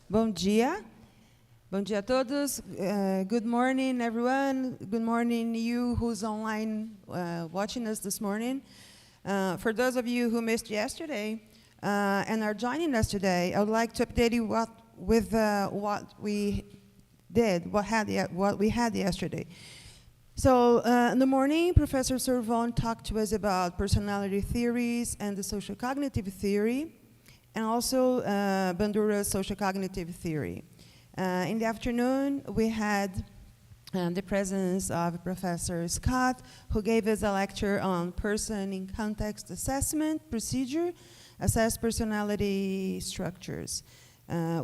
Bom dia. Bom dia a todos. Good morning, everyone. Good morning, you who's online watching us this morning. For those of you who missed yesterday and are joining us today, I would like to update you with what we did, what we had yesterday. So in the morning, Professor Cervone talked to us about personality theories and the sociocognitive theory, and also Bandura's sociocognitive theory. In the afternoon, we had the presence of Professor Scott, who gave us a lecture on person in context assessment procedure, assess personality structures.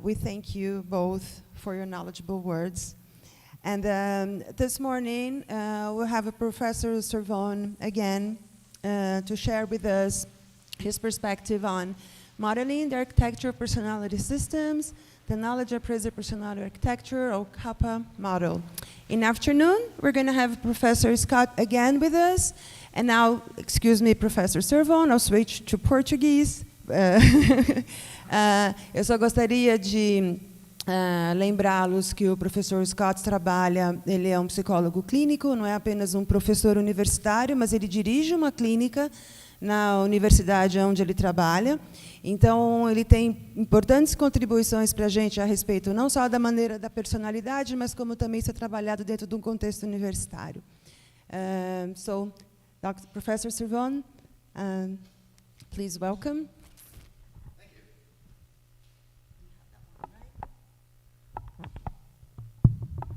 We thank you both for your knowledgeable words. And this morning, we'll have Professor Cervone again to share with us his perspective on modeling the architecture of personality systems, the Knowledge and Appraisal Personality Architecture, or CAPA model. In the afternoon, we're going to have Professor Scott again with us. And now, excuse me, Professor Cervone, I'll switch to Portuguese. Eu só gostaria de lembrá-los que o professor Scott trabalha, ele é um psicólogo clínico, não é apenas um professor universitário, mas ele dirige uma clínica na universidade onde ele trabalha. Então, ele tem importantes contribuições para a gente a respeito não só da maneira da personalidade, mas como também ser trabalhado dentro de um contexto universitário. So, Dr. Professor Cervone, please welcome. Thank you.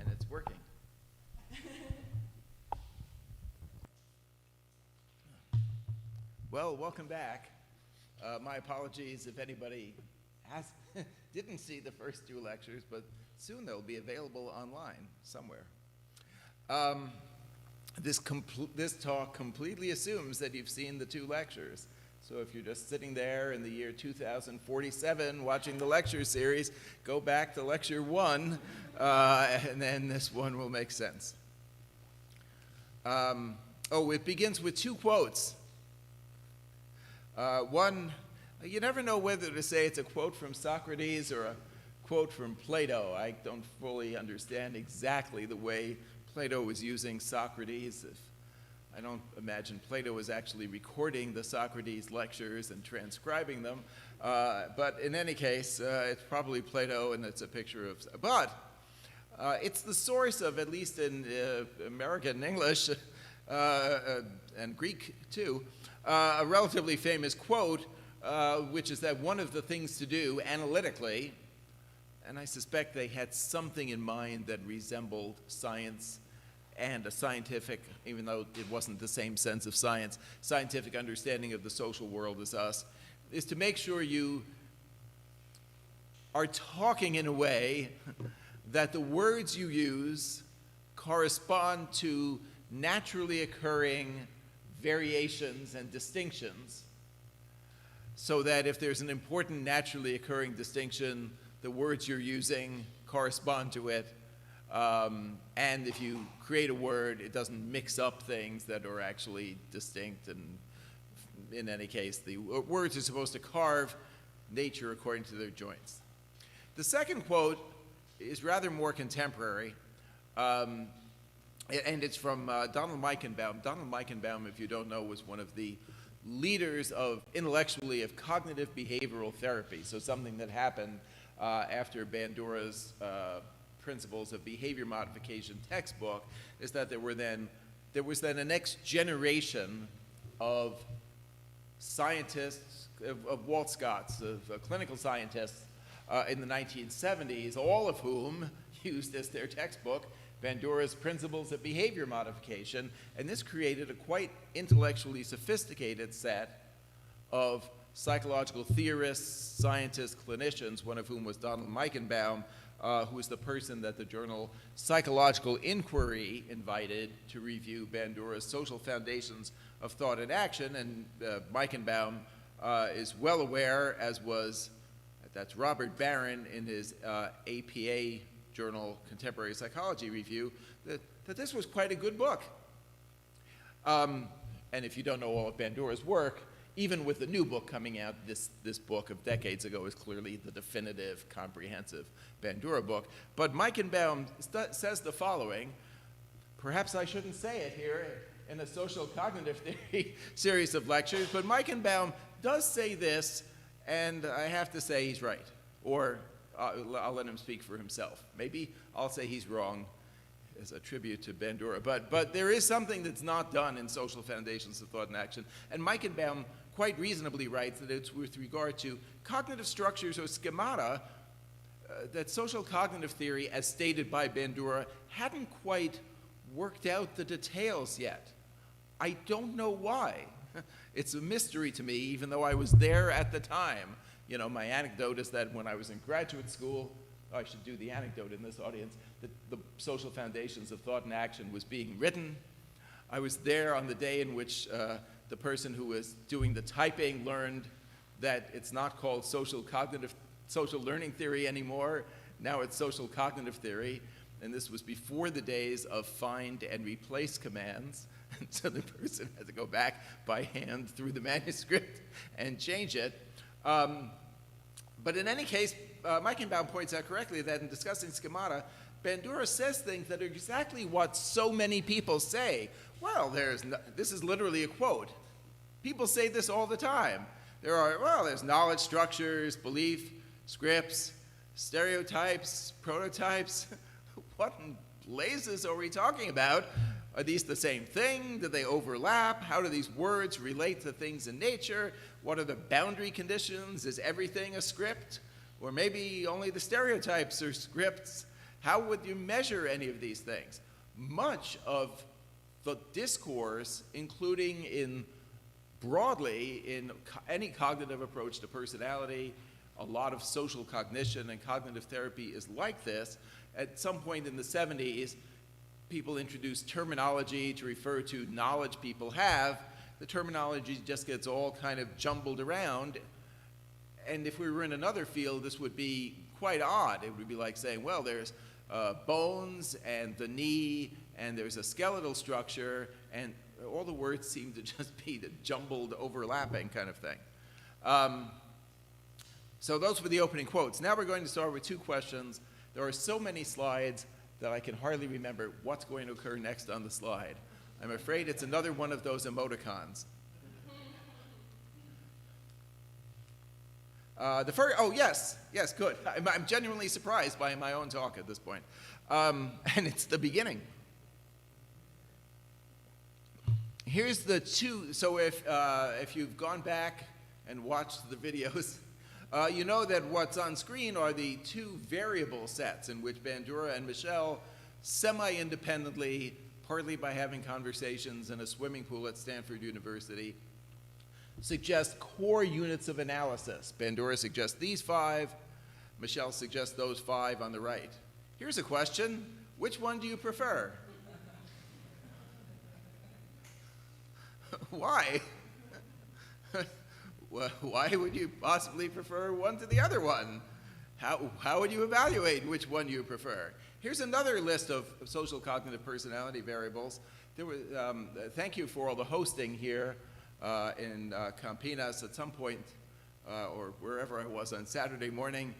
And it's working. Well, welcome back. My apologies if anybody didn't see the first two lectures, but soon they'll be available online somewhere. This talk completely assumes that you've seen the two lectures. So if you're just sitting there in the year 2047 watching the lecture series, go back to lecture 1, and then this one will make sense. It begins with two quotes. One, you never know whether to say it's a quote from Socrates or a quote from Plato. I don't fully understand exactly the way Plato was using Socrates. I don't imagine Plato was actually recording the Socrates lectures and transcribing them. But in any case, it's probably Plato, and it's a picture of... But it's the source of, at least in American English, and Greek too, a relatively famous quote, which is that one of the things to do analytically, and I suspect they had something in mind that resembled science and a scientific, even though it wasn't the same sense of science, scientific understanding of the social world as us, is to make sure you are talking in a way that the words you use correspond to naturally occurring variations and distinctions, so that if there's an important naturally occurring distinction, the words you're using correspond to it. And if you create a word, it doesn't mix up things that are actually distinct. And in any case, the words are supposed to carve nature according to their joints. The second quote is rather more contemporary. And it's from Donald Meichenbaum. Donald Meichenbaum, if you don't know, was one of the leaders intellectually of cognitive behavioral therapy. So something that happened after Bandura's Principles of Behavior Modification textbook is that there was then a next generation of scientists, of Walt Scotts, of clinical scientists in the 1970s, all of whom used as their textbook Bandura's Principles of Behavior Modification, and this created a quite intellectually sophisticated set of psychological theorists, scientists, clinicians, one of whom was Donald Meichenbaum, who was the person that the journal Psychological Inquiry invited to review Bandura's social foundations of thought and action, and Meichenbaum is well aware, that's Robert Barron in his APA journal, Contemporary Psychology Review, that this was quite a good book. And if you don't know all of Bandura's work, even with the new book coming out, this book of decades ago is clearly the definitive, comprehensive Bandura book. But Meichenbaum says the following. Perhaps I shouldn't say it here in a social cognitive theory series of lectures, but Meichenbaum does say this, and I have to say he's right. Or I'll let him speak for himself. Maybe I'll say he's wrong as a tribute to Bandura. But there is something that's not done in Social Foundations of Thought and Action. And Meichenbaum quite reasonably writes that it's with regard to cognitive structures or schemata that social cognitive theory, as stated by Bandura, hadn't quite worked out the details yet. I don't know why. It's a mystery to me, even though I was there at the time. You know, my anecdote is that when I was in graduate school, I should do the anecdote in this audience, that the Social Foundations of Thought and Action was being written. I was there on the day in which the person who was doing the typing learned that it's not called social learning theory anymore. Now it's social cognitive theory. And this was before the days of find and replace commands. And so the person had to go back by hand through the manuscript and change it. But in any case, Meichenbaum points out correctly that in discussing schemata, Bandura says things that are exactly what so many people say. Well, this is literally a quote. People say this all the time. There's knowledge structures, belief, scripts, stereotypes, prototypes. What in blazes are we talking about? Are these the same thing? Do they overlap? How do these words relate to things in nature? What are the boundary conditions? Is everything a script? Or maybe only the stereotypes are scripts? How would you measure any of these things? Much of the discourse, including broadly in any cognitive approach to personality, a lot of social cognition and cognitive therapy is like this. At some point in the 70s, people introduced terminology to refer to knowledge people have. The terminology just gets all kind of jumbled around. And if we were in another field, this would be quite odd. It would be like saying, well, there's bones and the knee, and there's a skeletal structure, and all the words seem to just be the jumbled, overlapping kind of thing. So those were the opening quotes. Now we're going to start with two questions. There are so many slides that I can hardly remember what's going to occur next on the slide. I'm afraid it's another one of those emoticons. Yes, good. I'm genuinely surprised by my own talk at this point. And it's the beginning. Here's the two, so if you've gone back and watched the videos, you know that what's on screen are the two variable sets in which Bandura and Michel, semi-independently, partly by having conversations in a swimming pool at Stanford University, suggest core units of analysis. Bandura suggests these 5, Michel suggests those 5 on the right. Here's a question: which one do you prefer? Why? Why would you possibly prefer one to the other one? How would you evaluate which one you prefer? Here's another list of social cognitive personality variables. Thank you for all the hosting here in Campinas. At some point, or wherever I was on Saturday morning,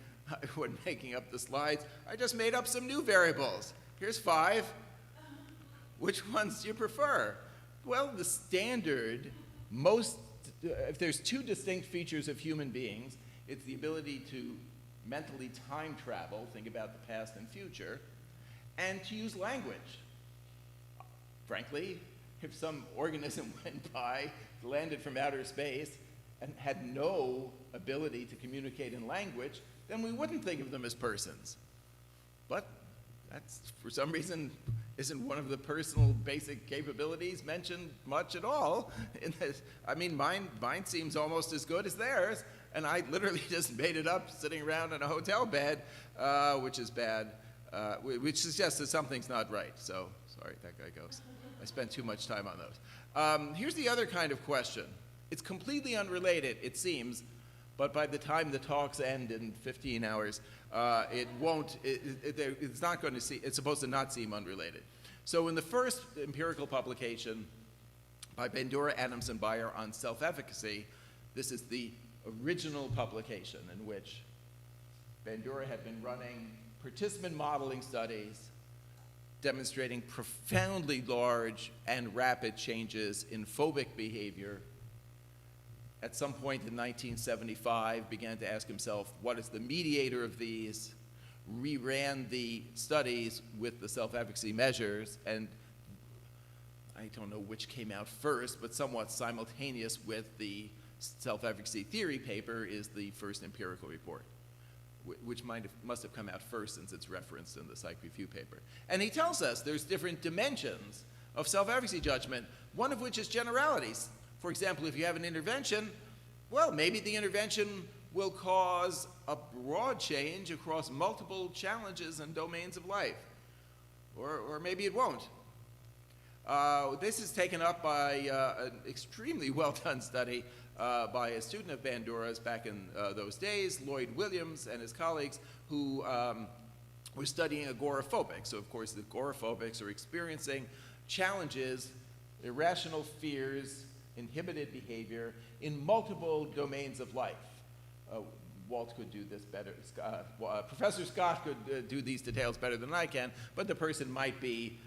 when making up the slides, I just made up some new variables. Here's 5. Which ones do you prefer? Well, the standard, if there's 2 distinct features of human beings, it's the ability to mentally time travel, think about the past and future, and to use language. Frankly, if some organism went by, landed from outer space, and had no ability to communicate in language, then we wouldn't think of them as persons. But that's, for some reason, isn't one of the personal basic capabilities mentioned much at all. I mean, mine seems almost as good as theirs, and I literally just made it up sitting around in a hotel bed, which is bad, which suggests that something's not right. So, sorry, that guy goes. I spent too much time on those. Here's the other kind of question. It's completely unrelated, it seems, but by the time the talks end in 15 hours, it's supposed to not seem unrelated. So in the first empirical publication by Bandura, Adams, and Bohr on self-efficacy, This is the original publication in which Bandura had been running participant modeling studies demonstrating profoundly large and rapid changes in phobic behavior. At some point in 1975, began to ask himself, what is the mediator of these? Reran the studies with the self-efficacy measures, and I don't know which came out first, but somewhat simultaneous with the self-efficacy theory paper is the first empirical report, which must have come out first since it's referenced in the Psych Review paper. And he tells us there's different dimensions of self-efficacy judgment, one of which is generalities. For example, if you have an intervention, well, maybe the intervention will cause a broad change across multiple challenges and domains of life, or maybe it won't. This is taken up by an extremely well-done study by a student of Bandura's back in those days, Lloyd Williams and his colleagues, who were studying agoraphobics. So, of course, the agoraphobics are experiencing challenges, irrational fears, inhibited behavior in multiple domains of life. Walt could do this better. Professor Scott could do these details better than I can, but the person might be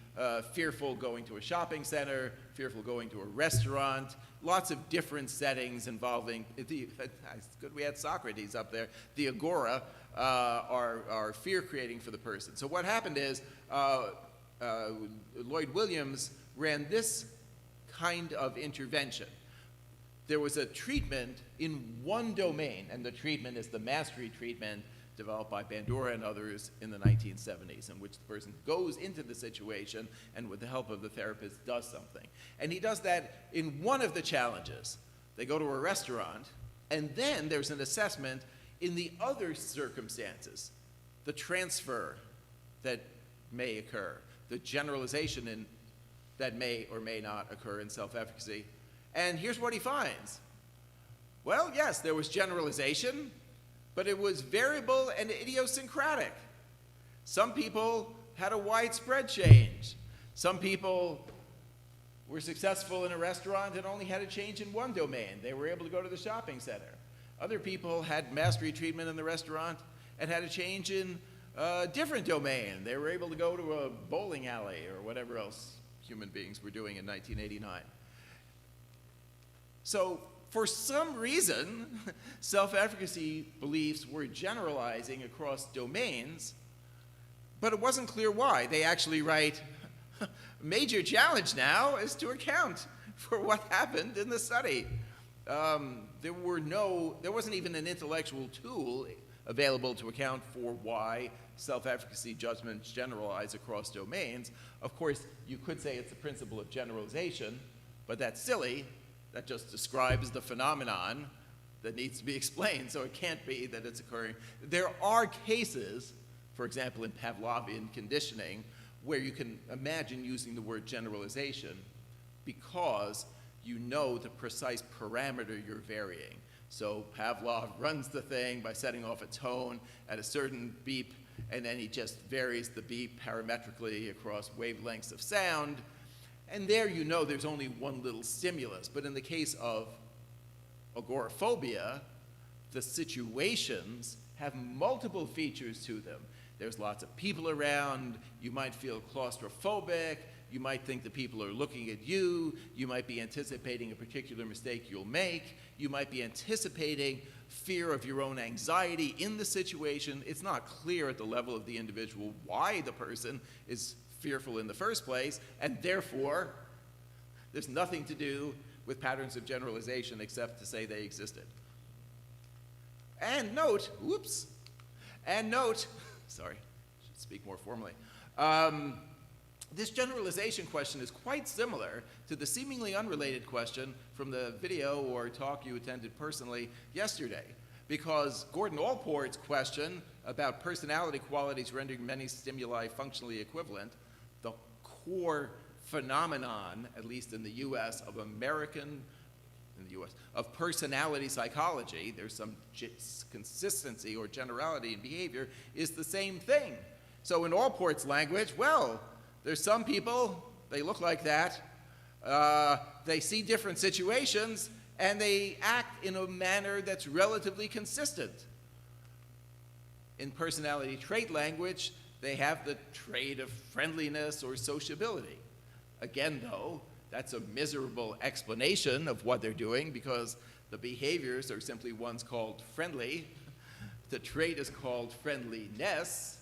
fearful going to a shopping center, fearful going to a restaurant, lots of different settings involving, it's good we had Socrates up there, the agora are fear creating for the person. So what happened is Lloyd Williams ran this kind of intervention. There was a treatment in one domain, and the treatment is the mastery treatment developed by Bandura and others in the 1970s, in which the person goes into the situation and with the help of the therapist does something. And he does that in one of the challenges. They go to a restaurant, and then there's an assessment in the other circumstances, the transfer that may occur, the generalization that may or may not occur in self-efficacy. And here's what he finds. Well, yes, there was generalization, but it was variable and idiosyncratic. Some people had a widespread change. Some people were successful in a restaurant and only had a change in one domain. They were able to go to the shopping center. Other people had mastery treatment in the restaurant and had a change in a different domain. They were able to go to a bowling alley or whatever else human beings were doing in 1989. So, for some reason, self-efficacy beliefs were generalizing across domains, but it wasn't clear why. They actually write, major challenge now is to account for what happened in the study. There wasn't even an intellectual tool available to account for why self-efficacy judgments generalize across domains. Of course, you could say it's the principle of generalization, but that's silly. That just describes the phenomenon that needs to be explained, so it can't be that it's occurring. There are cases, for example, in Pavlovian conditioning, where you can imagine using the word generalization because you know the precise parameter you're varying. So Pavlov runs the thing by setting off a tone at a certain beep, and then he just varies the beep parametrically across wavelengths of sound. And there you know there's only one little stimulus. But in the case of agoraphobia, the situations have multiple features to them. There's lots of people around. You might feel claustrophobic. You might think the people are looking at you. You might be anticipating a particular mistake you'll make. You might be anticipating fear of your own anxiety in the situation. It's not clear at the level of the individual why the person is fearful in the first place, and therefore, there's nothing to do with patterns of generalization except to say they existed. And note, sorry, I should speak more formally. This generalization question is quite similar to the seemingly unrelated question from the video or talk you attended personally yesterday, because Gordon Allport's question about personality qualities rendering many stimuli functionally equivalent, the core phenomenon, at least in the US, of personality psychology, there's some consistency or generality in behavior, is the same thing. So in Allport's language, well, there's some people, they look like that, they see different situations, and they act in a manner that's relatively consistent. In personality trait language, they have the trait of friendliness or sociability. Again, though, that's a miserable explanation of what they're doing because the behaviors are simply one's called friendly. The trait is called friendliness.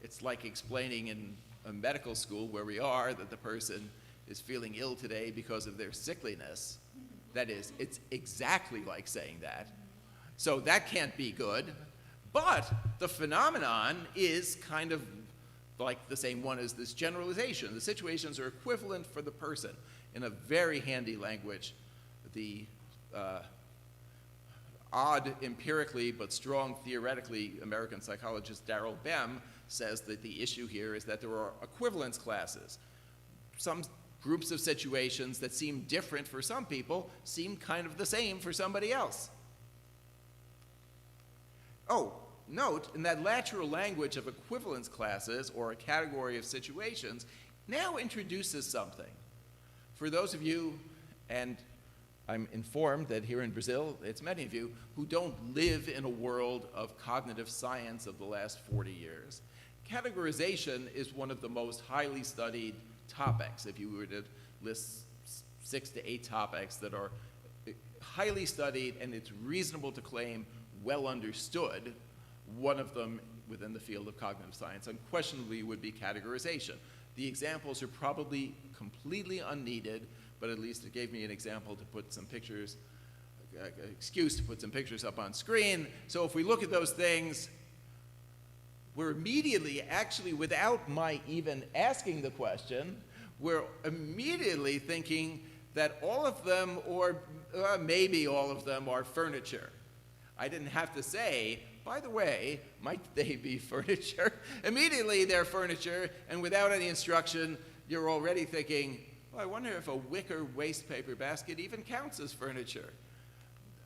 It's like explaining in a medical school where we are that the person is feeling ill today because of their sickliness. That is, it's exactly like saying that. So that can't be good. But the phenomenon is kind of like the same one as this generalization. The situations are equivalent for the person. In a very handy language, the odd empirically but strong theoretically American psychologist Darrell Bem says that the issue here is that there are equivalence classes. Some groups of situations that seem different for some people seem kind of the same for somebody else. Oh, note, in that lateral language of equivalence classes, or a category of situations, now introduces something. For those of you, and I'm informed that here in Brazil, it's many of you, who don't live in a world of cognitive science of the last 40 years, categorization is one of the most highly studied topics. If you were to list 6 to 8 topics that are highly studied and it's reasonable to claim well understood, one of them within the field of cognitive science unquestionably would be categorization. The examples are probably completely unneeded, but at least it gave me an example to put some pictures, excuse to put some pictures up on screen. So if we look at those things, we're immediately, actually without my even asking the question, we're immediately thinking that all of them, or maybe all of them, are furniture. I didn't have to say, by the way, might they be furniture? Immediately they're furniture, and without any instruction, you're already thinking, well, I wonder if a wicker waste paper basket even counts as furniture.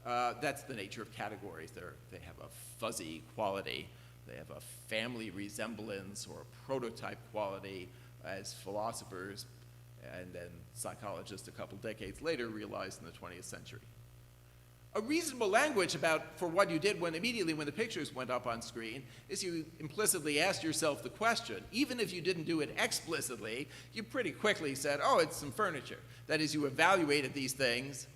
That's the nature of categories. They have a fuzzy quality. They have a family resemblance or a prototype quality, as philosophers and then psychologists a couple decades later realized in the 20th century. A reasonable language for what you did immediately when the pictures went up on screen is you implicitly asked yourself the question. Even if you didn't do it explicitly, you pretty quickly said, oh, it's some furniture. That is, you evaluated these things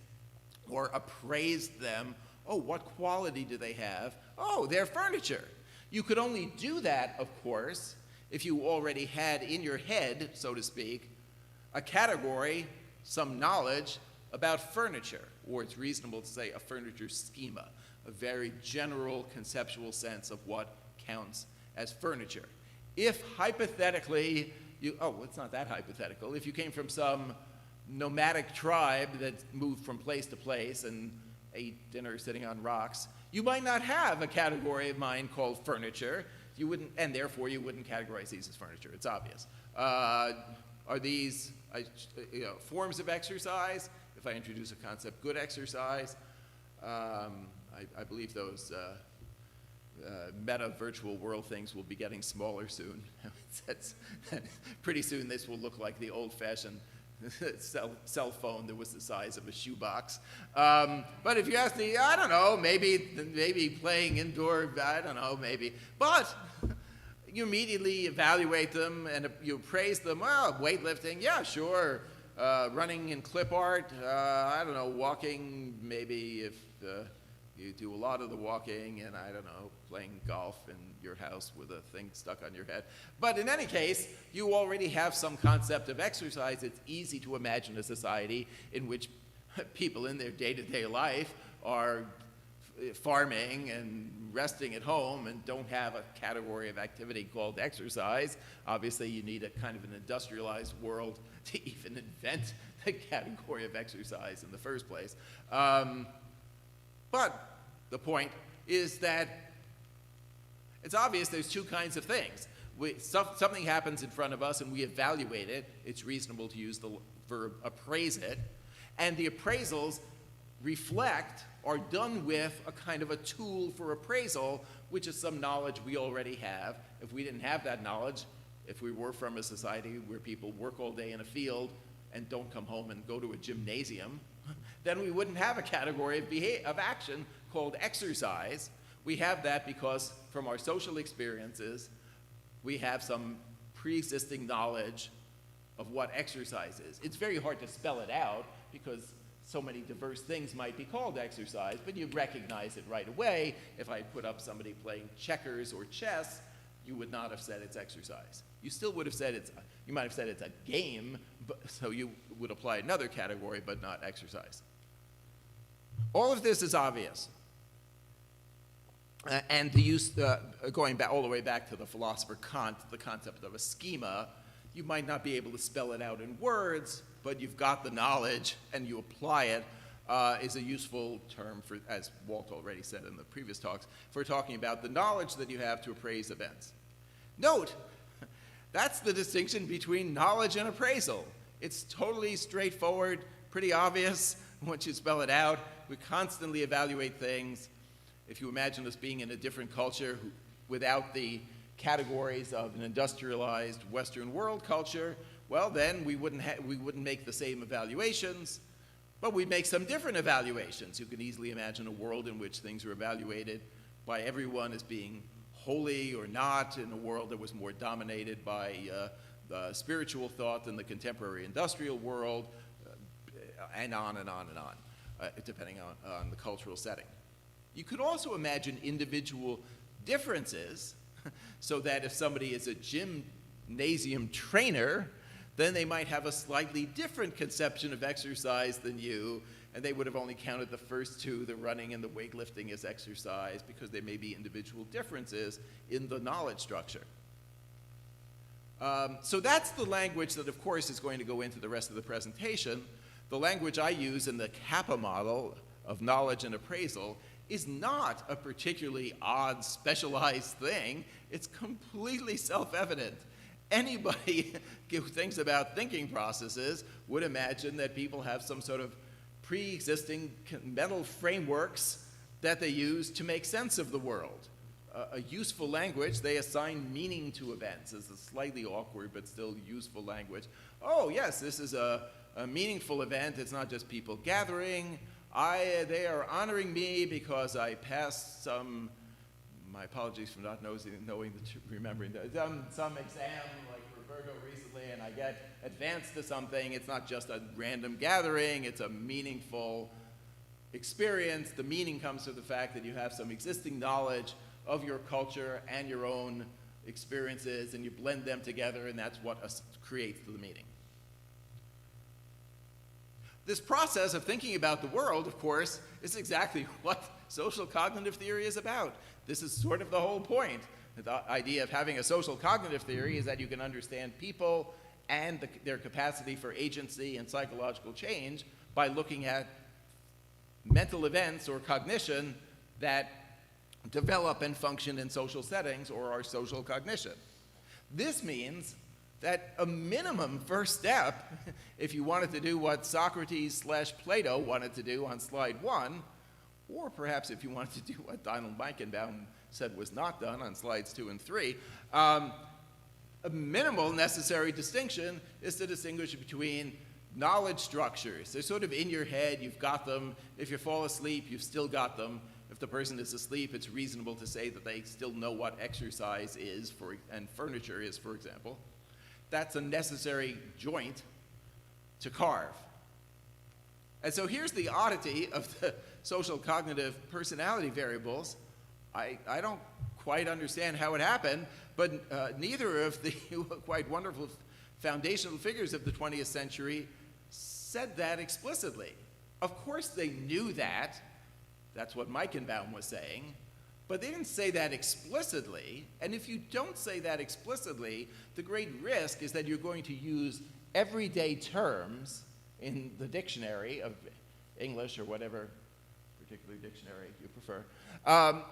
or appraised them. Oh, what quality do they have? Oh, they're furniture. You could only do that, of course, if you already had in your head, so to speak, a category, some knowledge about furniture, or it's reasonable to say a furniture schema, a very general conceptual sense of what counts as furniture. If hypothetically, it's not that hypothetical, if you came from some nomadic tribe that moved from place to place and ate dinner sitting on rocks, you might not have a category of mind called furniture. You wouldn't, and therefore you wouldn't categorize these as furniture. It's obvious. Are these forms of exercise? If I introduce a concept, good exercise, I believe those meta virtual world things will be getting smaller soon. Pretty soon this will look like the old-fashioned cell phone that was the size of a shoebox. But if you ask me, I don't know, maybe playing indoor, I don't know, maybe. But you immediately evaluate them and you praise them. Well, weightlifting, yeah, sure. Running in clip art, I don't know, walking, maybe if you do a lot of the walking, and I don't know, playing golf in your house with a thing stuck on your head. But in any case, you already have some concept of exercise. It's easy to imagine a society in which people in their day-to-day life are farming and resting at home and don't have a category of activity called exercise. Obviously, you need a kind of an industrialized world to even invent the category of exercise in the first place. But the point is that it's obvious there's two kinds of things. Something happens in front of us and we evaluate it. It's reasonable to use the verb appraise it. And the appraisals are done with a kind of a tool for appraisal, which is some knowledge we already have. If we didn't have that knowledge, if we were from a society where people work all day in a field and don't come home and go to a gymnasium, then we wouldn't have a category of action called exercise. We have that because from our social experiences, we have some pre-existing knowledge of what exercise is. It's very hard to spell it out because so many diverse things might be called exercise, but you recognize it right away. If I put up somebody playing checkers or chess, you would not have said it's exercise. You still would have said you might have said it's a game, so you would apply another category, but not exercise. All of this is obvious. And the use, going back all the way back to the philosopher Kant, the concept of a schema, you might not be able to spell it out in words, but you've got the knowledge and you apply it, is a useful term for, as Walt already said in the previous talks, for talking about the knowledge that you have to appraise events. Note, that's the distinction between knowledge and appraisal. It's totally straightforward, pretty obvious once you spell it out. We constantly evaluate things. If you imagine us being in a different culture without the categories of an industrialized Western world culture, well, then we wouldn't make the same evaluations, but we'd make some different evaluations. You can easily imagine a world in which things are evaluated by everyone as being holy or not, in a world that was more dominated by spiritual thought than the contemporary industrial world, and on and on and on, depending on the cultural setting. You could also imagine individual differences, so that if somebody is a gymnasium trainer, then they might have a slightly different conception of exercise than you, and they would have only counted the first two, the running and the weightlifting, as exercise, because there may be individual differences in the knowledge structure. So that's the language that, of course, is going to go into the rest of the presentation. The language I use in the Kappa model of knowledge and appraisal is not a particularly odd, specialized thing. It's completely self-evident. Anybody who thinks about thinking processes would imagine that people have some sort of pre-existing mental frameworks that they use to make sense of the world. A useful language, they assign meaning to events as a slightly awkward but still useful language. Oh, yes, this is a meaningful event. It's not just people gathering. They are honoring me because I passed some, my apologies for not remembering that, some exam like Roberto recently, and I get advanced to something. It's not just a random gathering, it's a meaningful experience. The meaning comes from the fact that you have some existing knowledge of your culture and your own experiences, and you blend them together, and that's what creates the meaning. This process of thinking about the world, of course, is exactly what social cognitive theory is about. This is sort of the whole point. The idea of having a social cognitive theory is that you can understand people and their capacity for agency and psychological change by looking at mental events or cognition that develop and function in social settings or are social cognition. This means that a minimum first step, if you wanted to do what Socrates/Plato wanted to do on slide 1, or perhaps if you wanted to do what Donald Meichenbaum said was not done on slides 2 and 3, a minimal necessary distinction is to distinguish between knowledge structures. They're sort of in your head, you've got them. If you fall asleep, you've still got them. If the person is asleep, it's reasonable to say that they still know what exercise is and furniture is, for example. That's a necessary joint to carve. And so here's the oddity of the social cognitive personality variables. I don't quite understand how it happened, but neither of the quite wonderful foundational figures of the 20th century said that explicitly. Of course they knew that. That's what Meichenbaum was saying. But they didn't say that explicitly, and if you don't say that explicitly, the great risk is that you're going to use everyday terms in the dictionary of English or whatever particular dictionary you prefer,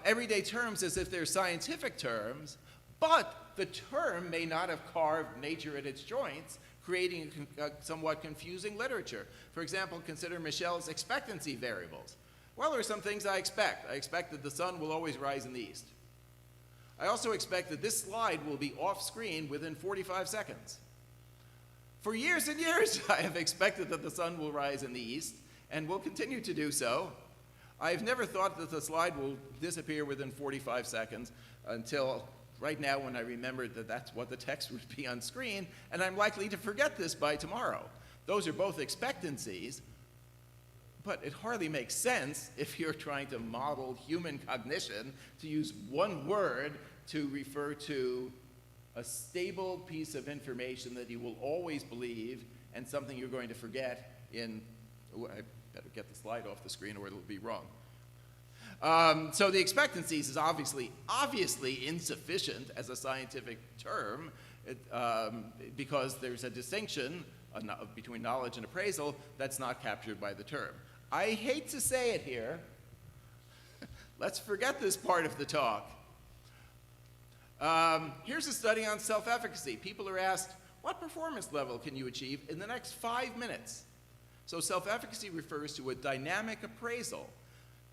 everyday terms as if they're scientific terms, but the term may not have carved nature at its joints, creating a somewhat confusing literature. For example, consider Michel's expectancy variables. Well, there are some things I expect. I expect that the sun will always rise in the east. I also expect that this slide will be off screen within 45 seconds. For years and years, I have expected that the sun will rise in the east, and will continue to do so. I've never thought that the slide will disappear within 45 seconds until right now when I remembered that that's what the text would be on screen, and I'm likely to forget this by tomorrow. Those are both expectancies, but it hardly makes sense if you're trying to model human cognition to use one word to refer to a stable piece of information that you will always believe and something you're going to forget in, oh, I better get the slide off the screen or it'll be wrong. So the expectancies is obviously insufficient as a scientific term because there's a distinction between knowledge and appraisal that's not captured by the term. I hate to say it here. Let's forget this part of the talk. Here's a study on self-efficacy. People are asked, what performance level can you achieve in the next 5 minutes? So self-efficacy refers to a dynamic appraisal.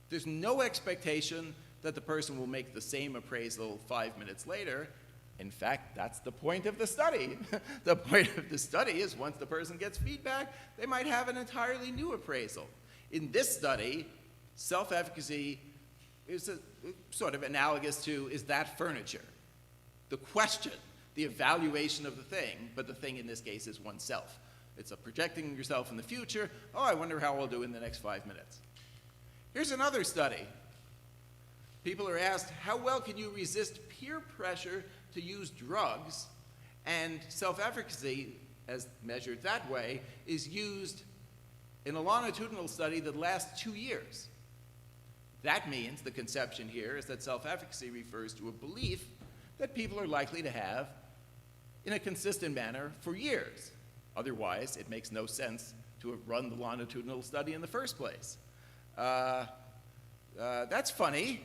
There's no expectation that the person will make the same appraisal 5 minutes later. In fact, that's the point of the study. The point of the study is once the person gets feedback, they might have an entirely new appraisal. In this study, self-efficacy is sort of analogous to, is that furniture? The question, the evaluation of the thing, but the thing in this case is oneself. It's a projecting yourself in the future. Oh, I wonder how I'll do in the next 5 minutes. Here's another study. People are asked, how well can you resist peer pressure to use drugs? And self-efficacy, as measured that way, is used in a longitudinal study that lasts 2 years. That means the conception here is that self-efficacy refers to a belief that people are likely to have in a consistent manner for years. Otherwise, it makes no sense to have run the longitudinal study in the first place. That's funny,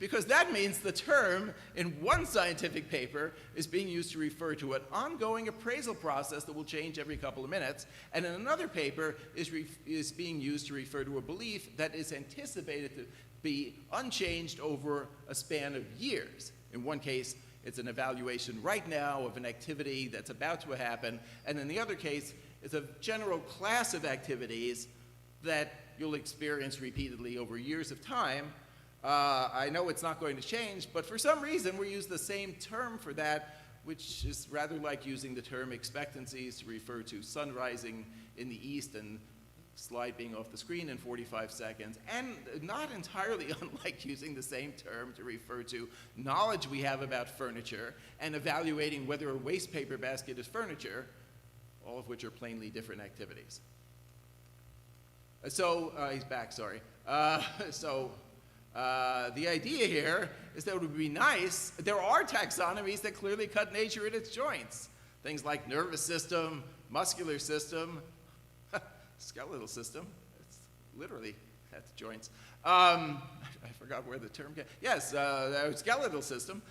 because that means the term in one scientific paper is being used to refer to an ongoing appraisal process that will change every couple of minutes, and in another paper is being used to refer to a belief that is anticipated to be unchanged over a span of years. In one case, it's an evaluation right now of an activity that's about to happen, and in the other case, it's a general class of activities that you'll experience repeatedly over years of time. I know it's not going to change, but for some reason we use the same term for that, which is rather like using the term expectancies to refer to sun rising in the east and slide being off the screen in 45 seconds, and not entirely unlike using the same term to refer to knowledge we have about furniture and evaluating whether a waste paper basket is furniture, all of which are plainly different activities. So, he's back, sorry. The idea here is that it would be nice, there are taxonomies that clearly cut nature at its joints. Things like nervous system, muscular system, skeletal system, it's literally at the joints. I forgot where the term came. Yes, skeletal system.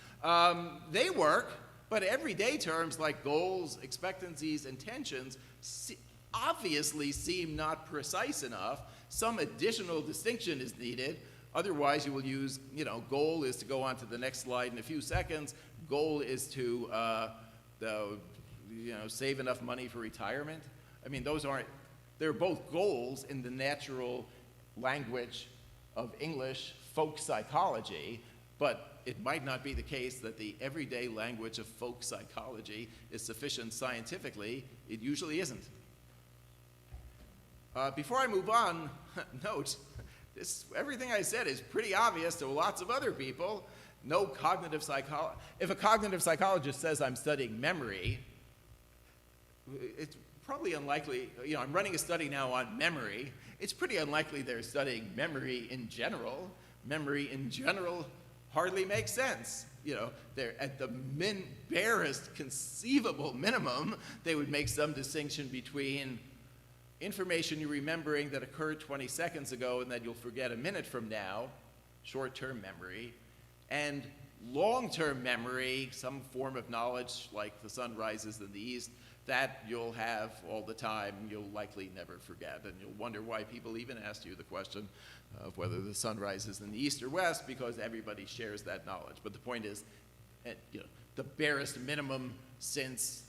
They work, but everyday terms like goals, expectancies, intentions obviously seem not precise enough. Some additional distinction is needed. Otherwise, you will use, goal is to go on to the next slide in a few seconds. Goal is to, save enough money for retirement. I mean, they're both goals in the natural language of English folk psychology, but it might not be the case that the everyday language of folk psychology is sufficient scientifically. It usually isn't. Before I move on, note, everything I said is pretty obvious to lots of other people. No cognitive psychologist. If a cognitive psychologist says I'm studying memory, it's probably unlikely, I'm running a study now on memory. It's pretty unlikely they're studying memory in general. Memory in general hardly makes sense. They're at the barest conceivable minimum, they would make some distinction between information you're remembering that occurred 20 seconds ago and that you'll forget a minute from now, short-term memory, and long-term memory, some form of knowledge like the sun rises in the east, that you'll have all the time, you'll likely never forget, and you'll wonder why people even asked you the question of whether the sun rises in the east or west, because everybody shares that knowledge. But the point is, the barest minimum since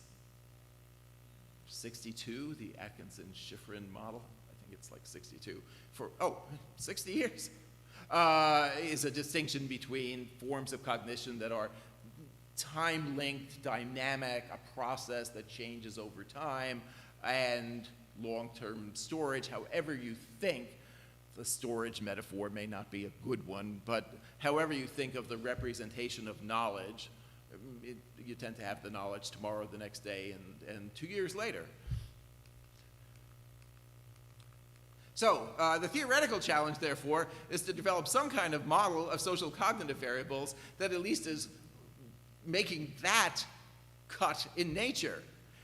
62, the Atkinson-Shiffrin model, I think it's like 62, 60 years, is a distinction between forms of cognition that are time-linked, dynamic, a process that changes over time, and long-term storage. However you think, the storage metaphor may not be a good one, but however you think of the representation of knowledge, you tend to have the knowledge tomorrow, the next day, and 2 years later. So the theoretical challenge, therefore, is to develop some kind of model of social cognitive variables that at least is making that cut in nature.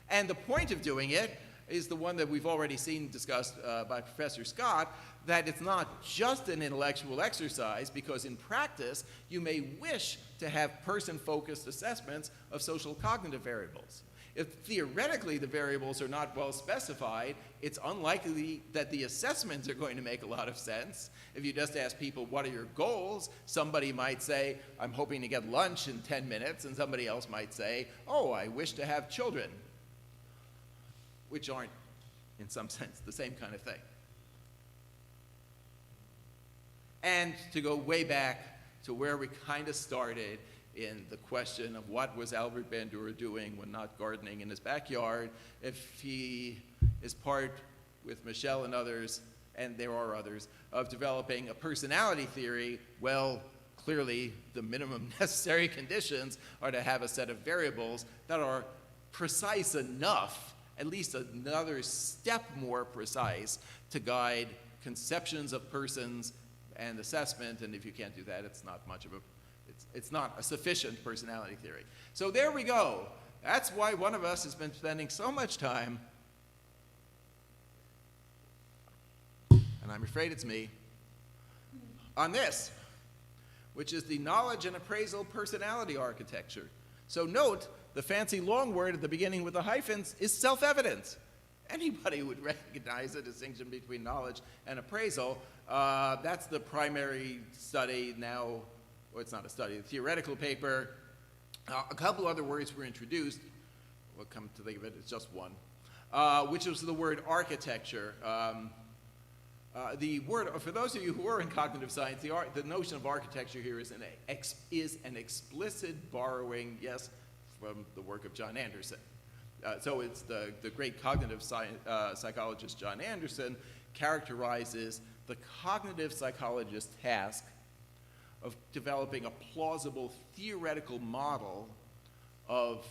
And the point of doing it is the one that we've already seen discussed by Professor Scott, that it's not just an intellectual exercise, because in practice, you may wish to have person-focused assessments of social cognitive variables. If theoretically the variables are not well specified, it's unlikely that the assessments are going to make a lot of sense. If you just ask people, what are your goals? Somebody might say, I'm hoping to get lunch in 10 minutes, and somebody else might say, oh, I wish to have children, which aren't, in some sense, the same kind of thing. And to go way back to where we kind of started in the question of what was Albert Bandura doing when not gardening in his backyard, if he is part, with Michelle and others, and there are others, of developing a personality theory, well, clearly the minimum necessary conditions are to have a set of variables that are precise enough, at least another step more precise, to guide conceptions of persons and assessment, and if you can't do that, it's not much of a it's not a sufficient personality theory. So there we go. That's why one of us has been spending so much time, and I'm afraid it's me, on this, which is the knowledge and appraisal personality architecture. So note, the fancy long word at the beginning with the hyphens is self-evident. Anybody would recognize the distinction between knowledge and appraisal. That's the primary study now. Well, it's not a study, a theoretical paper. A couple other words were introduced. We'll come to think of it, it's just one, which was the word architecture. The word, for those of you who are in cognitive science, the notion of architecture here is an explicit borrowing, yes, from the work of John Anderson. So it's the great cognitive psychologist John Anderson characterizes the cognitive psychologist's task of developing a plausible theoretical model of,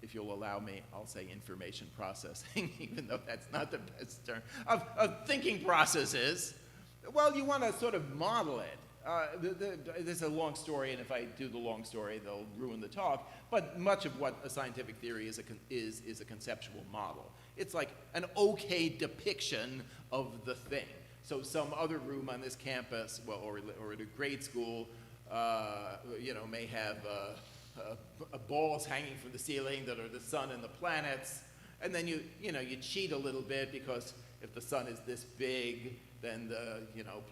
if you'll allow me, I'll say information processing, even though that's not the best term, of thinking processes. Well, you want to sort of model it. This is a long story, and if I do the long story, they'll ruin the talk, but much of what a scientific theory is a conceptual model. It's like an okay depiction of the thing. So some other room on this campus, well, or at a grade school, may have balls hanging from the ceiling that are the sun and the planets, and then you cheat a little bit, because if the sun is this big, then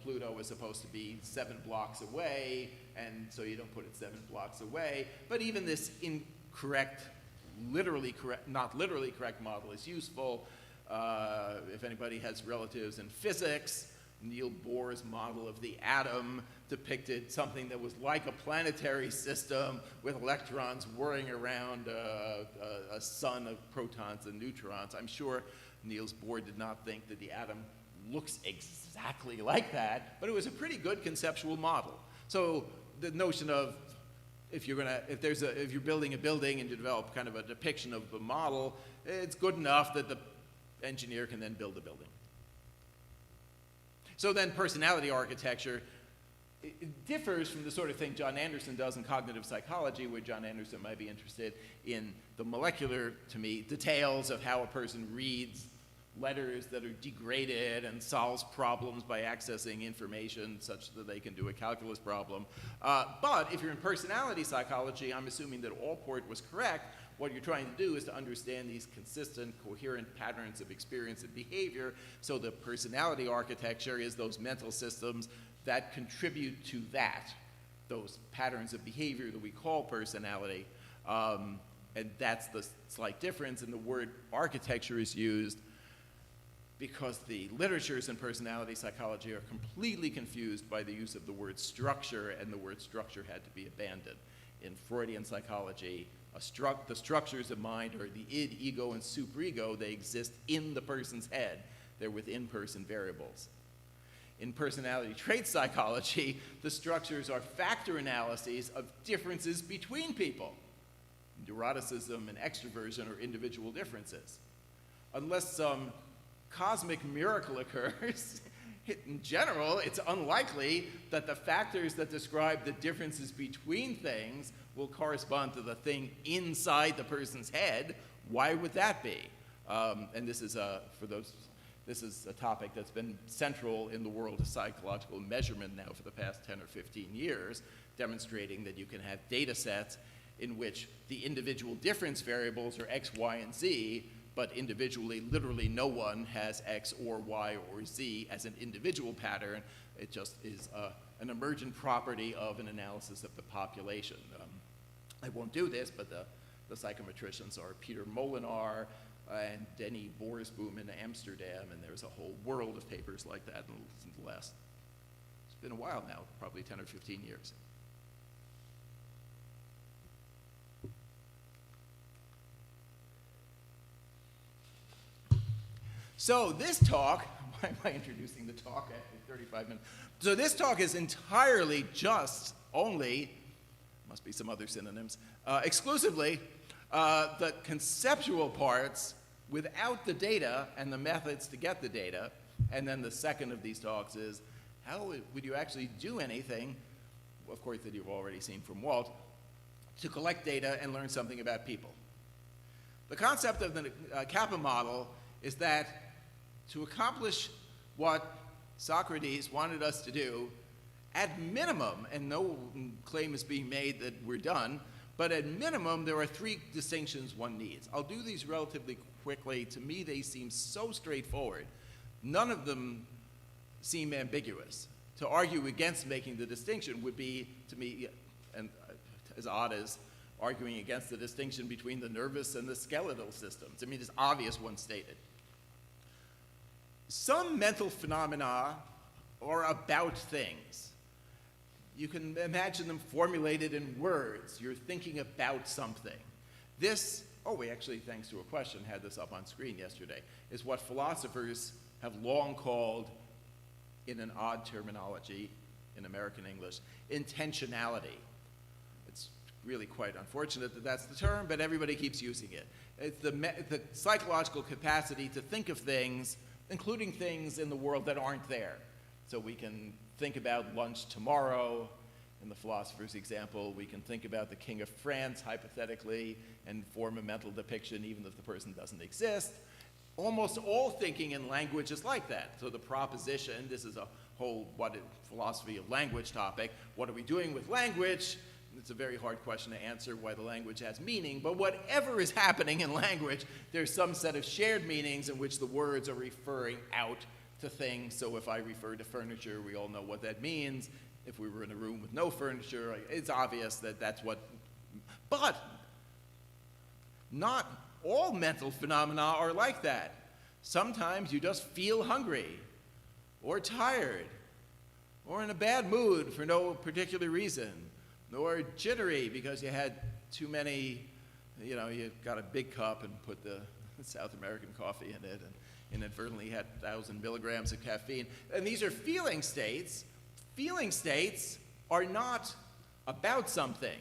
Pluto is supposed to be 7 blocks away, and so you don't put it 7 blocks away. But even this incorrect, not literally correct model is useful. If anybody has relatives in physics, Niels Bohr's model of the atom depicted something that was like a planetary system with electrons whirring around a sun of protons and neutrons. I'm sure Niels Bohr did not think that the atom looks exactly like that, but it was a pretty good conceptual model. So the notion of if you're building a building and you develop kind of a depiction of the model, it's good enough that the engineer can then build a building. So then personality architecture, it differs from the sort of thing John Anderson does in cognitive psychology, where John Anderson might be interested in the molecular, to me, details of how a person reads letters that are degraded and solves problems by accessing information such that they can do a calculus problem. But if you're in personality psychology, I'm assuming that Allport was correct. What you're trying to do is to understand these consistent, coherent patterns of experience and behavior. So the personality architecture is those mental systems that contribute to that, those patterns of behavior that we call personality. And that's the slight difference, and the word architecture is used because the literatures in personality psychology are completely confused by the use of the word structure, and the word structure had to be abandoned. In Freudian psychology, the structures of mind are the id, ego, and superego. They exist in the person's head. They're within person variables. In personality trait psychology, the structures are factor analyses of differences between people. Neuroticism and extroversion are individual differences. Unless some cosmic miracle occurs, in general, it's unlikely that the factors that describe the differences between things will correspond to the thing inside the person's head. Why would that be? And this is this is a topic that's been central in the world of psychological measurement now for the past 10 or 15 years, demonstrating that you can have data sets in which the individual difference variables are X, Y, and Z, but individually, literally no one has X or Y or Z as an individual pattern. It just is an emergent property of an analysis of the population. I won't do this, but the psychometricians are Peter Molinar and Denny Boersboom in Amsterdam, and there's a whole world of papers like that in the last, it's been a while now, probably 10 or 15 years. So this talk, why am I introducing the talk after 35 minutes? So this talk is entirely just only, must be some other synonyms, exclusively the conceptual parts without the data and the methods to get the data. And then the second of these talks is, how would you actually do anything, of course that you've already seen from Walt, to collect data and learn something about people? The concept of the Kappa model is that to accomplish what Socrates wanted us to do, at minimum, and no claim is being made that we're done, but at minimum, there are three distinctions one needs. I'll do these relatively quickly. To me, they seem so straightforward. None of them seem ambiguous. To argue against making the distinction would be, to me, and as odd as arguing against the distinction between the nervous and the skeletal systems. I mean, it's obvious once stated. Some mental phenomena are about things. You can imagine them formulated in words. You're thinking about something. This, we actually, thanks to a question, had this up on screen yesterday, is what philosophers have long called, in an odd terminology in American English, intentionality. It's really quite unfortunate that that's the term, but everybody keeps using it. It's the psychological capacity to think of things, including things in the world that aren't there. So we can think about lunch tomorrow. In the philosopher's example, we can think about the King of France, hypothetically, and form a mental depiction even if the person doesn't exist. Almost all thinking in language is like that. So the proposition, this is a whole philosophy of language topic. What are we doing with language? It's a very hard question to answer why the language has meaning, but whatever is happening in language, there's some set of shared meanings in which the words are referring out to things. So if I refer to furniture, we all know what that means. If we were in a room with no furniture, it's obvious that that's what, but not all mental phenomena are like that. Sometimes you just feel hungry or tired or in a bad mood for no particular reason, or jittery because you had too many, you got a big cup and put the South American coffee in it and inadvertently had 1,000 milligrams of caffeine. And these are feeling states. Feeling states are not about something.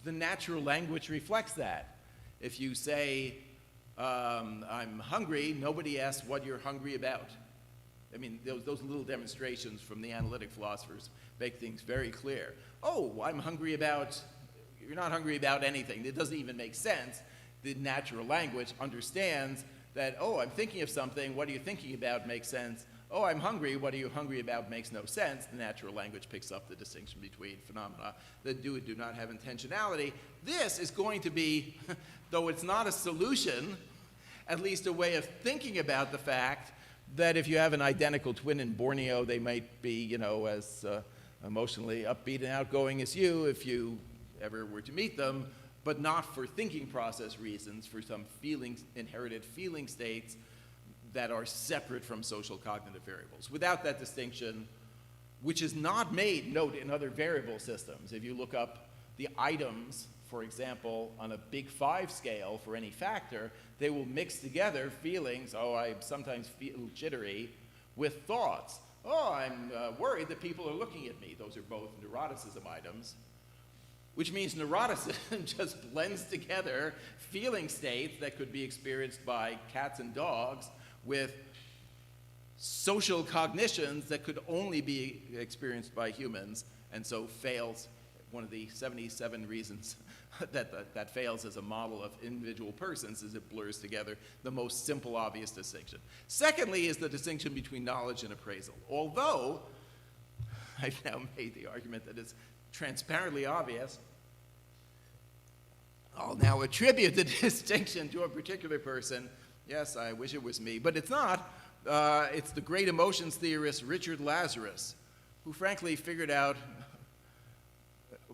The natural language reflects that. If you say, I'm hungry, nobody asks what you're hungry about. I mean, those little demonstrations from the analytic philosophers make things very clear. Oh, I'm hungry about, you're not hungry about anything. It doesn't even make sense. The natural language understands that, I'm thinking of something, what are you thinking about makes sense. I'm hungry, what are you hungry about makes no sense. The natural language picks up the distinction between phenomena that do not have intentionality. This is going to be, though it's not a solution, at least a way of thinking about the fact that if you have an identical twin in Borneo, they might be, as emotionally upbeat and outgoing as you. If you ever were to meet them, but not for thinking process reasons, for some inherited feeling states that are separate from social cognitive variables. Without that distinction, which is not made, note, in other variable systems. If you look up the items, for example, on a big 5 scale for any factor, they will mix together feelings, oh, I sometimes feel jittery, with thoughts. Oh, I'm worried that people are looking at me. Those are both neuroticism items, which means neuroticism just blends together feeling states that could be experienced by cats and dogs with social cognitions that could only be experienced by humans, and so fails. One of the 77 reasons that fails as a model of individual persons is it blurs together the most simple, obvious distinction. Secondly is the distinction between knowledge and appraisal. Although I've now made the argument that it's transparently obvious, I'll now attribute the distinction to a particular person. Yes, I wish it was me, but it's not. It's the great emotions theorist Richard Lazarus, who frankly figured out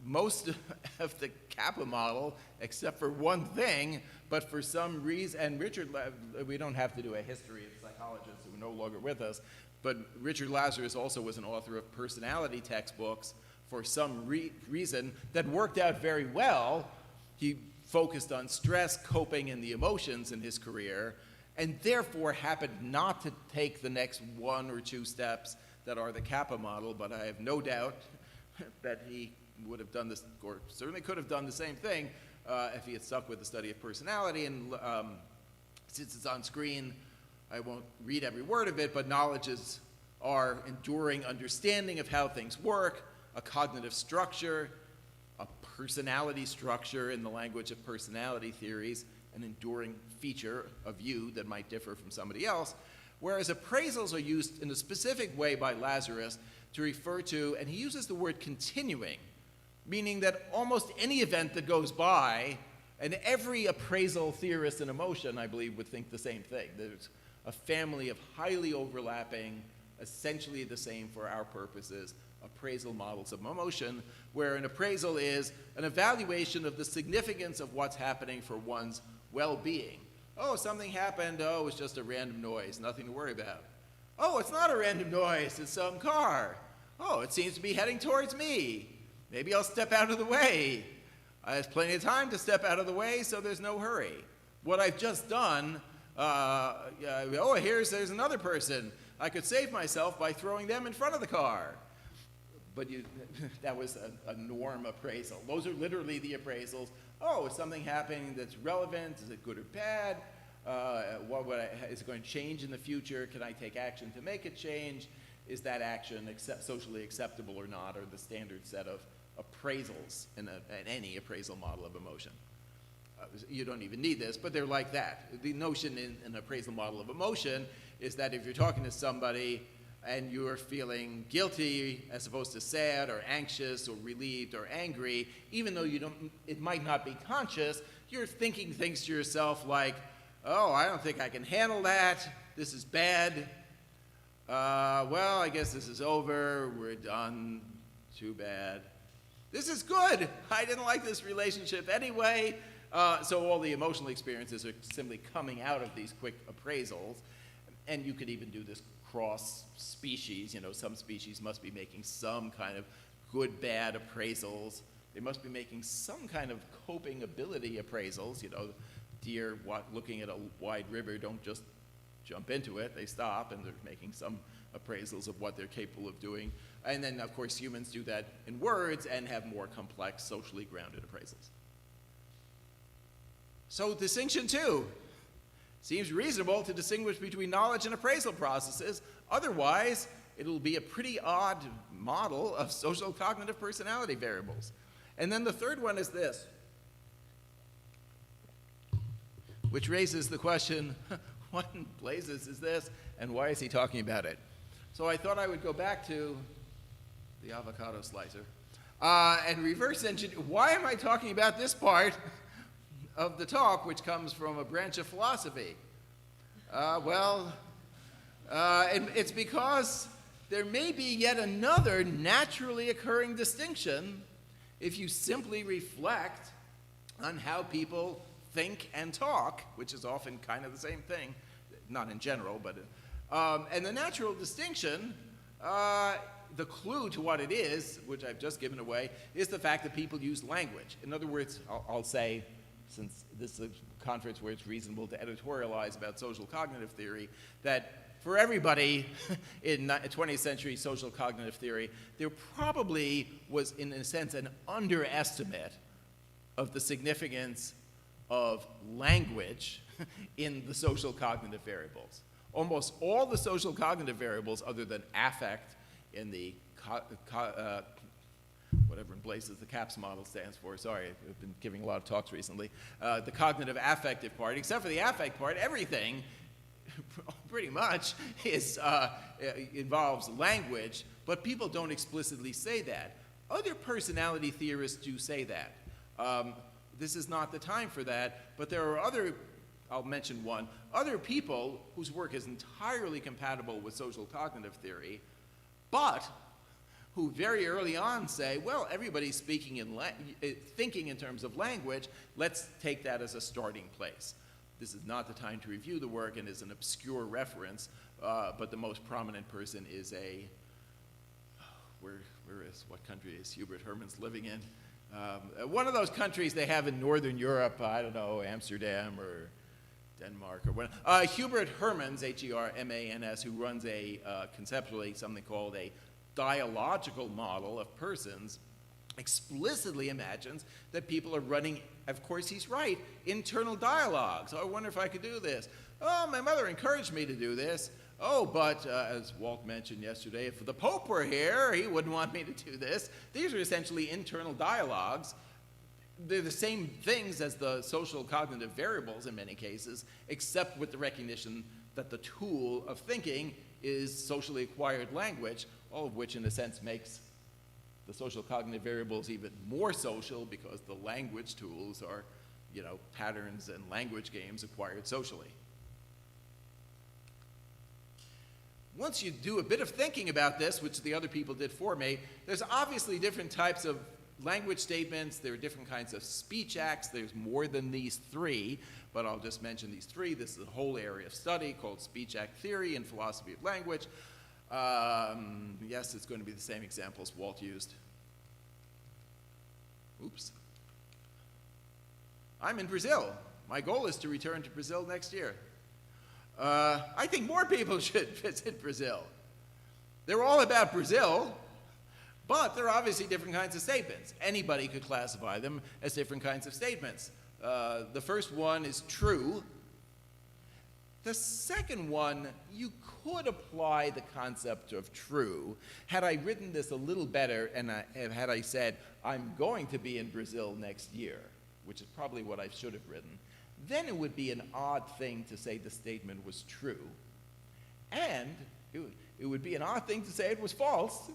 most of the kappa model except for one thing, but for some reason, and we don't have to do a history of psychologists who are no longer with us, but Richard Lazarus also was an author of personality textbooks for some reason that worked out very well. He focused on stress, coping, and the emotions in his career, and therefore happened not to take the next 1 or 2 steps that are the kappa model, but I have no doubt that he would have done this, or certainly could have done the same thing if he had stuck with the study of personality. And since it's on screen, I won't read every word of it, but knowledge is our enduring understanding of how things work, a cognitive structure, a personality structure in the language of personality theories, an enduring feature of you that might differ from somebody else, whereas appraisals are used in a specific way by Lazarus to refer to, and he uses the word continuing, meaning that almost any event that goes by, and every appraisal theorist in emotion, I believe, would think the same thing. There's a family of highly overlapping, essentially the same for our purposes, appraisal models of emotion, where an appraisal is an evaluation of the significance of what's happening for one's well-being. Oh, something happened. Oh, it's just a random noise, nothing to worry about. Oh, it's not a random noise, it's some car. Oh, it seems to be heading towards me. Maybe I'll step out of the way. I have plenty of time to step out of the way, so there's no hurry. What I've just done, there's another person. I could save myself by throwing them in front of the car. But that was a norm appraisal. Those are literally the appraisals. Oh, is something happening that's relevant? Is it good or bad? Is it going to change in the future? Can I take action to make it change? Is that action socially acceptable or not, or the standard set of appraisals in any appraisal model of emotion? You don't even need this, but they're like that. The notion in an appraisal model of emotion is that if you're talking to somebody and you're feeling guilty as opposed to sad or anxious or relieved or angry, even though it might not be conscious, you're thinking things to yourself like, oh, I don't think I can handle that. This is bad. Well, I guess this is over. We're done. Too bad. This is good. I didn't like this relationship anyway. So all the emotional experiences are simply coming out of these quick appraisals. And you could even do this cross species. Some species must be making some kind of good, bad appraisals. They must be making some kind of coping ability appraisals. Deer looking at a wide river don't just jump into it. They stop, and they're making some appraisals of what they're capable of doing. And then, of course, humans do that in words and have more complex, socially grounded appraisals. So distinction 2. Seems reasonable to distinguish between knowledge and appraisal processes. Otherwise, it'll be a pretty odd model of social cognitive personality variables. And then the third one is this, which raises the question, what in blazes is this, and why is he talking about it? So I thought I would go back to the avocado slicer and reverse engineer. Why am I talking about this part of the talk, which comes from a branch of philosophy? It's because there may be yet another naturally occurring distinction if you simply reflect on how people think and talk, which is often kind of the same thing, not in general, but and the natural distinction, the clue to what it is, which I've just given away, is the fact that people use language. In other words, I'll say, since this is a conference where it's reasonable to editorialize about social cognitive theory, that for everybody in 20th century social cognitive theory, there probably was, in a sense, an underestimate of the significance of language in the social cognitive variables. Almost all the social cognitive variables, other than affect in the whatever in places the CAPS model stands for, sorry, I've been giving a lot of talks recently, the cognitive affective part, except for the affect part, everything pretty much involves language, but people don't explicitly say that. Other personality theorists do say that. This is not the time for that, but there are other, I'll mention one, other people whose work is entirely compatible with social cognitive theory, but who very early on say, well, everybody's speaking thinking in terms of language, let's take that as a starting place. This is not the time to review the work and is an obscure reference, but the most prominent person is what country is Hubert Hermans living in? One of those countries they have in Northern Europe, I don't know, Amsterdam or Denmark or whatever. Hubert Hermans, H-E-R-M-A-N-S, who runs conceptually something called a dialogical model of persons, explicitly imagines that people are running, of course he's right, internal dialogues. Oh, I wonder if I could do this. Oh, my mother encouraged me to do this. Oh, but as Walt mentioned yesterday, if the Pope were here, he wouldn't want me to do this. These are essentially internal dialogues. They're the same things as the social cognitive variables in many cases, except with the recognition that the tool of thinking is socially acquired language, all of which in a sense makes the social cognitive variables even more social because the language tools are, patterns and language games acquired socially. Once you do a bit of thinking about this, which the other people did for me, there's obviously different types of language statements. There are different kinds of speech acts. There's more than these three, but I'll just mention these three. This is a whole area of study called speech act theory and philosophy of language. Yes, it's going to be the same examples Walt used. Oops. I'm in Brazil. My goal is to return to Brazil next year. I think more people should visit Brazil. They're all about Brazil, but there are obviously different kinds of statements. Anybody could classify them as different kinds of statements. The first one is true. The second one, you could apply the concept of true. Had I written this a little better and had I said, I'm going to be in Brazil next year, which is probably what I should have written, then it would be an odd thing to say the statement was true. And it would be an odd thing to say it was false,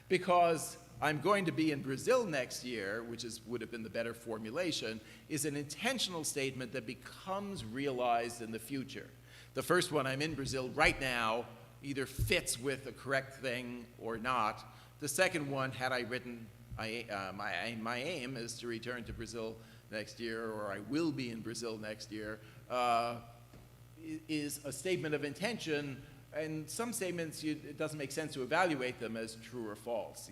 because I'm going to be in Brazil next year, which would have been the better formulation, is an intentional statement that becomes realized in the future. The first one, I'm in Brazil right now, either fits with the correct thing or not. The second one, had I written, my aim is to return to Brazil next year, or I will be in Brazil next year, is a statement of intention. And some statements, it doesn't make sense to evaluate them as true or false.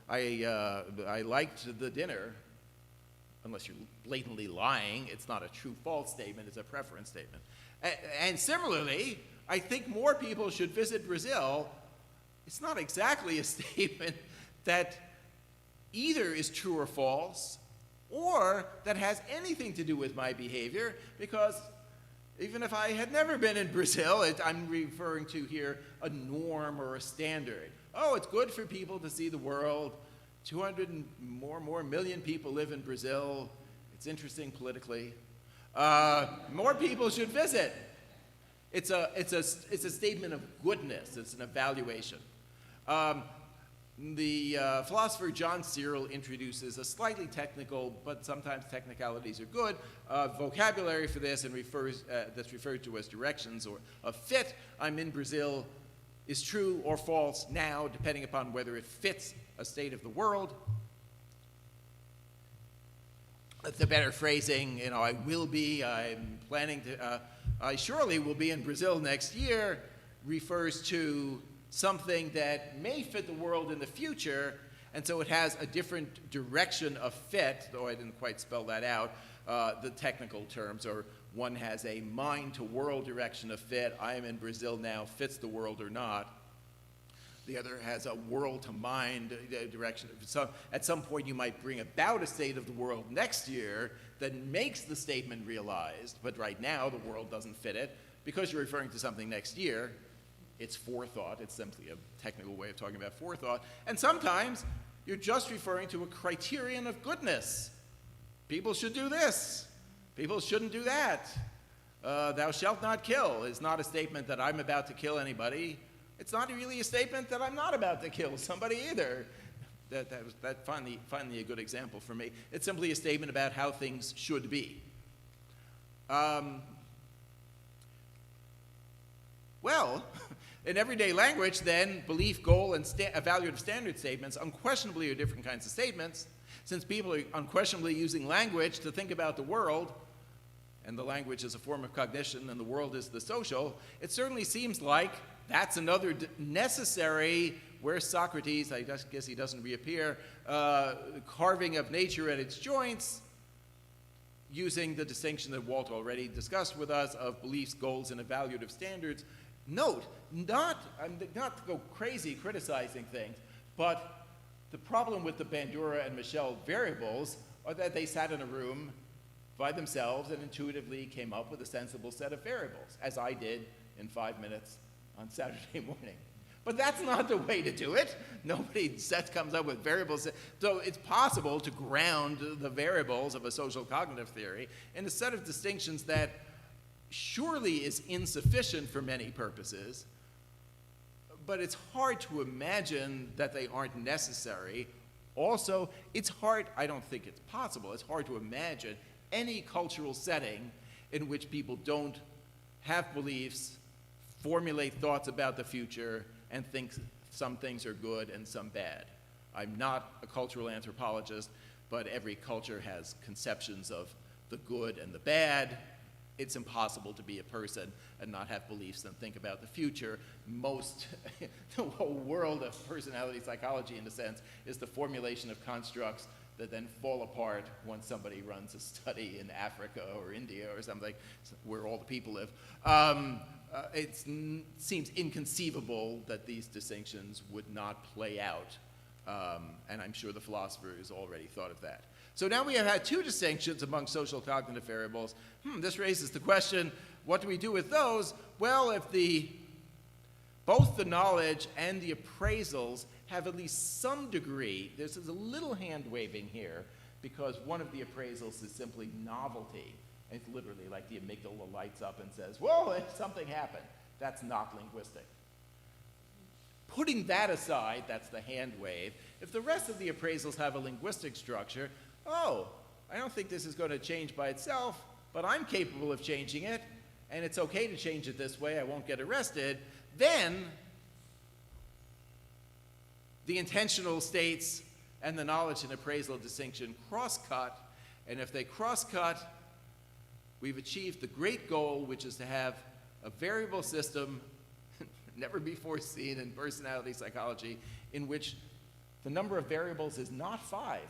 I liked the dinner. Unless you're blatantly lying, it's not a true-false statement, it's a preference statement. And similarly, I think more people should visit Brazil. It's not exactly a statement that either is true or false, or that has anything to do with my behavior, because even if I had never been in Brazil, I'm referring to here a norm or a standard. Oh, it's good for people to see the world. 200 and more million people live in Brazil. It's interesting politically. More people should visit. It's a statement of goodness. It's an evaluation. The philosopher John Searle introduces a slightly technical, but sometimes technicalities are good, vocabulary for this, and that's referred to as directions or a fit. I'm in Brazil is true or false now, depending upon whether it fits a state of the world. the better phrasing, I will be, I'm planning to, I surely will be in Brazil next year, refers to something that may fit the world in the future, and so it has a different direction of fit, though I didn't quite spell that out, the technical terms, or one has a mind-to-world direction of fit. I am in Brazil now, fits the world or not. The other has a world-to-mind direction. So at some point you might bring about a state of the world next year that makes the statement realized, but right now the world doesn't fit it. Because you're referring to something next year, it's forethought. It's simply a technical way of talking about forethought. And sometimes you're just referring to a criterion of goodness. People should do this. People shouldn't do that. Thou shalt not kill is not a statement that I'm about to kill anybody. It's not really a statement that I'm not about to kill somebody either. That finally a good example for me. It's simply a statement about how things should be. Well, in everyday language, then, belief, goal, and evaluative standard statements unquestionably are different kinds of statements. Since people are unquestionably using language to think about the world, and the language is a form of cognition and the world is the social, it certainly seems like that's another necessary, where's Socrates, I guess he doesn't reappear, carving of nature at its joints, using the distinction that Walt already discussed with us of beliefs, goals, and evaluative standards. Note, not to go crazy criticizing things, but the problem with the Bandura and Michel variables are that they sat in a room by themselves and intuitively came up with a sensible set of variables, as I did in 5 minutes on Saturday morning. But that's not the way to do it. Nobody comes up with variables. So it's possible to ground the variables of a social cognitive theory in a set of distinctions that surely is insufficient for many purposes, but it's hard to imagine that they aren't necessary. Also, it's hard, I don't think it's possible, it's hard to imagine any cultural setting in which people don't have beliefs, formulate thoughts about the future, and think some things are good and some bad. I'm not a cultural anthropologist, but every culture has conceptions of the good and the bad. It's impossible to be a person and not have beliefs and think about the future. The whole world of personality psychology, in a sense, is the formulation of constructs that then fall apart once somebody runs a study in Africa or India or something, where all the people live. It seems inconceivable that these distinctions would not play out, and I'm sure the philosophers already thought of that. So now we have had two distinctions among social cognitive variables. This raises the question, what do we do with those? Well, if both the knowledge and the appraisals have at least some degree, there's a little hand waving here, because one of the appraisals is simply novelty. It's literally like the amygdala lights up and says, whoa, something happened. That's not linguistic. Putting that aside, that's the hand wave. If the rest of the appraisals have a linguistic structure, oh, I don't think this is going to change by itself, but I'm capable of changing it, and it's okay to change it this way, I won't get arrested, then the intentional states and the knowledge and appraisal distinction cross-cut, and if they cross-cut, we've achieved the great goal, which is to have a variable system never before seen in personality psychology, in which the number of variables is not 5.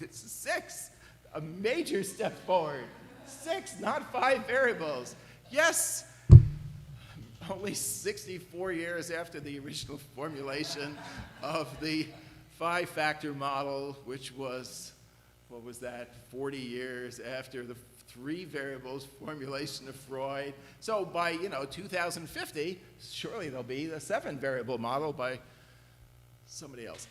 It's 6, a major step forward. 6, not 5 variables. Yes, only 64 years after the original formulation of the 5-factor model, which was, 40 years after the 3 variables formulation of Freud. So by, 2050, surely there'll be a 7-variable model by somebody else.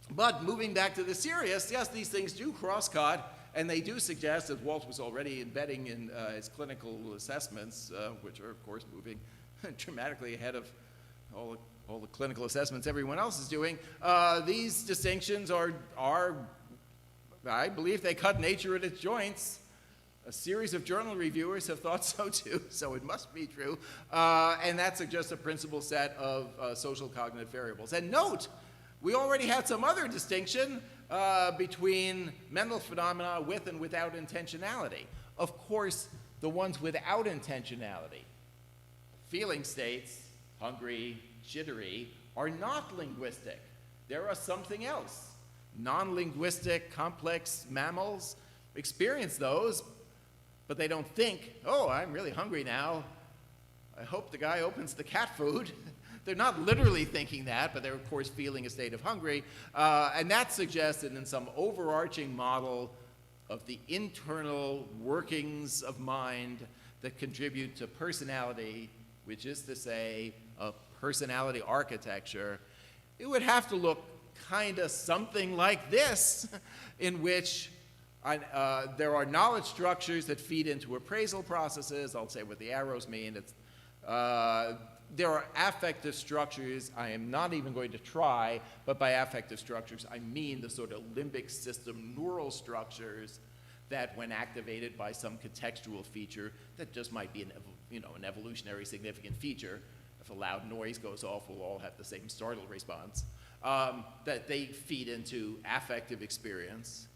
But moving back to the serious, yes, these things do cross-cut, and they do suggest, as Walt was already embedding in his clinical assessments, which are, of course, moving dramatically ahead of all the clinical assessments everyone else is doing, these distinctions are, I believe, they cut nature at its joints. A series of journal reviewers have thought so too, so it must be true. And that's just a principal set of social cognitive variables. And note, we already had some other distinction between mental phenomena with and without intentionality. Of course, the ones without intentionality, feeling states, hungry, jittery, are not linguistic. There are something else. Non-linguistic, complex mammals experience those, but they don't think, oh, I'm really hungry now. I hope the guy opens the cat food. They're not literally thinking that, but they're, of course, feeling a state of hungry. And that's suggested in some overarching model of the internal workings of mind that contribute to personality, which is to say, a personality architecture. It would have to look kind of something like this, in which there are knowledge structures that feed into appraisal processes. I'll say what the arrows mean. There are affective structures. I am not even going to try, but by affective structures, I mean the sort of limbic system neural structures that, when activated by some contextual feature, that just might be an evolutionary significant feature. If a loud noise goes off, we'll all have the same startle response. That they feed into affective experience.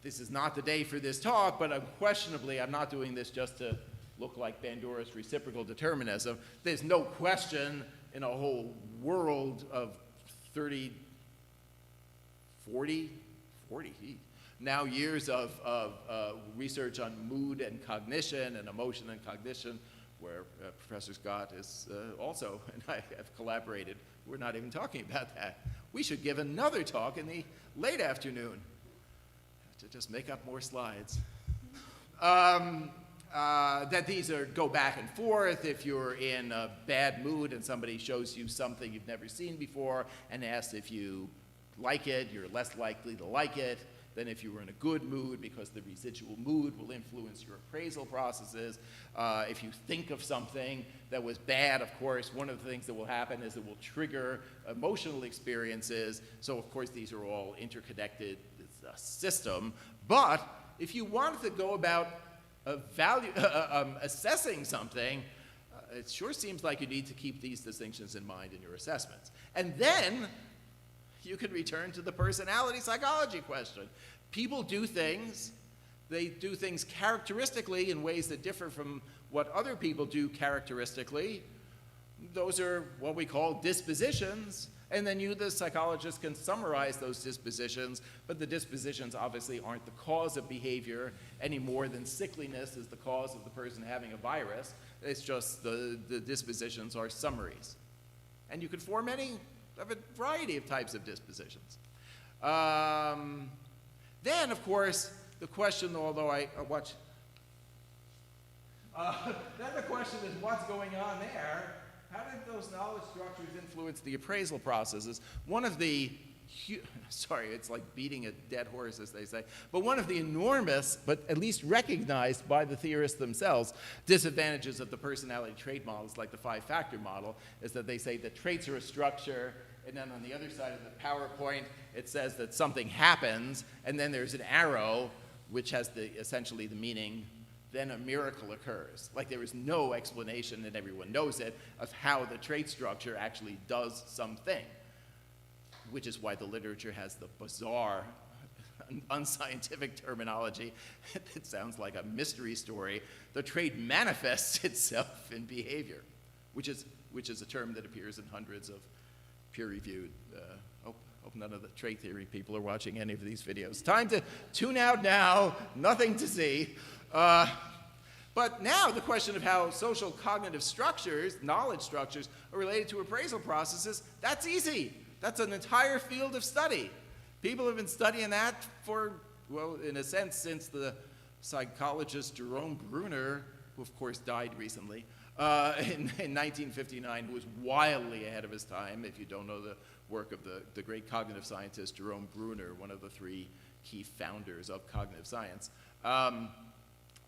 This is not the day for this talk, but unquestionably, I'm not doing this just to look like Bandura's reciprocal determinism. There's no question in a whole world of 40 now years of research on mood and cognition and emotion and cognition, where Professor Scott is also, and I have collaborated. We're not even talking about that. We should give another talk in the late afternoon to just make up more slides. That these go back and forth. If you're in a bad mood and somebody shows you something you've never seen before and asks if you like it, you're less likely to like it than if you were in a good mood, because the residual mood will influence your appraisal processes. If you think of something that was bad, of course, one of the things that will happen is it will trigger emotional experiences. So, of course, these are all interconnected. It's a system. But if you wanted to go about assessing something, it sure seems like you need to keep these distinctions in mind in your assessments. And then you can return to the personality psychology question. People do things. They do things characteristically in ways that differ from what other people do characteristically. Those are what we call dispositions. And then you, the psychologist, can summarize those dispositions, but the dispositions obviously aren't the cause of behavior any more than sickliness is the cause of the person having a virus. It's just the dispositions are summaries. And you can form any of a variety of types of dispositions. Then, of course, the question, although then the question is what's going on there? How did those knowledge structures influence the appraisal processes? One of the, sorry, it's like beating a dead horse, as they say, but one of the enormous, but at least recognized by the theorists themselves, disadvantages of the personality trait models, like the five-factor model, is that they say that traits are a structure, and then on the other side of the PowerPoint, it says that something happens, and then there's an arrow, which has essentially the meaning, then a miracle occurs. Like there is no explanation, and everyone knows it, of how the trait structure actually does something, which is why the literature has the bizarre, unscientific terminology. It sounds like a mystery story. The trait manifests itself in behavior, which is a term that appears in hundreds of peer-reviewed. Hope none of the trait theory people are watching any of these videos. Time to tune out now. Nothing to see. But now the question of how social cognitive structures, knowledge structures, are related to appraisal processes, that's easy. That's an entire field of study. People have been studying that for, well, in a sense, since the psychologist Jerome Bruner, who of course died recently, in 1959, who was wildly ahead of his time. If you don't know the work of the great cognitive scientist Jerome Bruner, one of the three key founders of cognitive science.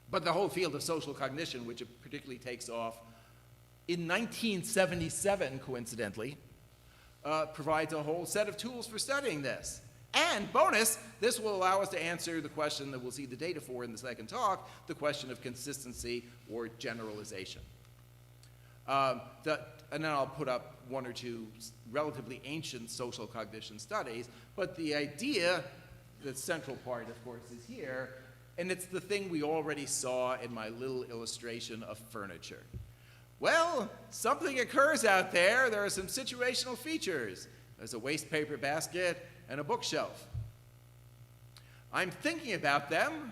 But the whole field of social cognition, which it particularly takes off in 1977, coincidentally, provides a whole set of tools for studying this. And bonus, this will allow us to answer the question that we'll see the data for in the second talk, the question of consistency or generalization. And then I'll put up one or two relatively ancient social cognition studies, but the idea the central part, of course, is here, and it's the thing we already saw in my little illustration of furniture. Well, something occurs out there. There are some situational features. There's a waste paper basket and a bookshelf. I'm thinking about them.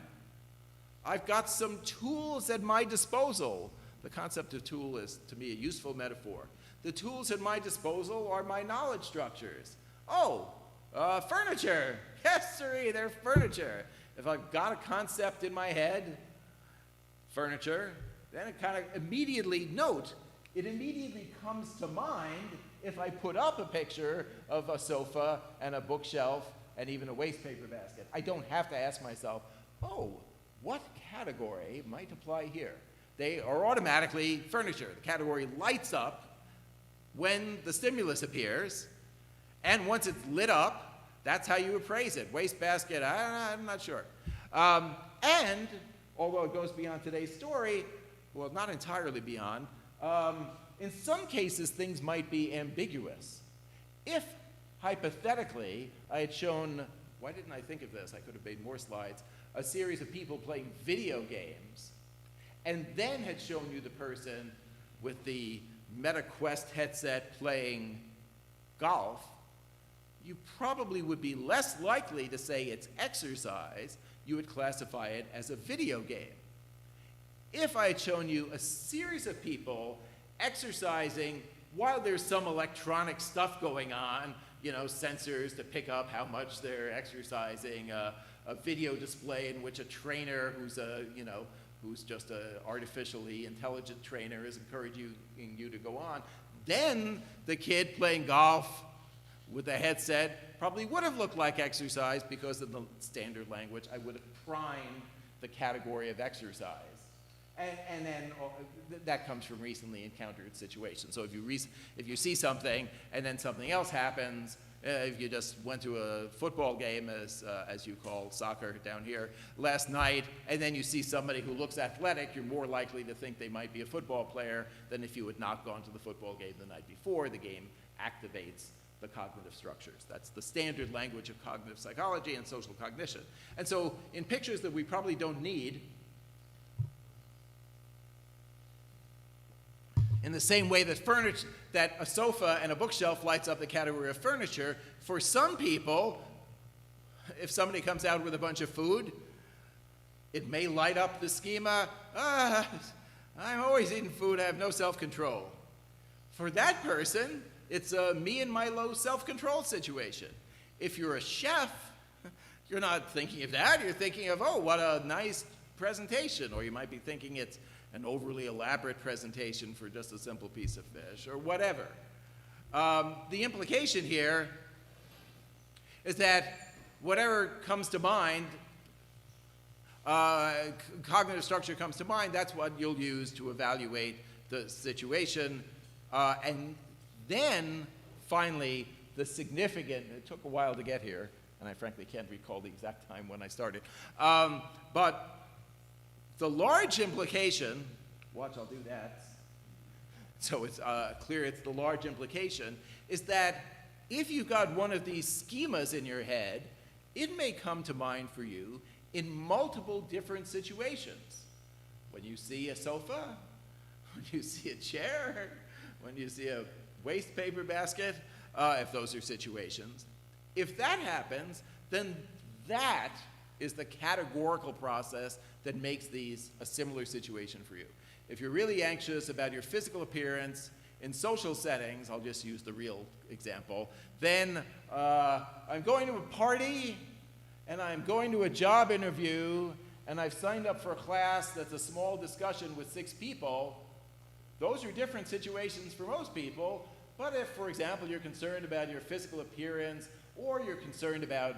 I've got some tools at my disposal. The concept of tool is, to me, a useful metaphor. The tools at my disposal are my knowledge structures. Oh, furniture. Yes, sirree, they're furniture. If I've got a concept in my head, furniture, then it kind of immediately comes to mind if I put up a picture of a sofa and a bookshelf and even a waste paper basket. I don't have to ask myself, oh, what category might apply here? They are automatically furniture. The category lights up when the stimulus appears, and once it's lit up, that's how you appraise it. Waste basket, I'm not sure. And, although it goes beyond today's story, well, not entirely beyond, in some cases things might be ambiguous. If, hypothetically, I had shown, why didn't I think of this? I could have made more slides, a series of people playing video games, and then had shown you the person with the MetaQuest headset playing golf, you probably would be less likely to say it's exercise. You would classify it as a video game. If I had shown you a series of people exercising while there's some electronic stuff going on, you know, sensors to pick up how much they're exercising, a video display in which a trainer who's just an artificially intelligent trainer is encouraging you to go on, then the kid playing golf with a headset probably would have looked like exercise because in the standard language I would have primed the category of exercise. And then that comes from recently encountered situations. So if you see something and then something else happens, if you just went to a football game, as you call soccer down here, last night, and then you see somebody who looks athletic, you're more likely to think they might be a football player than if you had not gone to the football game the night before. The game activates the cognitive structures. That's the standard language of cognitive psychology and social cognition. And so in pictures that we probably don't need, in the same way that a sofa and a bookshelf lights up the category of furniture, for some people, if somebody comes out with a bunch of food, it may light up the schema, I'm always eating food, I have no self-control. For that person, it's a me and my low self-control situation. If you're a chef, you're not thinking of that, you're thinking of, oh, what a nice presentation, or you might be thinking it's an overly elaborate presentation for just a simple piece of fish, or whatever. The implication here is that whatever comes to mind, cognitive structure comes to mind, that's what you'll use to evaluate the situation. And then, finally, the significant, it took a while to get here, and I frankly can't recall the exact time when I started, but the large implication, watch, I'll do that, so it's clear it's the large implication, is that if you've got one of these schemas in your head, it may come to mind for you in multiple different situations. When you see a sofa, when you see a chair, when you see a waste paper basket, if those are situations. If that happens, then that is the categorical process that makes these a similar situation for you. If you're really anxious about your physical appearance in social settings, I'll just use the real example, then I'm going to a party and I'm going to a job interview and I've signed up for a class that's a small discussion with 6 people. Those are different situations for most people, but if, for example, you're concerned about your physical appearance or you're concerned about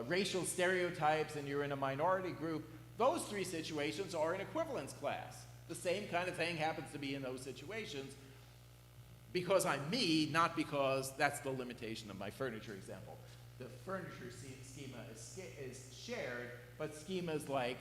racial stereotypes and you're in a minority group, those 3 situations are an equivalence class. The same kind of thing happens to be in those situations because I'm me, not because that's the limitation of my furniture example. The furniture schema is shared, but schemas like,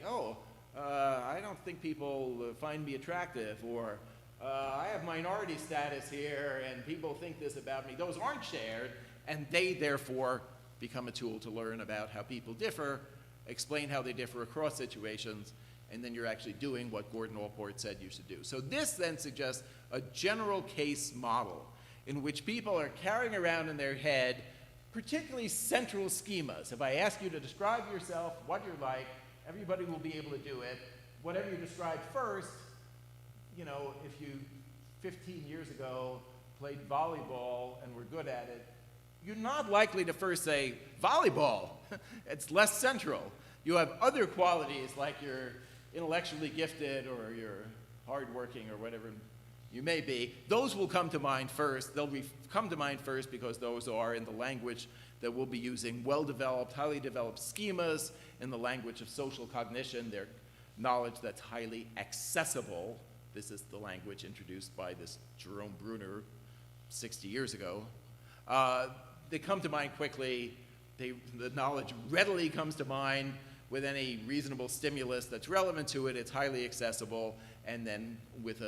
I don't think people find me attractive, or I have minority status here and people think this about me, those aren't shared, and they therefore become a tool to learn about how people differ, explain how they differ across situations, and then you're actually doing what Gordon Allport said you should do. So this then suggests a general case model in which people are carrying around in their head particularly central schemas. If I ask you to describe yourself, what you're like, everybody will be able to do it. Whatever you describe first, you know, if you 15 years ago played volleyball and were good at it, you're not likely to first say volleyball. It's less central. You have other qualities like you're intellectually gifted or you're hardworking or whatever you may be. Those will come to mind first. They'll come to mind first because those are in the language that we'll be using well-developed, highly developed schemas in the language of social cognition. They're knowledge that's highly accessible. This is the language introduced by this Jerome Bruner 60 years ago. They come to mind quickly. The knowledge readily comes to mind with any reasonable stimulus that's relevant to it. It's highly accessible. And then with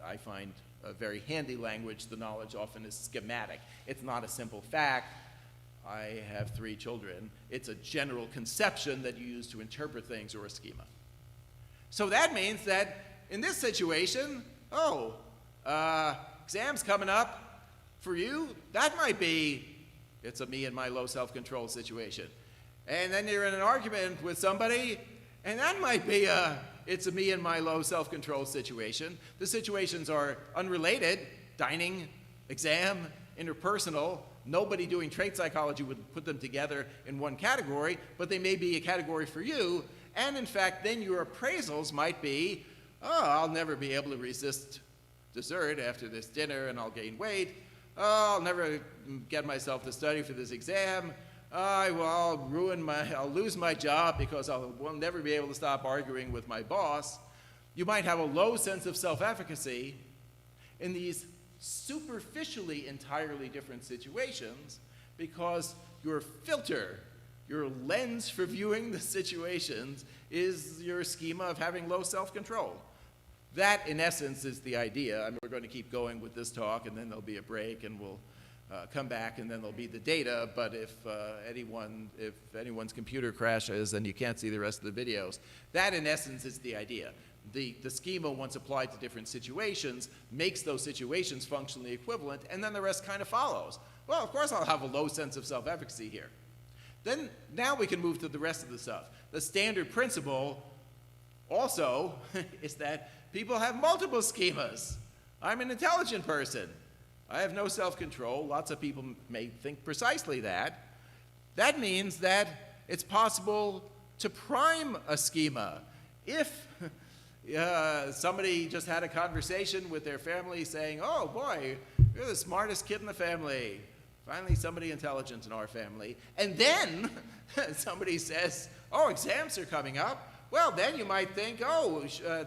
I find a very handy language, the knowledge often is schematic. It's not a simple fact. I have 3 children. It's a general conception that you use to interpret things or a schema. So that means that in this situation, exams coming up for you, that might be, it's a me and my low self-control situation. And then you're in an argument with somebody, and that might be it's a me and my low self-control situation. The situations are unrelated: dining, exam, interpersonal. Nobody doing trait psychology would put them together in one category, but they may be a category for you. And in fact, then your appraisals might be, I'll never be able to resist dessert after this dinner and I'll gain weight. I'll never get myself to study for this exam. I'll lose my job because I'll never be able to stop arguing with my boss. You might have a low sense of self-efficacy in these superficially entirely different situations because your filter, your lens for viewing the situations is your schema of having low self-control. That, in essence, is the idea. I mean, we're going to keep going with this talk, and then there'll be a break, and we'll come back, and then there'll be the data. But if anyone's computer crashes and you can't see the rest of the videos, that, in essence, is the idea. The schema, once applied to different situations, makes those situations functionally equivalent, and then the rest kind of follows. Well, of course I'll have a low sense of self-efficacy here. Then, now we can move to the rest of the stuff. The standard principle also is that people have multiple schemas. I'm an intelligent person. I have no self-control. Lots of people may think precisely that. That means that it's possible to prime a schema. If somebody just had a conversation with their family saying, oh boy, you're the smartest kid in the family. Finally, somebody intelligent in our family. And then somebody says, oh, exams are coming up. Well, then you might think,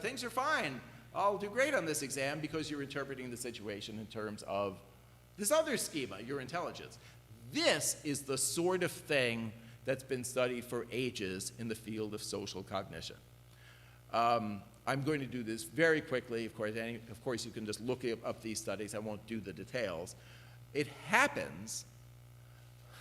things are fine. I'll do great on this exam because you're interpreting the situation in terms of this other schema, your intelligence. This is the sort of thing that's been studied for ages in the field of social cognition. I'm going to do this very quickly. Of course, you can just look up these studies. I won't do the details. It happens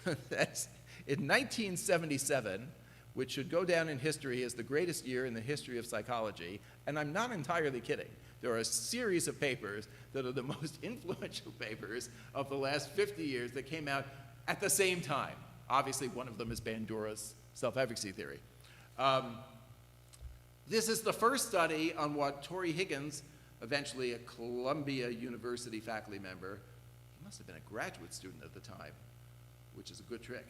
that in 1977, which should go down in history as the greatest year in the history of psychology, and I'm not entirely kidding. There are a series of papers that are the most influential papers of the last 50 years that came out at the same time. Obviously, one of them is Bandura's self-efficacy theory. This is the first study on what Torrey Higgins, eventually a Columbia University faculty member, he must have been a graduate student at the time, which is a good trick,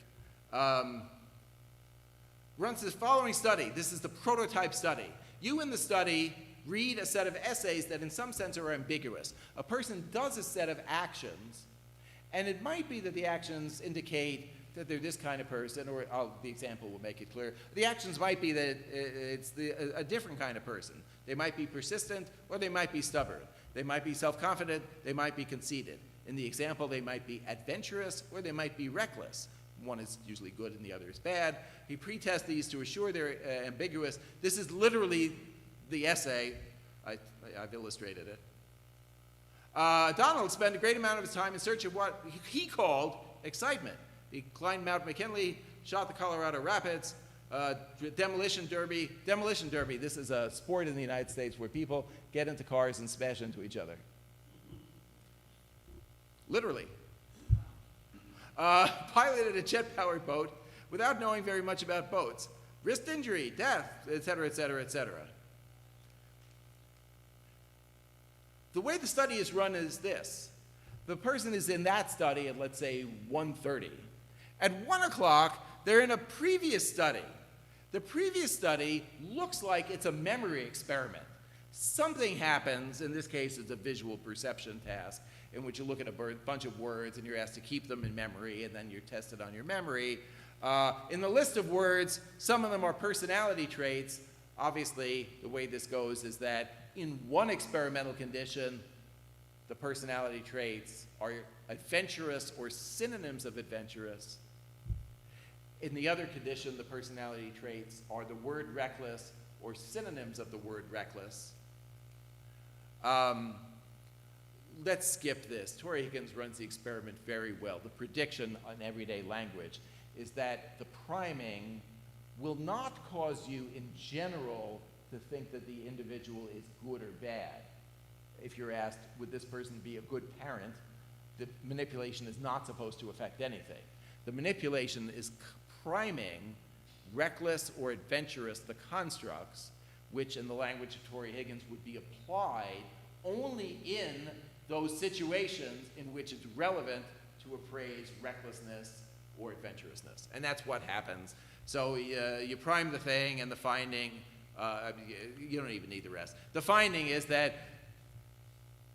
runs this following study. This is the prototype study. You in the study read a set of essays that in some sense are ambiguous. A person does a set of actions, and it might be that the actions indicate that they're this kind of person, or the example will make it clear. The actions might be that it's a different kind of person. They might be persistent, or they might be stubborn. They might be self-confident, they might be conceited. In the example, they might be adventurous, or they might be reckless. One is usually good and the other is bad. He pretests these to assure they're ambiguous. This is literally the essay. I've illustrated it. Donald spent a great amount of his time in search of what he called excitement. He climbed Mount McKinley, shot the Colorado Rapids, demolition derby. Demolition derby, this is a sport in the United States where people get into cars and smash into each other. Literally. Piloted a jet-powered boat without knowing very much about boats. Risked injury, death, et cetera, et cetera, et cetera. The way the study is run is this. The person is in that study at, let's say, 1:30. At 1 o'clock, they're in a previous study. The previous study looks like it's a memory experiment. Something happens, in this case it's a visual perception task, in which you look at a bunch of words and you're asked to keep them in memory, and then you're tested on your memory. In the list of words, some of them are personality traits. Obviously, the way this goes is that in one experimental condition, the personality traits are adventurous or synonyms of adventurous. In the other condition, the personality traits are the word reckless or synonyms of the word reckless. Let's skip this. Tori Higgins runs the experiment very well. The prediction on everyday language is that the priming will not cause you in general to think that the individual is good or bad. If you're asked, would this person be a good parent, the manipulation is not supposed to affect anything. The manipulation is priming reckless or adventurous, the constructs, which in the language of Tori Higgins would be applied only in those situations in which it's relevant to appraise recklessness or adventurousness. And that's what happens. So you prime the thing, and the finding, you don't even need the rest. The finding is that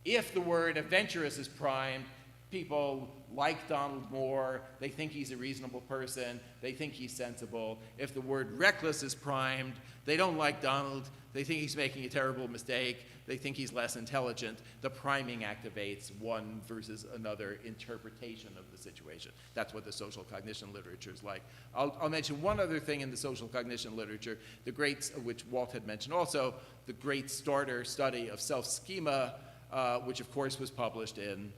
if the word adventurous is primed, people like Donald more, they think he's a reasonable person, they think he's sensible. If the word reckless is primed, they don't like Donald, they think he's making a terrible mistake, they think he's less intelligent. The priming activates one versus another interpretation of the situation. That's what the social cognition literature is like. I'll mention one other thing in the social cognition literature, the great, which Walt had mentioned also, the great starter study of self-schema, which of course was published in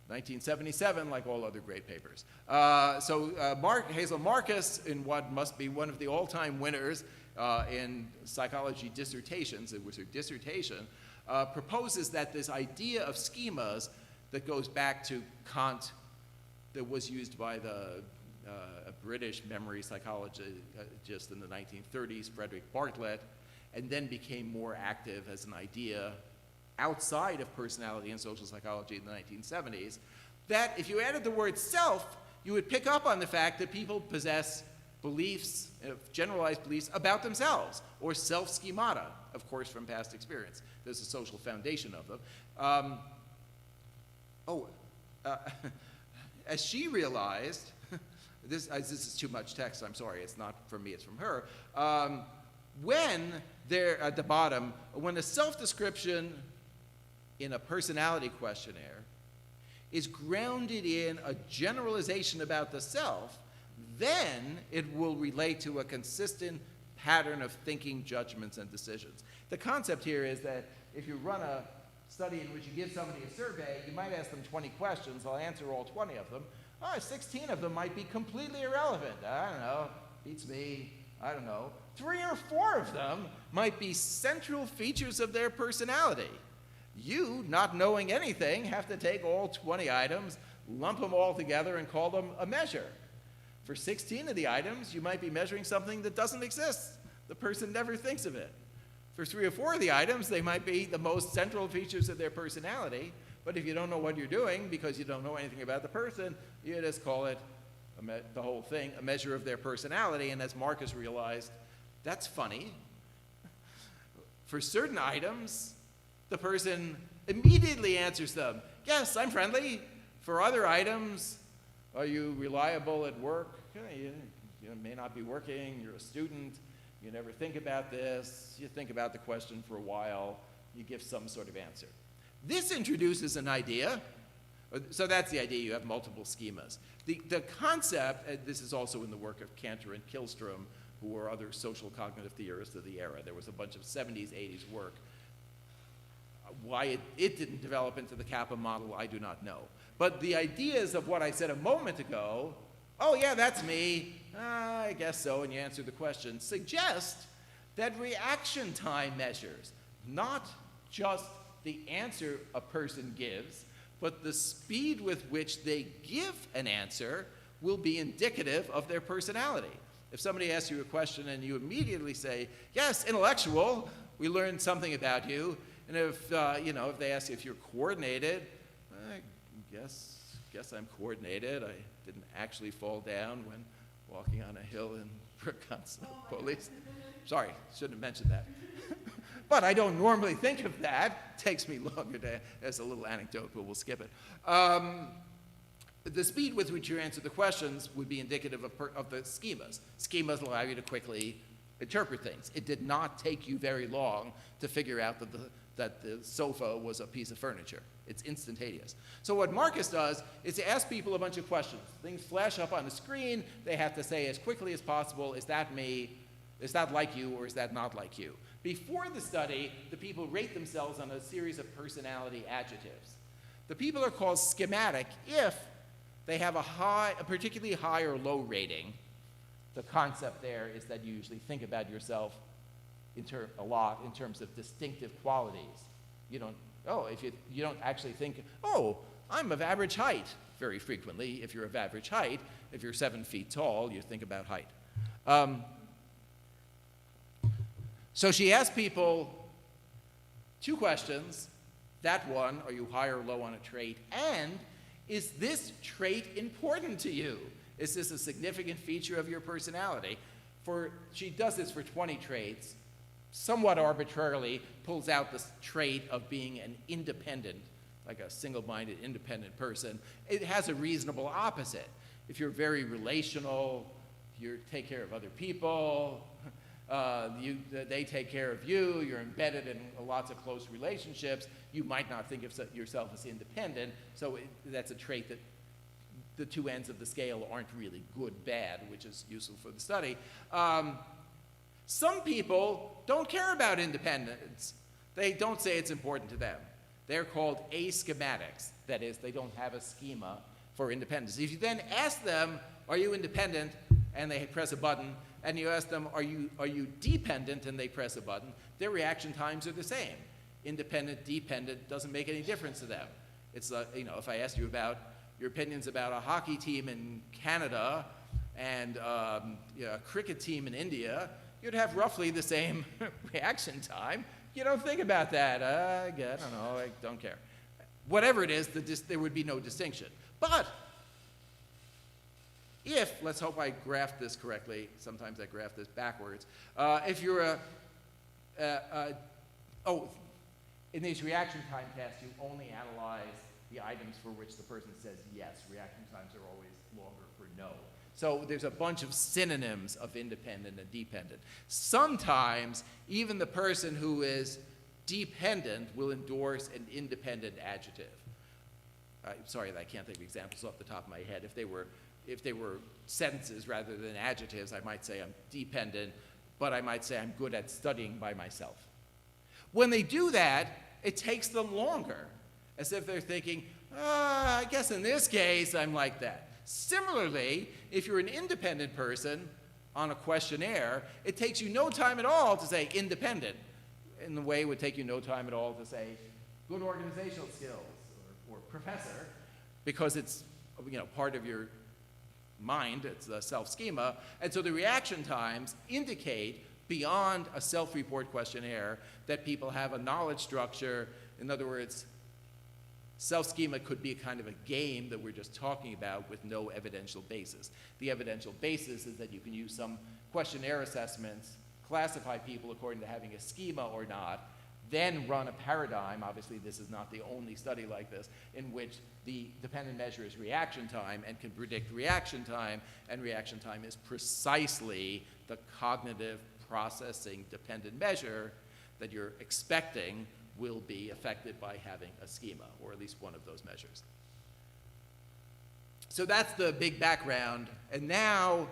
1977, like all other great papers. Hazel Marcus, in what must be one of the all-time winners in psychology dissertations, it was her dissertation, proposes that this idea of schemas that goes back to Kant, that was used by a British memory psychologist in the 1930s, Frederick Bartlett, and then became more active as an idea outside of personality and social psychology in the 1970s, that if you added the word self, you would pick up on the fact that people possess beliefs, generalized beliefs about themselves, or self-schemata, of course, from past experience. There's a social foundation of them. As she realized, this is too much text, I'm sorry, it's not from me, it's from her. When they're at the bottom, when a self-description in a personality questionnaire is grounded in a generalization about the self, then it will relate to a consistent pattern of thinking, judgments, and decisions. The concept here is that if you run a study in which you give somebody a survey, you might ask them 20 questions, they'll answer all 20 of them. 16 of them might be completely irrelevant. I don't know, beats me, I don't know. 3 or 4 of them might be central features of their personality. You, not knowing anything, have to take all 20 items, lump them all together, and call them a measure. For 16 of the items, you might be measuring something that doesn't exist. The person never thinks of it. For 3 or 4 of the items, they might be the most central features of their personality, but if you don't know what you're doing because you don't know anything about the person, you just call it, the whole thing, a measure of their personality. And as Marcus realized, that's funny. For certain items, the person immediately answers them. Yes, I'm friendly. For other items, are you reliable at work? You may not be working, you're a student, you never think about this, you think about the question for a while, you give some sort of answer. This introduces an idea. So that's the idea, you have multiple schemas. The concept, this is also in the work of Cantor and Killstrom, who were other social cognitive theorists of the era. There was a bunch of 70s, 80s work. why it didn't develop into the Kappa model, I do not know. But the ideas of what I said a moment ago, oh yeah, that's me, I guess so, and you answer the question, suggest that reaction time measures, not just the answer a person gives, but the speed with which they give an answer will be indicative of their personality. If somebody asks you a question and you immediately say, yes, intellectual, we learned something about you, and if if they ask you if you're coordinated, I guess I'm coordinated. I didn't actually fall down when walking on a hill in Wisconsin. Police. Sorry, shouldn't have mentioned that. But I don't normally think of that. It takes me longer to, as a little anecdote, but we'll skip it. The speed with which you answer the questions would be indicative of the schemas. Schemas allow you to quickly interpret things. It did not take you very long to figure out that the sofa was a piece of furniture. It's instantaneous. So what Marcus does is to ask people a bunch of questions. Things flash up on the screen. They have to say as quickly as possible, is that me? Is that like you, or is that not like you? Before the study, the people rate themselves on a series of personality adjectives. The people are called schematic if they have a particularly high or low rating. The concept there is that you usually think about yourself a lot in terms of distinctive qualities. You don't actually think, oh, I'm of average height. Very frequently, if you're of average height, if you're 7 feet tall, you think about height. So she asked people 2 questions. That one, are you high or low on a trait? And is this trait important to you? Is this a significant feature of your personality? She does this for 20 traits, somewhat arbitrarily pulls out this trait of being an independent, like a single-minded independent person. It has a reasonable opposite. If you're very relational, you take care of other people, they take care of you, you're embedded in lots of close relationships, you might not think of yourself as independent, so that's a trait that the 2 ends of the scale aren't really good, bad, which is useful for the study. Some people don't care about independence. They don't say it's important to them. They're called aschematics. That is, they don't have a schema for independence. If you then ask them, are you independent? And they press a button, and you ask them, are you dependent? And they press a button, their reaction times are the same. Independent, dependent, doesn't make any difference to them. It's if I asked you about your opinions about a hockey team in Canada and a cricket team in India, you'd have roughly the same reaction time. You don't think about that. I don't know, I don't care. Whatever it is, there would be no distinction. But if, let's hope I graphed this correctly, sometimes I graph this backwards, if you're in these reaction time tests, you only analyze the items for which the person says yes. Reaction times are always longer for no. So there's a bunch of synonyms of independent and dependent. Sometimes even the person who is dependent will endorse an independent adjective. Sorry, I can't think of examples off the top of my head. If they were sentences rather than adjectives, I might say I'm dependent, but I might say I'm good at studying by myself. When they do that, it takes them longer, as if they're thinking, I guess in this case I'm like that. Similarly, if you're an independent person on a questionnaire, it takes you no time at all to say independent, in the way it would take you no time at all to say good organizational skills or professor, because it's part of your mind, it's a self-schema, and so the reaction times indicate beyond a self-report questionnaire that people have a knowledge structure. In other words, self-schema could be a kind of a game that we're just talking about with no evidential basis. The evidential basis is that you can use some questionnaire assessments, classify people according to having a schema or not, then run a paradigm. Obviously, this is not the only study like this, in which the dependent measure is reaction time and can predict reaction time, and reaction time is precisely the cognitive processing dependent measure that you're expecting will be affected by having a schema, or at least one of those measures. So that's the big background. And now,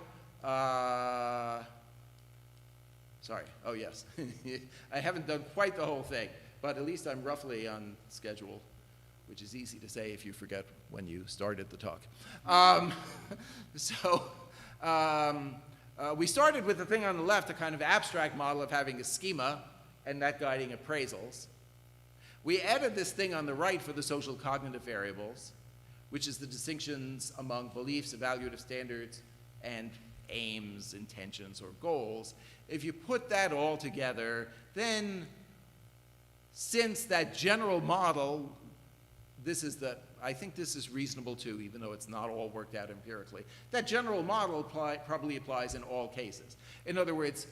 sorry, oh yes, I haven't done quite the whole thing. but at least I'm roughly on schedule, which is easy to say if you forget when you started the talk. We started with the thing on the left, a kind of abstract model of having a schema and that guiding appraisals. We added this thing on the right for the social cognitive variables, which is the distinctions among beliefs, evaluative standards, and aims, intentions, or goals. If you put that all together, then since that general model, I think this is reasonable too, even though it's not all worked out empirically. That general model probably applies in all cases. In other words,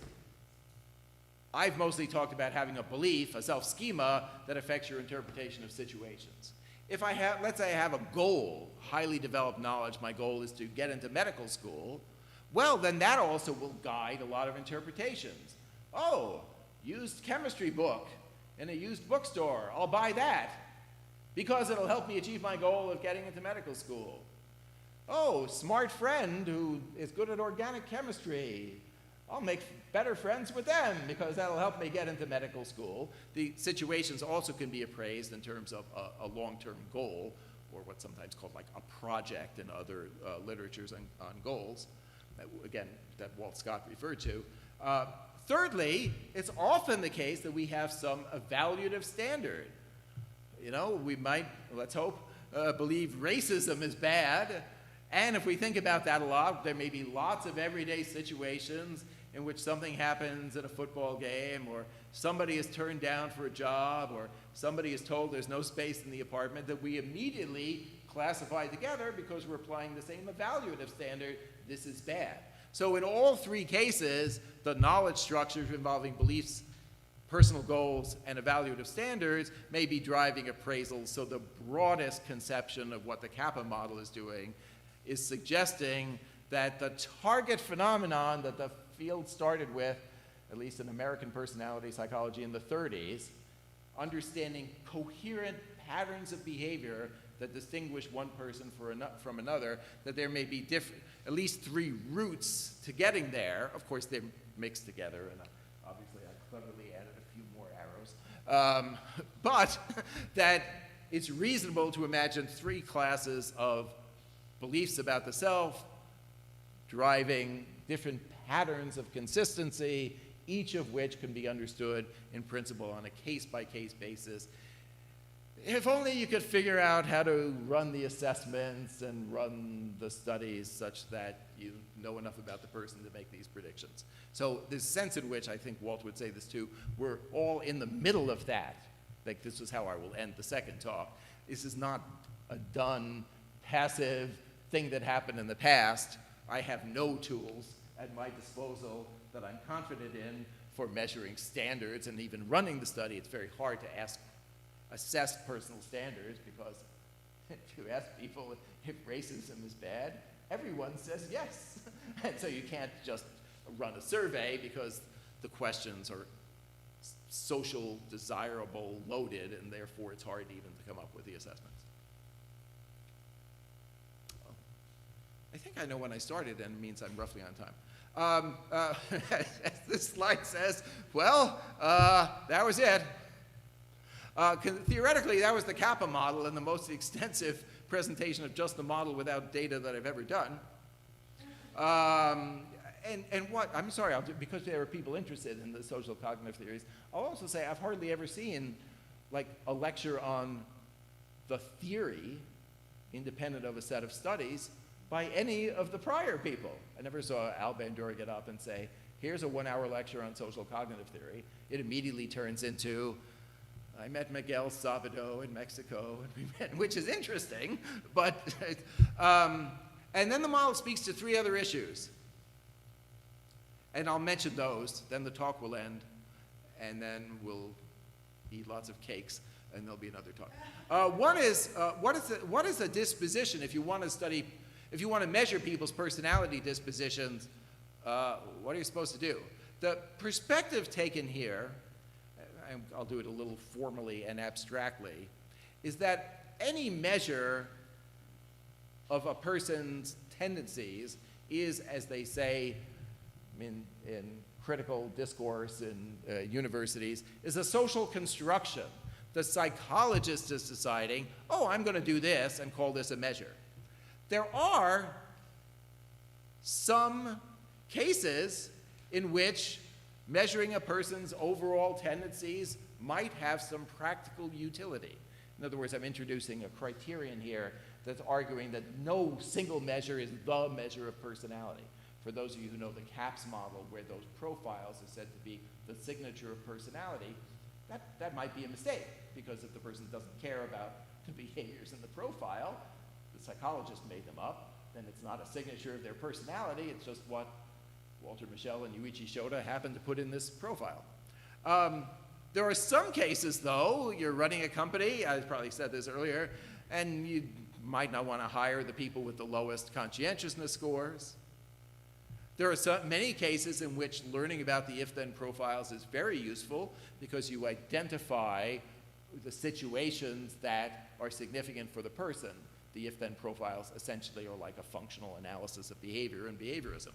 I've mostly talked about having a belief, a self-schema, that affects your interpretation of situations. If I have, let's say I have a goal, highly developed knowledge, my goal is to get into medical school, well, then that also will guide a lot of interpretations. Oh, used chemistry book in a used bookstore, I'll buy that because it'll help me achieve my goal of getting into medical school. Oh, smart friend who is good at organic chemistry, I'll make better friends with them because that'll help me get into medical school. The situations also can be appraised in terms of a long-term goal, or what's sometimes called like a project in other literatures on goals, that Walt Scott referred to. Thirdly, it's often the case that we have some evaluative standard. You know, we might, let's hope, believe racism is bad, and if we think about that a lot, there may be lots of everyday situations in which something happens at a football game, or somebody is turned down for a job, or somebody is told there's no space in the apartment, that we immediately classify together because we're applying the same evaluative standard, this is bad. So in all three cases, the knowledge structures involving beliefs, personal goals, and evaluative standards may be driving appraisals. So the broadest conception of what the Kappa model is doing is suggesting that the target phenomenon that the field started with, at least in American personality psychology in the 30s, understanding coherent patterns of behavior that distinguish one person from another, that there may be at least three routes to getting there. Of course, they're mixed together, and obviously I cleverly added a few more arrows. But that it's reasonable to imagine three classes of beliefs about the self driving different patterns of consistency, each of which can be understood in principle on a case-by-case basis. If only you could figure out how to run the assessments and run the studies such that you know enough about the person to make these predictions. So there's a sense in which, I think Walt would say this too, we're all in the middle of that. Like, this is how I will end the second talk. This is not a done, passive thing that happened in the past. I have no tools at my disposal that I'm confident in for measuring standards and even running the study. It's very hard to assess personal standards because if you ask people if racism is bad, everyone says yes. And so you can't just run a survey because the questions are social, desirable, loaded, and therefore it's hard even to come up with the assessments. I think I know when I started, and it means I'm roughly on time. As this slide says, well, that was it. Theoretically, that was the Kappa model and the most extensive presentation of just the model without data that I've ever done. I'm sorry, because there are people interested in the social cognitive theories, I'll also say I've hardly ever seen like a lecture on the theory, independent of a set of studies, by any of the prior people. I never saw Al Bandura get up and say, here's a 1-hour lecture on social cognitive theory. It immediately turns into, I met Miguel Sabado in Mexico, which is interesting, but, and then the model speaks to 3 other issues. And I'll mention those, then the talk will end, and then we'll eat lots of cakes, and there'll be another talk. One is, what is a disposition? If you want to measure people's personality dispositions, what are you supposed to do? The perspective taken here, I'll do it a little formally and abstractly, is that any measure of a person's tendencies is, as they say in critical discourse in universities is a social construction. The psychologist is deciding, oh, I'm going to do this and call this a measure. There are some cases in which measuring a person's overall tendencies might have some practical utility. In other words, I'm introducing a criterion here that's arguing that no single measure is the measure of personality. For those of you who know the CAPS model, where those profiles are said to be the signature of personality, that might be a mistake, because if the person doesn't care about the behaviors in the profile, the psychologist made them up, then it's not a signature of their personality, it's just what Walter Mischel and Yuichi Shota happened to put in this profile. There are some cases, though, you're running a company, I probably said this earlier, and you might not want to hire the people with the lowest conscientiousness scores. There are many cases in which learning about the if-then profiles is very useful because you identify the situations that are significant for the person. The if-then profiles essentially are like a functional analysis of behavior and behaviorism,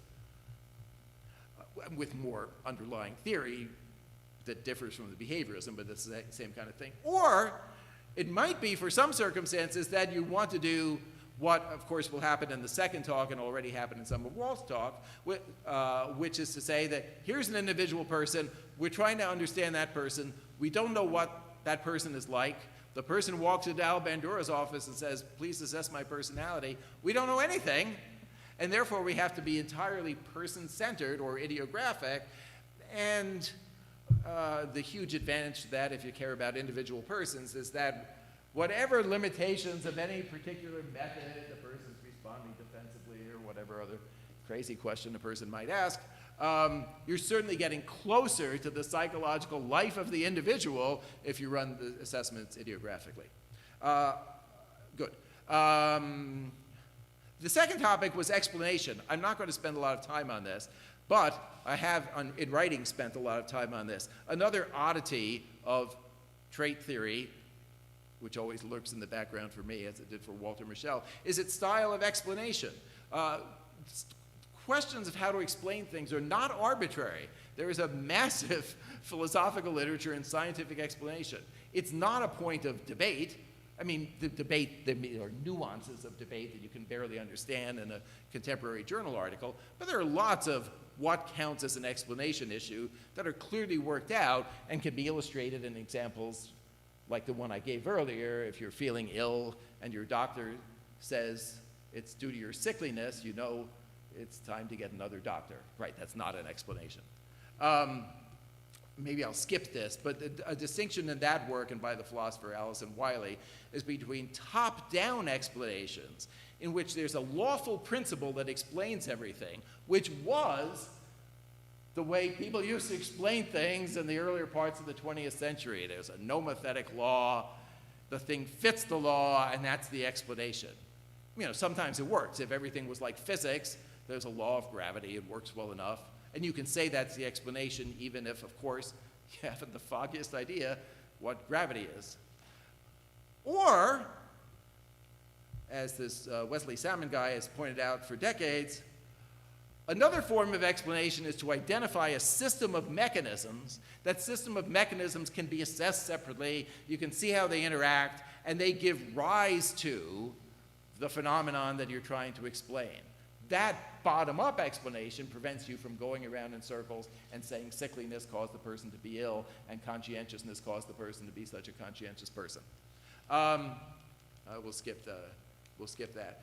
with more underlying theory that differs from the behaviorism, but it's the same kind of thing. Or it might be, for some circumstances, that you want to do what, of course, will happen in the second talk and already happened in some of Walt's talk, which is to say that here's an individual person, we're trying to understand that person, we don't know what that person is like. The person walks into Al Bandura's office and says, please assess my personality. We don't know anything, and therefore we have to be entirely person-centered or idiographic, and the huge advantage to that, if you care about individual persons, is that whatever limitations of any particular method, the person's responding defensively or whatever other crazy question a person might ask, you're certainly getting closer to the psychological life of the individual if you run the assessments idiographically. Good. The second topic was explanation. I'm not going to spend a lot of time on this, but I have, in writing, spent a lot of time on this. Another oddity of trait theory, which always lurks in the background for me, as it did for Walter Mischel, is its style of explanation. Questions of how to explain things are not arbitrary. There is a massive philosophical literature and scientific explanation. It's not a point of debate. I mean, the debate, there are nuances of debate that you can barely understand in a contemporary journal article, but there are lots of what counts as an explanation issue that are clearly worked out and can be illustrated in examples like the one I gave earlier. If you're feeling ill and your doctor says it's due to your sickliness, you know it's time to get another doctor. Right, that's not an explanation. Maybe I'll skip this, but a distinction in that work and by the philosopher Alison Wiley is between top-down explanations, in which there's a lawful principle that explains everything, which was the way people used to explain things in the earlier parts of the 20th century. There's a nomothetic law, the thing fits the law, and that's the explanation. You know, sometimes it works. If everything was like physics, there's a law of gravity, it works well enough. And you can say that's the explanation, even if, of course, you haven't the foggiest idea what gravity is. Or, as this Wesley Salmon guy has pointed out for decades, another form of explanation is to identify a system of mechanisms. That system of mechanisms can be assessed separately. You can see how they interact, and they give rise to the phenomenon that you're trying to explain. That bottom-up explanation prevents you from going around in circles and saying sickliness caused the person to be ill and conscientiousness caused the person to be such a conscientious person. We'll skip that.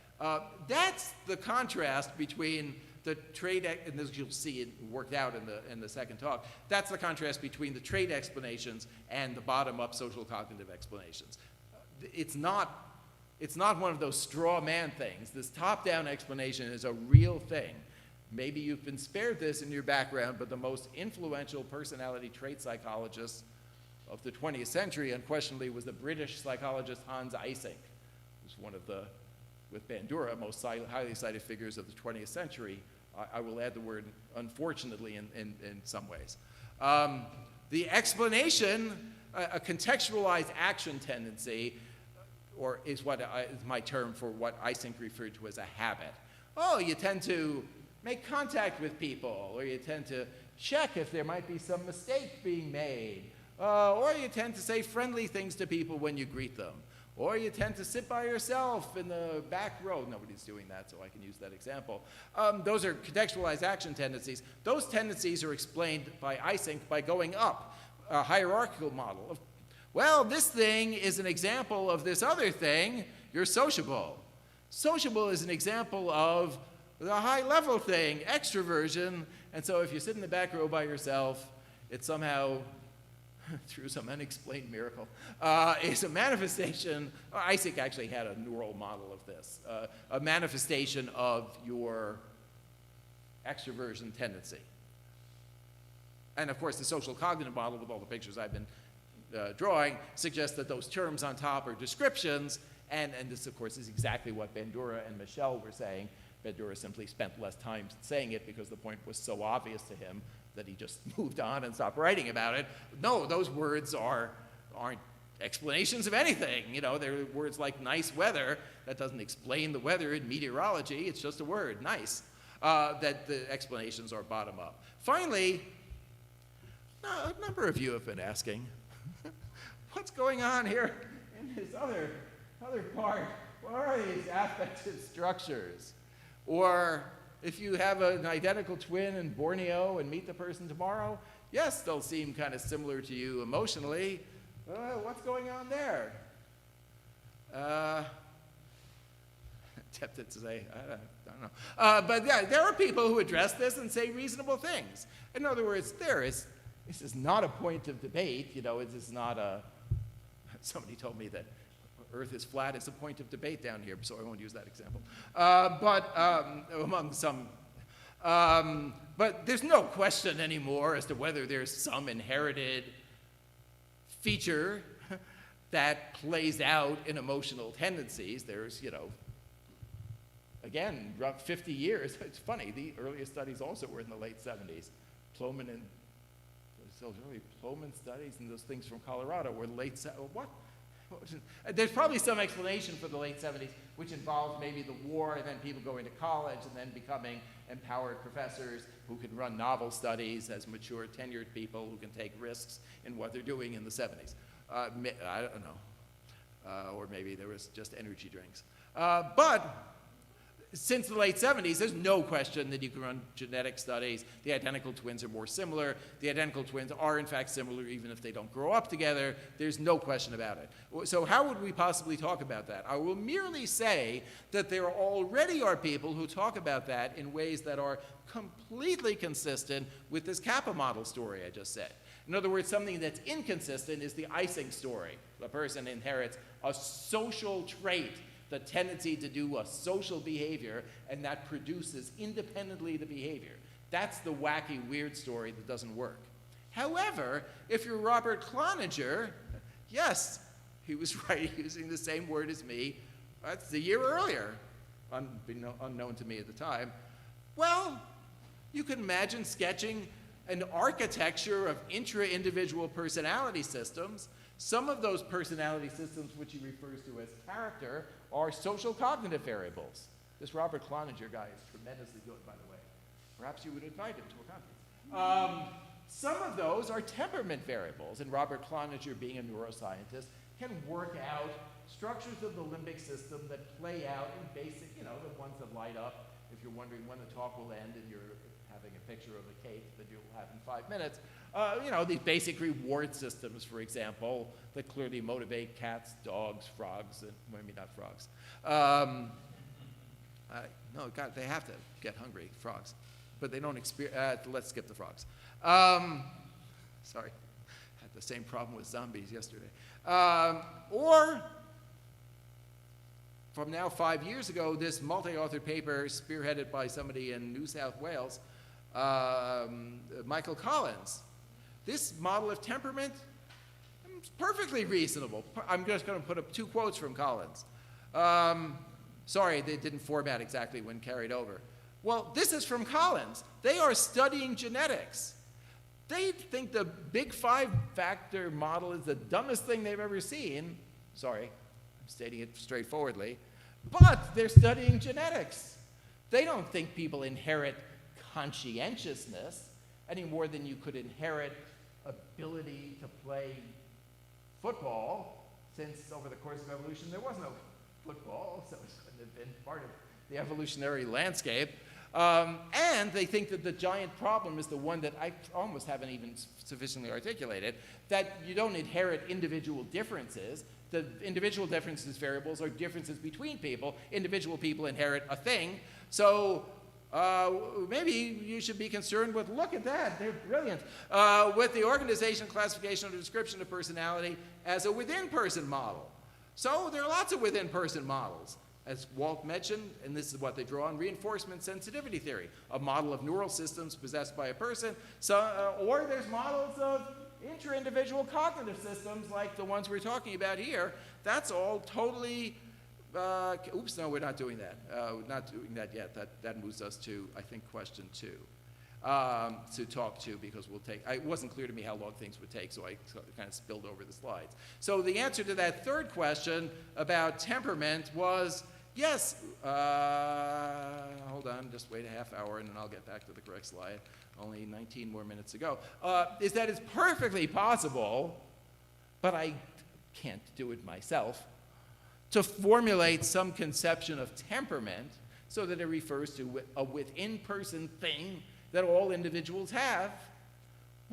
That's the contrast between the trait, and as you'll see it worked out in the second talk, that's the contrast between the trait explanations and the bottom-up social cognitive explanations. It's not one of those straw man things. This top-down explanation is a real thing. Maybe you've been spared this in your background, but the most influential personality trait psychologist of the 20th century, unquestionably, was the British psychologist Hans Eysenck, who's one of the, with Bandura, most highly cited figures of the 20th century. I will add the word unfortunately in some ways. The explanation, a contextualized action tendency, or is what is my term for what Eysenck referred to as a habit. Oh, you tend to make contact with people, or you tend to check if there might be some mistake being made. Or you tend to say friendly things to people when you greet them. Or you tend to sit by yourself in the back row. Nobody's doing that, so I can use that example. Those are contextualized action tendencies. Those tendencies are explained by Eysenck by going up, a hierarchical model. Well, this thing is an example of this other thing. You're sociable. Sociable is an example of the high-level thing, extroversion. And so if you sit in the back row by yourself, it somehow, through some unexplained miracle, is a manifestation. Eysenck actually had a neural model of this, a manifestation of your extroversion tendency. And of course, the social cognitive model, with all the pictures I've been drawing, suggests that those terms on top are descriptions, and this, of course, is exactly what Bandura and Michel were saying. Bandura simply spent less time saying it because the point was so obvious to him that he just moved on and stopped writing about it. No, those words aren't explanations of anything. You know, they're words like nice weather. That doesn't explain the weather in meteorology. It's just a word, nice. That the explanations are bottom up. Finally, a number of you have been asking, what's going on here in this other part? What are these affective structures? Or if you have an identical twin in Borneo and meet the person tomorrow, yes, they'll seem kind of similar to you emotionally. What's going on there? Tempted to say, I don't know. But yeah, there are people who address this and say reasonable things. In other words, this is not a point of debate. You know, it is not somebody told me that Earth is flat. It's a point of debate down here, so I won't use that example. Among some, but there's no question anymore as to whether there's some inherited feature that plays out in emotional tendencies. There's, you know, again, rough 50 years. It's funny, the earliest studies also were in the late 70s. Plomin studies and those things from Colorado were late, what? There's probably some explanation for the late 70s, which involved maybe the war and then people going to college and then becoming empowered professors who can run novel studies as mature, tenured people who can take risks in what they're doing in the 70s. I don't know. Or maybe there was just energy drinks. But since the late 70s, there's no question that you can run genetic studies. The identical twins are more similar. The identical twins are, in fact, similar even if they don't grow up together. There's no question about it. So how would we possibly talk about that? I will merely say that there already are people who talk about that in ways that are completely consistent with this Kappa model story I just said. In other words, something that's inconsistent is the Eysenck story. The person inherits a social trait, the tendency to do a social behavior, and that produces independently the behavior. That's the wacky, weird story that doesn't work. However, if you're Robert Cloninger, yes, he was right using the same word as me. That's a year earlier, unknown to me at the time. Well, you can imagine sketching an architecture of intra-individual personality systems. Some of those personality systems, which he refers to as character, are social cognitive variables. This Robert Cloninger guy is tremendously good, by the way. Perhaps you would invite him to a conference. Some of those are temperament variables, and Robert Cloninger, being a neuroscientist, can work out structures of the limbic system that play out in basic, you know, the ones that light up. If you're wondering when the talk will end and you're having a picture of a cake that you'll have in 5 minutes, you know, these basic reward systems, for example, that clearly motivate cats, dogs, frogs, and maybe not frogs. No, God, they have to get hungry, frogs. But they don't experience, let's skip the frogs. Sorry, had the same problem with zombies yesterday. Or, from now 5 years ago, this multi-authored paper spearheaded by somebody in New South Wales, Michael Collins. This model of temperament is perfectly reasonable. I'm just going to put up 2 quotes from Collins. Sorry, they didn't format exactly when carried over. Well, this is from Collins. They are studying genetics. They think the big 5-factor model is the dumbest thing they've ever seen. Sorry, I'm stating it straightforwardly. But they're studying genetics. They don't think people inherit conscientiousness any more than you could inherit ability to play football, since over the course of evolution there was no football, so it couldn't have been part of the evolutionary landscape. And they think that the giant problem is the one that I almost haven't even sufficiently articulated, that you don't inherit individual differences. The individual differences variables are differences between people. Individual people inherit a thing. So maybe you should be concerned with, look at that, they're brilliant, with the organization, classification, or description of personality as a within-person model. So there are lots of within-person models. As Walt mentioned, and this is what they draw on reinforcement sensitivity theory, a model of neural systems possessed by a person. So, or there's models of intra-individual cognitive systems like the ones we're talking about here. That's all totally, oops, no, we're not doing that. We're not doing that yet. That moves us to, I think, question 2. To talk to, because it wasn't clear to me how long things would take, so I kind of spilled over the slides. So the answer to that third question about temperament was, yes, hold on, just wait a half hour and then I'll get back to the correct slide, only 19 more minutes ago, is that it's perfectly possible, but I can't do it myself, to formulate some conception of temperament so that it refers to a within-person thing that all individuals have.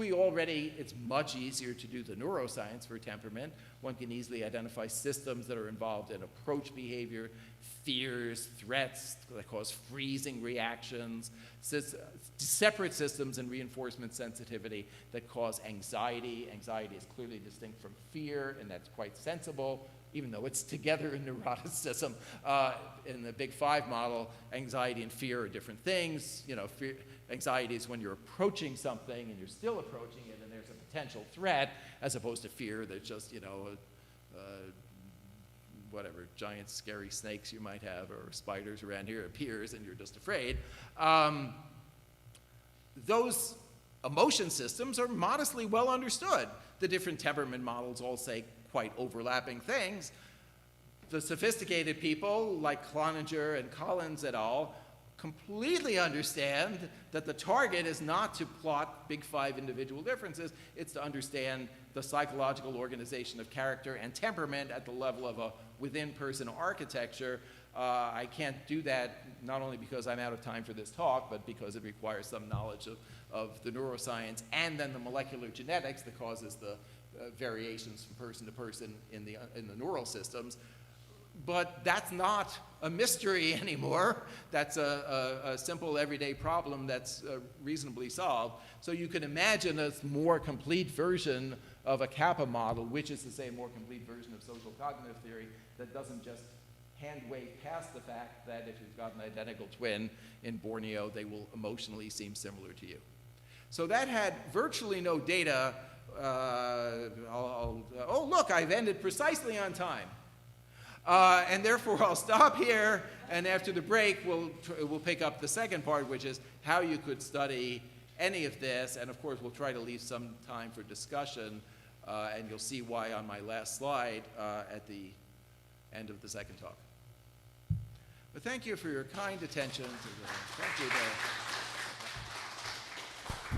It's much easier to do the neuroscience for temperament. One can easily identify systems that are involved in approach behavior, fears, threats that cause freezing reactions, separate systems in reinforcement sensitivity that cause anxiety. Anxiety is clearly distinct from fear, and that's quite sensible, even though it's together in neuroticism. In the Big Five model, anxiety and fear are different things. Anxiety is when you're approaching something and you're still approaching it and there's a potential threat, as opposed to fear that's just, whatever, giant scary snakes you might have or spiders around here appears and you're just afraid. Those emotion systems are modestly well understood. The different temperament models all say quite overlapping things. The sophisticated people, like Cloninger and Collins et al., completely understand that the target is not to plot Big Five individual differences, it's to understand the psychological organization of character and temperament at the level of a within-person architecture. I can't do that not only because I'm out of time for this talk, but because it requires some knowledge of the neuroscience and then the molecular genetics that causes the variations from person to person in the neural systems. But that's not a mystery anymore. That's a simple everyday problem that's reasonably solved. So you can imagine a more complete version of a kappa model, which is to say a more complete version of social cognitive theory that doesn't just hand wave past the fact that if you've got an identical twin in Borneo, they will emotionally seem similar to you. So that had virtually no data. Oh, look, I've ended precisely on time. And therefore, I'll stop here, and after the break, we'll pick up the second part, which is how you could study any of this, and of course, we'll try to leave some time for discussion, and you'll see why on my last slide at the end of the second talk. But thank you for your kind attention. Thank you.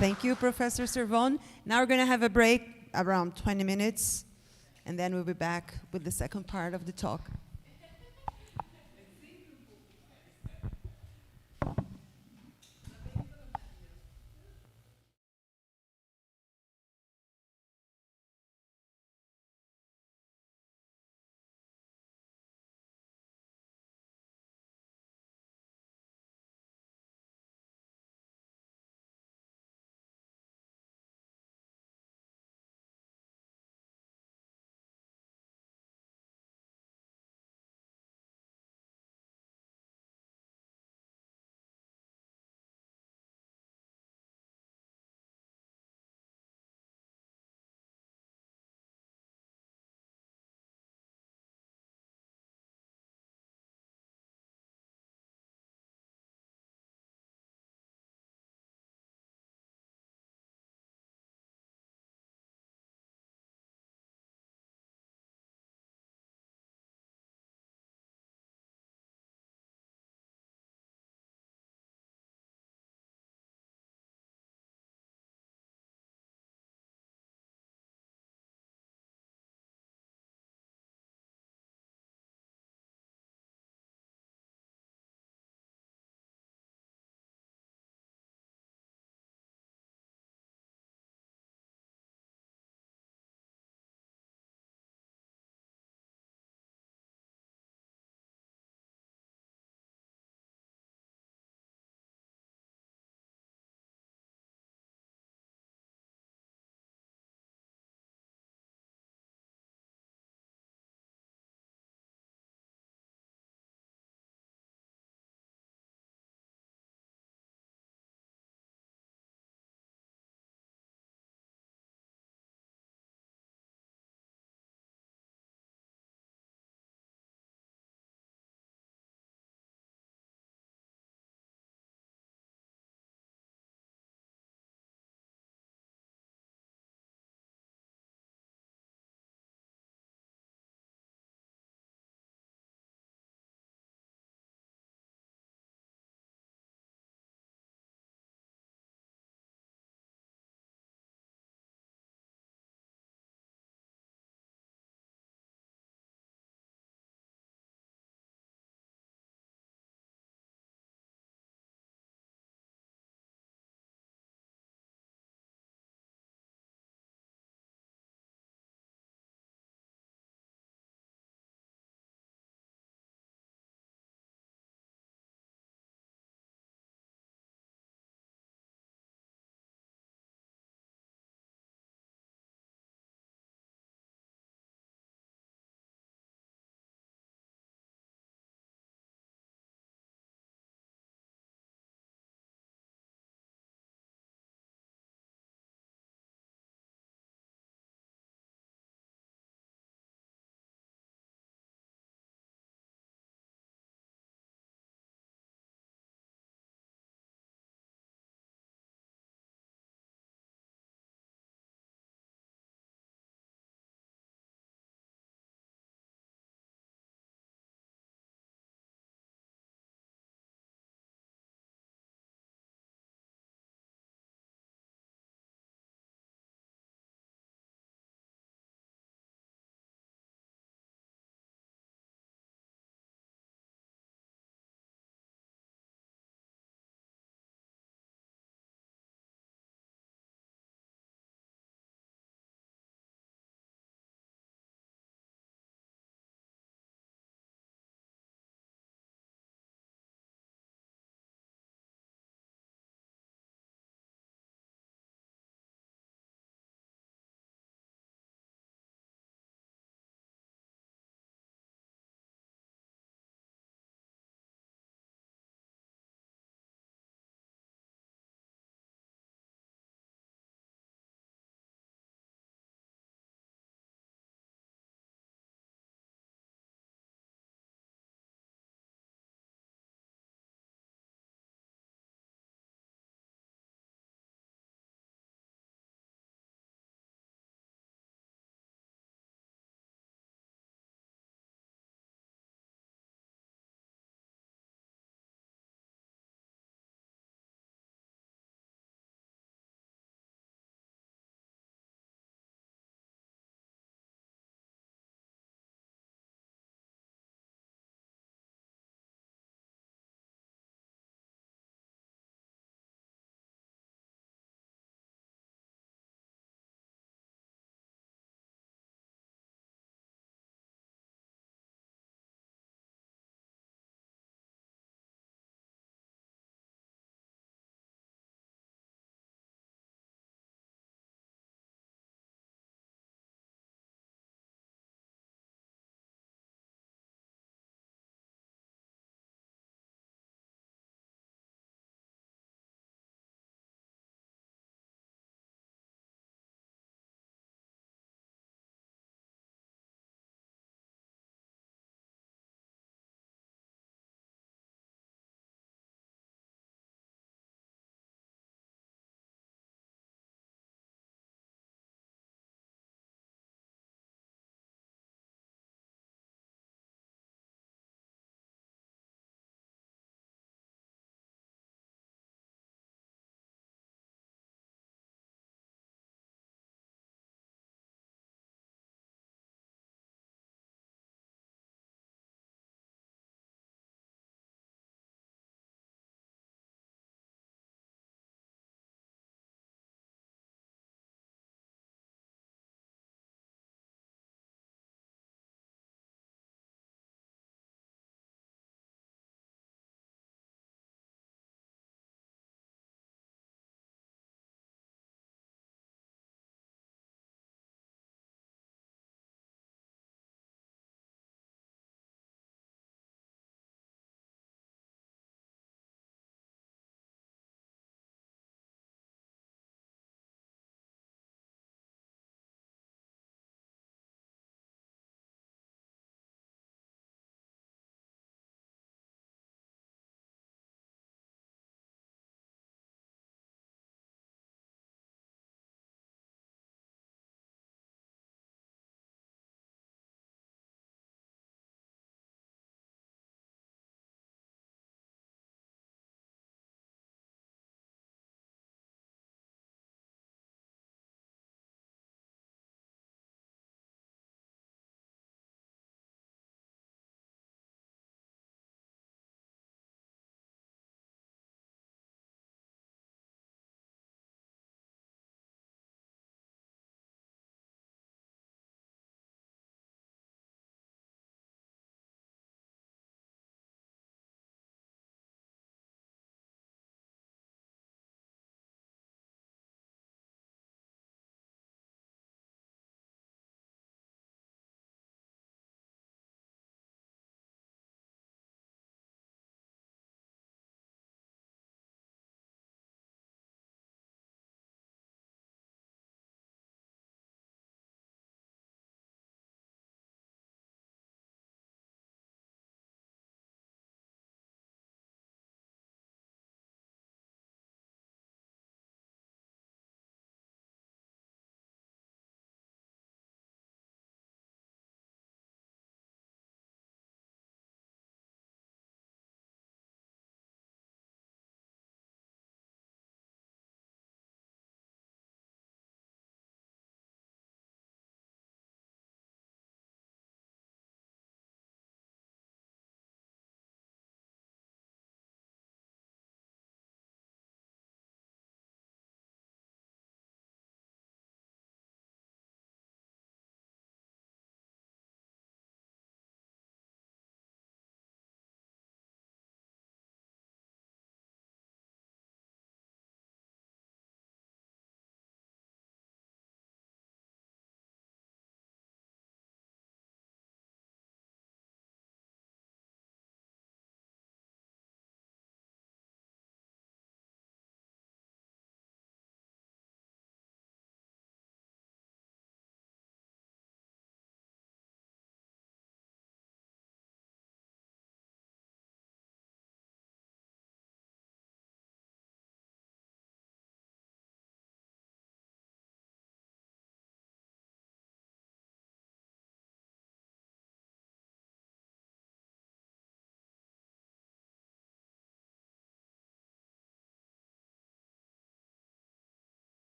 Thank you, Professor Cervone. Now we're going to have a break around 20 minutes. And then we'll be back with the second part of the talk.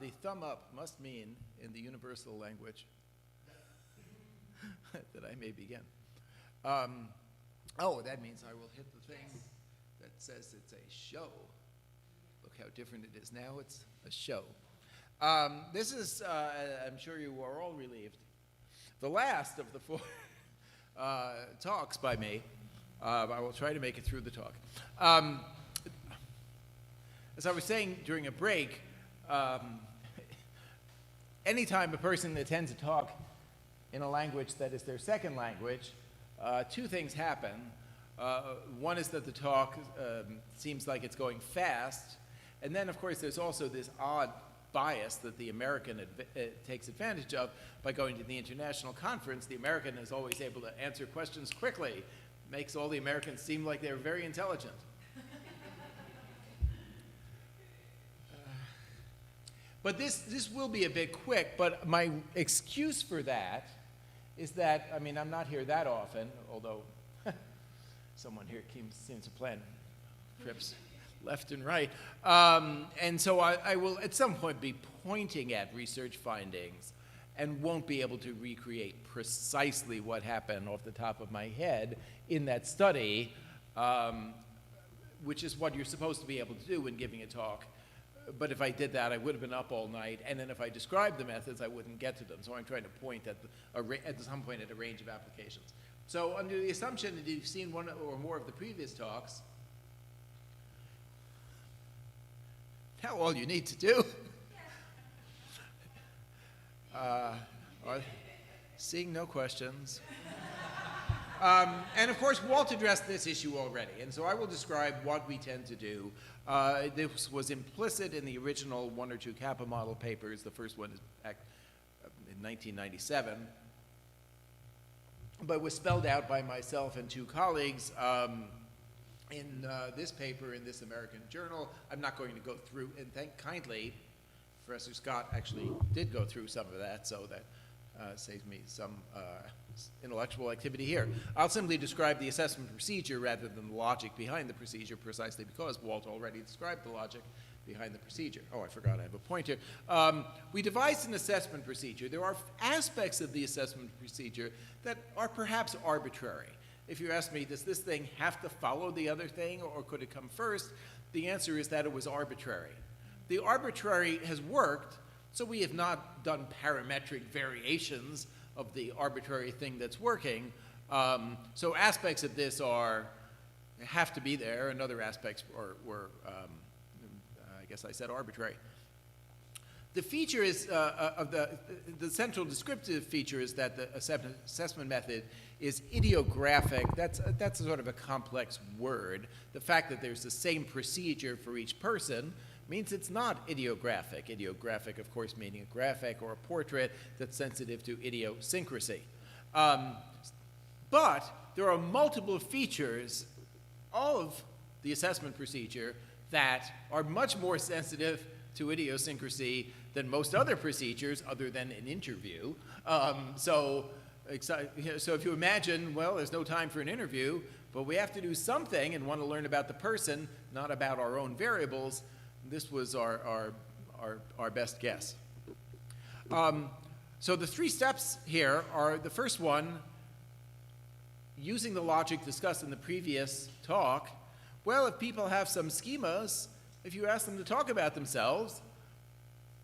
The thumb up must mean, in the universal language, that I may begin. That means I will hit the thing that says it's a show. Look how different it is now. It's a show. This is, I'm sure you are all relieved, the last of the 4 talks by me. I will try to make it through the talk. As I was saying during a break, anytime a person attends a talk in a language that is their second language, 2 things happen. One is that the talk seems like it's going fast, and then, of course, there's also this odd bias that the American takes advantage of by going to the international conference. The American is always able to answer questions quickly, makes all the Americans seem like they're very intelligent. But this will be a bit quick, but my excuse for that is that, I mean, I'm not here that often, although someone here seems to plan trips left and right. And so I will at some point be pointing at research findings and won't be able to recreate precisely what happened off the top of my head in that study, which is what you're supposed to be able to do when giving a talk. But if I did that, I would have been up all night, and then if I described the methods, I wouldn't get to them. So I'm trying to point at some point at a range of applications. So under the assumption that you've seen one or more of the previous talks, now all you need to do seeing no questions. And of course, Walt addressed this issue already, and so I will describe what we tend to do. This was implicit in the original 1 or 2 Kappa model papers. The first one is back in 1997, but was spelled out by myself and 2 colleagues in this paper in this American journal. I'm not going to go through, and thank kindly, Professor Scott actually did go through some of that, so that saves me some intellectual activity here. I'll simply describe the assessment procedure rather than the logic behind the procedure, precisely because Walt already described the logic behind the procedure. Oh, I forgot I have a point here. We devised an assessment procedure. There are aspects of the assessment procedure that are perhaps arbitrary. If you ask me, does this thing have to follow the other thing, or could it come first? The answer is that it was arbitrary. The arbitrary has worked, so we have not done parametric variations of the arbitrary thing that's working. So aspects of this have to be there, and other aspects were I guess I said arbitrary. The feature is, the central descriptive feature is that the assessment method is idiographic. That's a sort of a complex word. The fact that there's the same procedure for each person means it's not idiographic. Idiographic, of course, meaning a graphic or a portrait that's sensitive to idiosyncrasy. But there are multiple features of the assessment procedure that are much more sensitive to idiosyncrasy than most other procedures other than an interview. So if you imagine, well, there's no time for an interview, but we have to do something and want to learn about the person, not about our own variables, this was our best guess. So the 3 steps here are, the first one, using the logic discussed in the previous talk. Well, if people have some schemas, if you ask them to talk about themselves,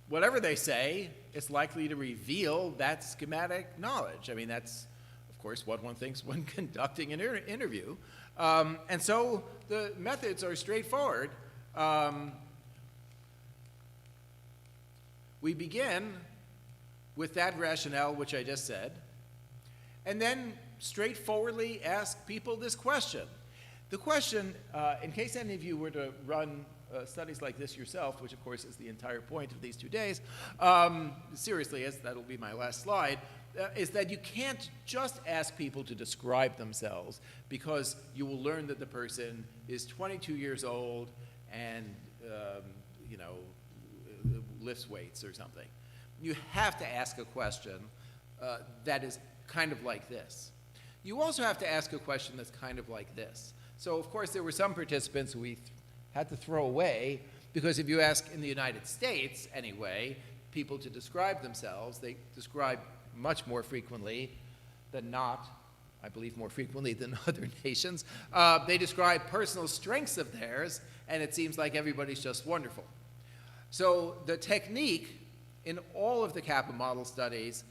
whatever they say, it's likely to reveal that schematic knowledge. I mean, that's, of course, what one thinks when conducting an interview. And so the methods are straightforward. We begin with that rationale, which I just said, and then straightforwardly ask people this question. The question, in case any of you were to run studies like this yourself, which of course is the entire point of these 2 days, seriously, as that'll be my last slide, is that you can't just ask people to describe themselves, because you will learn that the person is 22 years old and, lifts weights or something. You have to ask a question that is kind of like this. You also have to ask a question that's kind of like this. So, of course, there were some participants we had to throw away Because if you ask in the United States, anyway, people to describe themselves, they describe much more frequently than not, I believe more frequently than other nations, they describe personal strengths of theirs, and it seems like everybody's just wonderful. So the technique in all of the Kappa model studies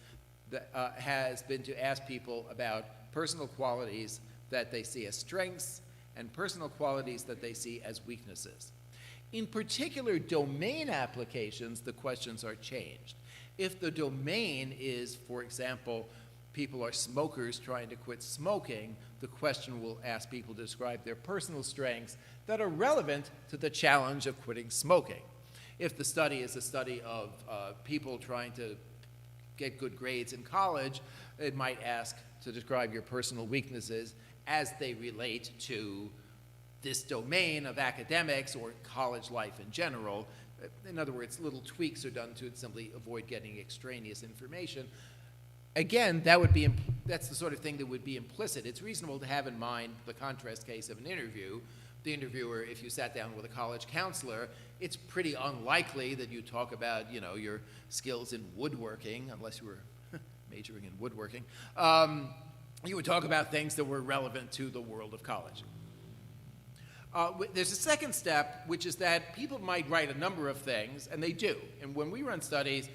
has been to ask people about personal qualities that they see as strengths and personal qualities that they see as weaknesses. In particular domain applications, the questions are changed. If the domain is, for example, people are smokers trying to quit smoking, the question will ask people to describe their personal strengths that are relevant to the challenge of quitting smoking. If the study is a study of people trying to get good grades in college, it might ask to describe your personal weaknesses as they relate to this domain of academics or college life in general. In other words, little tweaks are done to simply avoid getting extraneous information. Again, that's the sort of thing that would be implicit. It's reasonable to have in mind the contrast case of an interview. The interviewer, if you sat down with a college counselor, it's pretty unlikely that you talk about, your skills in woodworking, unless you were majoring in woodworking. You would talk about things that were relevant to the world of college. There's a second step, which is that people might write a number of things, and they do. And when we run studies,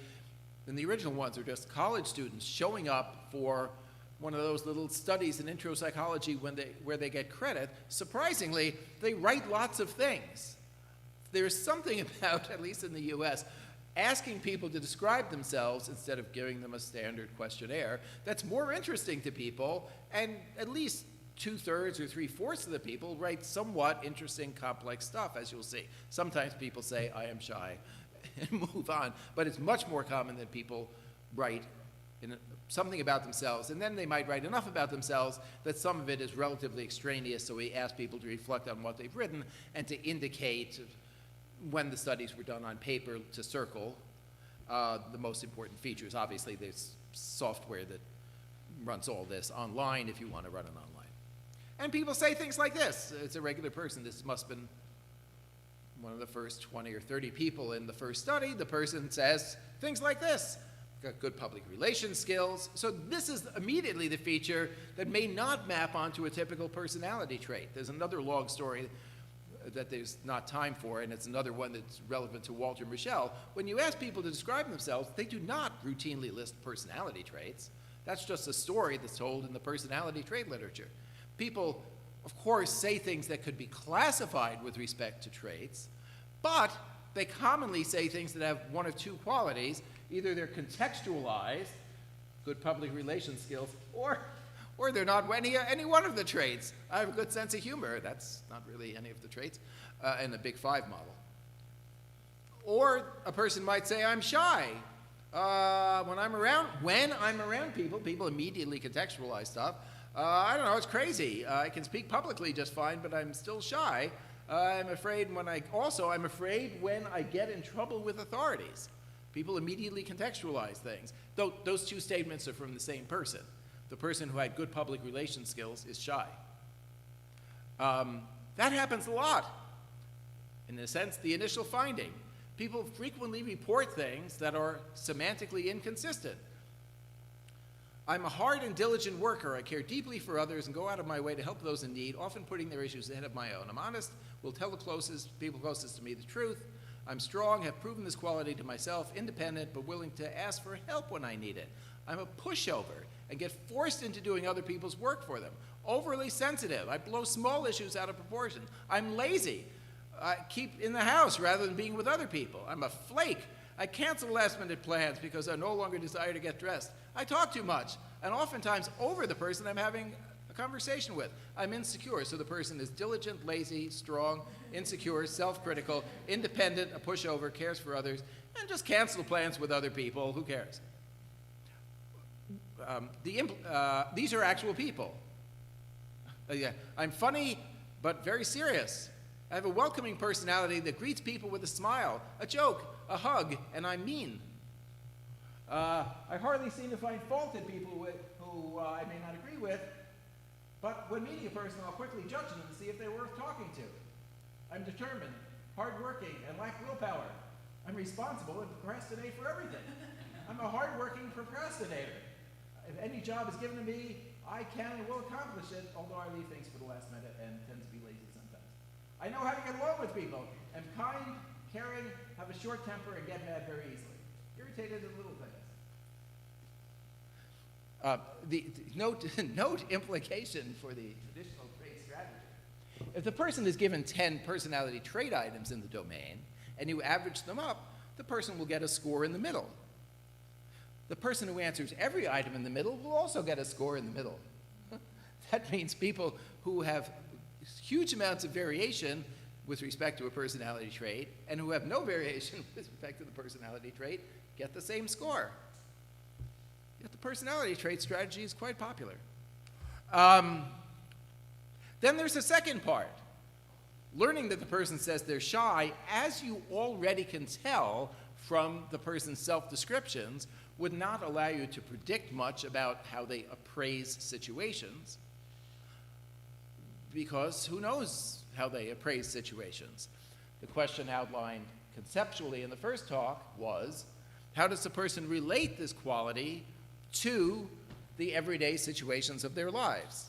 and the original ones are just college students showing up for one of those little studies in intro psychology where they get credit, surprisingly, they write lots of things. There's something about, at least in the US, asking people to describe themselves instead of giving them a standard questionnaire that's more interesting to people, and at least 2/3 or 3/4 of the people write somewhat interesting, complex stuff, as you'll see. Sometimes people say, I am shy, and move on, but it's much more common that people write something about themselves, and then they might write enough about themselves that some of it is relatively extraneous, so we ask people to reflect on what they've written and to indicate when the studies were done on paper to circle the most important features. Obviously, there's software that runs all this online if you want to run it online. And people say things like this. It's a regular person. This must have been one of the first 20 or 30 people in the first study. The person says things like this. Got good public relations skills. So this is immediately the feature that may not map onto a typical personality trait. There's another long story that there's not time for, and it's another one that's relevant to Walter Mischel. When you ask people to describe themselves, they do not routinely list personality traits. That's just a story that's told in the personality trait literature. People, of course, say things that could be classified with respect to traits, but they commonly say things that have one of two qualities. Either they're contextualized, good public relations skills, or they're not any one of the traits. I have a good sense of humor. That's not really any of the traits in the Big Five model. Or a person might say, I'm shy. When I'm around people, people immediately contextualize stuff. I don't know, it's crazy. I can speak publicly just fine, but I'm still shy. I'm afraid when I get in trouble with authorities. People immediately contextualize things. Though those two statements are from the same person. The person who had good public relations skills is shy. That happens a lot. In a sense, the initial finding. People frequently report things that are semantically inconsistent. I'm a hard and diligent worker. I care deeply for others and go out of my way to help those in need, often putting their issues ahead of my own. I'm honest, will tell the people closest to me the truth. I'm strong, have proven this quality to myself, independent, but willing to ask for help when I need it. I'm a pushover and get forced into doing other people's work for them. Overly sensitive. I blow small issues out of proportion. I'm lazy. I keep in the house rather than being with other people. I'm a flake. I cancel last-minute plans because I no longer desire to get dressed. I talk too much, and oftentimes over the person I'm having a conversation with. I'm insecure, so the person is diligent, lazy, strong, insecure, self-critical, independent, a pushover, cares for others, and just cancel plans with other people. Who cares? These are actual people. I'm funny, but very serious. I have a welcoming personality that greets people with a smile, a joke, a hug, and I'm mean. I hardly seem to find fault in people who I may not agree with, but when meeting a person, I'll quickly judge them to see if they're worth talking to. I'm determined. hardworking, and lack willpower. I'm responsible and procrastinate for everything. I'm a hardworking procrastinator. If any job is given to me, I can and will accomplish it, although I leave things for the last minute and tend to be lazy sometimes. I know how to get along with people. I'm kind, caring, have a short temper, and get mad very easily. Irritated at little things. Note implication for the additional trait strategy. If the person is given 10 personality trait items in the domain, and you average them up, the person will get a score in the middle. The person who answers every item in the middle will also get a score in the middle. That means people who have huge amounts of variation with respect to a personality trait and who have no variation with respect to the personality trait get the same score. Yet the personality trait strategy is quite popular. Then there's the second part. Learning that the person says they're shy, as you already can tell from the person's self-descriptions, would not allow you to predict much about how they appraise situations, because who knows how they appraise situations? The question outlined conceptually in the first talk was, how does the person relate this quality to the everyday situations of their lives?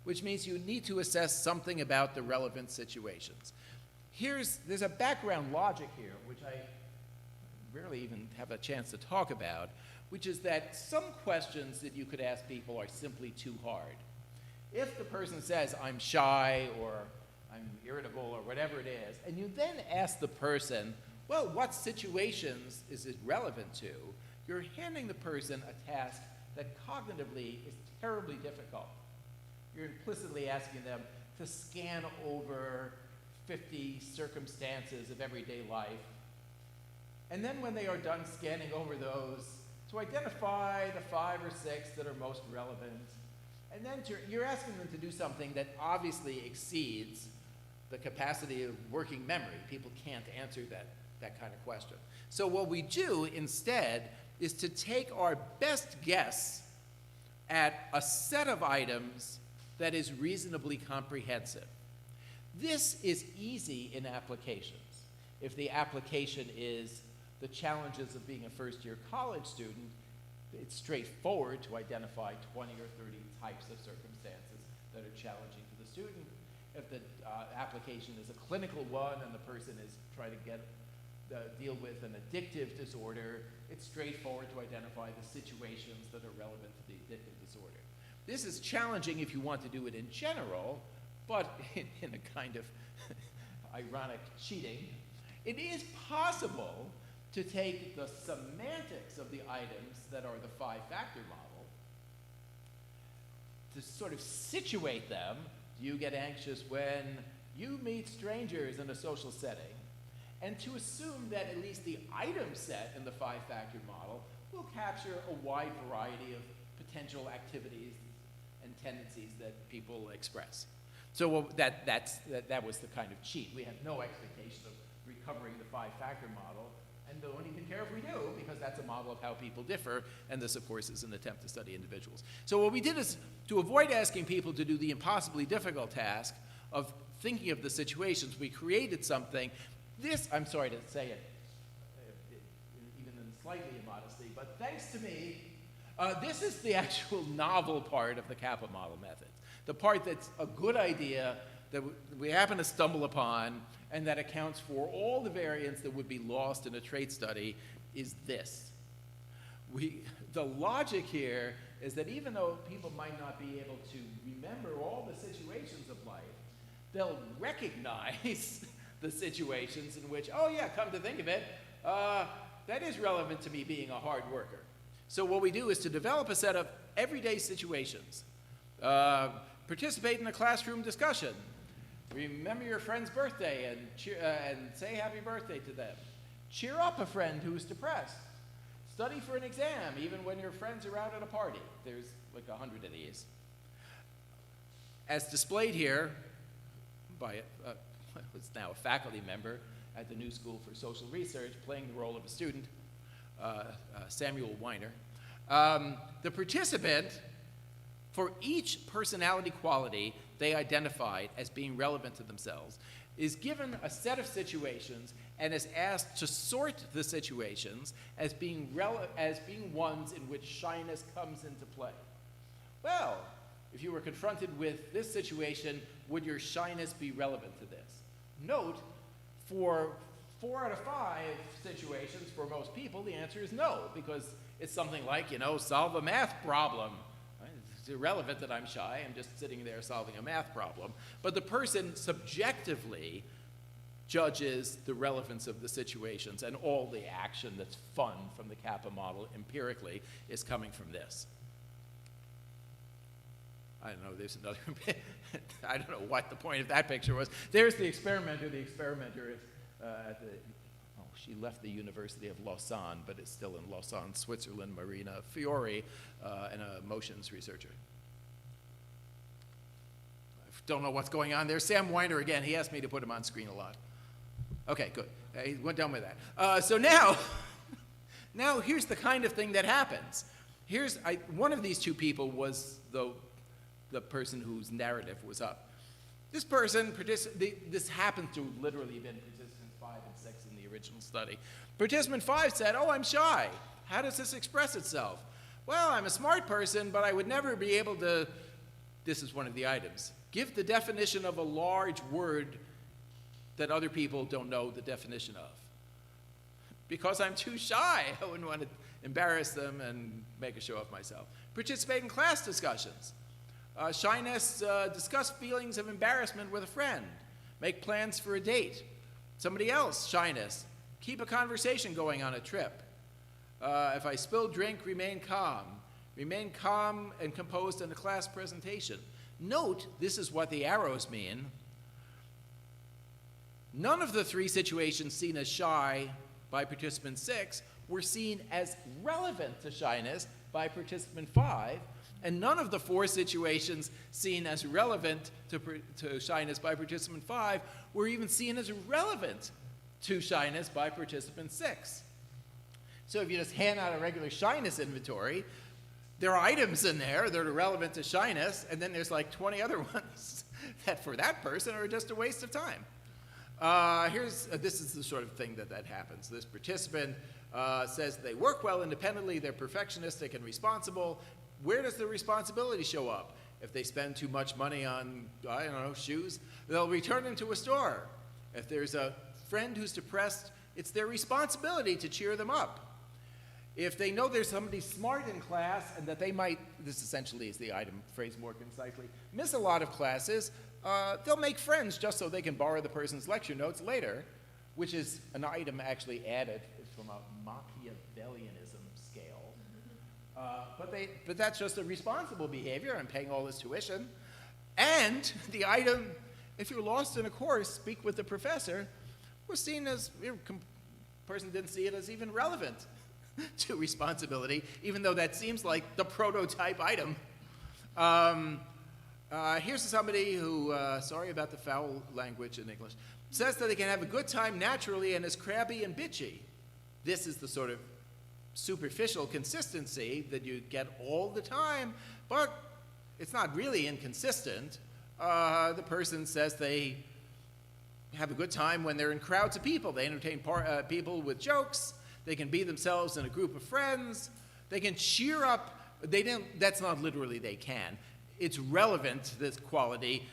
Which means you need to assess something about the relevant situations. There's a background logic here, which I rarely even have a chance to talk about, which is that some questions that you could ask people are simply too hard. If the person says, I'm shy, or I'm irritable, or whatever it is, and you then ask the person, well, what situations is it relevant to? You're handing the person a task that cognitively is terribly difficult. You're implicitly asking them to scan over 50 circumstances of everyday life. And then when they are done scanning over those, to identify the 5 or 6 that are most relevant. And then you're asking them to do something that obviously exceeds the capacity of working memory. People can't answer that kind of question. So what we do instead is to take our best guess at a set of items that is reasonably comprehensive. This is easy in applications. If the application is the challenges of being a first-year college student, it's straightforward to identify 20 or 30 types of circumstances that are challenging to the student. If the application is a clinical one and the person is trying to deal with an addictive disorder, it's straightforward to identify the situations that are relevant to the addictive disorder. This is challenging if you want to do it in general, but in a kind of ironic cheating, it is possible to take the semantics of the items that are the 5-factor model, to sort of situate them. Do you get anxious when you meet strangers in a social setting? And to assume that at least the item set in the 5-factor model will capture a wide variety of potential activities and tendencies that people express. So that was the kind of cheat. We had no expectation of recovering the 5-factor model, and don't even care if we do, because that's a model of how people differ, and this, of course, is an attempt to study individuals. So what we did is, to avoid asking people to do the impossibly difficult task of thinking of the situations, we created something. This, I'm sorry to say it, even in slightly immodesty, but thanks to me, this is the actual novel part of the Kappa model method. The part that's a good idea that we happen to stumble upon and that accounts for all the variance that would be lost in a trait study is this. The logic here is that even though people might not be able to remember all the situations of life, they'll recognize the situations in which, oh yeah, come to think of it, that is relevant to me being a hard worker. So what we do is to develop a set of everyday situations. Participate in a classroom discussion. Remember your friend's birthday and say happy birthday to them. Cheer up a friend who's depressed. Study for an exam even when your friends are out at a party. There's like 100 of these. As displayed here by what's now a faculty member at the New School for Social Research, playing the role of a student, Samuel Weiner. The participant, for each personality quality, they identified as being relevant to themselves is given a set of situations and is asked to sort the situations as being ones in which shyness comes into play. Well, if you were confronted with this situation, would your shyness be relevant to this? Note, for 4 out of 5 situations for most people, the answer is no, because it's something like, solve a math problem. It's irrelevant that I'm shy, I'm just sitting there solving a math problem. But the person subjectively judges the relevance of the situations, and all the action that's fun from the Kappa model empirically is coming from this. I don't know, there's another I don't know what the point of that picture was. There's the experimenter. The experimenter is she left the University of Lausanne, but is still in Lausanne, Switzerland, Marina Fiore, and a motions researcher. I don't know what's going on there. Sam Weiner, again, he asked me to put him on screen a lot. Okay, good. He went down with that. So now here's the kind of thing that happens. One of these two people was the person whose narrative was up. This person, this happens to literally have been participants 5 and 6 in the original study. Participant 5 said, "Oh, I'm shy. How does this express itself?" "Well, I'm a smart person, but I would never be able to," this is one of the items, "give the definition of a large word that other people don't know the definition of. Because I'm too shy, I wouldn't want to embarrass them and make a show of myself." Participate in class discussions. Shyness, discuss feelings of embarrassment with a friend. Make plans for a date. Somebody else, shyness. Keep a conversation going on a trip. If I spill drink, remain calm. Remain calm and composed in a class presentation. Note, this is what the arrows mean. None of the 3 situations seen as shy by participant 6 were seen as relevant to shyness by participant 5, and none of the 4 situations seen as relevant to shyness by participant 5 were even seen as relevant to shyness by participant 6. So if you just hand out a regular shyness inventory, there are items in there that are relevant to shyness, and then there's like 20 other ones that for that person are just a waste of time. This is the sort of thing that happens. This participant says they work well independently, they're perfectionistic and responsible. Where does the responsibility show up? If they spend too much money on, I don't know, shoes, they'll return them to a store. If there's a friend who's depressed, it's their responsibility to cheer them up. If they know there's somebody smart in class and that they might, this essentially is the item phrased more concisely, miss a lot of classes, they'll make friends just so they can borrow the person's lecture notes later, which is an item actually added from a Machiavellianism scale. But that's just a responsible behavior. I'm paying all this tuition. And the item, if you're lost in a course, speak with the professor, was seen as, person didn't see it as even relevant to responsibility, even though that seems like the prototype item. Here's somebody who, sorry about the foul language in English, says that they can have a good time naturally and is crabby and bitchy. This is the sort of superficial consistency that you get all the time, but it's not really inconsistent. The person says they have a good time when they're in crowds of people. They entertain people with jokes. They can be themselves in a group of friends. They can cheer up. That's not literally they can. It's relevant to this quality.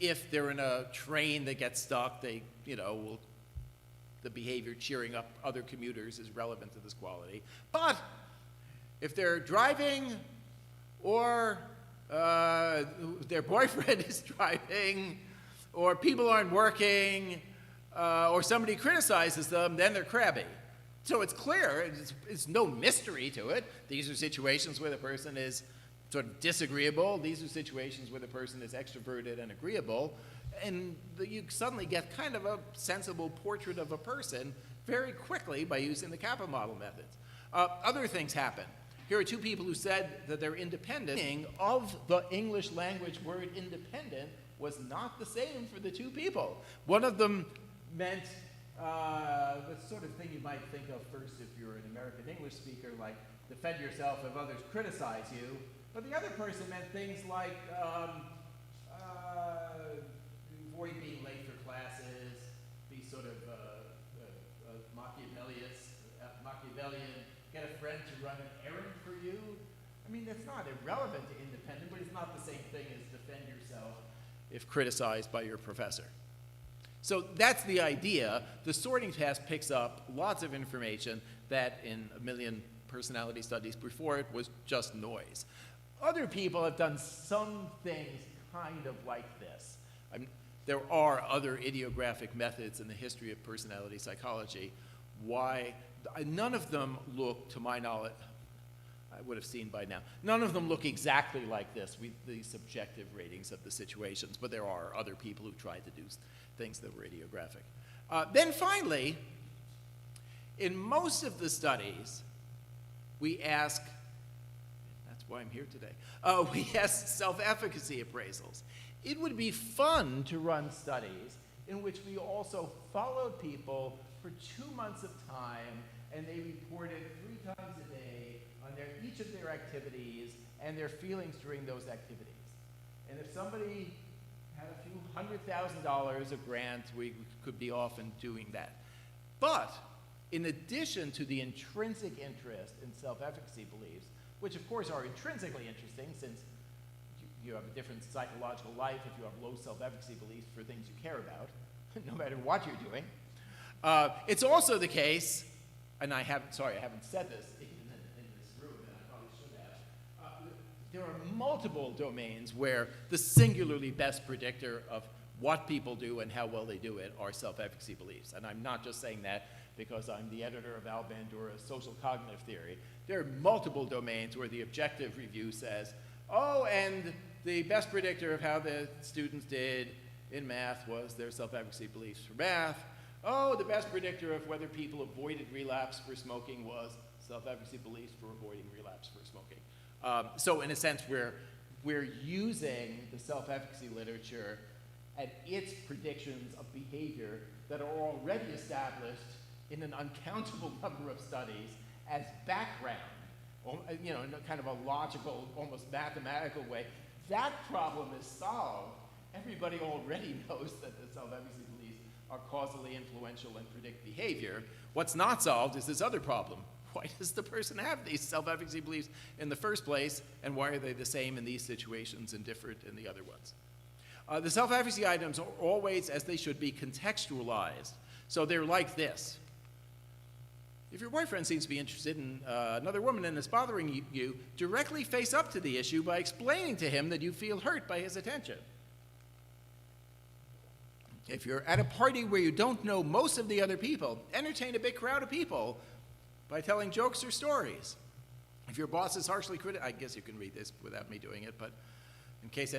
If they're in a train that gets stuck, the behavior cheering up other commuters is relevant to this quality. But if they're driving or their boyfriend is driving or people aren't working or somebody criticizes them, then they're crabby. So it's clear, it's no mystery to it. These are situations where the person is sort of disagreeable. These are situations where the person is extroverted and agreeable. And you suddenly get kind of a sensible portrait of a person very quickly by using the Kappa model methods. Other things happen. Here are 2 people who said that they're independent. The meaning of the English language word independent was not the same for the 2 people. One of them meant the sort of thing you might think of first if you're an American English speaker, like defend yourself if others criticize you. But the other person meant things like avoid being late for classes, be sort of Machiavellian, get a friend to run an errand for you. I mean, that's not irrelevant to independent, but it's not the same thing as defend yourself if criticized by your professor. So that's the idea. The sorting test picks up lots of information that in a million personality studies before it was just noise. Other people have done some things kind of like this. There are other idiographic methods in the history of personality psychology. Why? None of them look, to my knowledge, I would have seen by now, none of them look exactly like this with the subjective ratings of the situations, but there are other people who tried to do things that were idiographic. Then finally, in most of the studies, we ask, that's why I'm here today, we ask self-efficacy appraisals. It would be fun to run studies in which we also followed people for 2 months of time, and they reported 3 times a day on each of their activities and their feelings during those activities. And if somebody had a few $100,000 of grants, we could be off and doing that. But in addition to the intrinsic interest in self-efficacy beliefs, which of course are intrinsically interesting since you have a different psychological life if you have low self-efficacy beliefs for things you care about, no matter what you're doing. It's also the case, and I haven't said this even in this room, and I probably should have. There are multiple domains where the singularly best predictor of what people do and how well they do it are self-efficacy beliefs. And I'm not just saying that because I'm the editor of Al Bandura's social cognitive theory. There are multiple domains where the objective review says, oh, and the best predictor of how the students did in math was their self-efficacy beliefs for math. Oh, the best predictor of whether people avoided relapse for smoking was self-efficacy beliefs for avoiding relapse for smoking. So in a sense, we're using the self-efficacy literature and its predictions of behavior that are already established in an uncountable number of studies as background, you know, in a kind of a logical, almost mathematical way. That problem is solved. Everybody already knows that the self-efficacy beliefs are causally influential and predict behavior. What's not solved is this other problem. Why does the person have these self-efficacy beliefs in the first place, and why are they the same in these situations and different in the other ones? The self-efficacy items are always, as they should be, contextualized. So they're like this. If your boyfriend seems to be interested in another woman and is bothering you, directly face up to the issue by explaining to him that you feel hurt by his attention. If you're at a party where you don't know most of the other people, entertain a big crowd of people by telling jokes or stories. If your boss is harshly I guess you can read this without me doing it, but in case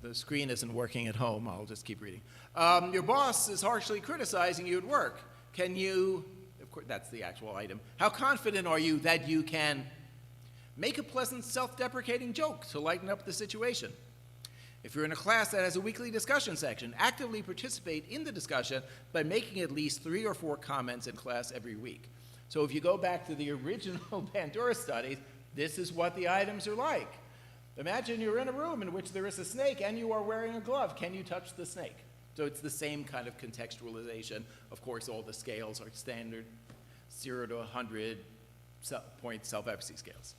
the screen isn't working at home, I'll just keep reading. Your boss is harshly criticizing you at work. Can you, of course, that's the actual item. How confident are you that you can make a pleasant self-deprecating joke to lighten up the situation? If you're in a class that has a weekly discussion section, actively participate in the discussion by making at least 3 or 4 comments in class every week. So if you go back to the original Bandura studies, this is what the items are like. Imagine you're in a room in which there is a snake and you are wearing a glove. Can you touch the snake? So it's the same kind of contextualization. Of course, all the scales are standard 0 to 100 point self-efficacy scales.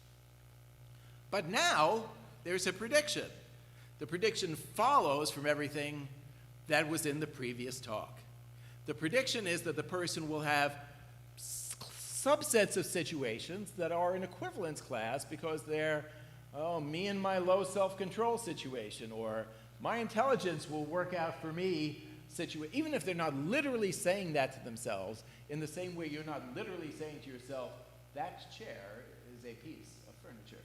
But now there's a prediction. The prediction follows from everything that was in the previous talk. The prediction is that the person will have subsets of situations that are an equivalence class because they're, oh, me and my low self-control situation, or my intelligence will work out for me situation. Even if they're not literally saying that to themselves, in the same way you're not literally saying to yourself, that chair is a piece of furniture.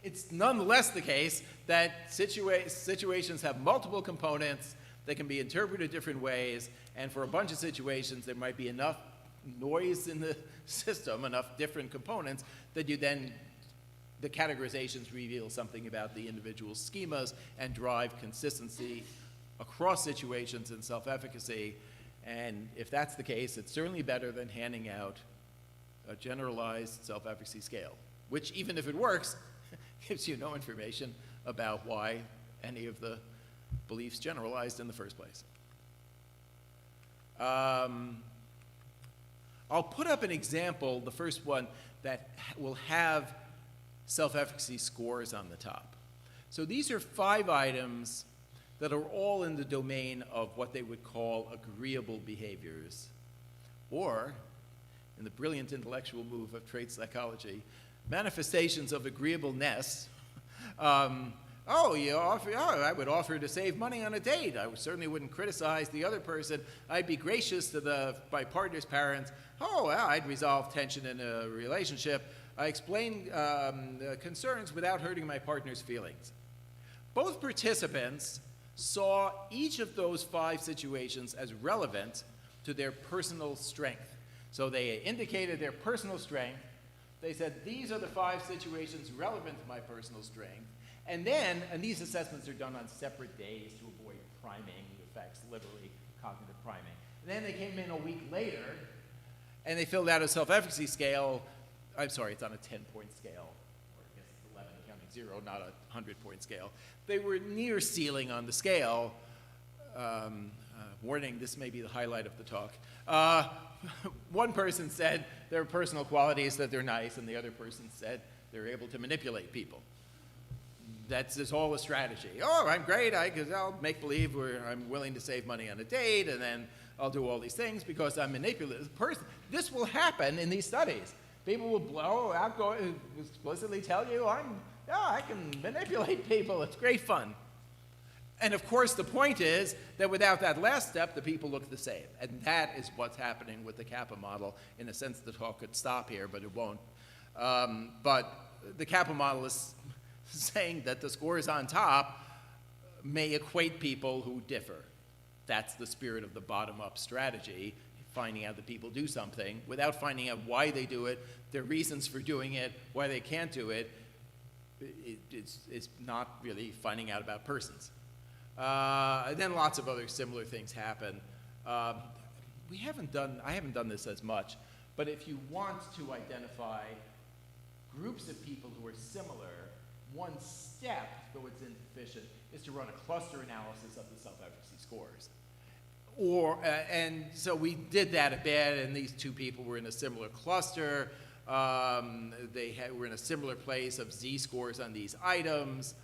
It's nonetheless the case that situations have multiple components that can be interpreted different ways, and for a bunch of situations there might be enough noise in the system, enough different components, that you then, the categorizations reveal something about the individual schemas and drive consistency across situations in self-efficacy. And if that's the case, it's certainly better than handing out a generalized self-efficacy scale, which, even if it works, gives you no information about why any of the beliefs generalized in the first place. I'll put up an example, the first one, that will have self-efficacy scores on the top. So these are 5 items that are all in the domain of what they would call agreeable behaviors, or, in the brilliant intellectual move of trait psychology, manifestations of agreeableness. I would offer to save money on a date. I certainly wouldn't criticize the other person. I'd be gracious to my partner's parents. I'd resolve tension in a relationship. I explain concerns without hurting my partner's feelings. Both participants saw each of those 5 situations as relevant to their personal strength. So they indicated their personal strength. They said, these are the 5 situations relevant to my personal strength. And these assessments are done on separate days to avoid priming effects, literally cognitive priming. And then they came in a week later, and they filled out a self-efficacy scale. I'm sorry, it's on a 10-point scale, or I guess it's 11 counting 0, not a 100-point scale. They were near ceiling on the scale. Warning, this may be the highlight of the talk. One person said their personal qualities that they're nice, and the other person said they're able to manipulate people. That's all a strategy. I'm great, I'll make believe I'm willing to save money on a date, and then I'll do all these things because I'm manipulative. This will happen in these studies. People will explicitly tell you, I can manipulate people, it's great fun. And of course, the point is that without that last step, the people look the same. And that is what's happening with the Kappa model. In a sense, the talk could stop here, but it won't. But the Kappa model is saying that the scores on top may equate people who differ. That's the spirit of the bottom-up strategy, finding out that people do something without finding out why they do it, their reasons for doing it, why they can't do it. It's not really finding out about persons. And then lots of other similar things happen. I haven't done this as much, but if you want to identify groups of people who are similar, one step, though it's insufficient, is to run a cluster analysis of the self-efficacy scores. And so we did that a bit, and these 2 people were in a similar cluster. Were in a similar place of z-scores on these items.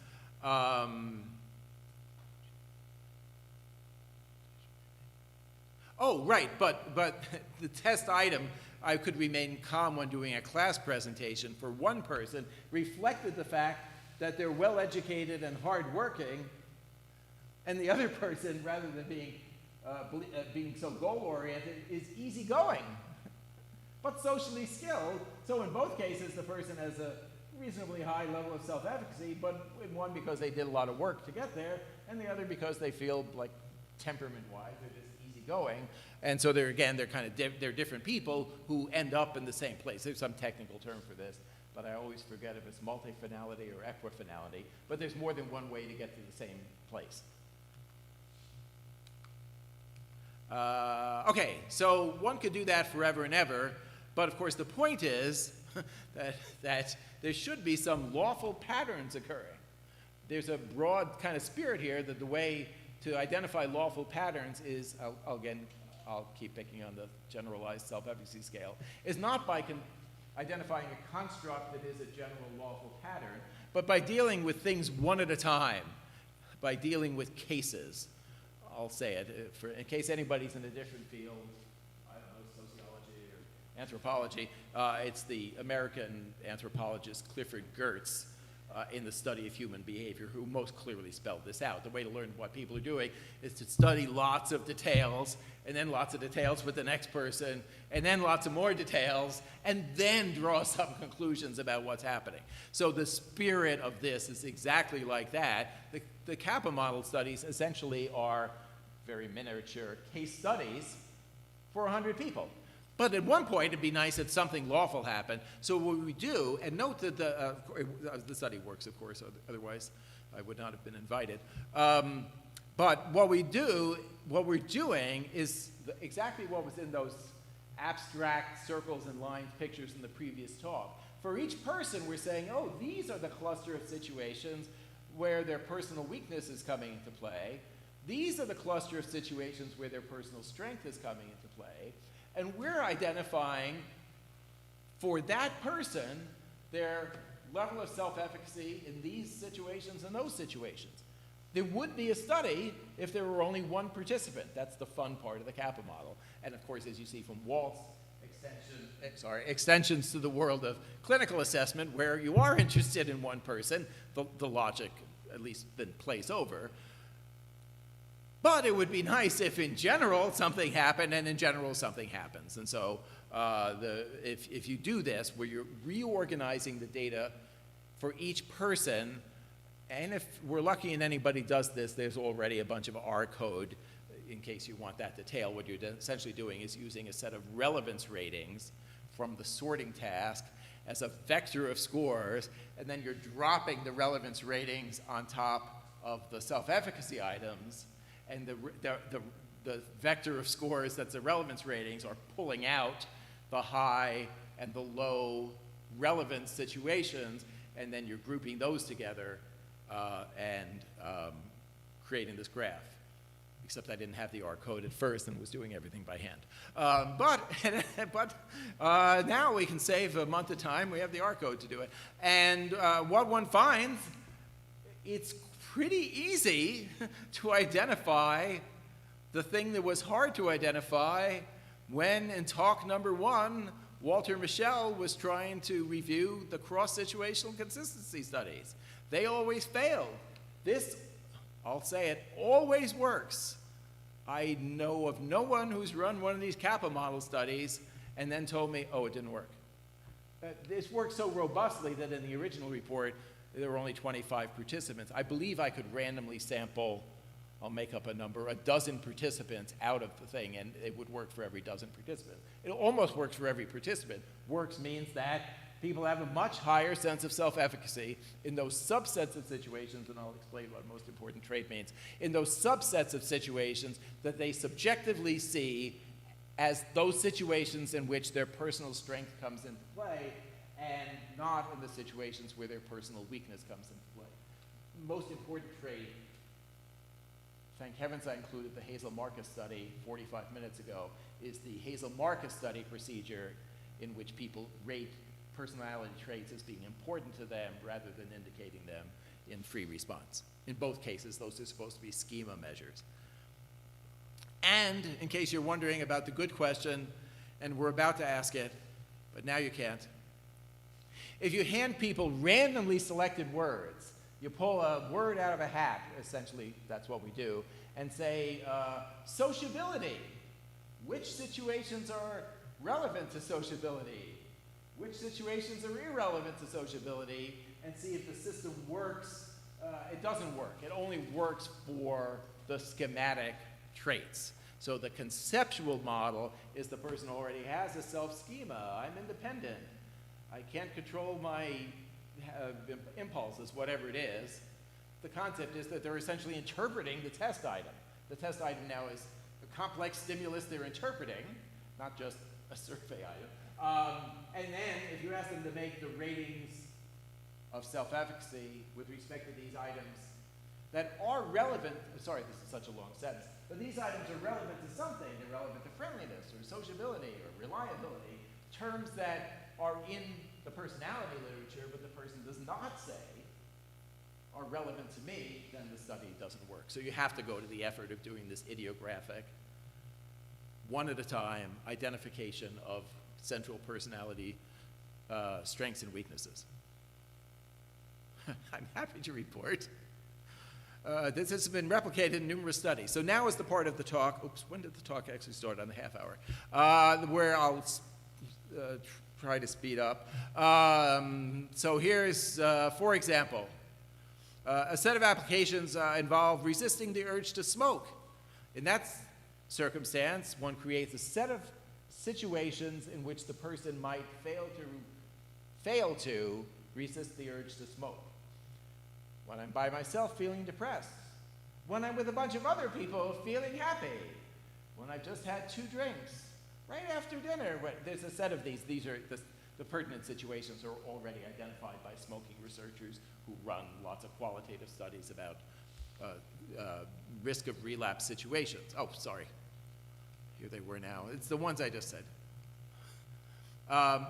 But the test item, I could remain calm when doing a class presentation, for one person reflected the fact that they're well-educated and hard-working, and the other person, rather than being so goal-oriented, is easygoing, but socially skilled. So in both cases, the person has a reasonably high level of self-efficacy, but in one because they did a lot of work to get there, and the other because they feel like temperament-wise, they're just easygoing. And so they're different people who end up in the same place. There's some technical term for this, but I always forget if it's multifinality or equifinality. But there's more than one way to get to the same place. Okay, so one could do that forever and ever, but of course the point is that there should be some lawful patterns occurring. There's a broad kind of spirit here that the way to identify lawful patterns is, I'll keep picking on the generalized self-efficacy scale, is not by identifying a construct that is a general lawful pattern, but by dealing with things one at a time, by dealing with cases. I'll say it, in case anybody's in a different field, I don't know, sociology or anthropology, it's the American anthropologist Clifford Geertz in the study of human behavior who most clearly spelled this out. The way to learn what people are doing is to study lots of details, and then lots of details with the next person, and then lots of more details, and then draw some conclusions about what's happening. So the spirit of this is exactly like that. The Kappa model studies essentially are very miniature case studies for 100 people. But at one point, it'd be nice if something lawful happened. So what we do, and note that the study works, of course, otherwise I would not have been invited. But what we're doing is exactly what was in those abstract circles and lines pictures in the previous talk. For each person, we're saying, oh, these are the cluster of situations where their personal weakness is coming into play. These are the cluster of situations where their personal strength is coming into play. And we're identifying for that person their level of self-efficacy in these situations and those situations. There would be a study if there were only one participant. That's the fun part of the Kappa model. And of course, as you see from Walt's extensions to the world of clinical assessment, where you are interested in one person, the logic at least then plays over. But it would be nice if in general something happened, and in general something happens. And so if you do this, where you're reorganizing the data for each person, and if we're lucky and anybody does this, there's already a bunch of R code in case you want that detail. What you're essentially doing is using a set of relevance ratings from the sorting task as a vector of scores, and then you're dropping the relevance ratings on top of the self-efficacy items, and the vector of scores that's the relevance ratings are pulling out the high and the low relevance situations, and then you're grouping those together and creating this graph. Except I didn't have the R code at first and was doing everything by hand. But now we can save a month of time. We have the R code to do it. And what one finds, it's pretty easy to identify the thing that was hard to identify when, in talk number 1, Walter Mischel was trying to review the cross-situational consistency studies. They always failed. This, I'll say it, always works. I know of no one who's run one of these Kappa model studies and then told me, oh, it didn't work. This worked so robustly that in the original report, there were only 25 participants. I believe I could randomly sample, I'll make up a number, a dozen participants out of the thing, and it would work for every dozen participants. It almost works for every participant. Works means that people have a much higher sense of self-efficacy in those subsets of situations, and I'll explain what most important trait means, in those subsets of situations that they subjectively see as those situations in which their personal strength comes into play, and not in the situations where their personal weakness comes into play. Most important trait, thank heavens I included the Hazel-Marcus study 45 minutes ago, is the Hazel-Marcus study procedure in which people rate personality traits as being important to them rather than indicating them in free response. In both cases, those are supposed to be schema measures. And in case you're wondering about the good question, and we're about to ask it, but now you can't. If you hand people randomly selected words, you pull a word out of a hat, essentially that's what we do, and say, sociability. Which situations are relevant to sociability? Which situations are irrelevant to sociability, and see if the system works. It doesn't work. It only works for the schematic traits. So the conceptual model is the person already has a self-schema. I'm independent. I can't control my impulses, whatever it is. The concept is that they're essentially interpreting the test item. The test item now is a complex stimulus they're interpreting, not just a survey item. And then, if you ask them to make the ratings of self-efficacy with respect to these items that are relevant, sorry, this is such a long sentence, but these items are relevant to something. They're relevant to friendliness or sociability or reliability, terms that are in the personality literature, but the person does not say are relevant to me, then the study doesn't work. So you have to go to the effort of doing this idiographic, one at a time, identification of central personality strengths and weaknesses. I'm happy to report this has been replicated in numerous studies. So now is the part of the talk, oops, when did the talk actually start? On the half hour, where I'll try to speed up. So here's, for example, a set of applications involve resisting the urge to smoke. In that circumstance, one creates a set of situations in which the person might fail to resist the urge to smoke. When I'm by myself feeling depressed. When I'm with a bunch of other people feeling happy. When I've just had 2 drinks. Right after dinner. There's a set of these. These are the pertinent situations are already identified by smoking researchers who run lots of qualitative studies about risk of relapse situations. Oh, sorry. Here they were now. It's the ones I just said.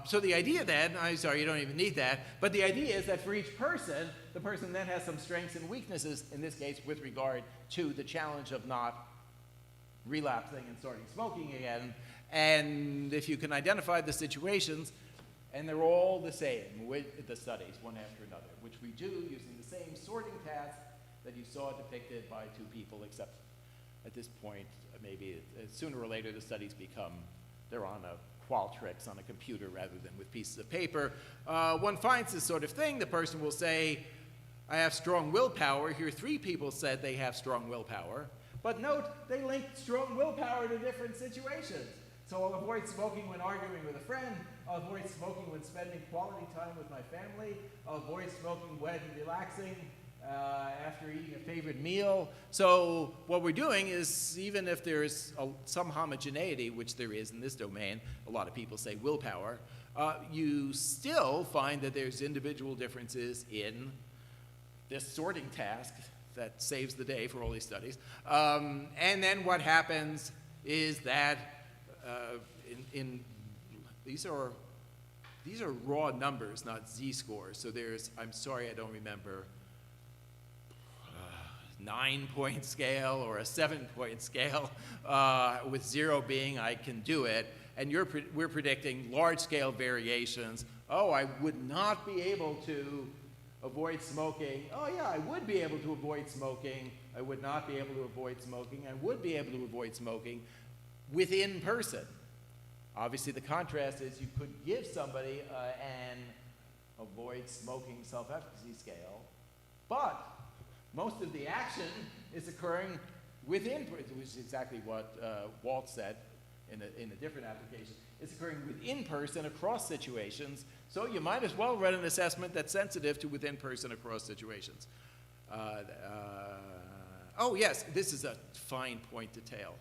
So the idea then, I'm sorry, you don't even need that, but the idea is that for each person, the person then has some strengths and weaknesses, in this case with regard to the challenge of not relapsing and starting smoking again. And if you can identify the situations, and they're all the same with the studies, one after another, which we do using the same sorting task that you saw depicted by two people, except at this point, maybe sooner or later the studies become, they're on a Qualtrics on a computer rather than with pieces of paper. One finds this sort of thing. The person will say, I have strong willpower. Here 3 people said they have strong willpower. But note, they linked strong willpower to different situations. So I'll avoid smoking when arguing with a friend. I'll avoid smoking when spending quality time with my family. I'll avoid smoking when relaxing after eating a favorite meal. So what we're doing is, even if there's some homogeneity, which there is in this domain, a lot of people say willpower, you still find that there's individual differences in this sorting task that saves the day for all these studies. And then what happens is that these are raw numbers, not z-scores. So there's, I'm sorry I don't remember, 9-point scale or a 7-point scale, with 0 being I can do it, and we're predicting large-scale variations. Oh, I would not be able to avoid smoking. Oh yeah, I would be able to avoid smoking. I would not be able to avoid smoking. I would be able to avoid smoking within person. Obviously, the contrast is you could give somebody an avoid smoking self-efficacy scale, but most of the action is occurring within, which is exactly what Walt said in a different application. It's occurring within person across situations, so you might as well run an assessment that's sensitive to within person across situations. Oh yes, this is a fine point detail.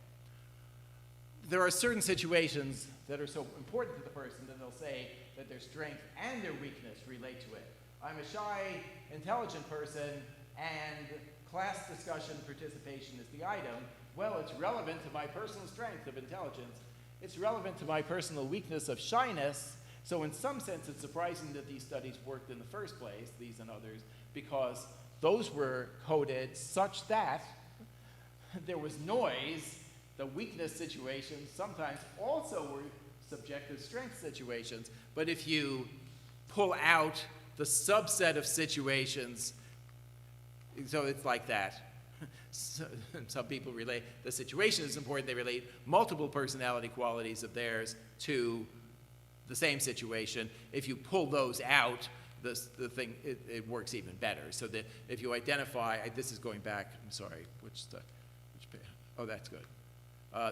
There are certain situations that are so important to the person that they'll say that their strength and their weakness relate to it. I'm a shy, intelligent person, and class discussion participation is the item. Well, it's relevant to my personal strength of intelligence. It's relevant to my personal weakness of shyness. So in some sense, it's surprising that these studies worked in the first place, these and others, because those were coded such that there was noise. The weakness situations sometimes also were subjective strength situations. But if you pull out the subset of situations, so it's like that. Some people relate, the situation is important, they relate multiple personality qualities of theirs to the same situation. If you pull those out, the thing, it works even better. So that if you identify, this is going back, I'm sorry, which page? Oh, that's good.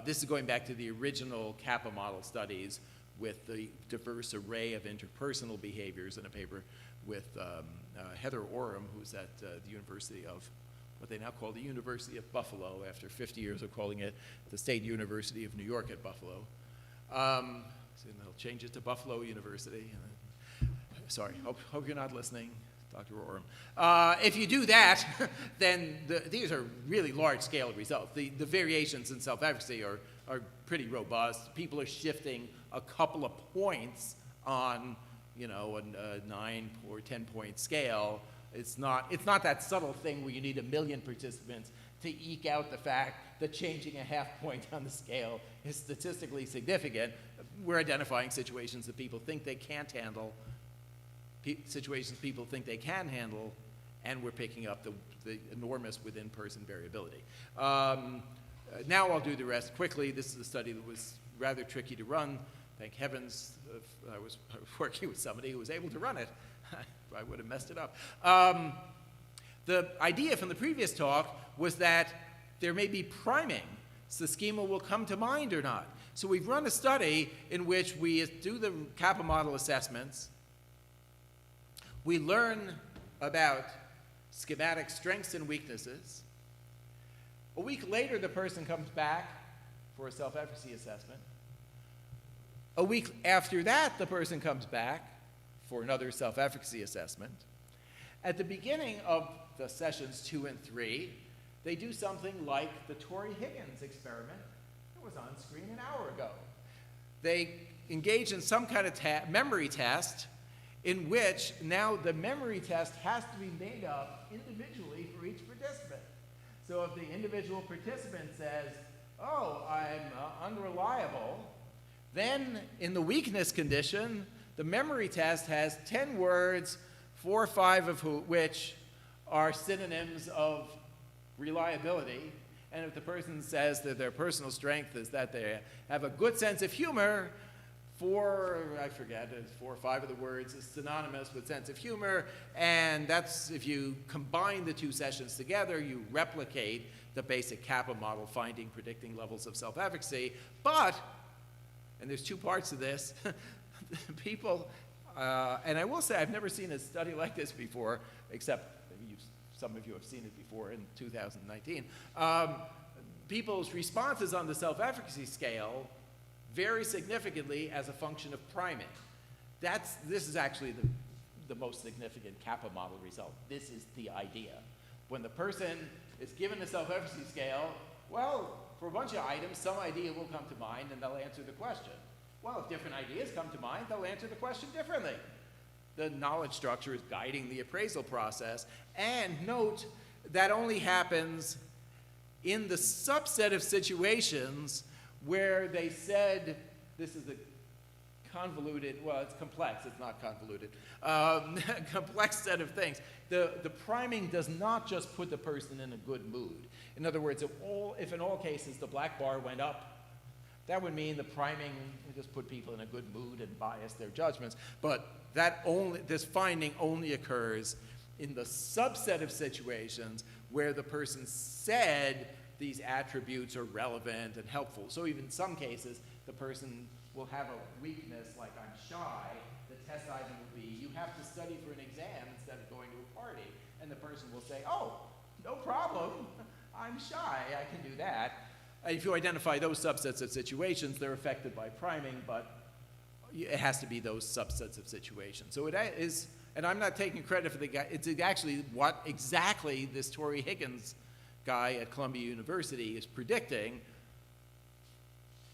This is going back to the original Kappa model studies with the diverse array of interpersonal behaviors in a paper with Heather Oram, who's at the University of, what they now call the University of Buffalo, after 50 years of calling it the State University of New York at Buffalo. So they'll change it to Buffalo University. Sorry, hope you're not listening, Dr. Oram. If you do that, then these are really large-scale results. The variations in self-efficacy are pretty robust. People are shifting a couple of points on, you know, a 9 or 10-point scale. It's not that subtle thing where you need 1 million participants to eke out the fact that changing a half point on the scale is statistically significant. We're identifying situations that people think they can't handle, situations people think they can handle, and we're picking up the enormous within-person variability. Now I'll do the rest quickly. This is a study that was rather tricky to run. Thank heavens I was working with somebody who was able to run it. I would have messed it up. The idea from the previous talk was that there may be priming, so the schema will come to mind or not. So we've run a study in which we do the Kappa model assessments. We learn about schematic strengths and weaknesses. A week later, the person comes back for a self-efficacy assessment. A week after that, the person comes back for another self-efficacy assessment. at the beginning of the sessions 2 and 3, they do something like the Torrey-Higgins experiment that was on screen an hour ago. They engage in some kind of memory test in which now the memory test has to be made up individually for each participant. So if the individual participant says, oh, I'm unreliable, then in the weakness condition, the memory test has 10 words, 4 or 5 of which are synonyms of reliability. And if the person says that their personal strength is that they have a good sense of humor, 4 or 5 of the words is synonymous with sense of humor, and that's, if you combine the 2 sessions together, you replicate the basic Kappa model, finding, predicting levels of self-efficacy. But, and there's 2 parts to this, people, and I will say I've never seen a study like this before, except some of you have seen it before in 2019. People's responses on the self-efficacy scale vary significantly as a function of priming. This is actually the most significant Kappa model result. This is the idea. When the person is given a self-efficacy scale, well, for a bunch of items, some idea will come to mind and they'll answer the question. Well, if different ideas come to mind, they'll answer the question differently. The knowledge structure is guiding the appraisal process. And note, that only happens in the subset of situations where they said, this is a convoluted, well, it's complex, it's not convoluted, complex set of things. The priming does not just put the person in a good mood. In other words, if in all cases the black bar went up, that would mean the priming just put people in a good mood and bias their judgments. But this finding only occurs in the subset of situations where the person said these attributes are relevant and helpful. So even in some cases, the person will have a weakness like I'm shy. The test item will be, you have to study for an exam instead of going to a party. And the person will say, oh, no problem. I'm shy. I can do that. If you identify those subsets of situations, they're affected by priming, but it has to be those subsets of situations. So it is, and I'm not taking credit for the guy, it's actually what exactly this Torrey-Higgins guy at Columbia University is predicting.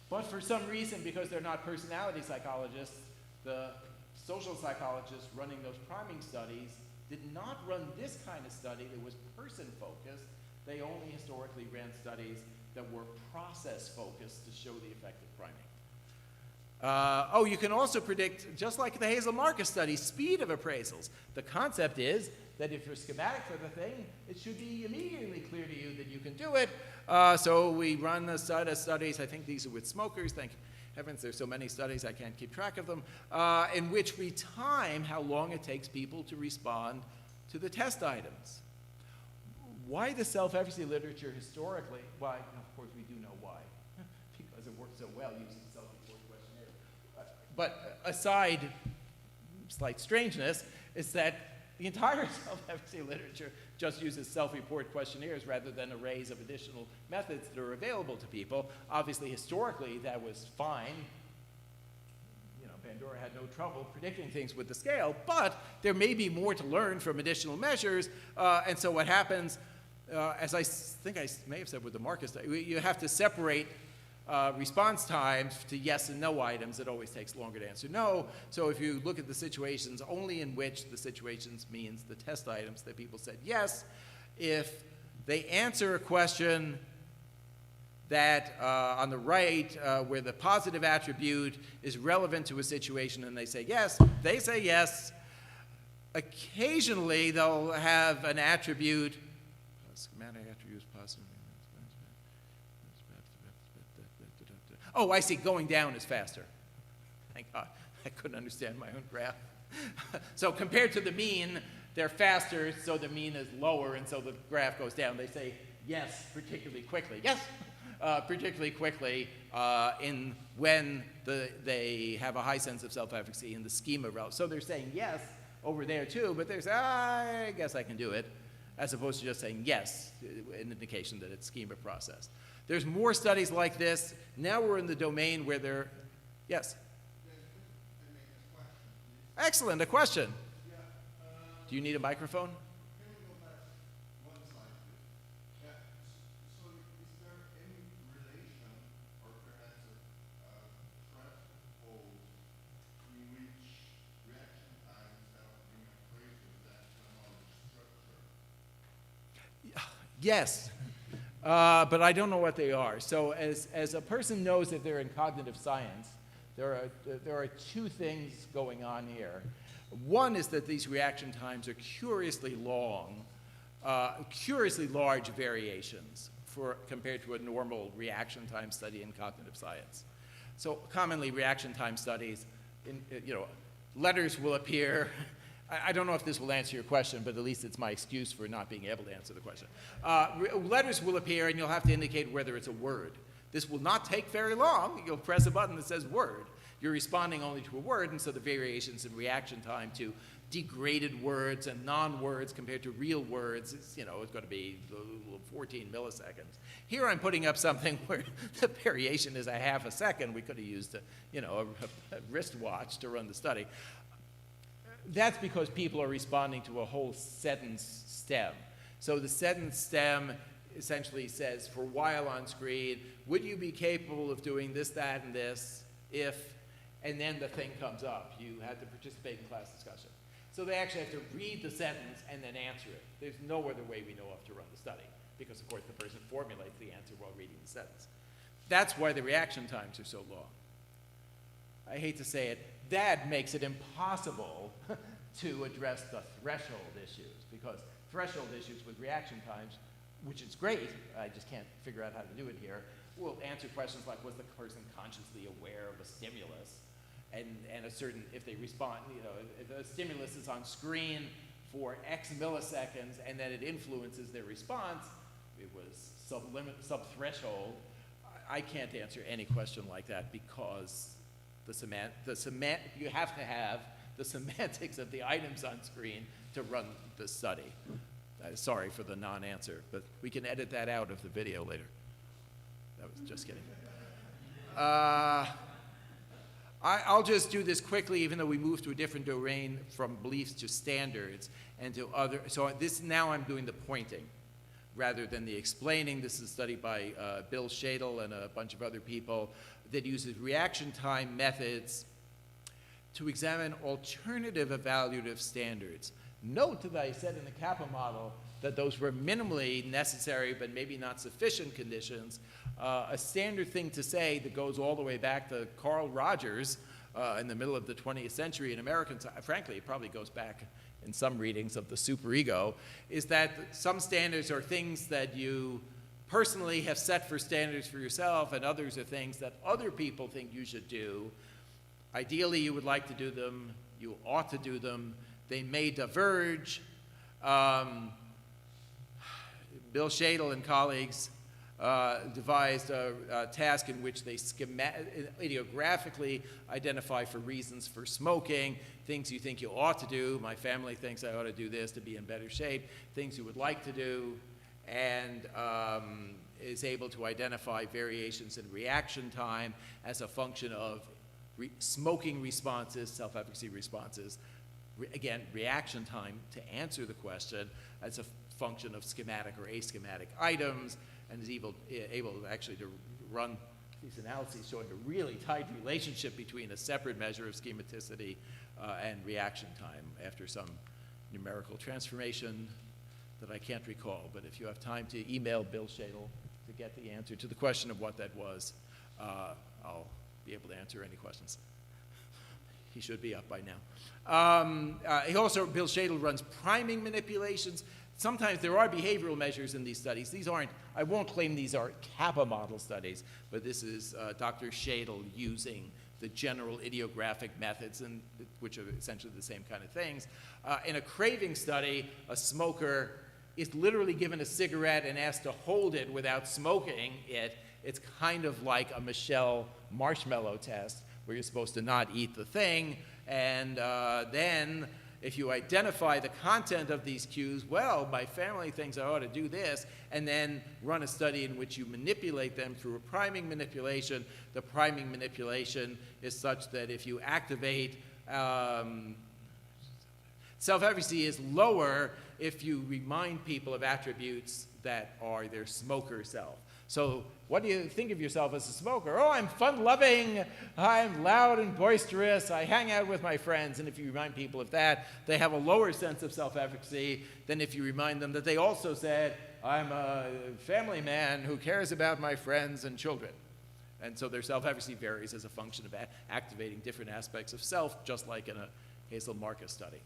But for some reason, because they're not personality psychologists, the social psychologists running those priming studies did not run this kind of study that was person-focused. They only historically ran studies that were process-focused to show the effect of priming. You can also predict, just like the Hazel Marcus study, speed of appraisals. The concept is that if you're schematic for the thing, it should be immediately clear to you that you can do it. So we run a set of studies, I think these are with smokers, thank heavens there's so many studies I can't keep track of them, in which we time how long it takes people to respond to the test items. Why the self-efficacy literature historically? Why? Of course, we do know why, because it works so well using self-report questionnaires. But aside, slight strangeness, is that the entire self-efficacy literature just uses self-report questionnaires rather than arrays of additional methods that are available to people. Obviously, historically, that was fine. Bandura had no trouble predicting things with the scale, but there may be more to learn from additional measures. And so what happens, as I think I may have said with the Marcus study, you have to separate response times to yes and no items. It always takes longer to answer no. So if you look at the situations only in which the situations means the test items that people said yes, if they answer a question that on the right, where the positive attribute is relevant to a situation and they say yes, occasionally they'll have an attribute, schematic attributes positive. Oh, I see, going down is faster. Thank God, I couldn't understand my own graph. So compared to the mean, they're faster, so the mean is lower, and so the graph goes down. They say yes particularly quickly. Yes, particularly quickly when they have a high sense of self-efficacy in the schema realm. So they're saying yes over there too, but they're saying, I guess I can do it, as opposed to just saying yes, an indication that it's schema processed. There's more studies like this. Now we're in the domain where they're, yes? Excellent, a question. Yeah, Do you need a microphone? Yes, but I don't know what they are. So as a person knows that they're in cognitive science, there are two things going on here. One is that these reaction times are curiously long, curiously large variations compared to a normal reaction time study in cognitive science. So commonly reaction time studies, letters will appear. I don't know if this will answer your question, but at least it's my excuse for not being able to answer the question. Letters will appear, and you'll have to indicate whether it's a word. This will not take very long. You'll press a button that says word. You're responding only to a word, and so the variations in reaction time to degraded words and non-words compared to real words, it's going to be 14 milliseconds. Here I'm putting up something where the variation is a half a second. We could have used a wristwatch to run the study. That's because people are responding to a whole sentence stem. So the sentence stem essentially says, for a while on screen, would you be capable of doing this, that, and this if, and then the thing comes up. You had to participate in class discussion. So they actually have to read the sentence and then answer it. There's no other way we know of to run the study, because of course the person formulates the answer while reading the sentence. That's why the reaction times are so long. I hate to say it, that makes it impossible to address the threshold issues, because threshold issues with reaction times, which is great, I just can't figure out how to do it here, will answer questions like, was the person consciously aware of a stimulus? And a certain, if they respond, if a stimulus is on screen for X milliseconds and then it influences their response, it was sub-threshold. I can't answer any question like that because you have to have the semantics of the items on screen to run the study. Sorry for the non-answer, but we can edit that out of the video later. That was just kidding. I'll just do this quickly, even though we moved to a different domain from beliefs to standards and to other. So now I'm doing the pointing rather than the explaining. This is a study by Bill Shadle and a bunch of other people that uses reaction time methods to examine alternative evaluative standards. Note that I said in the Kappa model that those were minimally necessary but maybe not sufficient conditions. A standard thing to say that goes all the way back to Carl Rogers in the middle of the 20th century in American, frankly, it probably goes back in some readings of the superego, is that some standards are things that you personally have set for standards for yourself, and others are things that other people think you should do. Ideally, you would like to do them. You ought to do them. They may diverge. Bill Shadle and colleagues devised a task in which they ideographically identify for reasons for smoking, things you think you ought to do. My family thinks I ought to do this to be in better shape, things you would like to do, and is able to identify variations in reaction time as a function of smoking responses, self-efficacy responses, again, reaction time to answer the question as a function of schematic or aschematic items, and is able actually to run these analyses showing a really tight relationship between a separate measure of schematicity and reaction time after some numerical transformation that I can't recall. But if you have time to email Bill Shadle to get the answer to the question of what that was, I'll be able to answer any questions. He should be up by now. Bill Shadle runs priming manipulations. Sometimes there are behavioral measures in these studies. These aren't, I won't claim these are Kappa model studies, but this is Dr. Shadle using the general idiographic methods, which are essentially the same kind of things. In a craving study, a smoker is literally given a cigarette and asked to hold it without smoking it. It's kind of like a Michelle marshmallow test, where you're supposed to not eat the thing, and then if you identify the content of these cues, well, my family thinks I ought to do this, and then run a study in which you manipulate them through a priming manipulation. The priming manipulation is such that if you activate Self-efficacy is lower if you remind people of attributes that are their smoker self. So what do you think of yourself as a smoker? Oh, I'm fun-loving, I'm loud and boisterous, I hang out with my friends. And if you remind people of that, they have a lower sense of self-efficacy than if you remind them that they also said, I'm a family man who cares about my friends and children. And so their self-efficacy varies as a function of activating different aspects of self, just like in a Hazel Marcus study.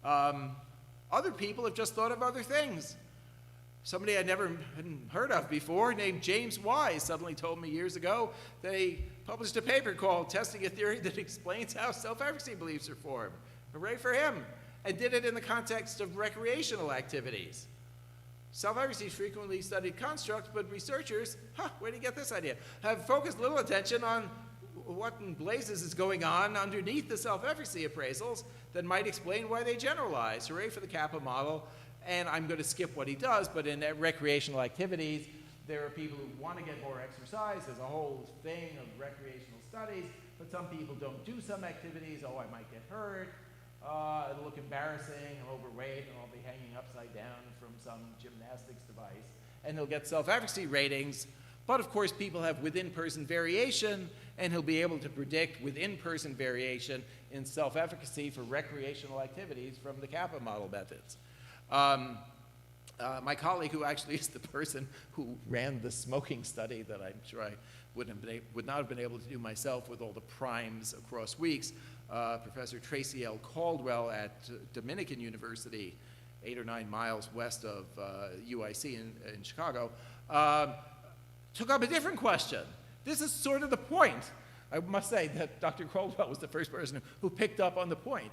Other people have just thought of other things. Somebody I'd never heard of before, named James Wise, suddenly told me years ago that he published a paper called Testing a Theory That Explains How Self-Efficacy Beliefs Are Formed. Hooray for him. And did it in the context of recreational activities. Self-efficacy is frequently studied construct, but researchers, where did you get this idea? Have focused little attention on what in blazes is going on underneath the self-efficacy appraisals that might explain why they generalize. Hooray for the Kappa model. And I'm going to skip what he does, but in recreational activities, there are people who want to get more exercise. There's a whole thing of recreational studies, but some people don't do some activities. Oh, I might get hurt. It'll look embarrassing. I'm overweight, and I'll be hanging upside down from some gymnastics device. And they'll get self-efficacy ratings. But of course, people have within-person variation, and he'll be able to predict within-person variation in self-efficacy for recreational activities from the Kappa model methods. My colleague, who actually is the person who ran the smoking study that I'm sure I would not have been able to do myself with all the primes across weeks, Professor Tracy L. Caldwell at Dominican University, 8 or 9 miles west of UIC in Chicago, took up a different question. This is sort of the point. I must say that Dr. Caldwell was the first person who picked up on the point.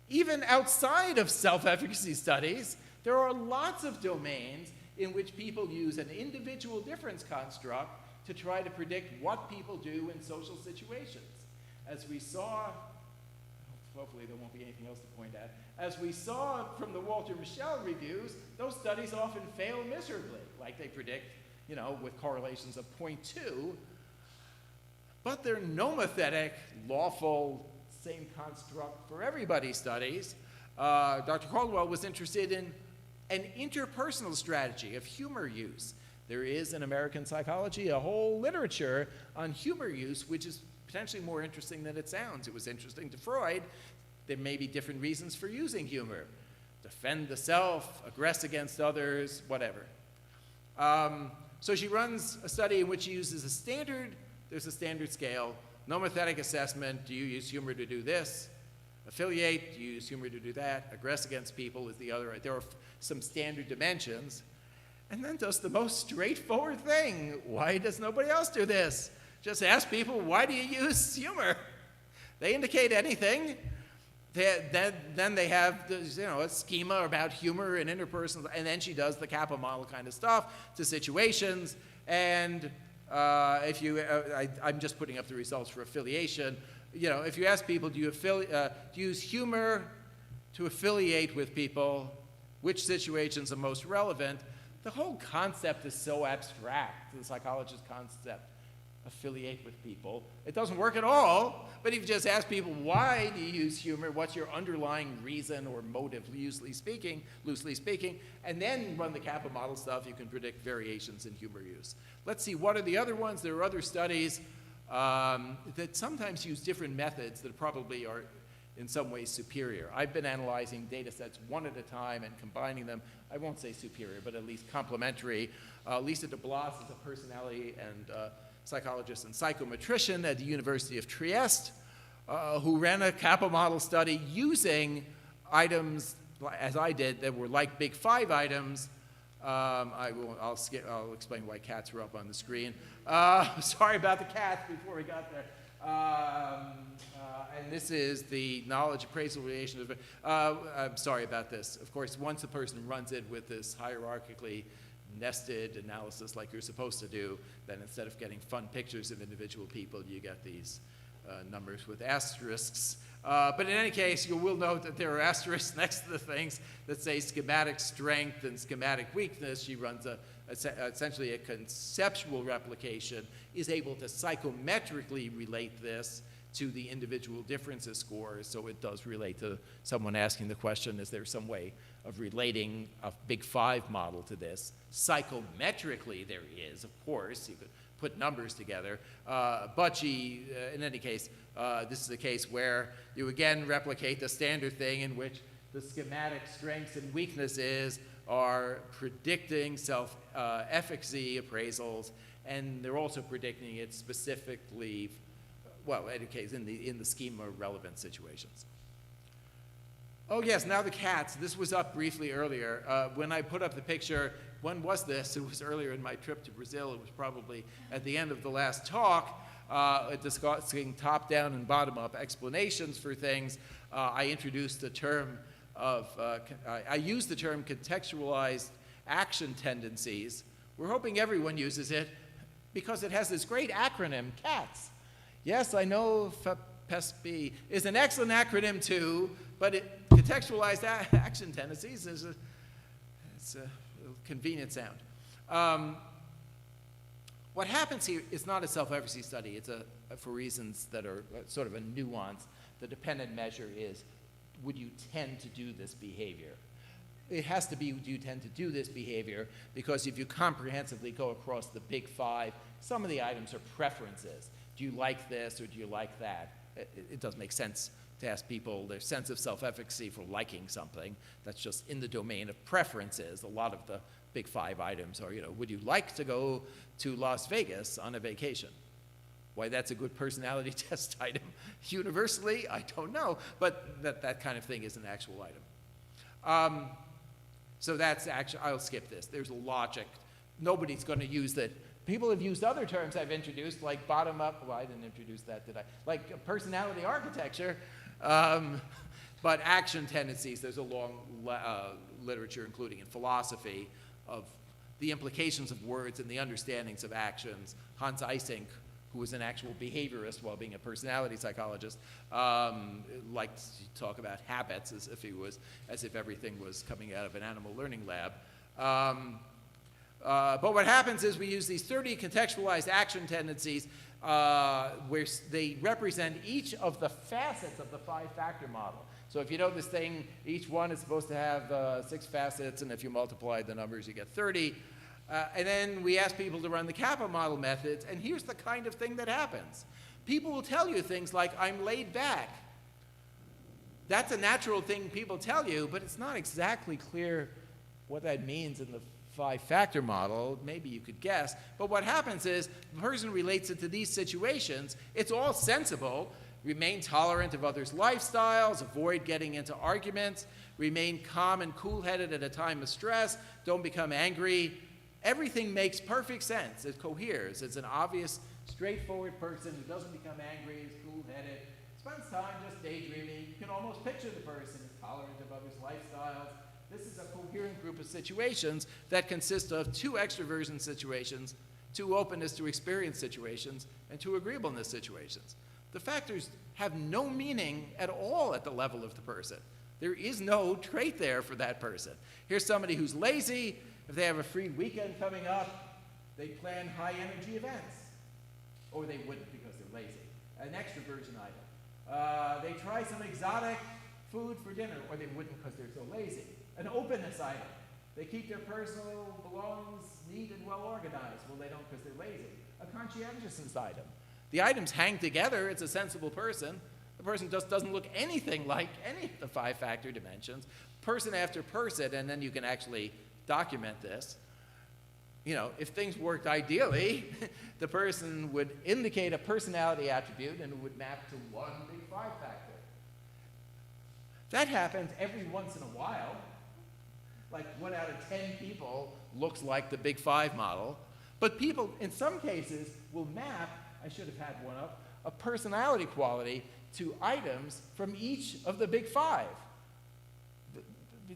Even outside of self-efficacy studies, there are lots of domains in which people use an individual difference construct to try to predict what people do in social situations. As we saw, hopefully there won't be anything else to point at, as we saw from the Walter Mischel reviews, those studies often fail miserably, like they predict, with correlations of 0.2, but they're nomothetic, lawful, same construct for everybody studies. Dr. Caldwell was interested in an interpersonal strategy of humor use. There is in American psychology a whole literature on humor use, which is potentially more interesting than it sounds. It was interesting to Freud. There may be different reasons for using humor. Defend the self, aggress against others, whatever. So she runs a study in which she uses there's a standard scale, nomothetic assessment. Do you use humor to do this? Affiliate, do you use humor to do that? Aggress against people is the other. There are some standard dimensions. And then does the most straightforward thing. Why does nobody else do this? Just ask people, why do you use humor? They indicate anything. Then they have a schema about humor and interpersonal, and then she does the Kappa model kind of stuff to situations. And I'm just putting up the results for affiliation. If you ask people, do you use humor to affiliate with people? Which situations are most relevant? The whole concept is so abstract, the psychologist's concept, affiliate with people. It doesn't work at all, but if you just ask people, why do you use humor? What's your underlying reason or motive, loosely speaking, and then run the Kappa model stuff, you can predict variations in humor use. Let's see, what are the other ones? There are other studies that sometimes use different methods that probably are in some ways superior. I've been analyzing data sets one at a time and combining them. I won't say superior, but at least complementary. Lisa de Blas is a personality and psychologist and psychometrician at the University of Trieste, who ran a Kappa model study using items, as I did, that were like Big Five items. I'll explain why cats were up on the screen. Sorry about the cats before we got there. And this is the knowledge appraisal relation. I'm sorry about this. Of course, once a person runs it with this hierarchically nested analysis like you're supposed to do, then instead of getting fun pictures of individual people, you get these numbers with asterisks. But in any case, you will note that there are asterisks next to the things that say schematic strength and schematic weakness. She runs essentially a conceptual replication, is able to psychometrically relate this to the individual differences scores, so it does relate to someone asking the question, is there some way of relating a Big Five model to this? Psychometrically, there is, of course. You could put numbers together. But in any case, this is a case where you again replicate the standard thing in which the schematic strengths and weaknesses are predicting self-efficacy appraisals, and they're also predicting it specifically, well, in any case, in the schema of relevant situations. Oh yes, now the cats. This was up briefly earlier. When I put up the picture, when was this? It was earlier in my trip to Brazil. It was probably at the end of the last talk, discussing top-down and bottom-up explanations for things. I introduced the term of, I used the term contextualized action tendencies. We're hoping everyone uses it because it has this great acronym, CATS. Yes, I know FEPSB is an excellent acronym too, but contextualized action tendencies is it's a convenient sound. What happens here is not a self-efficacy study. It's for reasons that are sort of a nuance. The dependent measure is, would you tend to do this behavior? It has to be, do you tend to do this behavior? Because if you comprehensively go across the Big Five, some of the items are preferences. Do you like this or do you like that? It does make sense to ask people their sense of self-efficacy for liking something. That's just in the domain of preferences. A lot of the Big Five items are, would you like to go to Las Vegas on a vacation? Why that's a good personality test item universally, I don't know, but that kind of thing is an actual item. So that's actually, I'll skip this. There's a logic. Nobody's going to use that. People have used other terms I've introduced, like bottom-up. Well, I didn't introduce that, did I? Like personality architecture. But action tendencies, there's a long literature, including in philosophy, of the implications of words and the understandings of actions. Hans Eysenck, who was an actual behaviorist while being a personality psychologist, liked to talk about habits as if everything was coming out of an animal learning lab. But what happens is we use these 30 contextualized action tendencies where they represent each of the facets of the five-factor model. So if you know this thing, each one is supposed to have 6 facets, and if you multiply the numbers, you get 30. And then we ask people to run the Kappa model methods, and here's the kind of thing that happens. People will tell you things like, I'm laid back. That's a natural thing people tell you, but it's not exactly clear what that means in the five-factor model. Maybe you could guess. But what happens is the person relates it to these situations. It's all sensible. Remain tolerant of others' lifestyles, avoid getting into arguments, remain calm and cool-headed at a time of stress, don't become angry. Everything makes perfect sense. It coheres. It's an obvious, straightforward person who doesn't become angry, is cool-headed, spends time just daydreaming. You can almost picture the person is tolerant of others' lifestyles. This is a coherent group of situations that consist of 2 extroversion situations, 2 openness to experience situations, and 2 agreeableness situations. The factors have no meaning at all at the level of the person. There is no trait there for that person. Here's somebody who's lazy. If they have a free weekend coming up, they plan high-energy events. Or they wouldn't because they're lazy. An extroversion item. They try some exotic food for dinner, or they wouldn't because they're so lazy. An openness item. They keep their personal belongings neat and well organized. Well, they don't because they're lazy. A conscientiousness item. The items hang together. It's a sensible person. The person just doesn't look anything like any of the 5-factor dimensions. Person after person, and then you can actually document this. If things worked ideally, the person would indicate a personality attribute and it would map to one big 5-factor. That happens every once in a while. Like 1 out of 10 people looks like the Big 5 model. But people, in some cases, will map, I should have had one up, a personality quality to items from each of the Big 5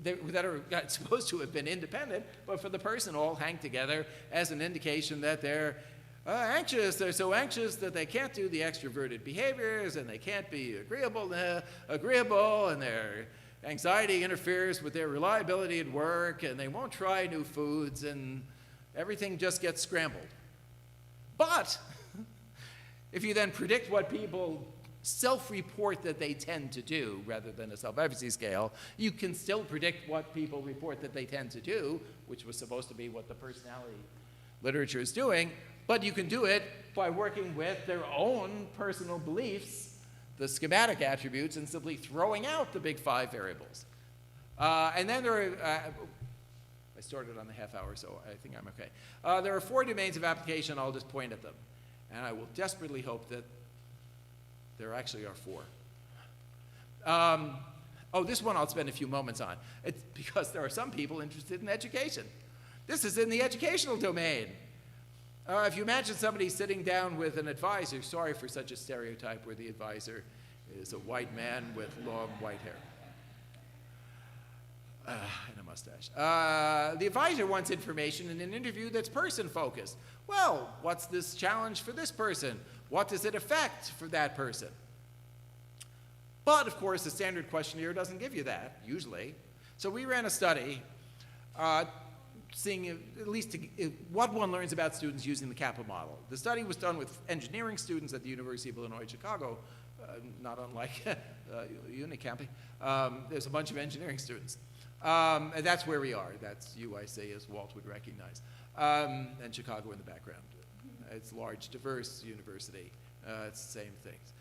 that are supposed to have been independent, but for the person all hang together as an indication that they're anxious. They're so anxious that they can't do the extroverted behaviors, and they can't be agreeable, and their anxiety interferes with their reliability at work, and they won't try new foods, and everything just gets scrambled. But if you then predict what people self-report that they tend to do rather than a self-efficacy scale. You can still predict what people report that they tend to do, which was supposed to be what the personality literature is doing, but you can do it by working with their own personal beliefs, the schematic attributes, and simply throwing out the big 5 variables. And then there are, I started on the half hour, so I think I'm okay. There are 4 domains of application. I'll just point at them. And I will desperately hope that there actually are 4. Oh, this one I'll spend a few moments on. It's because there are some people interested in education. This is in the educational domain. If you imagine somebody sitting down with an advisor, sorry for such a stereotype where the advisor is a white man with long white hair. And a mustache. The advisor wants information in an interview that's person-focused. Well, what's this challenge for this person? What does it affect for that person? But, of course, the standard questionnaire doesn't give you that, usually. So we ran a study seeing at least what one learns about students using the Kappa model. The study was done with engineering students at the University of Illinois Chicago, not unlike Unicamp. There's a bunch of engineering students. And that's where we are. That's UIC, as Walt would recognize. And Chicago in the background. It's a large, diverse university. It's the same things.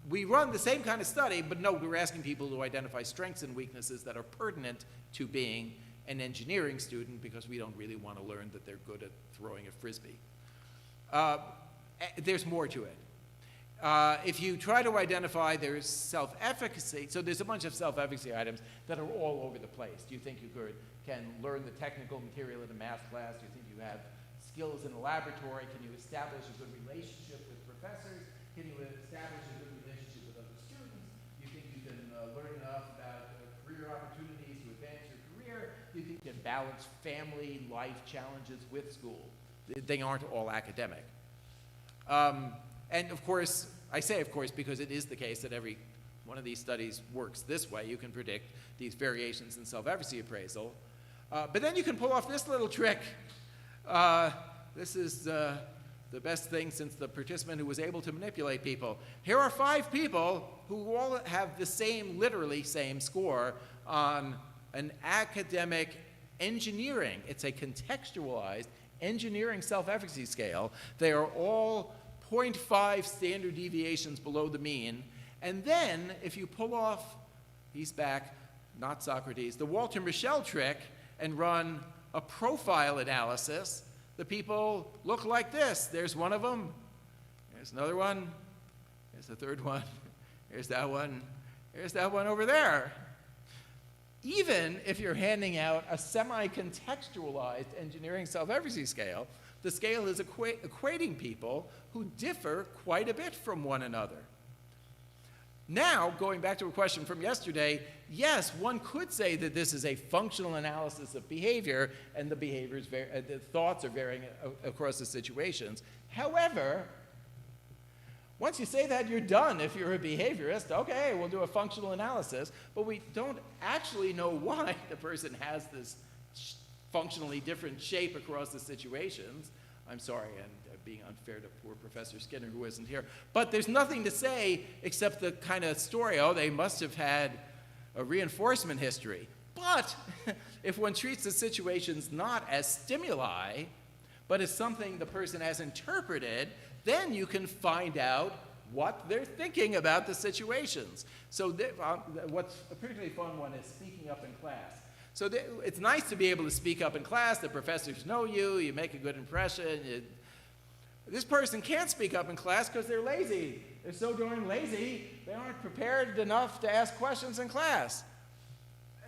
We run the same kind of study, but no, we're asking people to identify strengths and weaknesses that are pertinent to being an engineering student, because we don't really want to learn that they're good at throwing a frisbee. There's more to it. If you try to identify their self-efficacy, so there's a bunch of self-efficacy items that are all over the place. Do you think you can learn the technical material in a math class? Do you think you have skills in a laboratory? Can you establish a good relationship with professors? Can you establish a good relationship with other students? Do you think you can learn enough about career opportunities to advance your career? Do you think you can balance family life challenges with school? They aren't all academic. And of course, I say of course because it is the case that every one of these studies works this way. You can predict these variations in self-efficacy appraisal. But then you can pull off this little trick. This is the best thing since the participant who was able to manipulate people. Here are 5 people who all have the same, literally same score on an academic engineering. It's a contextualized engineering self-efficacy scale. They are all 0.5 standard deviations below the mean. And then, if you pull off, he's back, not Socrates, the Walter Mischel trick and run a profile analysis, the people look like this. There's one of them. There's another one. There's the third one. Here's that one. Here's that one over there. Even if you're handing out a semi-contextualized engineering self-efficacy scale, the scale is equating people who differ quite a bit from one another. Now, going back to a question from yesterday, yes, one could say that this is a functional analysis of behavior, and the behaviors, the thoughts are varying across the situations. However, once you say that, you're done if you're a behaviorist. Okay, we'll do a functional analysis, but we don't actually know why the person has this functionally different shape across the situations. I'm sorry, and being unfair to poor Professor Skinner, who isn't here. But there's nothing to say except the kind of story, oh, they must have had a reinforcement history. But if one treats the situations not as stimuli, but as something the person has interpreted, then you can find out what they're thinking about the situations. So what's a particularly fun one is speaking up in class. So it's nice to be able to speak up in class. The professors know you. You make a good impression. This person can't speak up in class because they're lazy. They're so darn lazy, they aren't prepared enough to ask questions in class.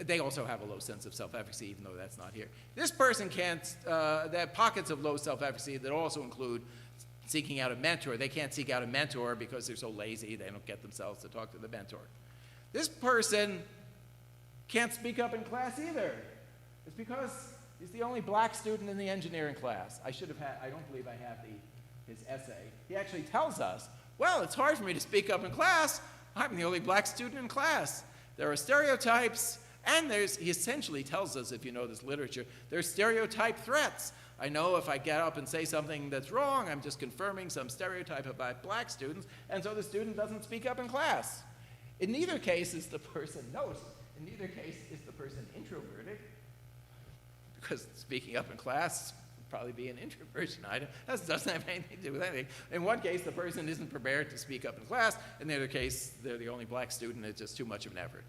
They also have a low sense of self-efficacy, even though that's not here. This person can't, they have pockets of low self-efficacy that also include seeking out a mentor. They can't seek out a mentor because they're so lazy, they don't get themselves to talk to the mentor. This person can't speak up in class either. It's because he's the only black student in the engineering class. I don't believe I have his essay. He actually tells us, well, it's hard for me to speak up in class. I'm the only black student in class. There are stereotypes, and he essentially tells us, if you know this literature, there's stereotype threats. I know if I get up and say something that's wrong, I'm just confirming some stereotype about black students, and so the student doesn't speak up in class. In neither case is the person, note, in neither case is the person introverted, because speaking up in class would probably be an introversion item. That doesn't have anything to do with anything. In one case, the person isn't prepared to speak up in class. In the other case, they're the only black student. It's just too much of an effort.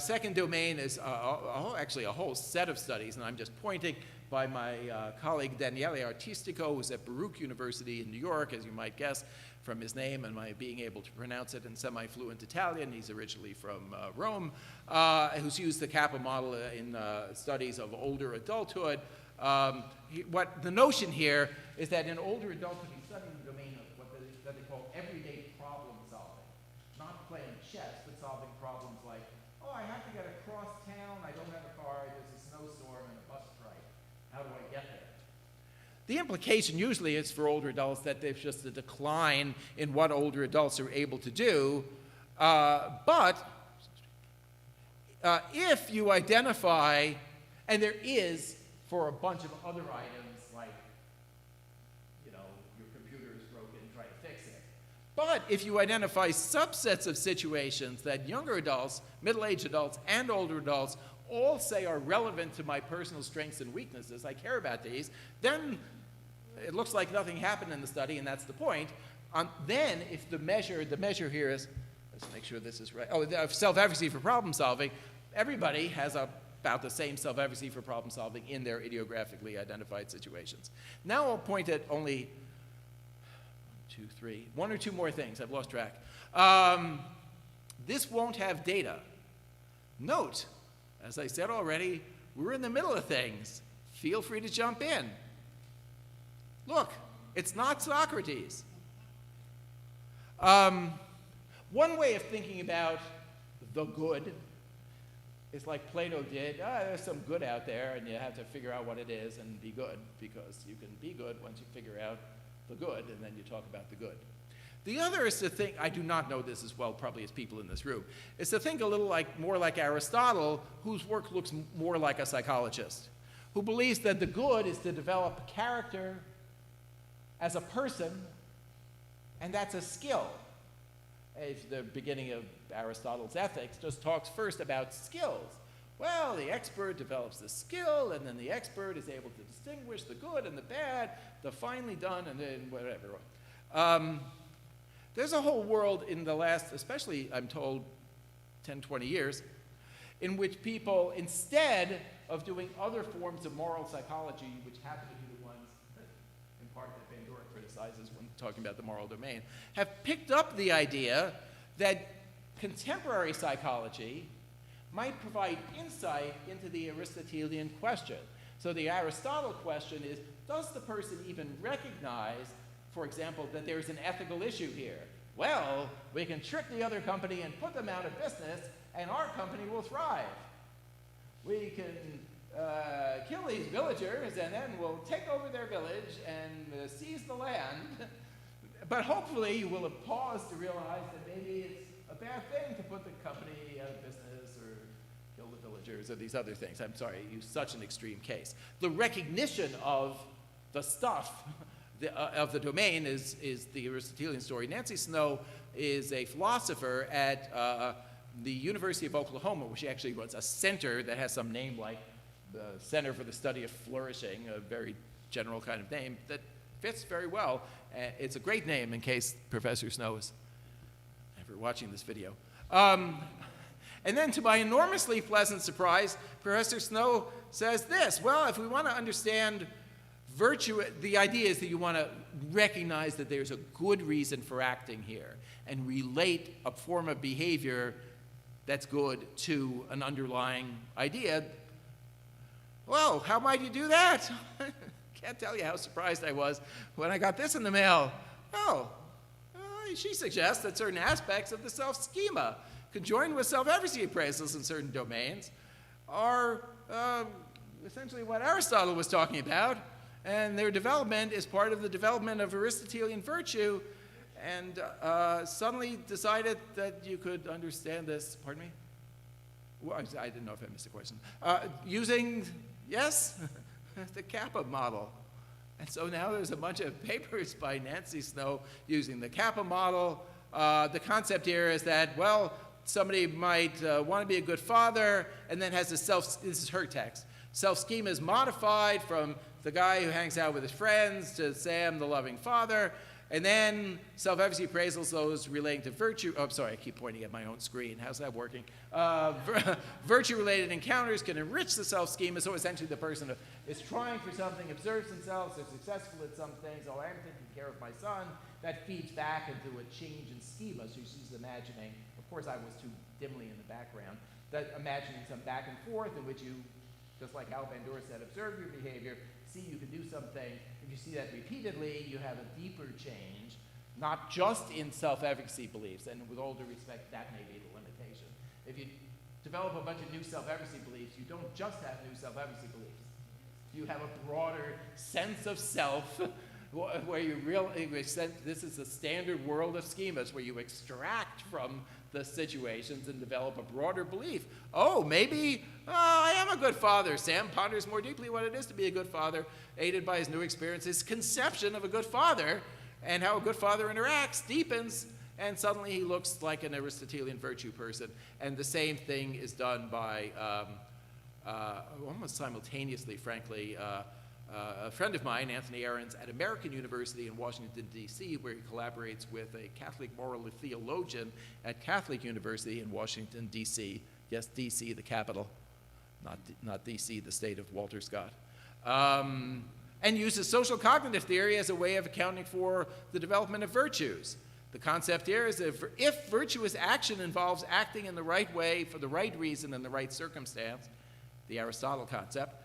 Second domain is actually a whole set of studies, and I'm just pointing by my colleague Daniele Artistico, who's at Baruch University in New York, as you might guess from his name and my being able to pronounce it in semi-fluent Italian. He's originally from Rome, who's used the Kappa model in studies of older adulthood. What the notion here is that in older adulthood, he's studying the domain of what they call everyday problem solving. Not playing chess, but solving problems like, oh, I have to get across town, I don't have a car, there's a snowstorm and a bus strike. How do I get there? The implication usually is for older adults that there's just a decline in what older adults are able to do. But if you identify, and there is for a bunch of other items like, you know, your computer is broken, try to fix it. But if you identify subsets of situations that younger adults, middle-aged adults, and older adults all say are relevant to my personal strengths and weaknesses, I care about these, then it looks like nothing happened in the study, and that's the point. Then if the measure here is, let's make sure this is right, self-efficacy for problem solving, everybody has about the same self-efficacy for problem solving in their idiographically identified situations. Now I'll point at only one or two more things. I've lost track. This won't have data. Note, as I said already, we're in the middle of things. Feel free to jump in. Look, it's not Socrates. One way of thinking about the good is like Plato did. There's some good out there, and you have to figure out what it is and be good, because you can be good once you figure out the good, and then you talk about the good. The other is to think, I do not know this as well probably as people in this room, is to think a little more like Aristotle, whose work looks more like a psychologist, who believes that the good is to develop character as a person, and that's a skill. The beginning of Aristotle's Ethics just talks first about skills. Well, the expert develops the skill, and then the expert is able to distinguish the good and the bad, the finely done, and then whatever. There's a whole world in the last, especially, I'm told, 10, 20 years, in which people, instead of doing other forms of moral psychology, which happen to be the ones, in part, that Bandura criticizes when talking about the moral domain, have picked up the idea that contemporary psychology might provide insight into the Aristotelian question. So the Aristotle question is, does the person even recognize, for example, that there's an ethical issue here? Well, we can trick the other company and put them out of business, and our company will thrive. We can kill these villagers, and then we'll take over their village and seize the land. But hopefully you will have paused to realize that maybe it's a bad thing to put the company out of business or kill the villagers or these other things. I'm sorry, I used such an extreme case. The recognition of the stuff of the domain is the Aristotelian story. Nancy Snow is a philosopher at the University of Oklahoma, which actually runs a center that has some name like the Center for the Study of Flourishing, a very general kind of name that fits very well. It's a great name in case Professor Snow is ever watching this video. And then to my enormously pleasant surprise, Professor Snow says this: well, if we want to understand virtue, the idea is that you want to recognize that there's a good reason for acting here and relate a form of behavior that's good to an underlying idea. Well, how might you do that? Can't tell you how surprised I was when I got this in the mail. She suggests that certain aspects of the self-schema, conjoined with self-efficacy appraisals in certain domains, are essentially what Aristotle was talking about, and their development is part of the development of Aristotelian virtue, and suddenly decided that you could understand this, pardon me? Well, I didn't know if I missed a question. Using Yes, the Kappa model. And so now there's a bunch of papers by Nancy Snow using the Kappa model. The concept here is that, well, somebody might want to be a good father and then has a this is her text, self-schema is modified from the guy who hangs out with his friends to Sam, the loving father. And then self-efficacy appraisals, those relating to virtue. Oh, I'm sorry, I keep pointing at my own screen. How's that working? Virtue-related encounters can enrich the self-schema. So essentially the person is trying for something, observes themselves, they're successful at some things. Oh, I'm taking care of my son. That feeds back into a change in schema. So she's imagining, of course I was too dimly in the background, that imagining some back and forth in which you, just like how Bandura said, observe your behavior, see you can do something. If you see that repeatedly, you have a deeper change, not just in self-efficacy beliefs, and with all due respect, that may be the limitation. If you develop a bunch of new self-efficacy beliefs, you don't just have new self-efficacy beliefs. You have a broader sense of self where you really, this is the standard world of schemas, where you extract from the situations and develop a broader belief. Oh, maybe I am a good father. Sam ponders more deeply what it is to be a good father, aided by his new experience. His conception of a good father and how a good father interacts deepens, and suddenly he looks like an Aristotelian virtue person. And the same thing is done by, almost simultaneously, frankly, a friend of mine, Anthony Ahrens, at American University in Washington, D.C., where he collaborates with a Catholic moral theologian at Catholic University in Washington, D.C. Yes, D.C., the capital, not D.C., the state of Walter Scott. And uses social cognitive theory as a way of accounting for the development of virtues. The concept here is that if virtuous action involves acting in the right way for the right reason in the right circumstance, the Aristotle concept,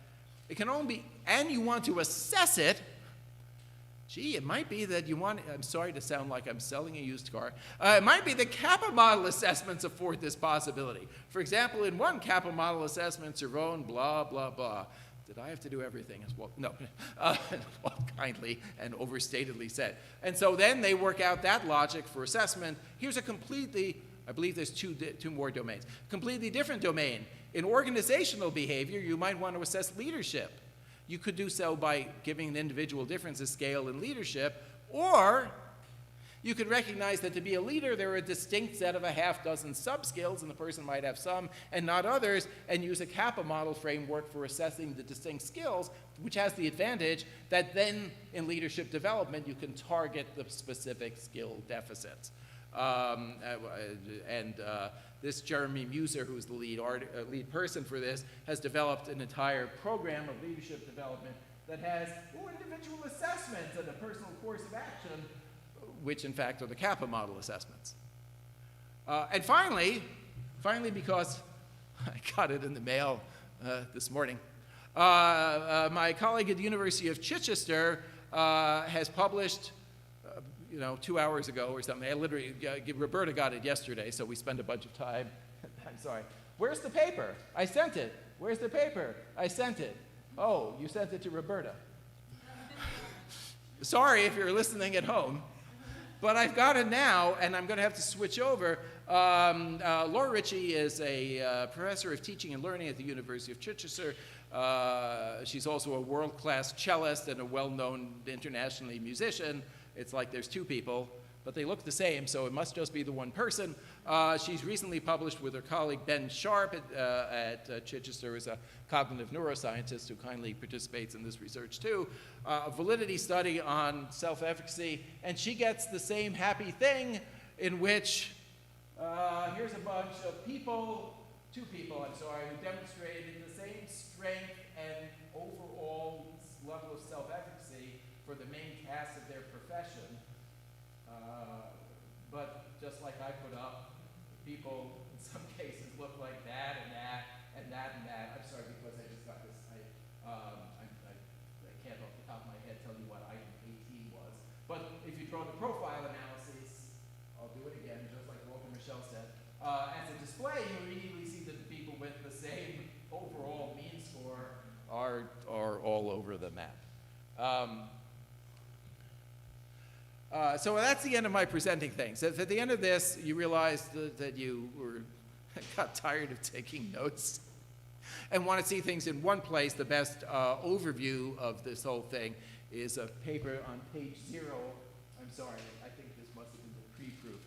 it can only be, and you want to assess it, gee, it might be that you want, I'm sorry to sound like I'm selling a used car, it might be the Kappa model assessments afford this possibility. For example, in one Kappa model assessment, Cervone, blah, blah, blah. Did I have to do everything as well? No, well, kindly and overstatedly said. And so then they work out that logic for assessment. Here's a completely, I believe there's two more domains, completely different domain. In organizational behavior, you might want to assess leadership. You could do so by giving an individual difference of scale in leadership, or you could recognize that to be a leader, there are a distinct set of a half dozen sub-skills, and the person might have some and not others, and use a Kappa model framework for assessing the distinct skills, which has the advantage that then in leadership development, you can target the specific skill deficits. This Jeremy Muser, who's the lead person for this, has developed an entire program of leadership development that has individual assessments and a personal course of action, which in fact are the Kappa model assessments. And finally, because I got it in the mail this morning, my colleague at the University of Chichester has published 2 hours ago or something. I literally, Roberta got it yesterday, so we spent a bunch of time. I'm sorry. Where's the paper? I sent it. Where's the paper? I sent it. Oh, you sent it to Roberta. Sorry if you're listening at home, but I've got it now, and I'm going to have to switch over. Laura Ritchie is a professor of teaching and learning at the University of Chichester. She's also a world-class cellist and a well-known internationally musician. It's like there's two people, but they look the same, so it must just be the one person. She's recently published with her colleague Ben Sharp at Chichester, who's a cognitive neuroscientist who kindly participates in this research too, a validity study on self-efficacy, and she gets the same happy thing in which here's a bunch of people, two people, I'm sorry, who demonstrated the same strength and overall level of self-efficacy for the main task of their profession. But just like I put up, people in some cases look like that and that and that and that. I'm sorry because I just got this. I can't off the top of my head tell you what item 18 was. But if you draw the profile analysis, I'll do it again, just like Walter Michel said. As a display, you immediately see that the people with the same overall mean score are all over the map. So that's the end of my presenting things. At the end of this, you realized that you got tired of taking notes. and want to see things in one place, the best overview of this whole thing is a paper on page 0. I'm sorry, I think this must have been the pre-proof.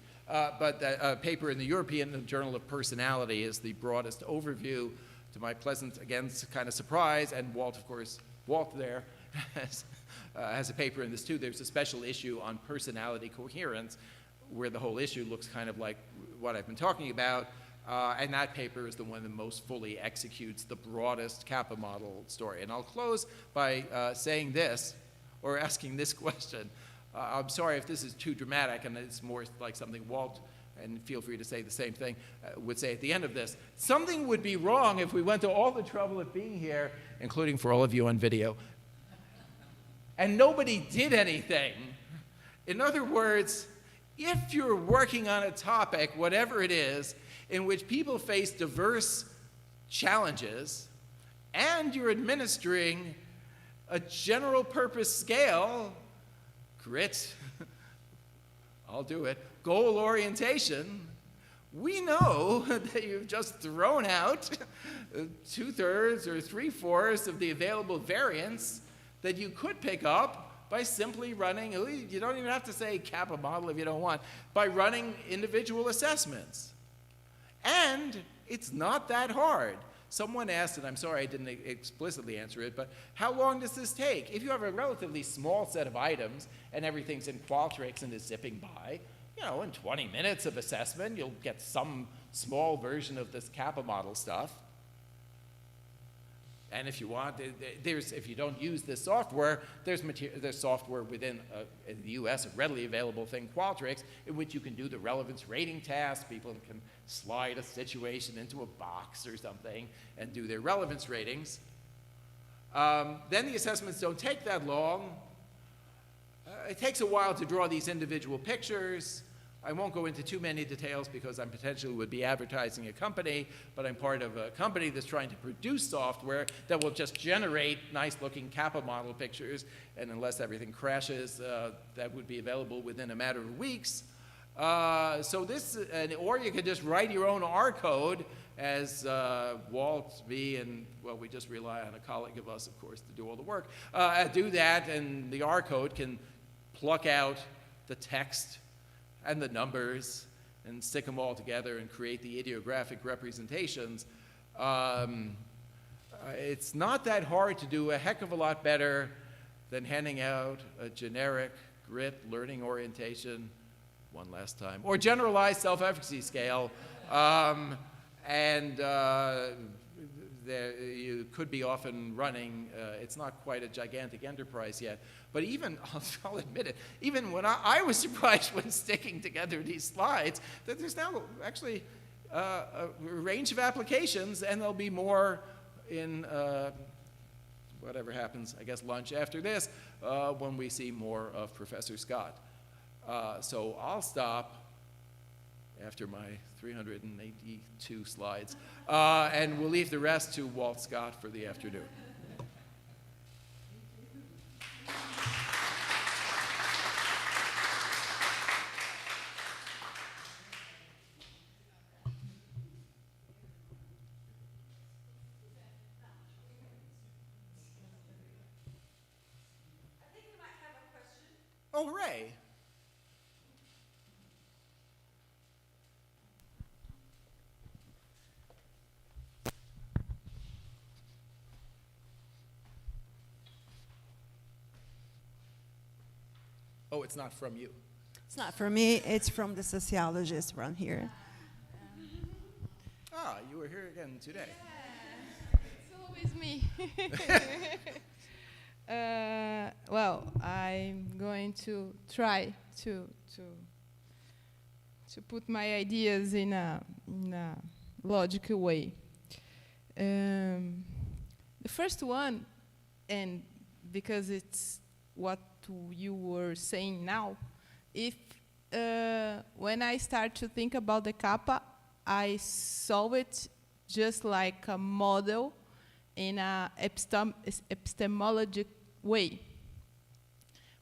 But a paper in the European Journal of Personality is the broadest overview, to my pleasant, again, kind of surprise, and Walt, of course, Walt there has a paper in this too. There's a special issue on personality coherence, where the whole issue looks kind of like what I've been talking about, and that paper is the one that most fully executes the broadest kappa model story. And I'll close by saying this, or asking this question. I'm sorry if this is too dramatic, and it's more like something Walt, and feel free to say the same thing, would say at the end of this. Something would be wrong if we went to all the trouble of being here, including for all of you on video, and nobody did anything. In other words, if you're working on a topic, whatever it is, in which people face diverse challenges, and you're administering a general purpose scale, grit, I'll do it, goal orientation, we know that you've just thrown out 2/3 or 3/4 of the available variance that you could pick up by simply running, you don't even have to say kappa model if you don't want, by running individual assessments. And it's not that hard. Someone asked, and I'm sorry I didn't explicitly answer it, but how long does this take? If you have a relatively small set of items and everything's in Qualtrics and is zipping by, in 20 minutes of assessment, you'll get some small version of this kappa model stuff. And if you want, if you don't use this software, there's software within in the US, a readily available thing, Qualtrics, in which you can do the relevance rating task. People can slide a situation into a box or something and do their relevance ratings. Then the assessments don't take that long. It takes a while to draw these individual pictures. I won't go into too many details because I potentially would be advertising a company, but I'm part of a company that's trying to produce software that will just generate nice-looking kappa model pictures, and unless everything crashes, that would be available within a matter of weeks. Or you could just write your own R code, as Walt, me, and, well, we just rely on a colleague of us, of course, to do all the work. Do that, and the R code can pluck out the text and the numbers and stick them all together and create the ideographic representations. It's not that hard to do, a heck of a lot better than handing out a generic grit learning orientation, one last time, or generalized self-efficacy scale. You could be often running, it's not quite a gigantic enterprise yet, but even, I'll admit it, even when I was surprised when sticking together these slides, that there's now actually a range of applications, and there'll be more in whatever happens, I guess lunch after this, when we see more of Professor Scott. So I'll stop after my 382 slides, and we'll leave the rest to Walt Scott for the afternoon. I think we might have a question. Oh, hooray. Oh, it's not from you. It's not from me, it's from the sociologist around here. Ah, you were here again today. Yeah, it's always me. Well, I'm going to try to put my ideas in a logical way. The first one, and because it's what you were saying now, if when I start to think about the kappa, I saw it just like a model in a epistemologic way.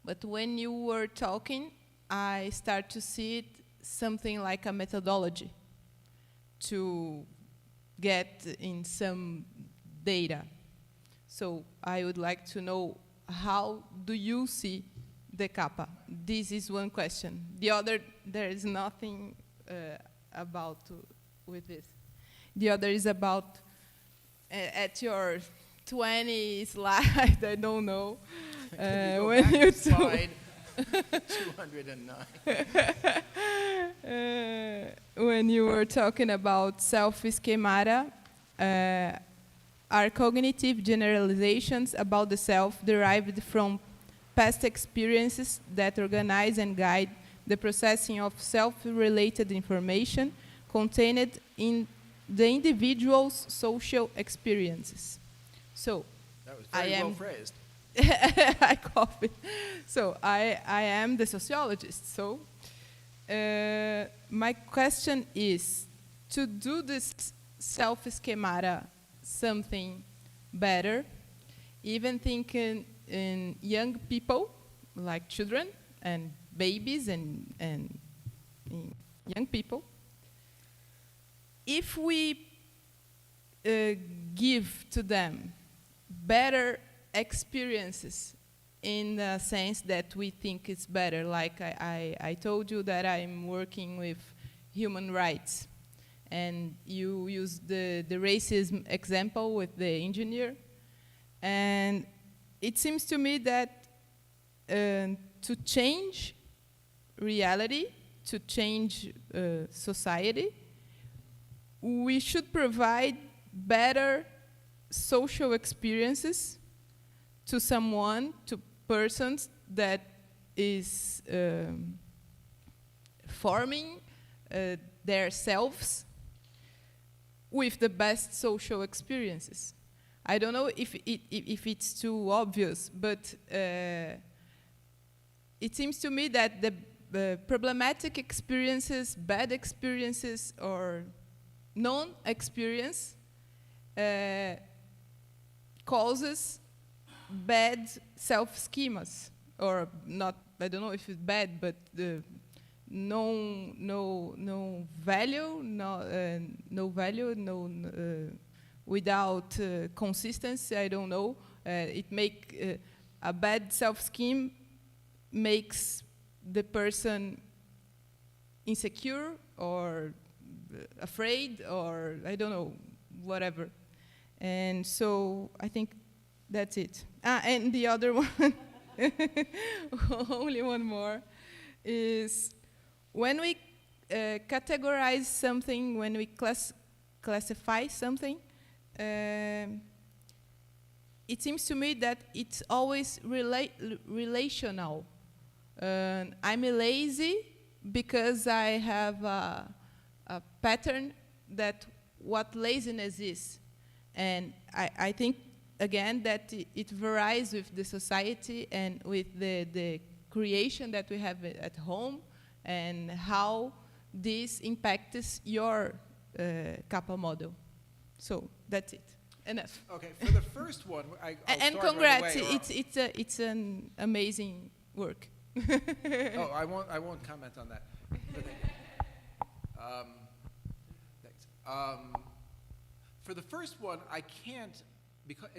But when you were talking, I start to see it something like a methodology to get in some data. So I would like to know, how do you see the kappa? This is one question. The other, there is nothing with this. The other is about, at your 20 slide, I don't know. Can you go when back you to slide 209. When you were talking about self-schemata, are cognitive generalizations about the self derived from past experiences that organize and guide the processing of self-related information contained in the individual's social experiences. So, That was very well phrased. I copied. So I am the sociologist. So my question is, to do this self-schemata something better, even thinking in young people, like children and babies and in young people, if we give to them better experiences in the sense that we think it's better, like I told you that I'm working with human rights, and you use the racism example with the engineer, and it seems to me that to change reality, to change society, we should provide better social experiences to someone, to persons that is forming their selves with the best social experiences. I don't know if it's too obvious, but it seems to me that the problematic experiences, bad experiences, or non-experience causes bad self-schemas, or not, I don't know if it's bad, but no value, without consistency, I don't know. A bad self-scheme makes the person insecure or afraid, or I don't know, whatever. And so I think that's it. And the other one, only one more, is when we categorize something, when we classify something, it seems to me that it's always relational. I'm lazy because I have a pattern that what laziness is. And I think, again, that it varies with the society and with the creation that we have at home, and how this impacts your kappa model. So that's it. Enough. Okay, for the first one, and congrats, it's an amazing work. Oh, I won't comment on that. Thanks. For the first one, I can't, because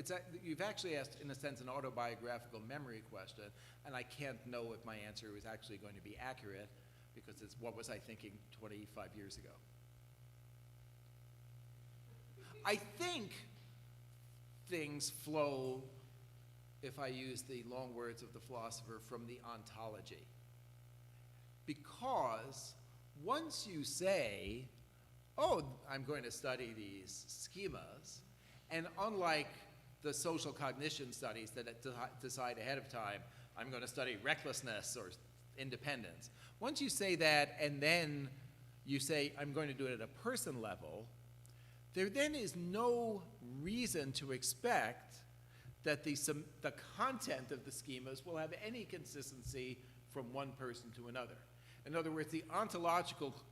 you've actually asked, in a sense, an autobiographical memory question, and I can't know if my answer was actually going to be accurate, because it's what was I thinking 25 years ago. I think things flow, if I use the long words of the philosopher, from the ontology. Because once you say, oh, I'm going to study these schemas, and unlike the social cognition studies that decide ahead of time, I'm going to study recklessness or independence. Once you say that, and then you say, I'm going to do it at a person level, there then is no reason to expect that the content of the schemas will have any consistency from one person to another. In other words, the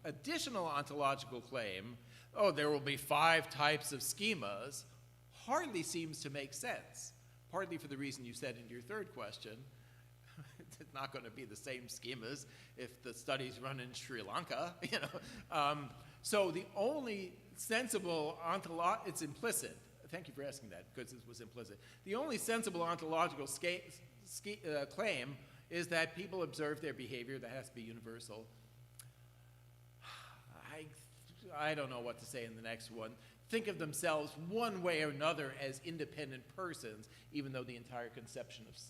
additional ontological claim, oh, there will be 5 types of schemas, hardly seems to make sense, partly for the reason you said in your third question. It's not going to be the same schemas if the studies run in Sri Lanka, So the only sensible it's implicit. thank you for asking that, because this was implicit. The only sensible ontological claim is that people observe their behavior. That has to be universal. I don't know what to say in the next one. Think of themselves one way or another as independent persons, even though the entire conception of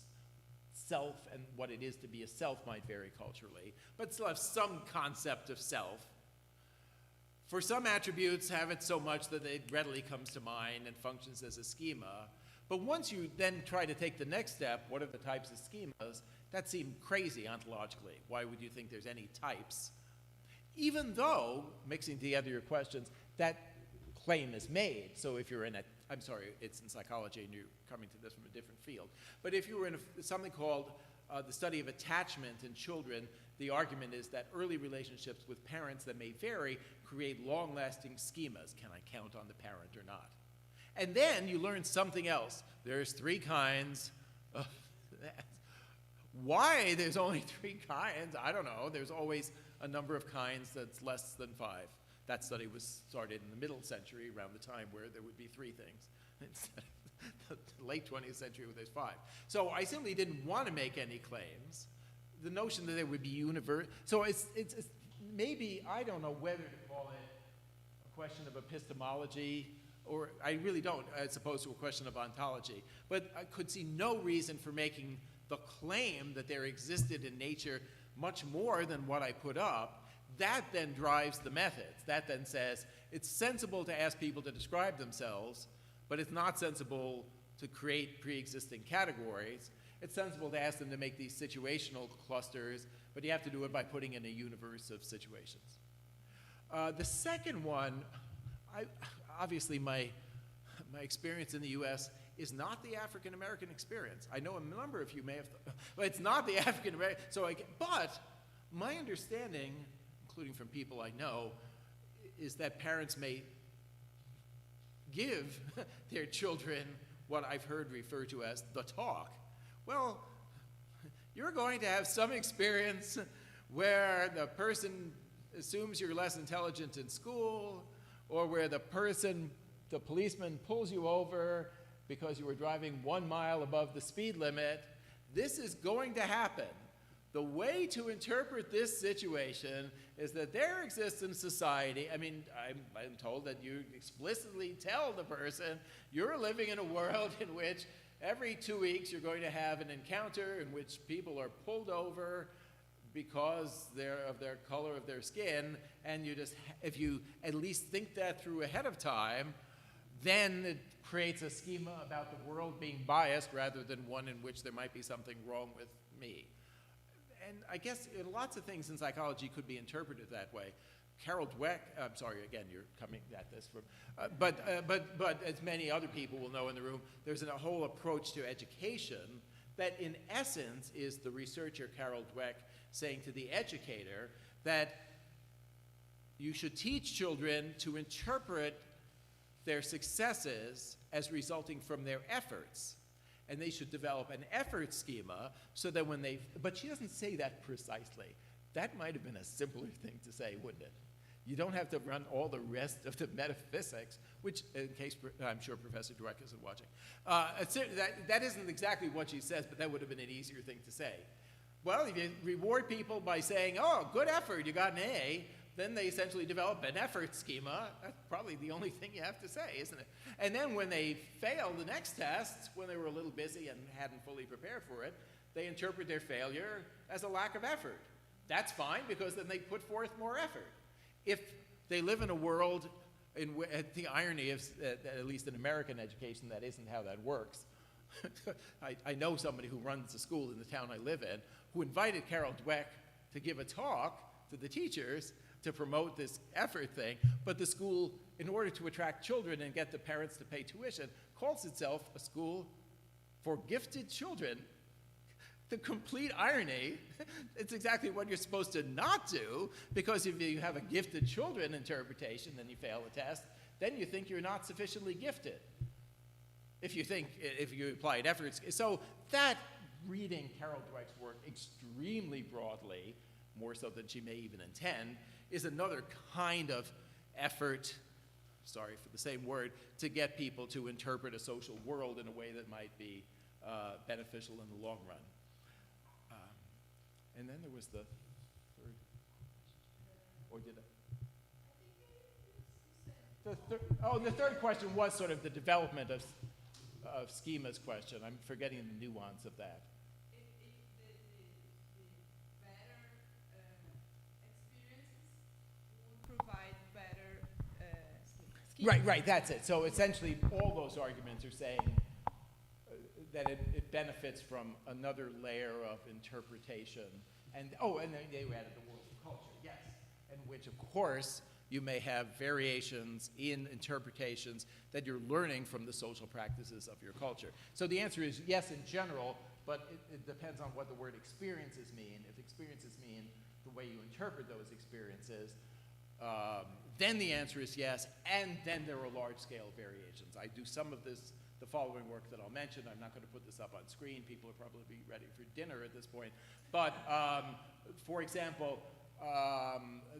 self and what it is to be a self might vary culturally, but still have some concept of self. For some attributes, have it so much that it readily comes to mind and functions as a schema. But once you then try to take the next step, what are the types of schemas? That seemed crazy ontologically. Why would you think there's any types? Even though, mixing together your questions, that claim is made. So if you're in I'm sorry, it's in psychology and you're coming to this from a different field. But if you were in something called the study of attachment in children, the argument is that early relationships with parents that may vary create long-lasting schemas. Can I count on the parent or not? And then you learn something else. There's 3 kinds of that. Why there's only 3 kinds, I don't know. There's always a number of kinds that's less than 5. That study was started in the middle century, around the time where there would be 3 things, instead of the late 20th century where there's 5. So I simply didn't want to make any claims. The notion that there would be universe, so it's maybe, I don't know whether to call it a question of epistemology, or I really don't, as opposed to a question of ontology. But I could see no reason for making the claim that there existed in nature much more than what I put up. That then drives the methods. That then says it's sensible to ask people to describe themselves, but it's not sensible to create pre-existing categories. It's sensible to ask them to make these situational clusters, but you have to do it by putting in a universe of situations. The second one, obviously my experience in the US is not the African-American experience. I know a number of you may have, but it's not the African-American, but my understanding, including from people I know, is that parents may give their children what I've heard referred to as the talk. Well, you're going to have some experience where the person assumes you're less intelligent in school, or where the policeman pulls you over because you were driving 1 mile above the speed limit. This is going to happen. The way to interpret this situation is that there exists in society, I mean, I'm told that you explicitly tell the person you're living in a world in which every 2 weeks you're going to have an encounter in which people are pulled over because of their color of their skin, and if you at least think that through ahead of time, then it creates a schema about the world being biased rather than one in which there might be something wrong with me. And I guess lots of things in psychology could be interpreted that way. Carol Dweck, I'm sorry, again, you're coming at this from, but as many other people will know in the room, there's a whole approach to education that in essence is the researcher Carol Dweck saying to the educator that you should teach children to interpret their successes as resulting from their efforts. And they should develop an effort schema so that when but she doesn't say that precisely. That might have been a simpler thing to say, wouldn't it? You don't have to run all the rest of the metaphysics, which, in case I'm sure Professor Dweck isn't watching. That isn't exactly what she says, but that would have been an easier thing to say. Well, if you reward people by saying, oh, good effort, you got an A, then they essentially develop an effort schema. That's probably the only thing you have to say, isn't it? And then when they fail the next test, when they were a little busy and hadn't fully prepared for it, they interpret their failure as a lack of effort. That's fine, because then they put forth more effort. If they live in a world the irony is, at least in American education, that isn't how that works. I know somebody who runs a school in the town I live in who invited Carol Dweck to give a talk to the teachers to promote this effort thing, but the school, in order to attract children and get the parents to pay tuition, calls itself a school for gifted children. The complete irony, it's exactly what you're supposed to not do, because if you have a gifted children interpretation and you fail a test, then you think you're not sufficiently gifted. If you applied efforts. So that reading Carol Dweck's work extremely broadly, more so than she may even intend, is another kind of effort sorry for the same word, to get people to interpret a social world in a way that might be beneficial in the long run. And then there was the third, or did I? The third question was sort of the development of schemas question. I'm forgetting the nuance of that. Right, that's it. So essentially, all those arguments are saying that it benefits from another layer of interpretation. And then they added the world of culture, yes, in which, of course, you may have variations in interpretations that you're learning from the social practices of your culture. So the answer is yes in general, but it depends on what the word experiences mean. If experiences mean the way you interpret those experiences, then the answer is yes, and then there are large-scale variations. I do some of this, the following work that I'll mention. I'm not going to put this up on screen. People are probably ready for dinner at this point. But, for example,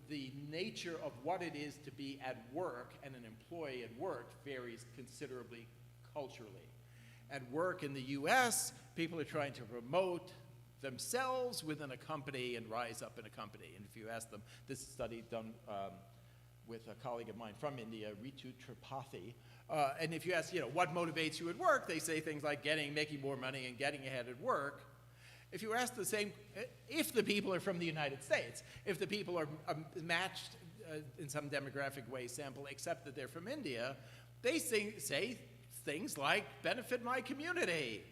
the nature of what it is to be at work and an employee at work varies considerably culturally. At work in the US, people are trying to promote themselves within a company and rise up in a company. And if you ask them, this study done with a colleague of mine from India, Ritu Tripathi, and if you ask, what motivates you at work, they say things like making more money and getting ahead at work. If you ask the same, if the people are from the United States, if the people are matched in some demographic way sample, except that they're from India, they say things like, benefit my community.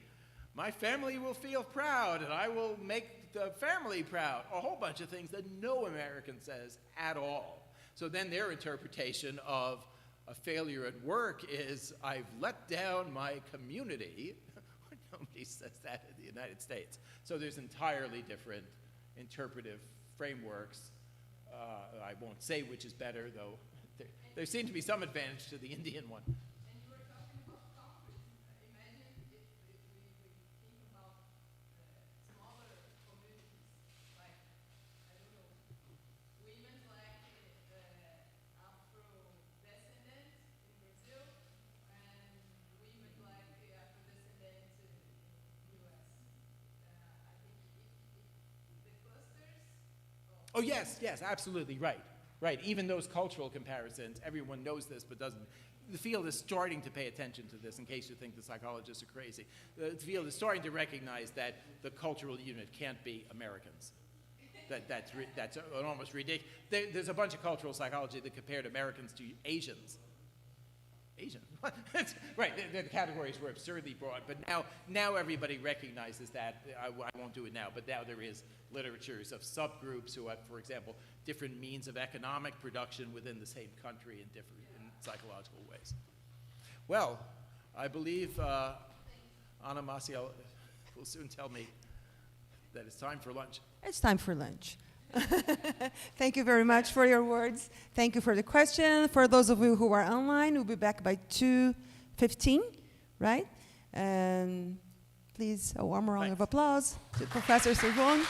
My family will feel proud, and I will make the family proud. A whole bunch of things that no American says at all. So then their interpretation of a failure at work is, I've let down my community. Nobody says that in the United States. So there's entirely different interpretive frameworks. I won't say which is better, though there seems to be some advantage to the Indian one. Oh, yes, absolutely, right. Even those cultural comparisons, everyone knows this but doesn't. The field is starting to pay attention to this, in case you think the psychologists are crazy. The field is starting to recognize that the cultural unit can't be Americans. That's almost ridiculous. There's a bunch of cultural psychology that compared Americans to Asians. Asian. Right, the categories were absurdly broad, but now everybody recognizes that. I won't do it now, but now there is literatures of subgroups who have, for example, different means of economic production within the same country in different psychological ways. Well, I believe Anna Maciel will soon tell me that it's time for lunch. It's time for lunch. Thank you very much for your words. Thank you for the question. For those of you who are online, we'll be back by 2:15, right? And please, a warm round of applause to Professor Cervone.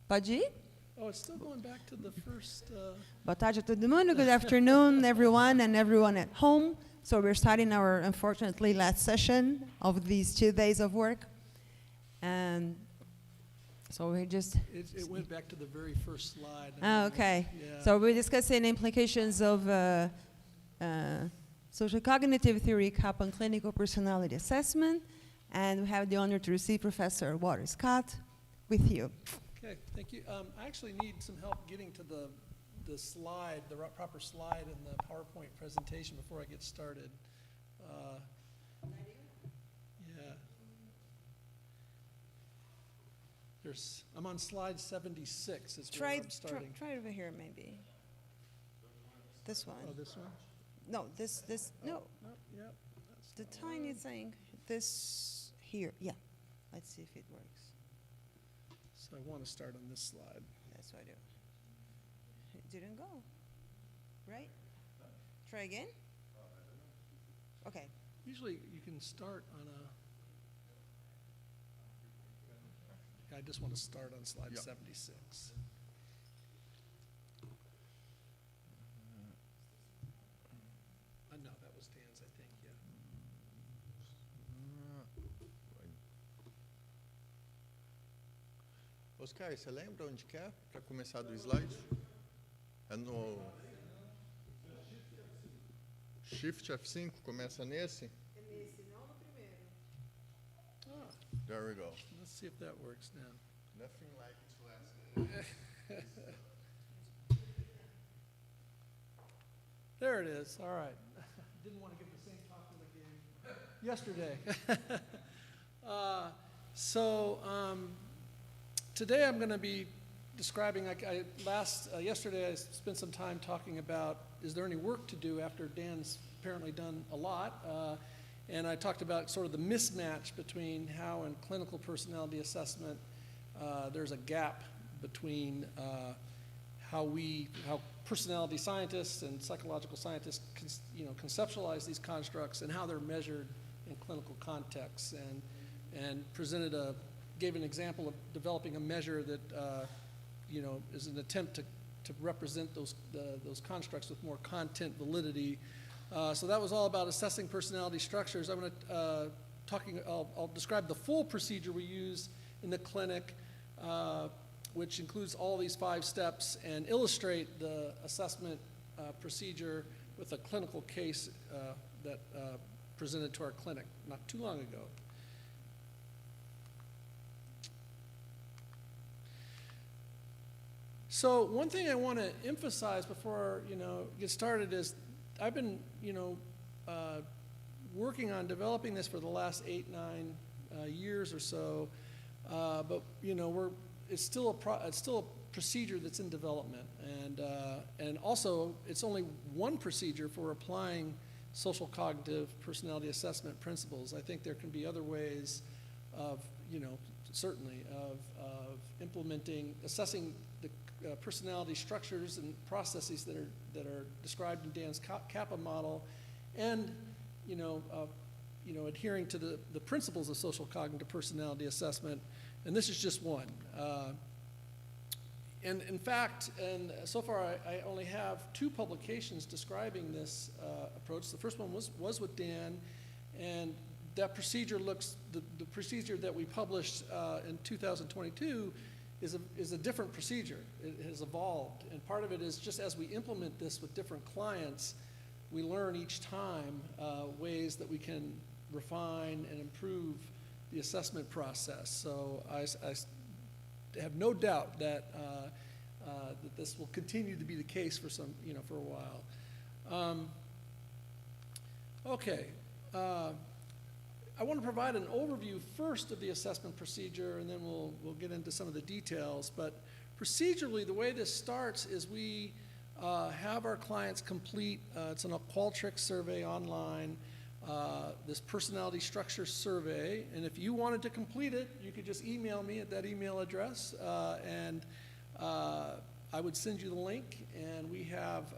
Pode ir? Oh, it's still going back to the first. Boa tarde a todo mundo. Good afternoon, everyone, and everyone at home. So we're starting our, unfortunately, last session of these 2 days of work. And so we just... It went back to the very first slide. Okay. Yeah. So we're discussing implications of sociocognitive theory upon clinical personality assessment. And we have the honor to receive Professor Walter Scott with you. Okay, thank you. I actually need some help getting to the slide, the proper slide in the PowerPoint presentation before I get started. Yeah. I'm on slide 76 is where I'm starting. Try over here, maybe. This one. Oh, this one? No, this, no. No, yep. That's The not tiny one. thing, this here, yeah. Let's see if it works. So I want to start on this slide. That's what I do. It didn't go, right? Try again? Okay. Usually you can start on I just want to start on slide 76. No, that was Dan's, I think, yeah. Oscar, você lembra onde que é para começar do slide? É no Shift F5, começa nesse? É nesse, não no primeiro. Ah, There we go. let's see if that works now. Nothing like its last. There it is. All right. Didn't want to give the same talk that I gave yesterday. Today I'm going to be describing, yesterday I spent some time talking about, is there any work to do after Dan's apparently done a lot? And I talked about sort of the mismatch between how in clinical personality assessment there's a gap between how personality scientists and psychological scientists conceptualize these constructs and how they're measured in clinical contexts, and gave an example of developing a measure that is an attempt to represent those constructs with more content validity. So that was all about assessing personality structures. I'm going to I'll describe the full procedure we use in the clinic, which includes all these 5 steps, and illustrate the assessment procedure with a clinical case that presented to our clinic not too long ago. So one thing I want to emphasize before get started is I've been working on developing this for the last 8-9 years or so, but it's still a procedure that's in development, and also it's only one procedure for applying social cognitive personality assessment principles. I think there can be other ways of certainly of assessing the personality structures and processes that are described in Dan's Kappa model, and adhering to the principles of social cognitive personality assessment. And this is just one. And in fact, so far I only have 2 publications describing this approach. The first one was with Dan, and that procedure the procedure that we published in 2022 is a different procedure. It has evolved, and part of it is just as we implement this with different clients, we learn each time ways that we can refine and improve the assessment process. So I have no doubt that that this will continue to be the case for for a while. Okay. I want to provide an overview first of the assessment procedure, and then we'll get into some of the details. But procedurally, the way this starts is we have our clients complete, it's a Qualtrics survey online, this personality structure survey. And if you wanted to complete it, you could just email me at that email address, and I would send you the link. And we have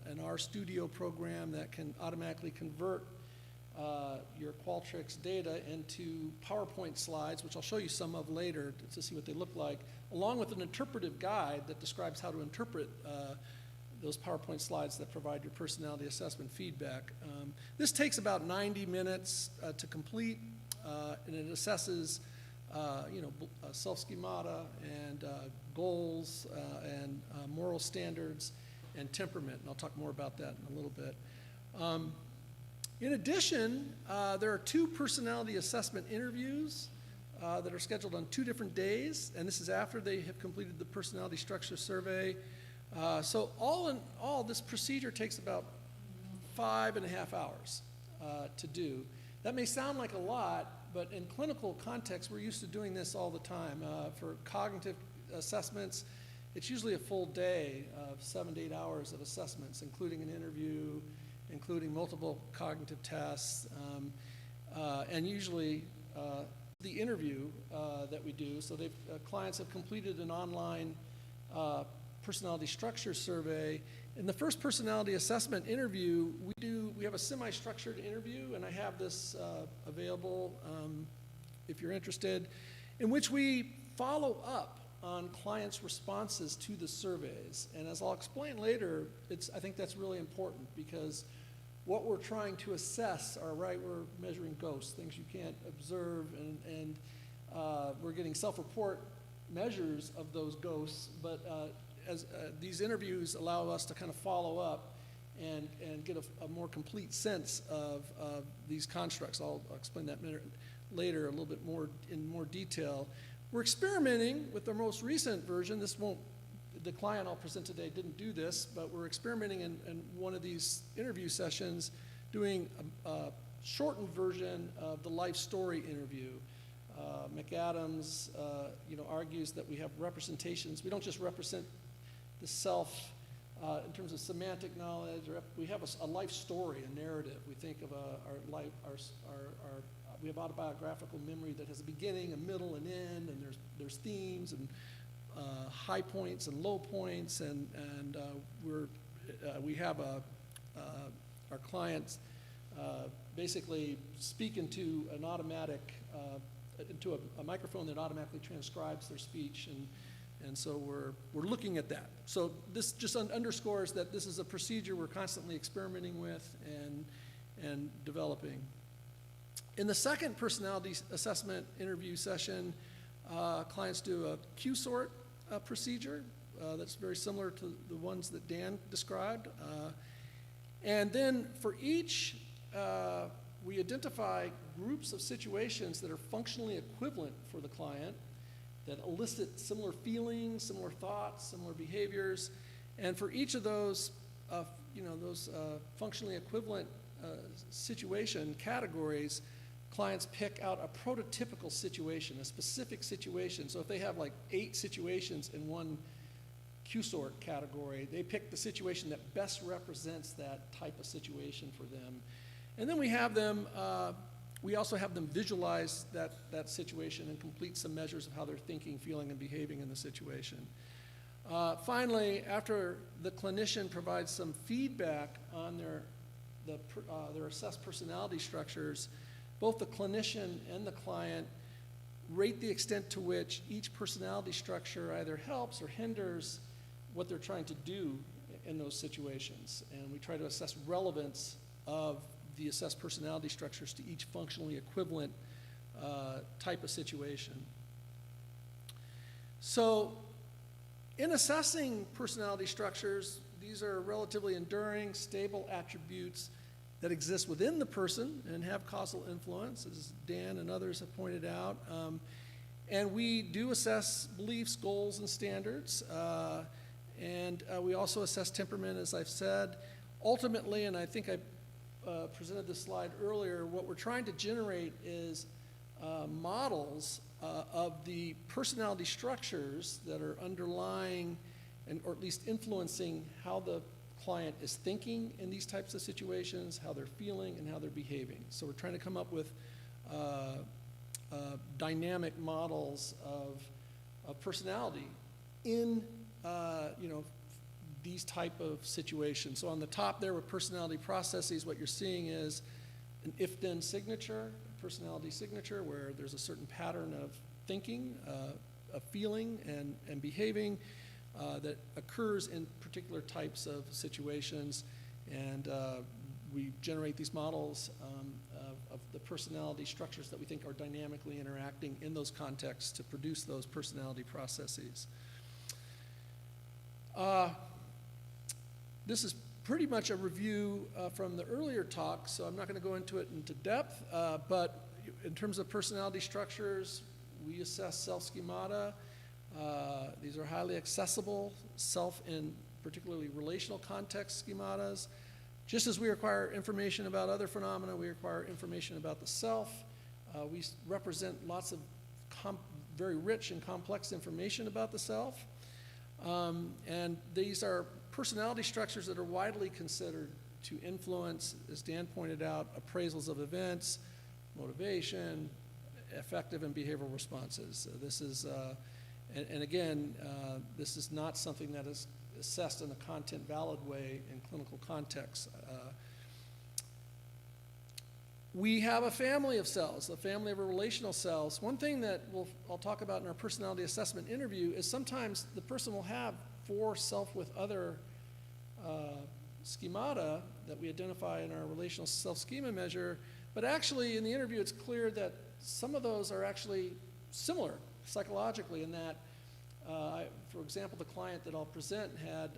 an RStudio program that can automatically convert your Qualtrics data into PowerPoint slides, which I'll show you some of later to see what they look like, along with an interpretive guide that describes how to interpret those PowerPoint slides that provide your personality assessment feedback. This takes about 90 minutes to complete, and it assesses self-schemata and goals and moral standards and temperament, and I'll talk more about that in a little bit. In addition, there are 2 personality assessment interviews that are scheduled on 2 different days, and this is after they have completed the personality structure survey. So all in all, this procedure takes about 5.5 hours to do. That may sound like a lot, but in clinical context, we're used to doing this all the time. For cognitive assessments, it's usually a full day of 7 to 8 hours of assessments, including an interview, including multiple cognitive tests, and usually the interview that we do. So clients have completed an online personality structure survey. In the first personality assessment interview, we have a semi-structured interview, and I have this available if you're interested, in which we follow up on clients' responses to the surveys. And as I'll explain later, I think that's really important, because what we're trying to assess are, we're measuring ghosts, things you can't observe, and we're getting self-report measures of those ghosts, but as these interviews allow us to kind of follow up and get a more complete sense of these constructs. I'll explain that later a little bit more in more detail. We're experimenting with the most recent version. The client I'll present today didn't do this, but we're experimenting in one of these interview sessions doing a shortened version of the life story interview. McAdams argues that we have representations. We don't just represent the self in terms of semantic knowledge. We have a life story, a narrative. We think of our life, we have autobiographical memory that has a beginning, a middle, and end, and there's themes and high points and low points, and we have our clients basically speak into an automatic into a microphone that automatically transcribes their speech, and so we're looking at that. So this just underscores that this is a procedure we're constantly experimenting with and developing. In the second personality assessment interview session, clients do a Q-sort procedure that's very similar to the ones that Dan described. And then for each, we identify groups of situations that are functionally equivalent for the client, that elicit similar feelings, similar thoughts, similar behaviors. And for each of those, functionally equivalent situation categories, clients pick out a prototypical situation, a specific situation. So if they have like 8 situations in one Q-sort category, they pick the situation that best represents that type of situation for them. And then we also have them visualize that situation and complete some measures of how they're thinking, feeling, and behaving in the situation. Finally, after the clinician provides some feedback on their assessed personality structures, both the clinician and the client rate the extent to which each personality structure either helps or hinders what they're trying to do in those situations. And we try to assess relevance of the assessed personality structures to each functionally equivalent type of situation. So in assessing personality structures, these are relatively enduring, stable attributes that exist within the person and have causal influence, as Dan and others have pointed out. And we do assess beliefs, goals, and standards. And we also assess temperament, as I've said. Ultimately, and I think I presented this slide earlier, what we're trying to generate is models of the personality structures that are underlying or at least influencing how the client is thinking in these types of situations, how they're feeling, and how they're behaving. So we're trying to come up with dynamic models of personality in these type of situations. So on the top there with personality processes, what you're seeing is an if-then signature, a personality signature, where there's a certain pattern of thinking, of feeling, and behaving that occurs in particular types of situations. And we generate these models of the personality structures that we think are dynamically interacting in those contexts to produce those personality processes. This is pretty much a review from the earlier talk, so I'm not going to go into it into depth, but in terms of personality structures, we assess self-schemata. These are highly accessible, self and particularly relational context schematas. Just as we acquire information about other phenomena, we acquire information about the self. We represent lots of very rich and complex information about the self. And these are personality structures that are widely considered to influence, as Dan pointed out, appraisals of events, motivation, affective and behavioral responses. This is, and again, this is not something that is assessed in a content valid way in clinical contexts. We have a family of cells, a family of relational cells. One thing that I'll talk about in our personality assessment interview is sometimes the person will have 4 self with other schemata that we identify in our relational self-schema measure, but actually in the interview it's clear that some of those are actually similar psychologically in that, for example, the client that I'll present had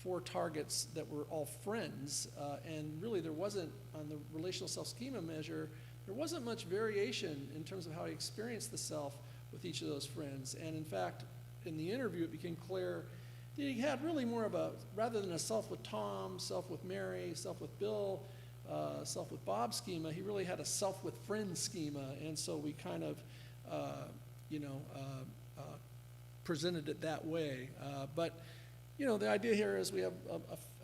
4 targets that were all friends, and really there wasn't, on the relational self-schema measure, there wasn't much variation in terms of how he experienced the self with each of those friends. And in fact, in the interview it became clear that he had really more of a, rather than a self with Tom, self with Mary, self with Bill, self with Bob schema, he really had a self with friend schema, and so we kind of, presented it that way. But the idea here is we have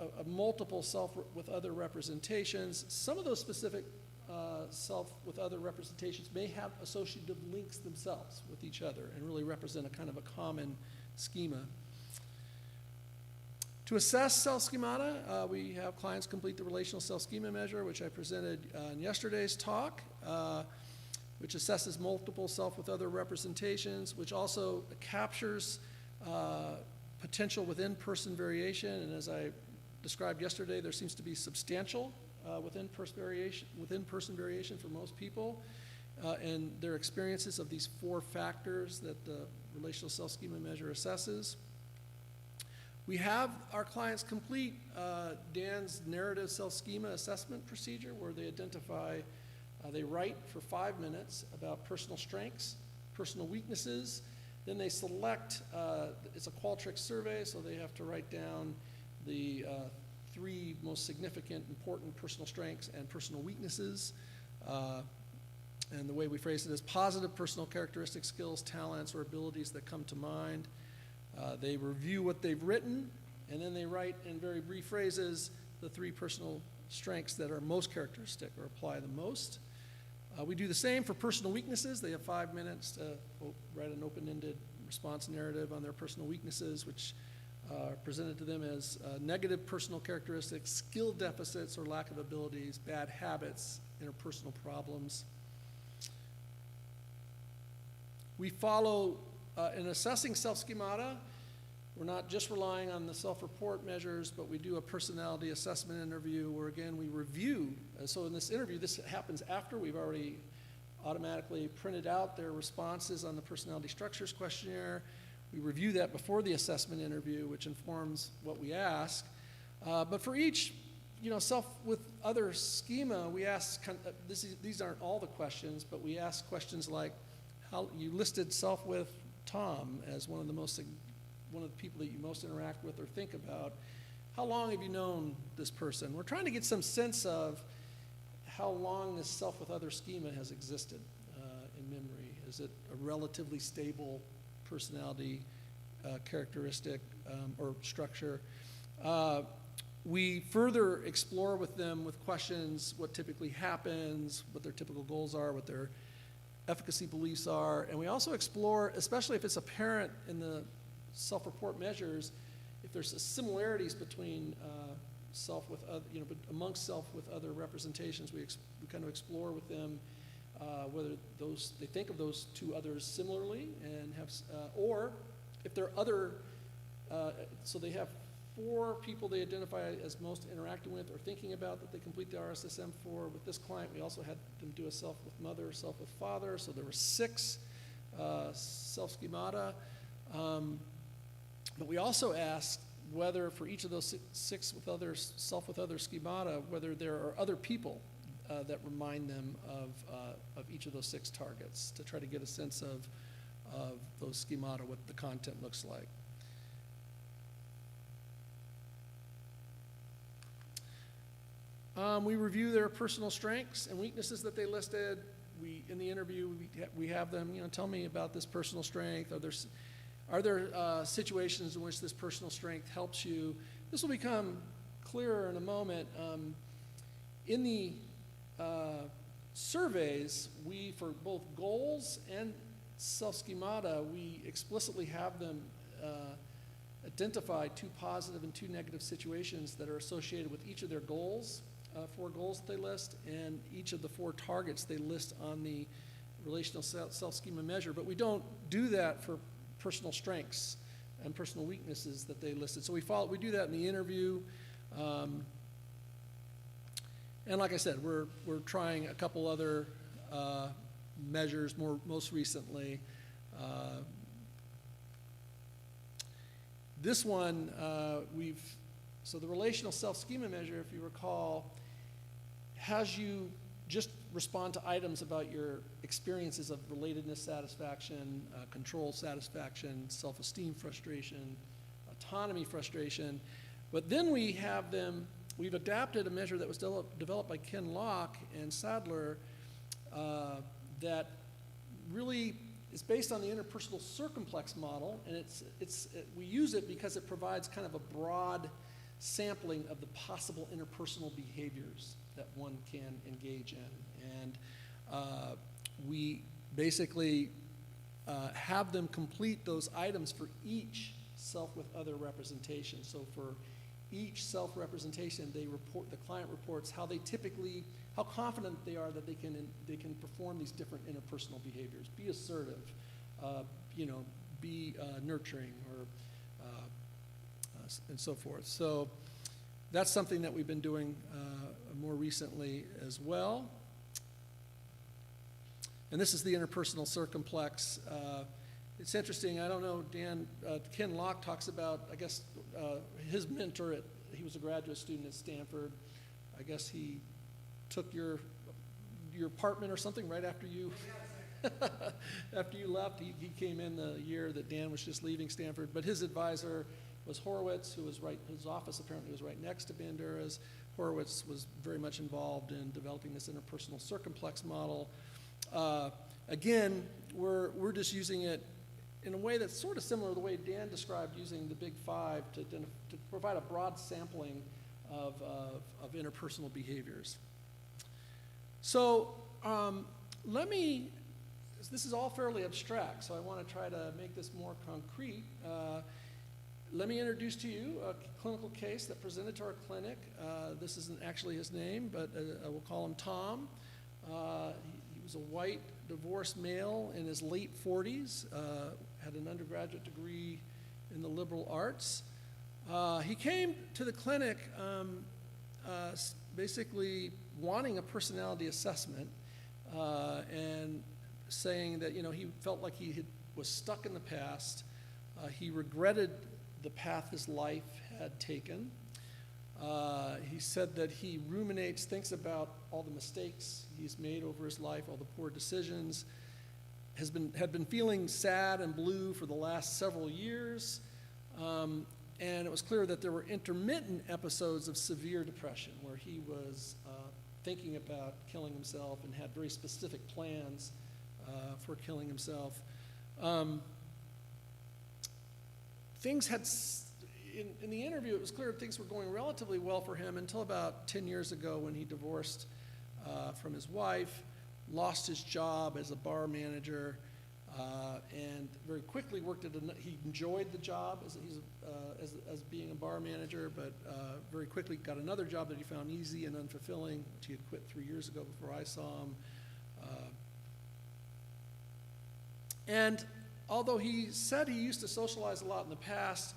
a multiple self with other representations. Some of those specific self with other representations may have associative links themselves with each other and really represent a kind of a common schema. To assess self-schemata, we have clients complete the relational self-schema measure, which I presented in yesterday's talk, which assesses multiple self with other representations, which also captures potential within-person variation. And as I described yesterday, there seems to be substantial within-person variation for most people, and their experiences of these 4 factors that the relational self-schema measure assesses. We have our clients complete Dan's narrative self-schema assessment procedure, where they identify, they write for 5 minutes about personal strengths, personal weaknesses. Then they select, it's a Qualtrics survey, so they have to write down the 3 most significant, important personal strengths and personal weaknesses. And the way we phrase it is positive personal characteristics, skills, talents, or abilities that come to mind. They review what they've written, and then they write in very brief phrases the 3 personal strengths that are most characteristic or apply the most. We do the same for personal weaknesses. They have 5 minutes to write an open-ended response narrative on their personal weaknesses, which are presented to them as negative personal characteristics, skill deficits or lack of abilities, bad habits, interpersonal problems. We follow, in assessing self-schemata, we're not just relying on the self-report measures, but we do a personality assessment interview where, again, we review. So in this interview, this happens after we've already automatically printed out their responses on the personality structures questionnaire. We review that before the assessment interview, which informs what we ask. But for each, self with other schema, we ask, these aren't all the questions, but we ask questions like, how you listed self with Tom as one of the people that you most interact with or think about. How long have you known this person? We're trying to get some sense of how long this self with other schema has existed in memory. Is it a relatively stable personality characteristic or structure? We further explore with them with questions what typically happens, what their typical goals are, what their efficacy beliefs are, and we also explore, especially if it's apparent in the self-report measures, if there's similarities between self with other, but amongst self with other representations, we kind of explore with them whether they think of those two others similarly and have, or if there are other, so they have 4 people they identify as most interacting with or thinking about that they complete the RSSM for. With this client, we also had them do a self with mother, self with father, so there were 6 self-schemata. But we also asked whether for each of those 6 with others, self with other schemata, whether there are other people that remind them of each of those 6 targets to try to get a sense of those schemata, what the content looks like. We review their personal strengths and weaknesses that they listed. In the interview, we have them, tell me about this personal strength. Are there situations in which this personal strength helps you? This will become clearer in a moment. In the surveys, for both goals and self-schemata, we explicitly have them identify 2 positive and 2 negative situations that are associated with each of their goals. 4 goals that they list, and each of the 4 targets they list on the relational self-schema measure. But we don't do that for personal strengths and personal weaknesses that they listed. So we do that in the interview. And like I said, we're trying a couple other measures most recently. This one, so the relational self-schema measure, if you recall, has you just respond to items about your experiences of relatedness satisfaction, control satisfaction, self-esteem frustration, autonomy frustration. But then we've adapted a measure that was developed by Ken Locke and Sadler that really is based on the interpersonal circumplex model, and we use it because it provides kind of a broad sampling of the possible interpersonal behaviors that one can engage in. And we basically have them complete those items for each self with other representation. So for each self-representation, the client reports how confident they are that they can perform these different interpersonal behaviors. Be assertive, be nurturing, or and so forth. So that's something that we've been doing more recently as well. And this is the interpersonal circumplex. It's interesting, I don't know, Dan, Ken Locke talks about, I guess, his mentor, he was a graduate student at Stanford. I guess he took your apartment or something right after you after you left. He came in the year that Dan was just leaving Stanford. But his advisor was Horowitz, who was his office apparently was right next to Bandura's. Horowitz was very much involved in developing this interpersonal circumplex model. Again, we're just using it in a way that's sort of similar to the way Dan described using the Big Five to provide a broad sampling of interpersonal behaviors. So this is all fairly abstract, so I want to try to make this more concrete. Let me introduce to you a clinical case that presented to our clinic. This isn't actually his name, but I will call him Tom. He was a white, divorced male in his late 40s, had an undergraduate degree in the liberal arts. He came to the clinic basically wanting a personality assessment and saying that he felt like he was stuck in the past. He regretted the path his life had taken. He said that he thinks about all the mistakes he's made over his life, all the poor decisions, had been feeling sad and blue for the last several years, and it was clear that there were intermittent episodes of severe depression where he was thinking about killing himself and had very specific plans for killing himself. Things had, in the interview, it was clear things were going relatively well for him until about 10 years ago when he divorced from his wife, lost his job as a bar manager, And very quickly worked at he enjoyed the job as being a bar manager, but very quickly got another job that he found easy and unfulfilling, which he had quit 3 years ago before I saw him. And although he said he used to socialize a lot in the past,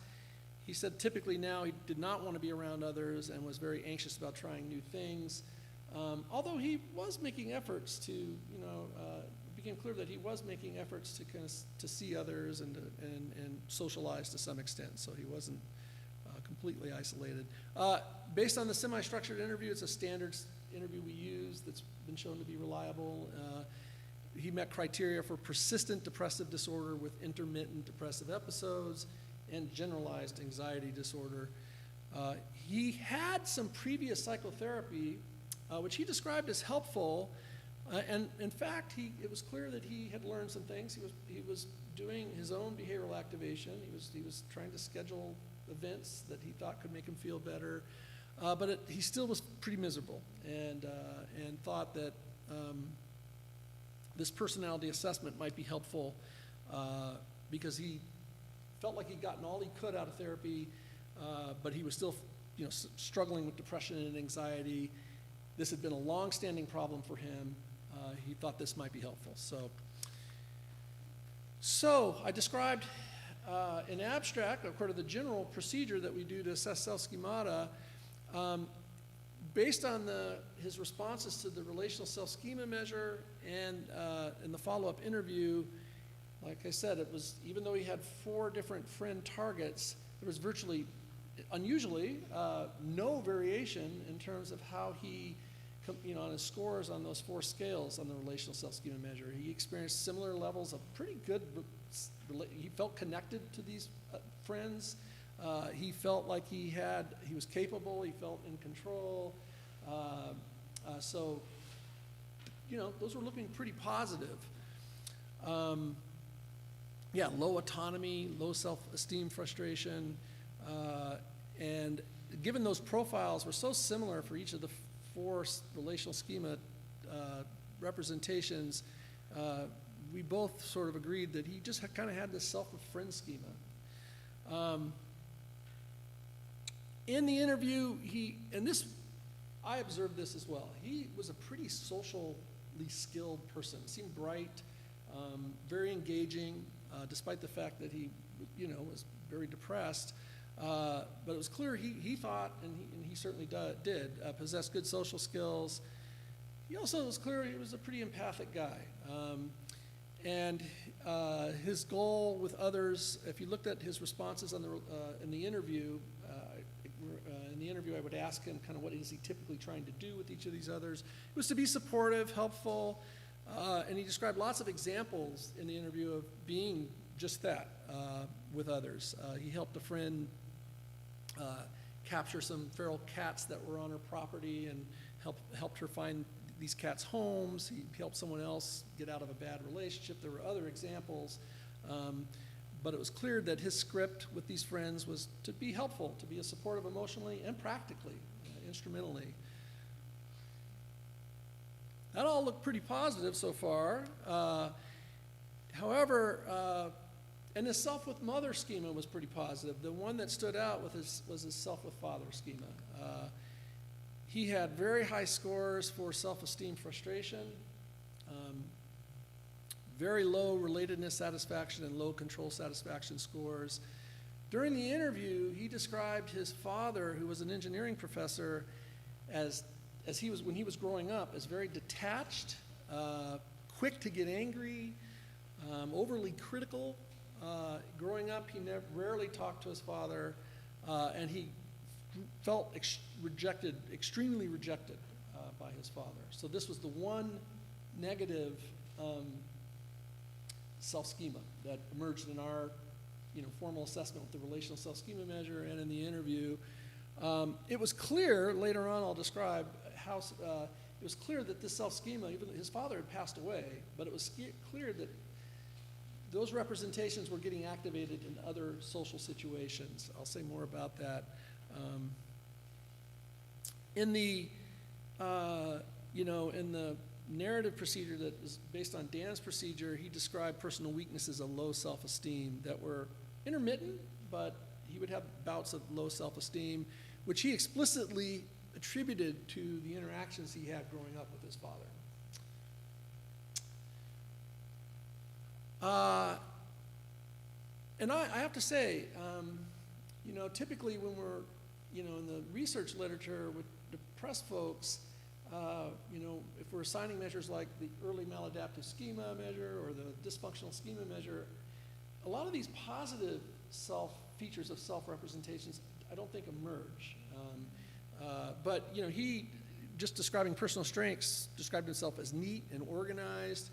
he said typically now he did not want to be around others and was very anxious about trying new things. Although he was making efforts to, it became clear that he was making efforts to kind of to see others and socialize to some extent. So he wasn't completely isolated. Based on the semi-structured interview, it's a standard interview we use that's been shown to be reliable. He met criteria for persistent depressive disorder with intermittent depressive episodes and generalized anxiety disorder. He had some previous psychotherapy, which he described as helpful, and in fact, it was clear that he had learned some things. He was doing his own behavioral activation. He was trying to schedule events that he thought could make him feel better, but he still was pretty miserable, and thought that this personality assessment might be helpful because he felt like he'd gotten all he could out of therapy, but he was still, struggling with depression and anxiety. This had been a long-standing problem for him. He thought this might be helpful. So I described in abstract, according to the general procedure that we do to assess self-schemata, based on his responses to the relational self-schema measure and in the follow-up interview. Like I said, it was, even though he had 4 different friend targets, there was virtually, unusually, no variation in terms of how he, on his scores on those 4 scales on the relational self-schema measure. He experienced similar levels of pretty good, he felt connected to these friends. He felt like he was capable, he felt in control. So, those were looking pretty positive. Low autonomy, low self-esteem, frustration, and given those profiles were so similar for each of the 4 relational schema representations, we both sort of agreed that he just kind of had this self-friend schema. In the interview, I observed this as well. He was a pretty socially skilled person. Seemed bright, very engaging, despite the fact that he, was very depressed. But it was clear he thought, and he certainly did, possess good social skills. He also was clear he was a pretty empathic guy. And his goal with others, if you looked at his responses in the interview, I would ask him kind of what is he typically trying to do with each of these others. It was to be supportive, helpful, and he described lots of examples in the interview of being just that with others. He helped a friend capture some feral cats that were on her property and helped her find these cats' homes. He helped someone else get out of a bad relationship. There were other examples. But it was clear that his script with these friends was to be helpful, to be supportive emotionally and practically, instrumentally. That all looked pretty positive so far. However, and his self with mother schema was pretty positive. The one that stood out was his self with father schema. He had very high scores for self-esteem frustration, very low relatedness satisfaction and low control satisfaction scores. During the interview, he described his father, who was an engineering professor, as when he was growing up, as very detached, quick to get angry, overly critical. Growing up, he rarely talked to his father, and he felt extremely rejected by his father. So this was the one negative self-schema that emerged in our formal assessment with the relational self-schema measure and in the interview. It was clear, later on I'll describe how, it was clear that this self-schema, even his father had passed away, but it was clear that those representations were getting activated in other social situations. I'll say more about that. In the narrative procedure that is based on Dan's procedure, he described personal weaknesses of low self-esteem that were intermittent, but he would have bouts of low self-esteem, which he explicitly attributed to the interactions he had growing up with his father. And I have to say, typically when we're, in the research literature with depressed folks, if we're assigning measures like the early maladaptive schema measure or the dysfunctional schema measure, a lot of these positive features of self-representations I don't think emerge. But he, just describing personal strengths, described himself as neat and organized.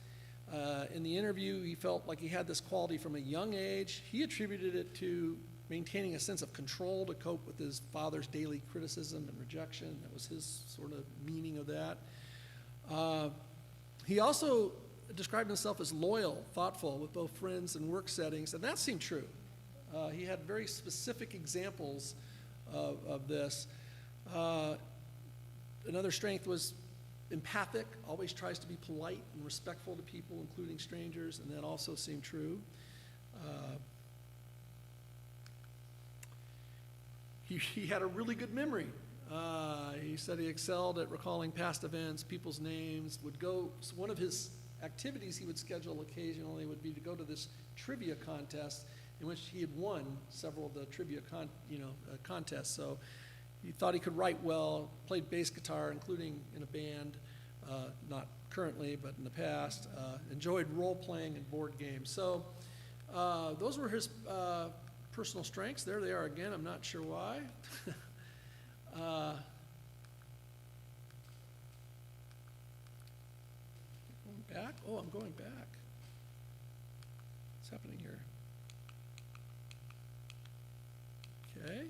In the interview, he felt like he had this quality from a young age. He attributed it to maintaining a sense of control to cope with his father's daily criticism and rejection. That was his sort of meaning of that. He also described himself as loyal, thoughtful with both friends and work settings, and that seemed true. He had very specific examples of this. Another strength was empathic, always tries to be polite and respectful to people, including strangers, and that also seemed true. He had a really good memory. He said he excelled at recalling past events, people's names, so one of his activities he would schedule occasionally would be to go to this trivia contest in which he had won several of the trivia contests. So he thought he could write well, played bass guitar, including in a band, not currently, but in the past, enjoyed role-playing and board games. So those were his personal strengths. There they are again. I'm not sure why. Going back? Oh, I'm going back. What's happening here? Okay.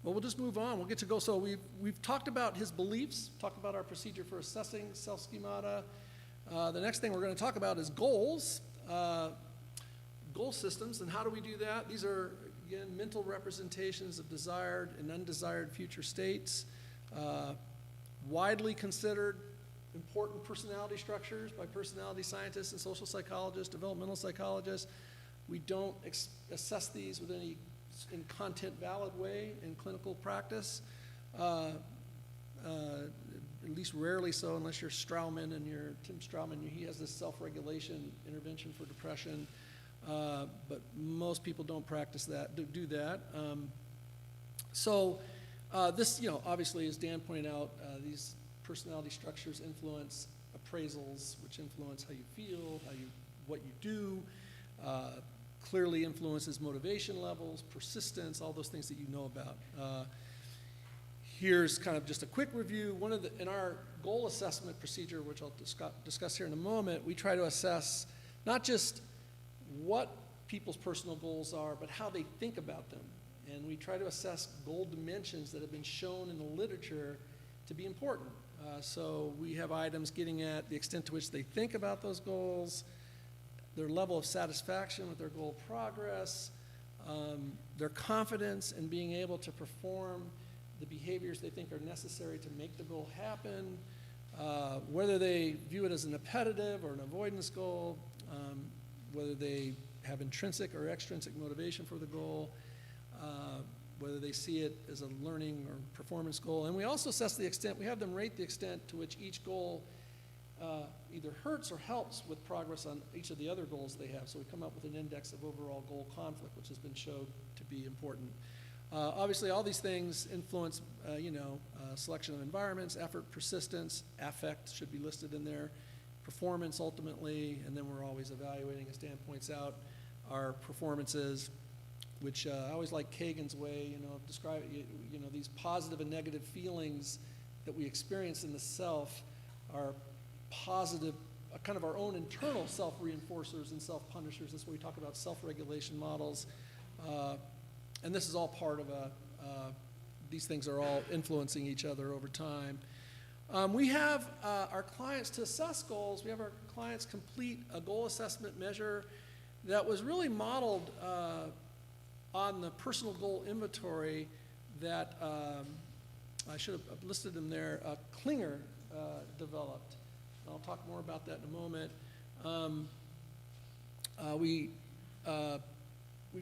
Well, we'll just move on. We'll get to go. So we've talked about his beliefs, talked about our procedure for assessing self-schemata. The next thing we're going to talk about is goals, goal systems, and how do we do that? These are, again, mental representations of desired and undesired future states, widely considered important personality structures by personality scientists and social psychologists, developmental psychologists. We don't assess these with any in content valid way in clinical practice, at least rarely so unless you're Strauman and you're Tim Strauman. He has this self-regulation intervention for depression, but most people don't practice that, do that. This, obviously, as Dan pointed out, these personality structures influence appraisals, which influence how you feel, what you do, clearly influences motivation levels, persistence, all those things that you know about. Here's kind of just a quick review. In our goal assessment procedure, which I'll discuss here in a moment, we try to assess not just what people's personal goals are, but how they think about them. And we try to assess goal dimensions that have been shown in the literature to be important. So we have items getting at the extent to which they think about those goals, their level of satisfaction with their goal progress, their confidence in being able to perform the behaviors they think are necessary to make the goal happen, whether they view it as an appetitive or an avoidance goal, whether they have intrinsic or extrinsic motivation for the goal, whether they see it as a learning or performance goal. And we also assess the extent, we have them rate the extent to which each goal either hurts or helps with progress on each of the other goals they have. So we come up with an index of overall goal conflict, which has been shown to be important. Obviously, all these things influence, selection of environments, effort, persistence, affect should be listed in there, performance ultimately, and then we're always evaluating, as Dan points out, our performances, which I always like Kagan's way, of describing, these positive and negative feelings that we experience in the self are positive, kind of our own internal self-reinforcers and self-punishers. That's where we talk about self-regulation models. And this is all part of these things are all influencing each other over time. We have our clients to assess goals. We have our clients complete a goal assessment measure that was really modeled on the personal goal inventory that I should have listed them there, Klinger developed. I'll talk more about that in a moment. We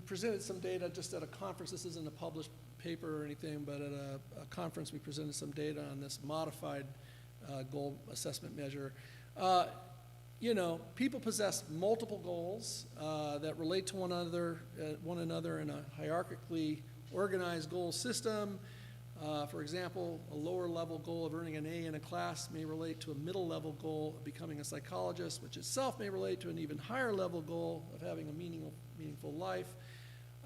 presented some data just at a conference. This isn't a published paper or anything, but at a conference we presented some data on this modified goal assessment measure. You know, people possess multiple goals that relate to one another in a hierarchically organized goal system. For example, a lower level goal of earning an A in a class may relate to a middle level goal of becoming a psychologist, which itself may relate to an even higher level goal of having a meaningful life.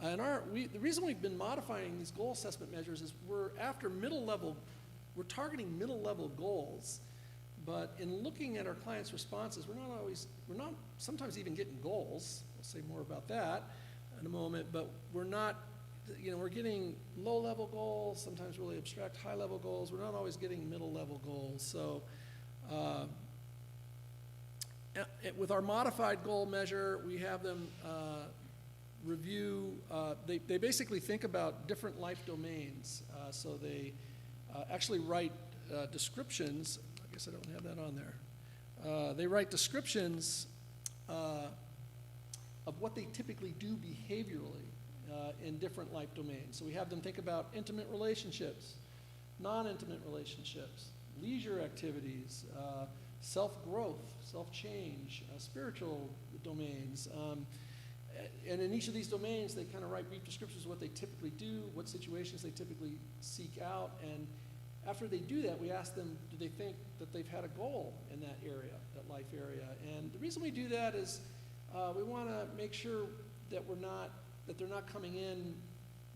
And the reason we've been modifying these goal assessment measures is we're targeting middle level goals, but in looking at our clients' responses, we're not sometimes even getting goals. We'll say more about that in a moment, but we're not, we're getting low level goals, sometimes really abstract high level goals. We're not always getting middle level goals. So with our modified goal measure, we have them review, they basically think about different life domains. So they actually write descriptions. I guess I don't have that on there. They write descriptions of what they typically do behaviorally in different life domains. So we have them think about intimate relationships, non-intimate relationships, leisure activities, self-growth, self-change, spiritual domains. And in each of these domains, they kind of write brief descriptions of what they typically do, what situations they typically seek out, and after they do that, we ask them, do they think that they've had a goal in that area, that life area? And the reason we do that is we want to make sure that they're not coming in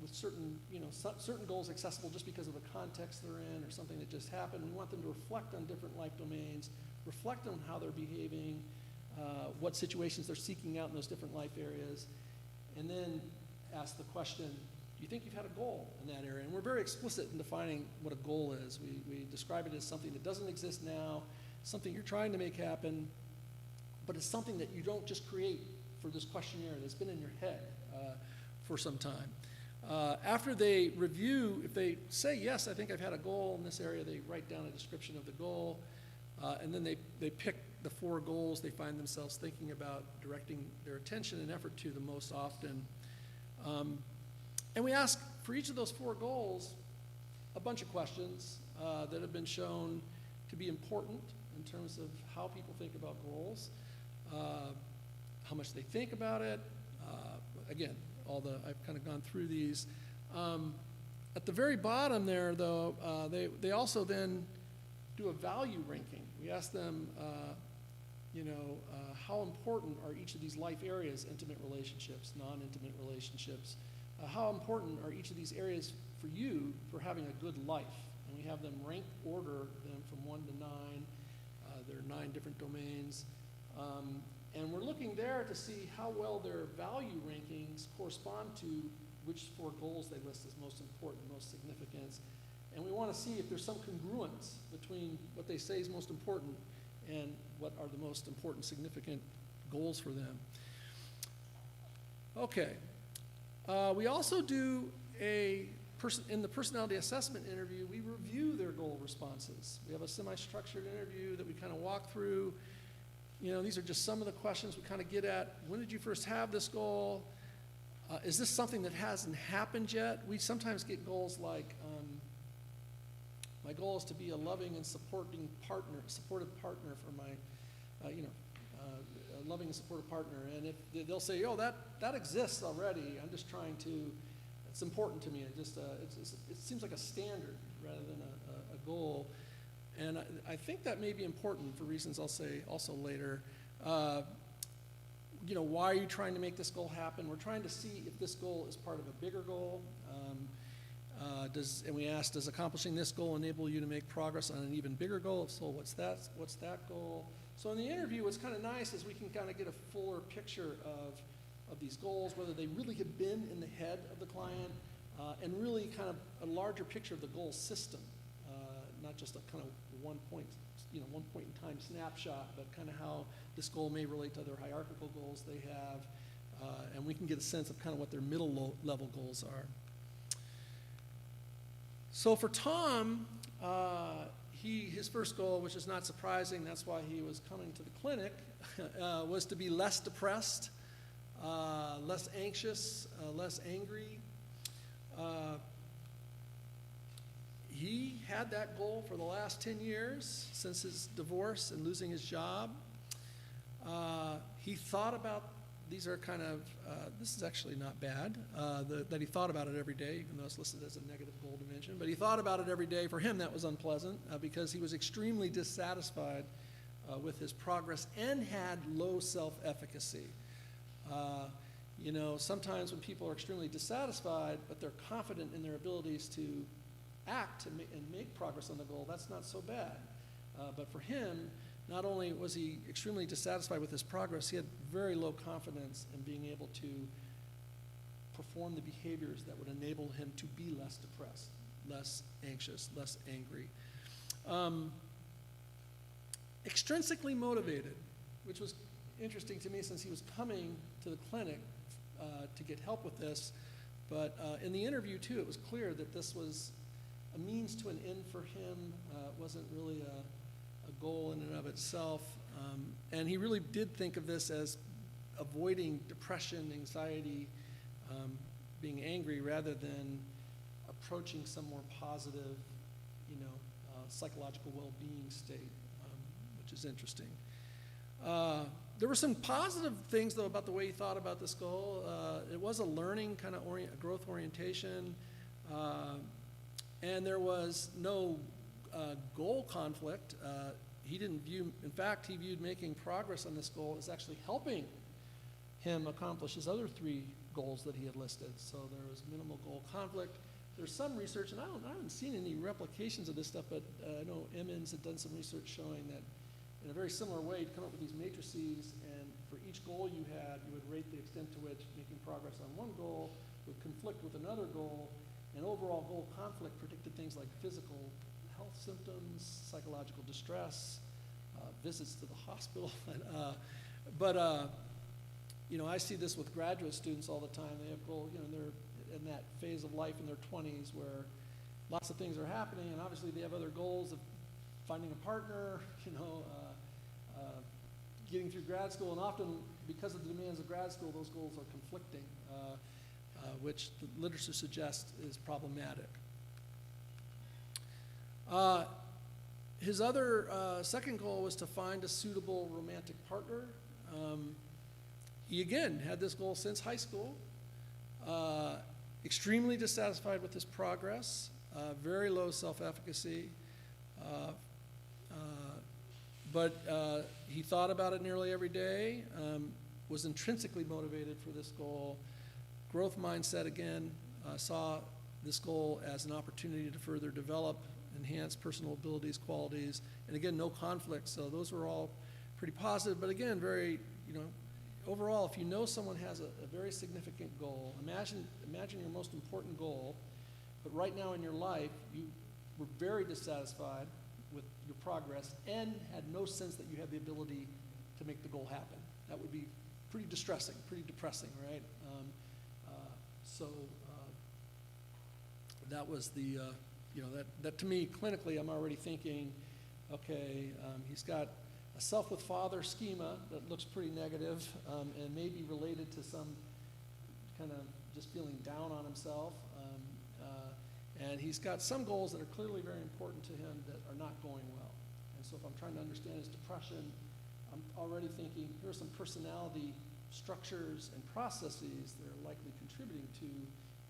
with certain goals accessible just because of the context they're in or something that just happened. We want them to reflect on different life domains, reflect on how they're behaving, what situations they're seeking out in those different life areas, and then ask the question, do you think you've had a goal in that area? And we're very explicit in defining what a goal is. We describe it as something that doesn't exist now, something you're trying to make happen, but it's something that you don't just create for this questionnaire that's been in your head for some time. After they review, if they say, yes, I think I've had a goal in this area, they write down a description of the goal, and then they pick the 4 goals they find themselves thinking about directing their attention and effort to the most often. And we ask for each of those 4 goals a bunch of questions that have been shown to be important in terms of how people think about goals, how much they think about it. Again, I've kind of gone through these. At the very bottom there, though, they also then do a value ranking. We ask them, how important are each of these life areas, intimate relationships, non-intimate relationships, how important are each of these areas for you for having a good life? And we have them rank order them from 1 to 9. There are 9 different domains. And we're looking there to see how well their value rankings correspond to which 4 goals they list as most important, most significant. And we want to see if there's some congruence between what they say is most important and what are the most important, significant goals for them. Okay. We also do in the personality assessment interview, we review their goal responses. We have a semi-structured interview that we kind of walk through. These are just some of the questions we kind of get at. When did you first have this goal? Is this something that hasn't happened yet? We sometimes get goals like, my goal is to be a loving and supportive partner for my, a loving and supportive partner. And if they'll say, oh, that exists already. I'm just trying to, it's important to me. It seems like a standard rather than a goal. And I think that may be important for reasons I'll say also later. Why are you trying to make this goal happen? We're trying to see if this goal is part of a bigger goal. And we ask, does accomplishing this goal enable you to make progress on an even bigger goal? If so, what's that goal? So in the interview, what's kind of nice is we can kind of get a fuller picture of these goals, whether they really have been in the head of the client, and really kind of a larger picture of the goal system, not just a kind of one point in time snapshot, but kind of how this goal may relate to other hierarchical goals they have, and we can get a sense of kind of what their middle level goals are. So for Tom, his first goal, which is not surprising, that's why he was coming to the clinic, was to be less depressed, less anxious, less angry. He had that goal for the last 10 years since his divorce and losing his job. He thought about, these are kind of, this is actually not bad, that he thought about it every day, even though it's listed as a negative goal dimension. But he thought about it every day. For him, that was unpleasant because he was extremely dissatisfied with his progress and had low self-efficacy. You know, sometimes when people are extremely dissatisfied, but they're confident in their abilities to act and make progress on the goal, that's not so bad. But for him, not only was he extremely dissatisfied with his progress, he had very low confidence in being able to perform the behaviors that would enable him to be less depressed, less anxious, less angry. Extrinsically motivated, which was interesting to me since he was coming to the clinic to get help with this. But in the interview, too, it was clear that this was a means to an end for him. It wasn't really a goal in and of itself. And he really did think of this as avoiding depression, anxiety, being angry, rather than approaching some more positive, psychological well-being state, which is interesting. There were some positive things, though, about the way he thought about this goal. It was a learning kind of growth orientation, and there was no goal conflict. He didn't view, in fact, he viewed making progress on this goal as actually helping him accomplish his other 3 goals that he had listed. So there was minimal goal conflict. There's some research, and I haven't seen any replications of this stuff, but I know Emmons had done some research showing that in a very similar way, you'd come up with these matrices, and for each goal you had, you would rate the extent to which making progress on one goal would conflict with another goal, and overall goal conflict predicted things like physical health symptoms, psychological distress, visits to the hospital. I see this with graduate students all the time. They have goals, they're in that phase of life in their 20s where lots of things are happening, and obviously they have other goals of finding a partner, getting through grad school, and often because of the demands of grad school, those goals are conflicting, which the literature suggests is problematic. His other second goal was to find a suitable romantic partner. He again had this goal since high school, extremely dissatisfied with his progress, very low self-efficacy, but he thought about it nearly every day, was intrinsically motivated for this goal. Growth mindset, again, saw this goal as an opportunity to further develop, enhance personal abilities, qualities, and again, no conflict. So those were all pretty positive, but again, very, overall, if you know someone has a very significant goal, imagine your most important goal, but right now in your life, you were very dissatisfied with your progress and had no sense that you had the ability to make the goal happen. That would be pretty distressing, pretty depressing, right? That was the, that to me, clinically, I'm already thinking, okay, he's got a self with father schema that looks pretty negative, and maybe related to some kind of just feeling down on himself. And he's got some goals that are clearly very important to him that are not going well. And so if I'm trying to understand his depression, I'm already thinking here are some personality structures and processes that are likely contributing to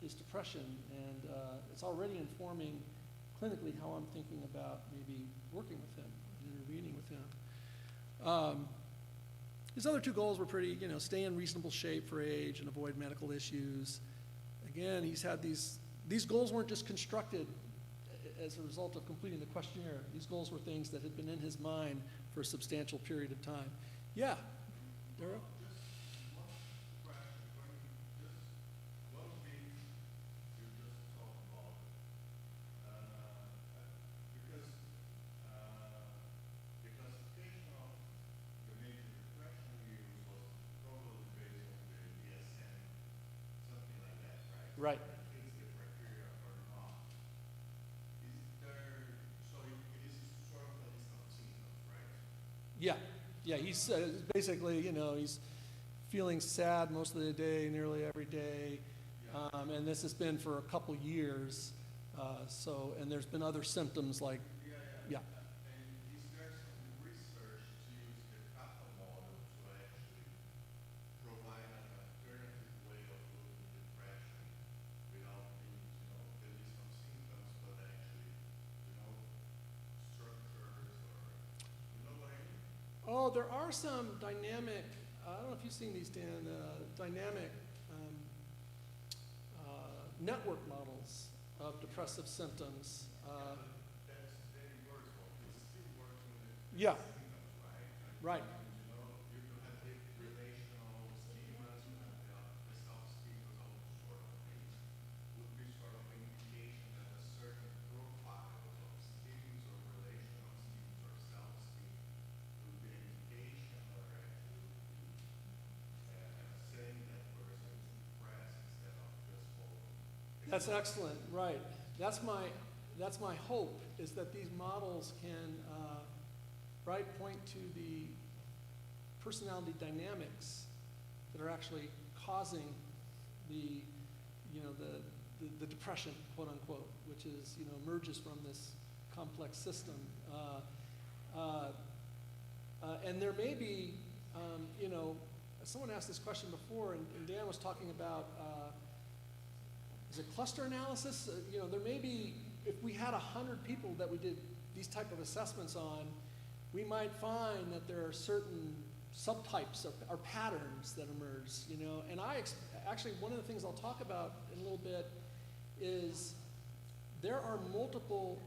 his depression. And it's already informing clinically how I'm thinking about maybe working with him, intervening with him. His other 2 goals were pretty, stay in reasonable shape for age and avoid medical issues. Again, he's had these goals weren't just constructed as a result of completing the questionnaire. These goals were things that had been in his mind for a substantial period of time. Yeah, Dara? Right. Yeah, yeah, he's basically, you know, he's feeling sad most of the day, nearly every day, and this has been for a couple years, and there's been other symptoms like, yeah. And is there some research to use the kappa model to actually provide an alternative way of looking at depression without being, you know, there is some symptoms, but actually, you know, structures or, you know what I mean? Oh, there are some dynamic, I don't know if you've seen these, Dan, dynamic network models of depressive symptoms. That's very workable. It's still working with Yeah, symptoms, right. right? You know, you have the relational schemas, you have the self-schemas, all those sort of things. Would be sort of an indication that a certain profile of schemas or relational schemas or self-scheme would be an indication or actually saying that person is depressed instead of just following. That's excellent, right. That's my hope, is that these models can, point to the personality dynamics that are actually causing the, you know, the depression, quote unquote, which is, you know, emerges from this complex system. And there may be, you know, someone asked this question before, and Dan was talking about, is it cluster analysis? You know, there may be, if we had 100 people that we did these type of assessments on, we might find that there are certain subtypes or patterns that emerge, you know. And actually, one of the things I'll talk about in a little bit is there are multiple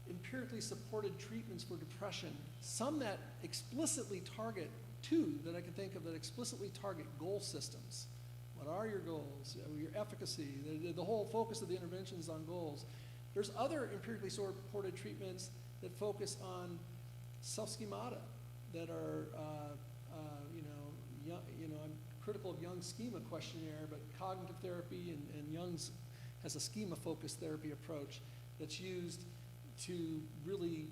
empirically supported treatments for depression, some that explicitly target, two that I can think of that explicitly target goal systems. What are your goals? Your efficacy, the whole focus of the intervention is on goals. There's other empirically supported treatments that focus on self-schemata that are, I'm critical of Jung's schema questionnaire, but cognitive therapy and Jung's has a schema-focused therapy approach that's used to really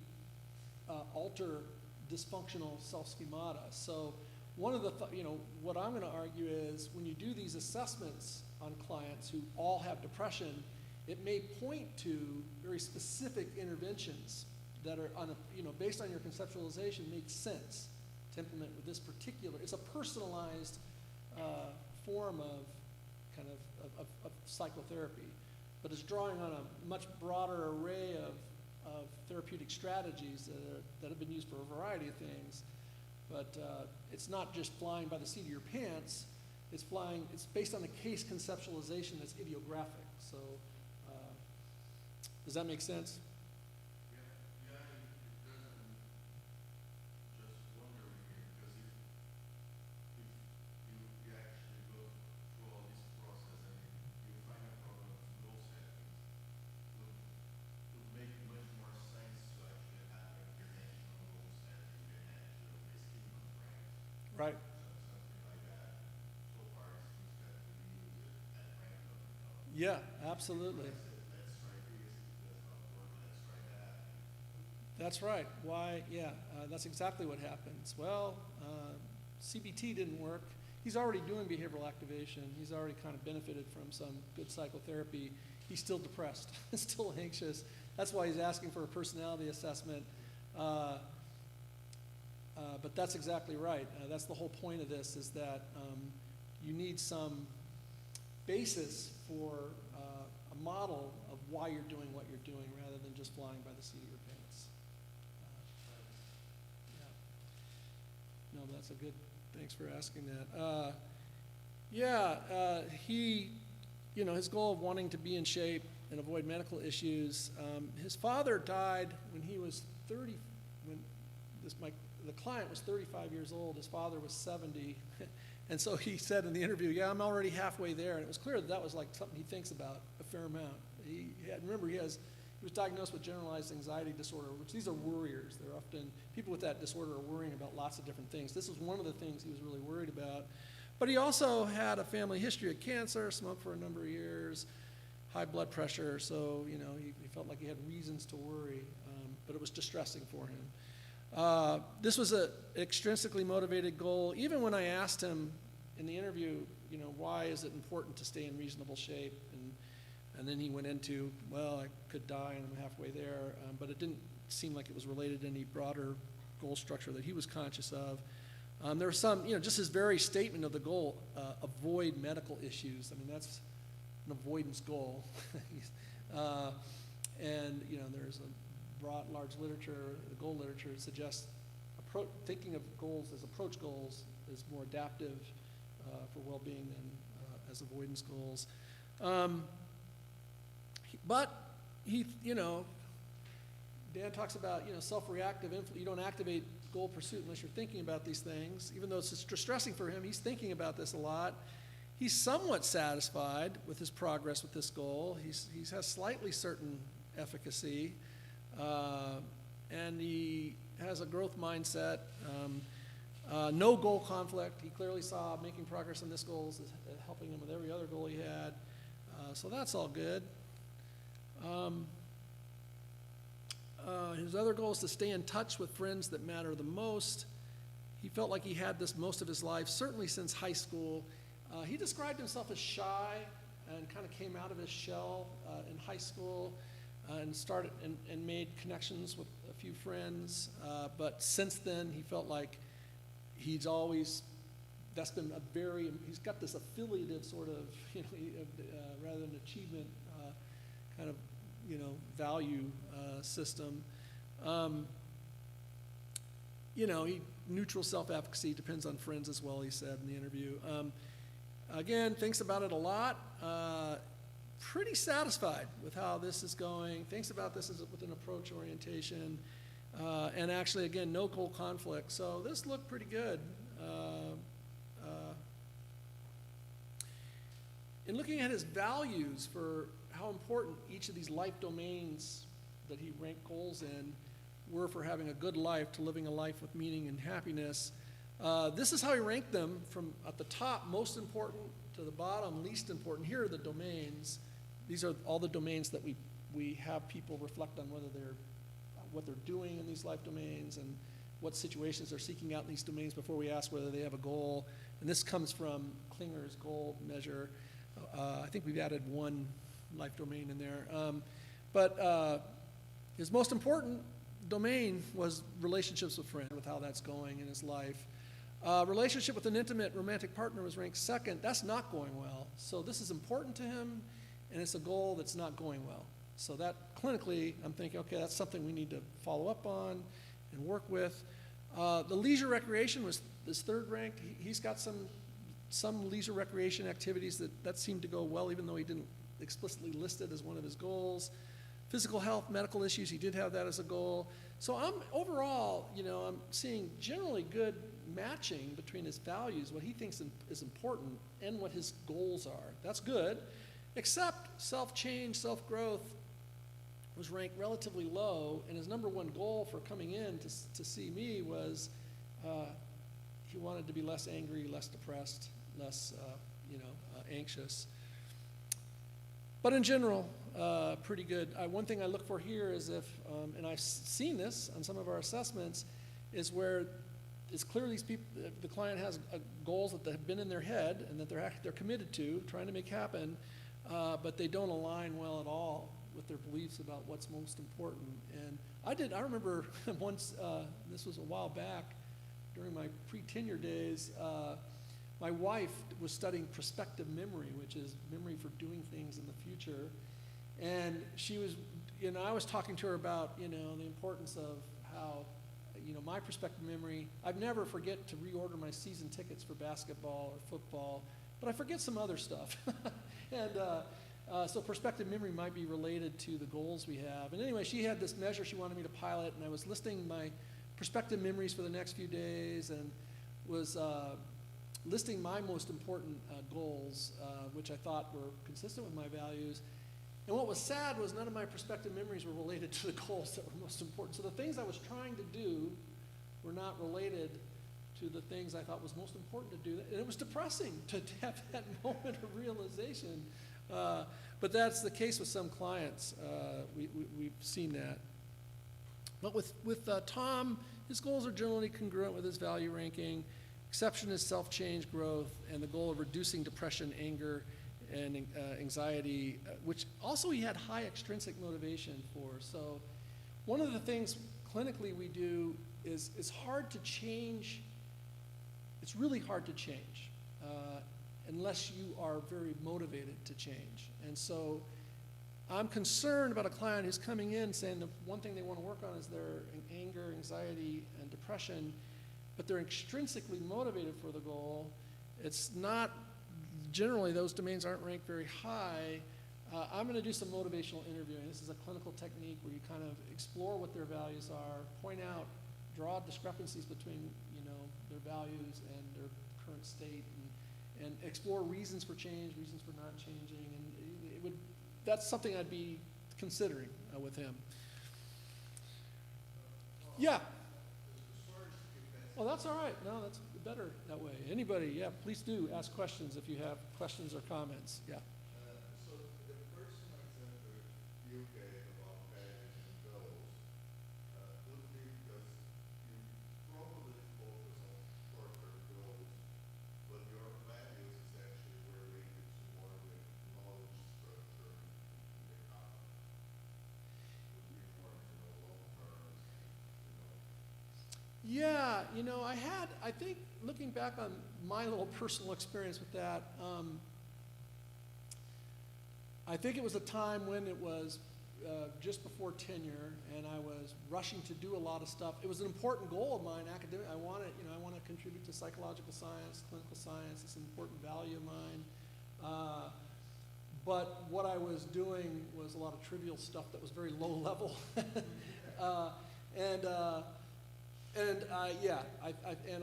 alter dysfunctional self-schemata. So one of the, what I'm going to argue is when you do these assessments on clients who all have depression, it may point to very specific interventions that are, based on your conceptualization, make sense to implement with this particular. It's a personalized form of kind of psychotherapy, but it's drawing on a much broader array of therapeutic strategies that have been used for a variety of things. But it's not just flying by the seat of your pants. It's based on a case conceptualization that's idiographic. So does that make sense? Yeah, it doesn't just wonder here, because if you actually go through all this process and you find a problem of goal setting, would make much more sense to actually have an international goal setting than actually a schema, right? Right. Something like that. So far, it seems that we use it at random. Yeah, absolutely. Let's try this, it does not work, let's try that. That's right. Why? Yeah, that's exactly what happens. Well, CBT didn't work. He's already doing behavioral activation. He's already kind of benefited from some good psychotherapy. He's still depressed, still anxious. That's why he's asking for a personality assessment. But that's exactly right. That's the whole point of this, is that you need some basis for a model of why you're doing what you're doing rather than just flying by the seat of your pants. Yeah. No, that's a good, thanks for asking that. He, his goal of wanting to be in shape and avoid medical issues, his father died when he was 30, the client was 35 years old, his father was 70, and so he said in the interview, yeah, I'm already halfway there, and it was clear that was like something he thinks about a fair amount. Remember, he was diagnosed with generalized anxiety disorder, which these are worriers. They're often, people with that disorder are worrying about lots of different things. This was one of the things he was really worried about. But he also had a family history of cancer, smoked for a number of years, high blood pressure, so he felt like he had reasons to worry, but it was distressing for him. This was an extrinsically motivated goal. Even when I asked him in the interview, why is it important to stay in reasonable shape? And then he went into, well, I could die and I'm halfway there, but it didn't seem like it was related to any broader goal structure that he was conscious of. There was some, just his very statement of the goal, avoid medical issues. I mean, that's an avoidance goal. And, there's a broad, large literature, the goal literature suggests thinking of goals as approach goals is more adaptive for well-being than as avoidance goals. But Dan talks about, self-reactive influence. You don't activate goal pursuit unless you're thinking about these things. Even though it's distressing for him, he's thinking about this a lot. He's somewhat satisfied with his progress with this goal. He has slightly certain efficacy, and he has a growth mindset. No goal conflict. He clearly saw making progress on this goal as helping him with every other goal he had. So that's all good. His other goal is to stay in touch with friends that matter the most. He felt like he had this most of his life, certainly since high school. He described himself as shy and kind of came out of his shell in high school and started and made connections with a few friends. But since then, he felt like he's got this affiliative sort of, rather than achievement kind of, value system. Neutral self-efficacy depends on friends as well, he said in the interview. Again, thinks about it a lot. Pretty satisfied with how this is going. Thinks about this as with an approach orientation. And actually, again, no goal conflict. So this looked pretty good. In looking at his values for how important each of these life domains that he ranked goals in were for having a good life, to living a life with meaning and happiness, this is how he ranked them from at the top, most important, to the bottom, least important. Here are the domains. These are all the domains that we have people reflect on what they're doing in these life domains and what situations they're seeking out in these domains before we ask whether they have a goal. And this comes from Klinger's goal measure. I think we've added one life domain in there. But his most important domain was relationships with friends, with how that's going in his life. Relationship with an intimate romantic partner was ranked second. That's not going well. So this is important to him, and it's a goal that's not going well. So that clinically, I'm thinking, okay, that's something we need to follow up on and work with. The leisure recreation was this third ranked. He's got some leisure recreation activities that seemed to go well, even though he didn't explicitly list it as one of his goals. Physical health, medical issues, he did have that as a goal. So I'm seeing generally good matching between his values, what he thinks is important, and what his goals are. That's good, except self-change, self-growth was ranked relatively low, and his number one goal for coming in to see me was he wanted to be less angry, less depressed, less anxious. But in general, pretty good. One thing I look for here is if, and I've seen this on some of our assessments, is where it's clear these people, the client has goals that have been in their head and that they're committed to, trying to make happen, but they don't align well at all with their beliefs about what's most important. And I remember once, this was a while back, during my pre-tenure days, my wife was studying prospective memory, which is memory for doing things in the future. And she was, I was talking to her about, the importance of how, my prospective memory, I'd never forget to reorder my season tickets for basketball or football, but I forget some other stuff. And so prospective memory might be related to the goals we have. And anyway, she had this measure she wanted me to pilot, and I was listing my prospective memories for the next few days and was listing my most important goals, which I thought were consistent with my values. And what was sad was none of my prospective memories were related to the goals that were most important. So the things I was trying to do were not related to the things I thought was most important to do. And it was depressing to have that moment of realization. But that's the case with some clients. We've seen that. But with Tom, his goals are generally congruent with his value ranking. Exception is self-change growth and the goal of reducing depression, anger, and anxiety, which also he had high extrinsic motivation for. So one of the things clinically we do is it's hard to change. It's really hard to change unless you are very motivated to change. And so I'm concerned about a client who's coming in saying the one thing they want to work on is their anger, anxiety, and depression, but they're extrinsically motivated for the goal. It's not, generally those domains aren't ranked very high. I'm going to do some motivational interviewing. This is a clinical technique where you kind of explore what their values are, point out, draw discrepancies between, their values and their current state, and explore reasons for change, reasons for not changing, and that's something I'd be considering with him. Yeah. Well, that's all right. No, that's better that way. Anybody, yeah, please do ask questions if you have questions or comments. Yeah. So the personal example you gave about values and goals would be because you probably focus on short-term goals, but your values is actually where we get to more with knowledge structure in the common. Would be more long term, Yeah, I think looking back on my little personal experience with that, I think it was a time when it was just before tenure, and I was rushing to do a lot of stuff. It was an important goal of mine, academic. I want to contribute to psychological science, clinical science. It's an important value of mine. But what I was doing was a lot of trivial stuff that was very low level,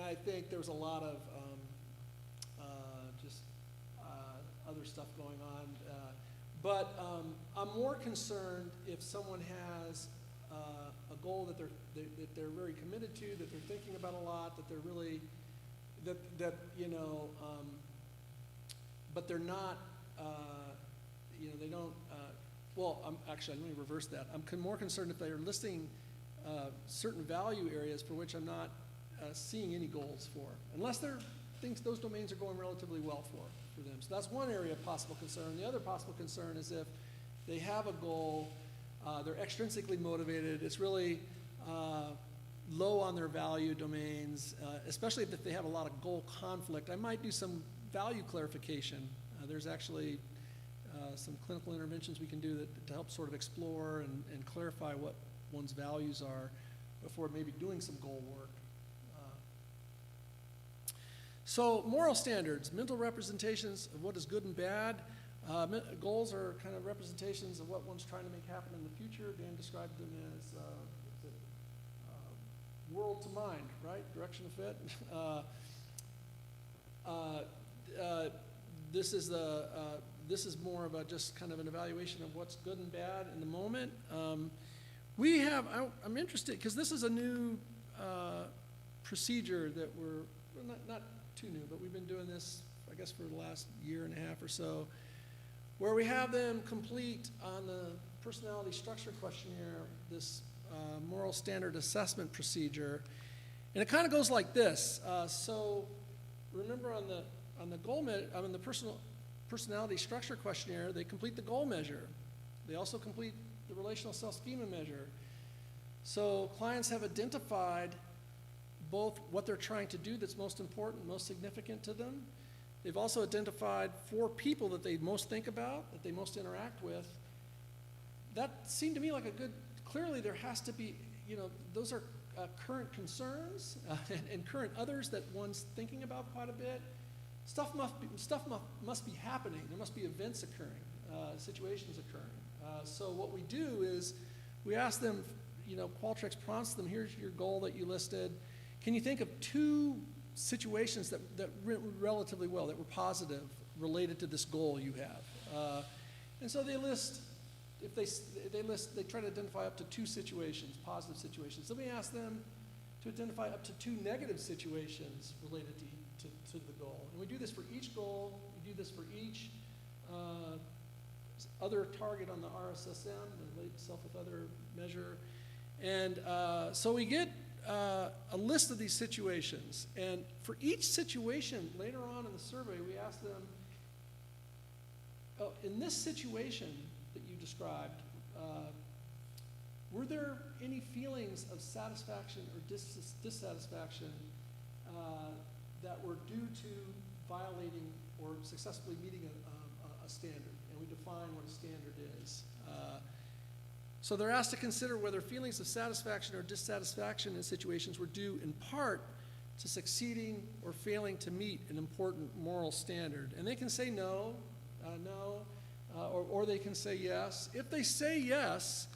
I think there was a lot of other stuff going on. But I'm more concerned if someone has a goal that they're very committed to, that they're thinking about a lot, that they're really but they're not. They don't. Let me reverse that. I'm more concerned if they are listing certain value areas for which I'm not seeing any goals for, unless those domains are going relatively well for them. So that's one area of possible concern. The other possible concern is if they have a goal, they're extrinsically motivated, it's really low on their value domains, especially if they have a lot of goal conflict. I might do some value clarification. There's actually some clinical interventions we can do to help sort of explore and clarify what one's values are before maybe doing some goal work. So moral standards, mental representations of what is good and bad. Goals are kind of representations of what one's trying to make happen in the future. Dan described them as world to mind, right? Direction of fit. This is more of a just kind of an evaluation of what's good and bad in the moment. I'm interested, because this is a new procedure that we're, not too new, but we've been doing this, I guess, for the last year and a half or so, where we have them complete on the personality structure questionnaire this moral standard assessment procedure. And it kind of goes like this. So remember on the goal the personality structure questionnaire, they complete the goal measure. They also complete the relational self-schema measure. So clients have identified both what they're trying to do that's most important, most significant to them. They've also identified 4 people that they most think about, that they most interact with. That seemed to me like clearly there has to be, those are current concerns and current others that one's thinking about quite a bit. Stuff must be happening. There must be events occurring, situations occurring. So what we do is we ask them, Qualtrics prompts them, here's your goal that you listed. Can you think of 2 situations that went relatively well, that were positive, related to this goal you have? And so they list, they try to identify up to 2 situations, positive situations. Then we ask them to identify up to 2 negative situations related to the goal. And we do this for each goal. We do this for each other target on the RSSM, the relate self with other measure. And so we get a list of these situations. And for each situation, later on in the survey, we asked them, oh, in this situation that you described, were there any feelings of satisfaction or dissatisfaction that were due to violating or successfully meeting a standard? And we define what a standard is. So they're asked to consider whether feelings of satisfaction or dissatisfaction in situations were due in part to succeeding or failing to meet an important moral standard. And they can say no, or they can say yes. If they say yes,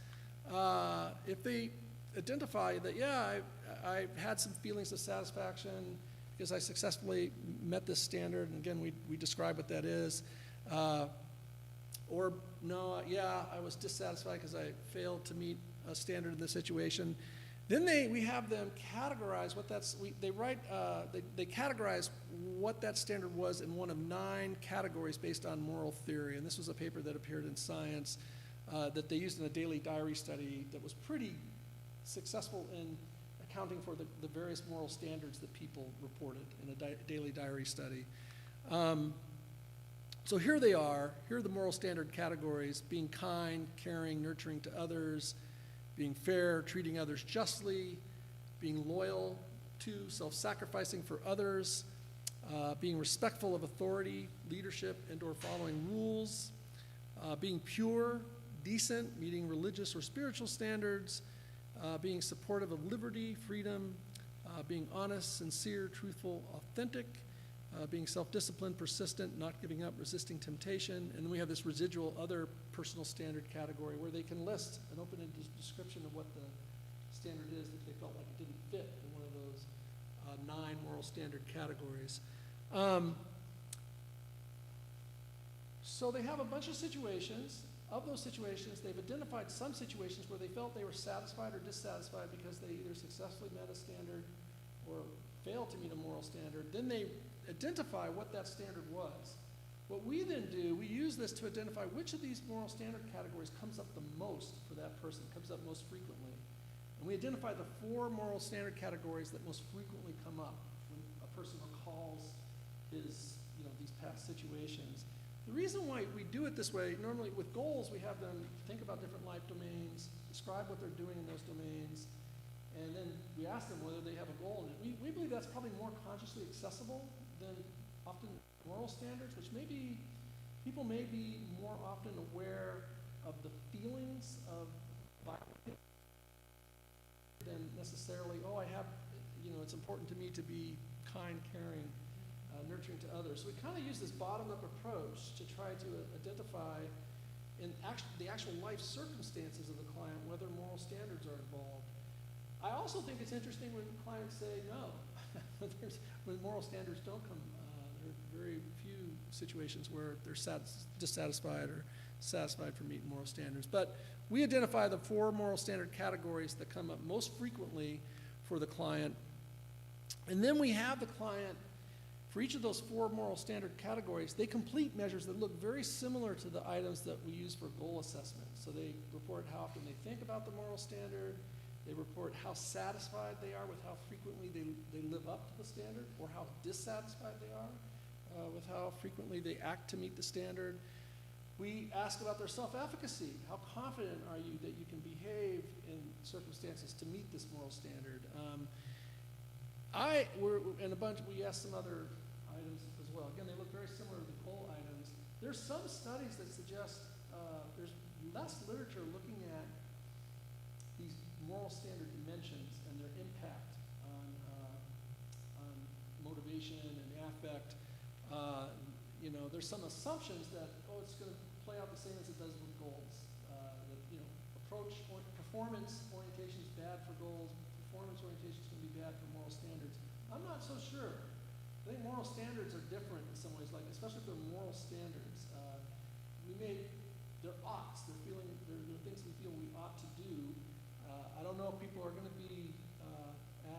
if they identify that, yeah, I had some feelings of satisfaction because I successfully met this standard, and again, we describe what that is. Or no, yeah, I was dissatisfied because I failed to meet a standard in this situation. Then we have them categorize what they categorize what that standard was in one of 9 categories based on moral theory. And this was a paper that appeared in Science that they used in a daily diary study that was pretty successful in accounting for the various moral standards that people reported in a daily diary study. So here they are. Here are the moral standard categories: being kind, caring, nurturing to others, being fair, treating others justly, being loyal to, self-sacrificing for others, being respectful of authority, leadership, and or following rules, being pure, decent, meeting religious or spiritual standards, being supportive of liberty, freedom, being honest, sincere, truthful, authentic, being self-disciplined, persistent, not giving up, resisting temptation. And then we have this residual other personal standard category where they can list an open-ended description of what the standard is that they felt like it didn't fit in one of those 9 moral standard categories. So they have a bunch of situations. Of those situations, they've identified some situations where they felt they were satisfied or dissatisfied because they either successfully met a standard or failed to meet a moral standard. Then they identify what that standard was. What we then do, we use this to identify which of these moral standard categories comes up the most for that person, comes up most frequently. And we identify the 4 moral standard categories that most frequently come up when a person recalls his, these past situations. The reason why we do it this way, normally with goals, we have them think about different life domains, describe what they're doing in those domains, and then we ask them whether they have a goal in it. We believe that's probably more consciously accessible than often moral standards, which maybe people may be more often aware of the feelings of violence than necessarily, oh, I have, it's important to me to be kind, caring, nurturing to others. So we kind of use this bottom-up approach to try to identify in the actual life circumstances of the client whether moral standards are involved. I also think it's interesting when clients say no, when moral standards don't come. There are very few situations where they're dissatisfied or satisfied for meeting moral standards. But we identify the 4 moral standard categories that come up most frequently for the client. And then we have the client, for each of those 4 moral standard categories, they complete measures that look very similar to the items that we use for goal assessment. So they report how often they think about the moral standard, they report how satisfied they are with how frequently they live up to the standard, or how dissatisfied they are with how frequently they act to meet the standard. We ask about their self-efficacy. How confident are you that you can behave in circumstances to meet this moral standard? We asked some other items as well. Again, they look very similar to the goal items. There's some studies that suggest there's less literature looking at these moral standard dimensions and their impact on motivation and affect. There's some assumptions that, it's going to play out the same as it does with goals. Performance orientation is bad for goals. Performance orientation is going to be bad for moral standards. I'm not so sure. I think moral standards are different in some ways, like especially if they're moral standards. They're oughts. They're things we feel we ought to do. I don't know if people are going to be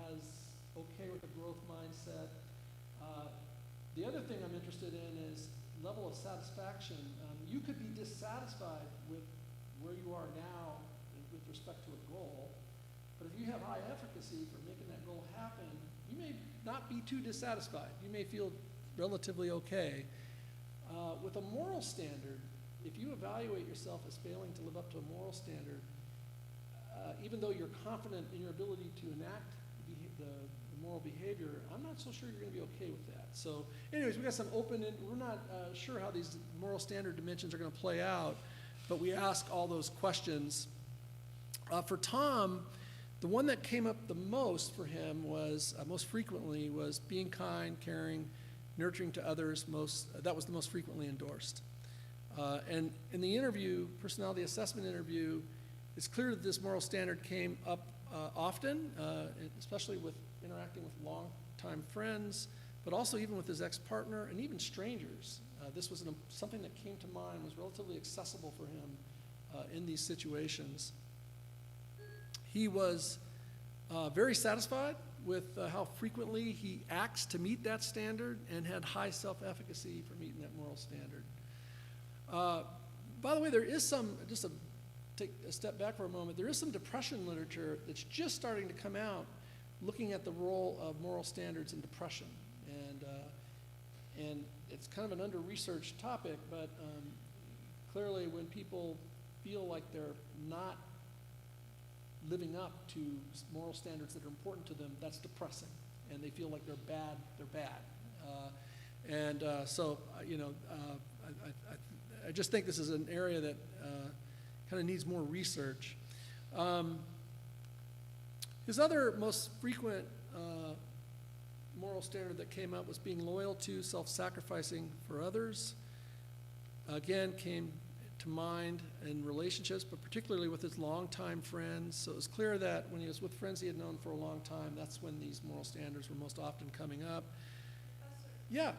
as okay with the growth mindset. The other thing I'm interested in is level of satisfaction. You could be dissatisfied with where you are now with respect to a goal, But if you have high efficacy for making that goal happen, you may not be too dissatisfied. You may feel relatively okay. With a moral standard, if you evaluate yourself as failing to live up to a moral standard, even though you're confident in your ability to enact the moral behavior, I'm not so sure you're going to be okay with that. So anyways, we got some open, and we're not sure how these moral standard dimensions are going to play out, but we ask all those questions. For Tom, the one that came up the most for him was, most frequently, was being kind, caring, nurturing to others. That was the most frequently endorsed. And in the interview, personality assessment interview, it's clear that this moral standard came up often, especially with interacting with longtime friends, but also even with his ex-partner and even strangers. This was something that came to mind, was relatively accessible for him in these situations. He was very satisfied with how frequently he acts to meet that standard and had high self-efficacy for meeting that moral standard. By the way, there is some, just to take a step back for a moment, there is some depression literature that's just starting to come out looking at the role of moral standards in depression. And it's kind of an under-researched topic, but clearly when people feel like they're not living up to moral standards that are important to them, that's depressing. And they feel like they're bad. So, I just think this is an area that kind of needs more research. His other most frequent moral standard that came up was being loyal to, self-sacrificing for others. Again, came to mind in relationships, but particularly with his longtime friends. So it was clear that when he was with friends he had known for a long time, that's when these moral standards were most often coming up. Yeah.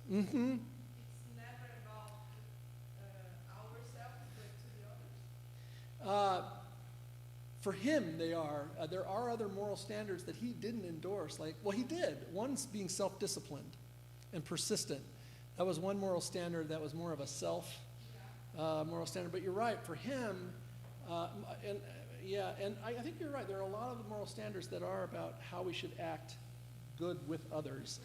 Mm-hmm. It's never about ourselves, but to the others. For him, they are. There are other moral standards that he didn't endorse. He did. One's being self-disciplined and persistent. That was one moral standard that was more of a self moral standard. But you're right. For him, and I think you're right. There are a lot of moral standards that are about how we should act good with others.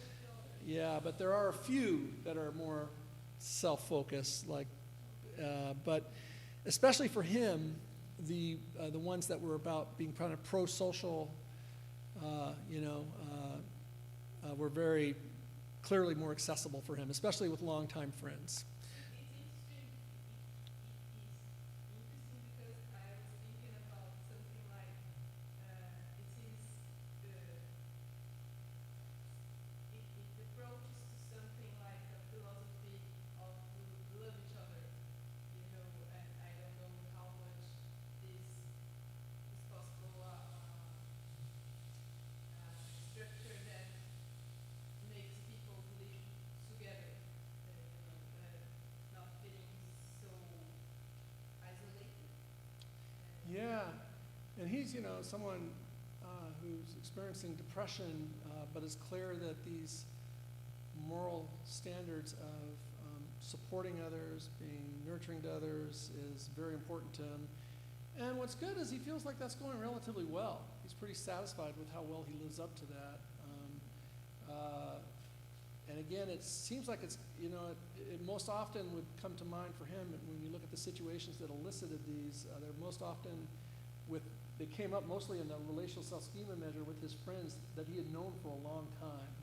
Yeah, but there are a few that are more self-focused, but especially for him, the ones that were about being kind of pro-social, were very clearly more accessible for him, especially with longtime friends. Yeah, and he's, someone who's experiencing depression, but it's clear that these moral standards of supporting others, being nurturing to others is very important to him. And what's good is he feels like that's going relatively well. He's pretty satisfied with how well he lives up to that. And again, it seems like it's, it most often would come to mind for him when you look at the situations that elicited these. They're most often they came up mostly in the relational self-schema measure with his friends that he had known for a long time.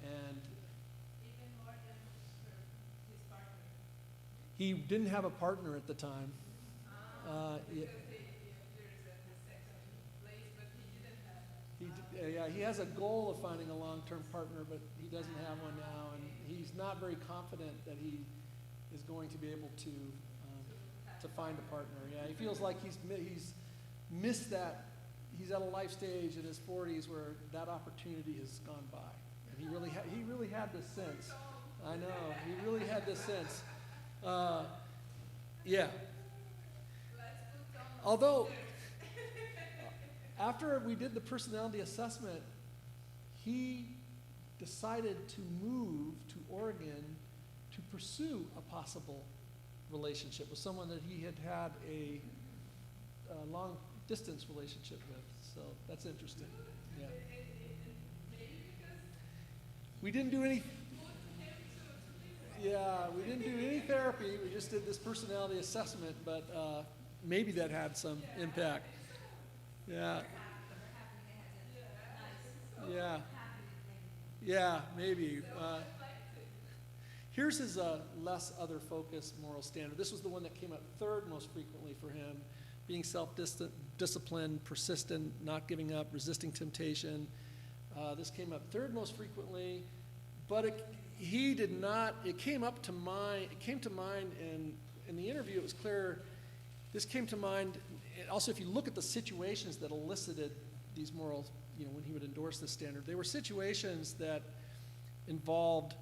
And even more than his partner. He didn't have a partner at the time. Because there's a second place, but he didn't have. He has a goal of finding a long-term partner, but he doesn't have one now, and he's not very confident that he is going to be able to find a partner. Yeah, he feels like he's missed that. He's at a life stage in his 40s where that opportunity has gone by, and he really had this sense. I know, he really had this sense. Yeah. Although after we did the personality assessment, he decided to move to Oregon to pursue a possible relationship with someone that he had had a long distance relationship with. So that's interesting. Yeah. We didn't do any. Yeah, we didn't do any therapy. We just did this personality assessment, but maybe that had some impact. Yeah. Yeah. Yeah, maybe. Here's his less other focused moral standard. This was the one that came up third most frequently for him. Being self-disciplined, persistent, not giving up, resisting temptation. This came up third most frequently, but it came to mind in the interview. It was clear this came to mind. Also, if you look at the situations that elicited these morals, when he would endorse this standard, they were situations that involved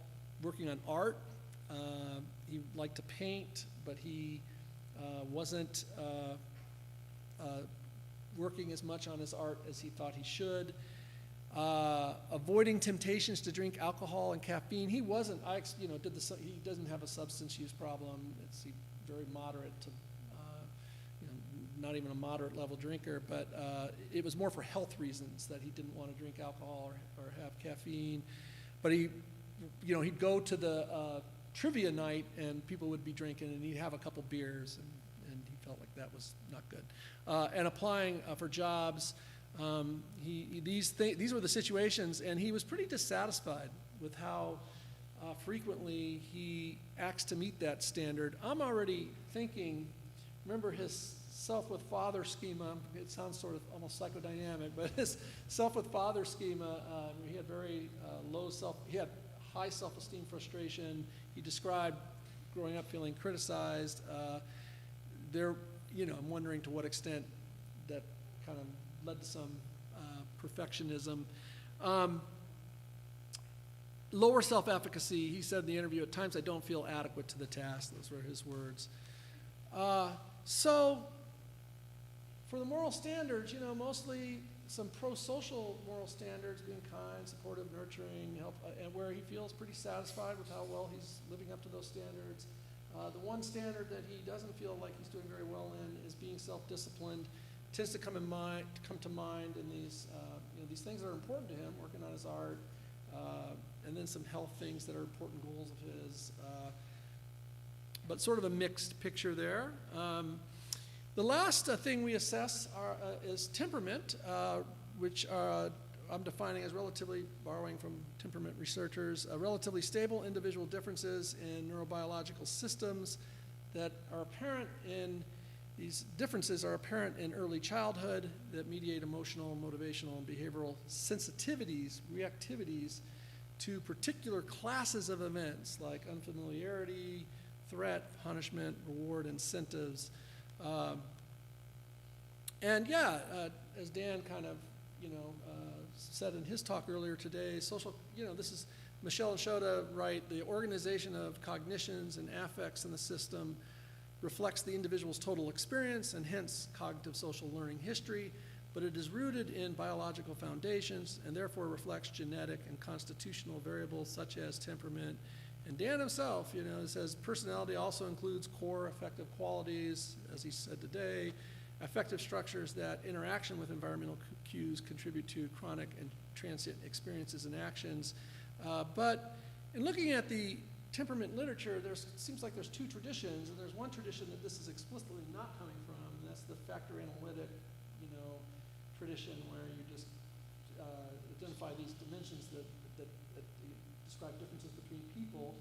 working on art. He liked to paint, but he wasn't working as much on his art as he thought he should. Avoiding temptations to drink alcohol and caffeine. He wasn't. He doesn't have a substance use problem. He's very moderate to, not even a moderate level drinker. But it was more for health reasons that he didn't want to drink alcohol or have caffeine. But he'd go to the trivia night and people would be drinking and he'd have a couple beers and he felt like that was not good. And applying for jobs. These were the situations, and he was pretty dissatisfied with how frequently he acts to meet that standard. I'm already thinking, remember his self with father schema. It sounds sort of almost psychodynamic, but his self with father schema, he had very he had high self-esteem frustration. He described growing up feeling criticized. I'm wondering to what extent that kind of led to some perfectionism. Lower self-efficacy, he said in the interview, at times I don't feel adequate to the task. Those were his words. So for the moral standards, mostly some pro-social moral standards, being kind, supportive, nurturing, help, and where he feels pretty satisfied with how well he's living up to those standards. The one standard that he doesn't feel like he's doing very well in is being self-disciplined. Tends to come to mind in these things that are important to him, working on his art, and then some health things that are important goals of his. But sort of a mixed picture there. The last thing we assess is temperament, which I'm defining as relatively, borrowing from temperament researchers, relatively stable individual differences in neurobiological systems that are apparent in. These differences are apparent in early childhood that mediate emotional, motivational, and behavioral sensitivities, reactivities to particular classes of events like unfamiliarity, threat, punishment, reward, incentives. As Dan kind of, said in his talk earlier today, this is Michelle and Shota write, the organization of cognitions and affects in the system reflects the individual's total experience and hence cognitive social learning history, but it is rooted in biological foundations and therefore reflects genetic and constitutional variables such as temperament. And Dan himself, says personality also includes core affective qualities, as he said today, affective structures that interaction with environmental cues contribute to chronic and transient experiences and actions. But in looking at the temperament literature, seems like there's two traditions, and there's one tradition that this is explicitly not coming from, and that's the factor analytic, tradition where you just identify these dimensions that describe differences between people,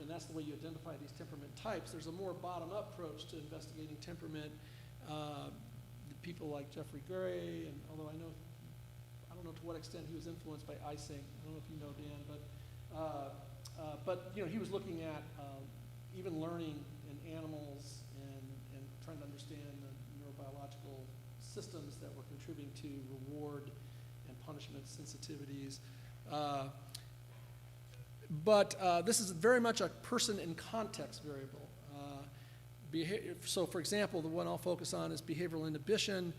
and that's the way you identify these temperament types. There's a more bottom-up approach to investigating temperament. People like Jeffrey Gray, and although I don't know to what extent he was influenced by Ising. I don't know if you know, Dan, but he was looking at even learning in animals and trying to understand the neurobiological systems that were contributing to reward and punishment sensitivities. But this is very much a person and context variable. So for example, the one I'll focus on is behavioral inhibition.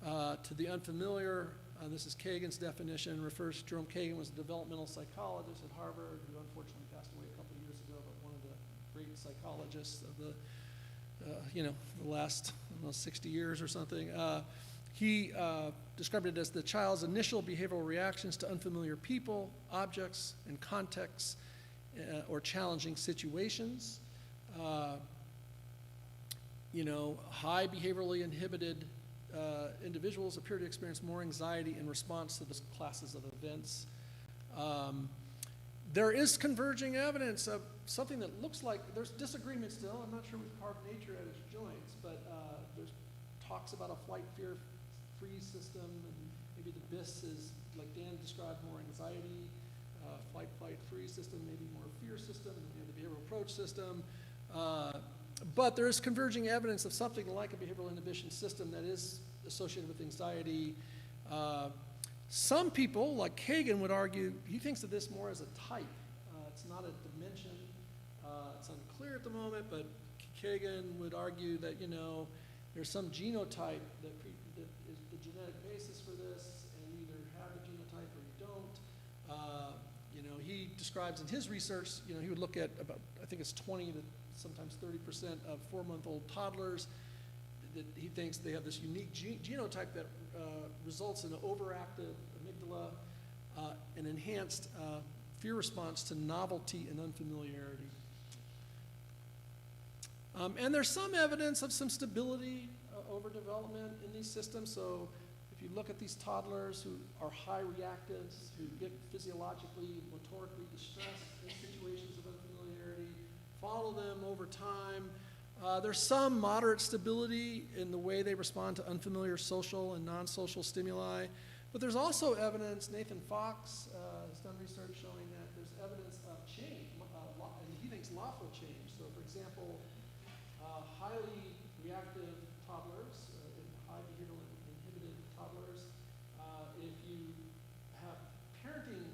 To the unfamiliar, this is Kagan's definition, refers to Jerome Kagan, was a developmental psychologist at Harvard, who unfortunately passed away a couple of years ago, but one of the great psychologists of the the last 60 years or something. He described it as the child's initial behavioral reactions to unfamiliar people, objects, and contexts, or challenging situations. High behaviorally inhibited individuals appear to experience more anxiety in response to those classes of events. There is converging evidence of something that looks like, there's disagreement still. I'm not sure we've carved nature at its joints, but there's talks about a flight fear freeze system, and maybe the BIS is, like Dan described, more anxiety, flight freeze system, maybe more fear system, and we have the behavioral approach system. But there is converging evidence of something like a behavioral inhibition system that is associated with anxiety. Some people, like Kagan, would argue, he thinks of this more as a type. It's not a dimension. It's unclear at the moment, but Kagan would argue that, there's some genotype that is the genetic basis for this, and you either have the genotype or you don't. He describes in his research, he would look at about, I think it's 20 to sometimes 30% of 4-month-old toddlers that he thinks they have this unique genotype that results in an overactive amygdala, an enhanced fear response to novelty and unfamiliarity. And there's some evidence of some stability over development in these systems. So if you look at these toddlers who are high reactives, who get physiologically, motorically distressed in situations of unfamiliarity, follow them over time, there's some moderate stability in the way they respond to unfamiliar social and non-social stimuli. But there's also evidence, Nathan Fox has done research showing that there's evidence of change, and he thinks lawful change. So for example, highly reactive toddlers, high behavioral inhibited toddlers, if you have parenting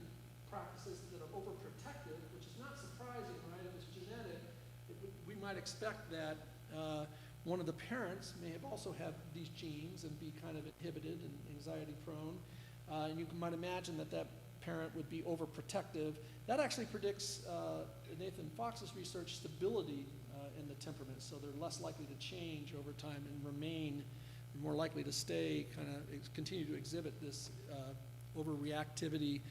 practices that are overprotective, which is not surprising, right? If it's genetic, we might expect that one of the parents may have also had these genes and be kind of inhibited and anxiety prone. And you might imagine that that parent would be overprotective. That actually predicts, in Nathan Fox's research, stability in the temperament. So they're less likely to change over time and remain more likely to stay, continue to exhibit this overreactivity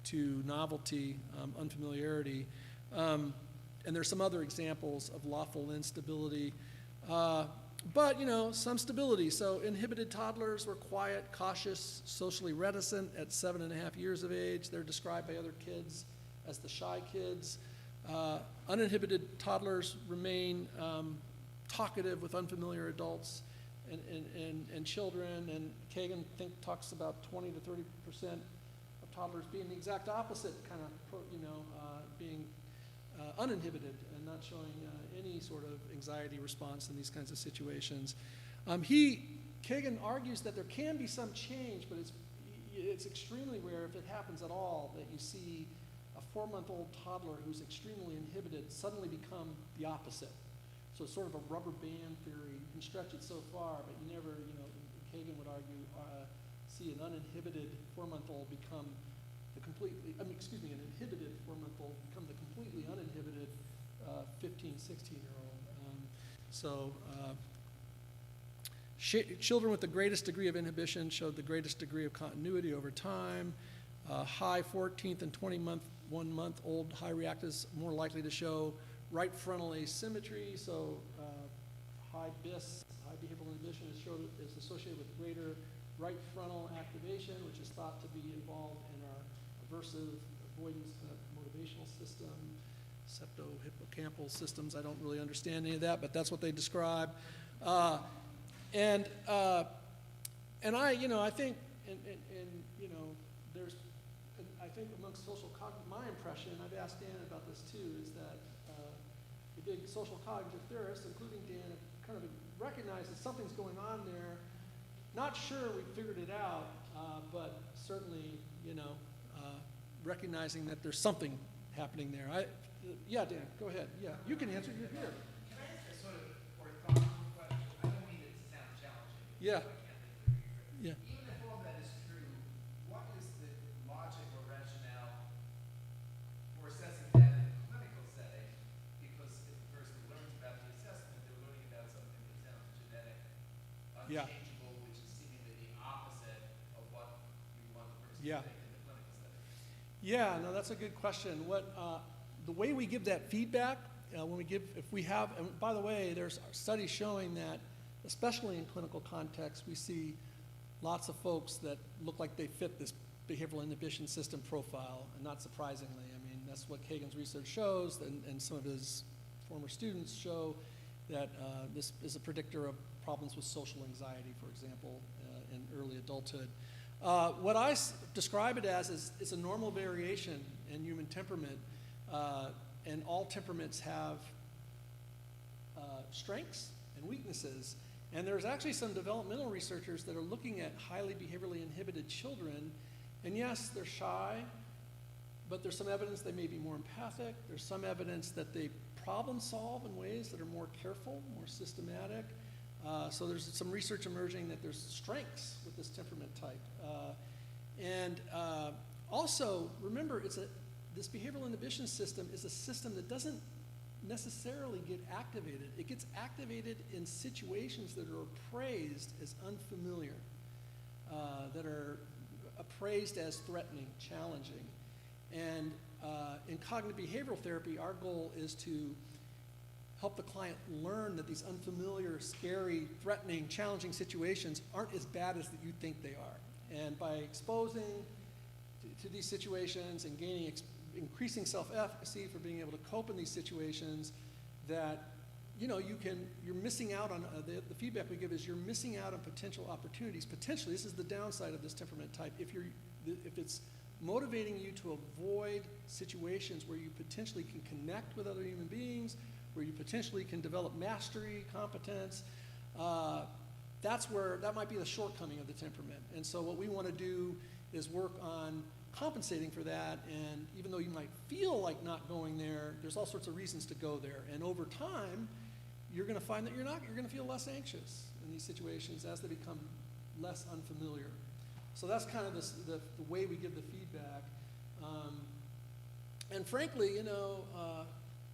to novelty, unfamiliarity. And there's some other examples of lawful instability. But, some stability. So inhibited toddlers were quiet, cautious, socially reticent at 7.5 years of age. They're described by other kids as the shy kids. Uninhibited toddlers remain talkative with unfamiliar adults and children. And Kagan talks about 20 to 30% of toddlers being the exact opposite, being uninhibited and not showing any sort of anxiety response in these kinds of situations. Kagan argues that there can be some change, but it's extremely rare, if it happens at all, that you see a 4-month-old toddler who's extremely inhibited suddenly become the opposite. So it's sort of a rubber band theory. You can stretch it so far, but you never, Kagan would argue, see an uninhibited 4-month-old become an inhibited 4-month-old become the completely uninhibited 15, 16-year-old. Children with the greatest degree of inhibition showed the greatest degree of continuity over time. High 14th and 21-month-old high reactives more likely to show right frontal asymmetry. So high BIS, high behavioral inhibition, is associated with greater right frontal activation, which is thought to be involved in our aversive avoidance motivational system, septo-hippocampal systems. I don't really understand any of that, but that's what they describe. I think, there's, I think amongst social cognitive, my impression, I've asked Dan about this too, is that the big social cognitive theorists, including Dan, have kind of recognized that something's going on there. Not sure we figured it out, but certainly, recognizing that there's something happening there. Yeah, Dan, go ahead. Yeah, you can answer. You're here. Can I ask a sort of orthogonal question? I don't mean it to sound challenging. Yeah. I can't think of it. Yeah. unchangeable, which is seemingly the opposite of what we want the person Yeah. to think in the clinical setting? Yeah, no, that's a good question. The way we give that feedback, if we have, and by the way, there's studies showing that, especially in clinical context, we see lots of folks that look like they fit this behavioral inhibition system profile, and not surprisingly. I mean, that's what Kagan's research shows, and some of his former students show that this is a predictor of problems with social anxiety, for example, in early adulthood. What I describe it as is a normal variation in human temperament, and all temperaments have strengths and weaknesses. And there's actually some developmental researchers that are looking at highly behaviorally inhibited children, and yes, they're shy, but there's some evidence they may be more empathic. There's some evidence that they problem solve in ways that are more careful, more systematic. So there's some research emerging that there's strengths with this temperament type. Also, remember, this behavioral inhibition system is a system that doesn't necessarily get activated. It gets activated in situations that are appraised as unfamiliar, that are appraised as threatening, challenging. And in cognitive behavioral therapy, our goal is to help the client learn that these unfamiliar, scary, threatening, challenging situations aren't as bad as you think they are. And by exposing to these situations and gaining increasing self-efficacy for being able to cope in these situations, that you're missing out on, the feedback we give is you're missing out on potential opportunities. Potentially, this is the downside of this temperament type. If it's motivating you to avoid situations where you potentially can connect with other human beings, where you potentially can develop mastery, competence, that might be the shortcoming of the temperament. And so what we want to do is work on compensating for that, and even though you might feel like not going there, there's all sorts of reasons to go there. And over time, you're going to find that you're going to feel less anxious in these situations as they become less unfamiliar. So that's kind of the way we give the feedback. And frankly,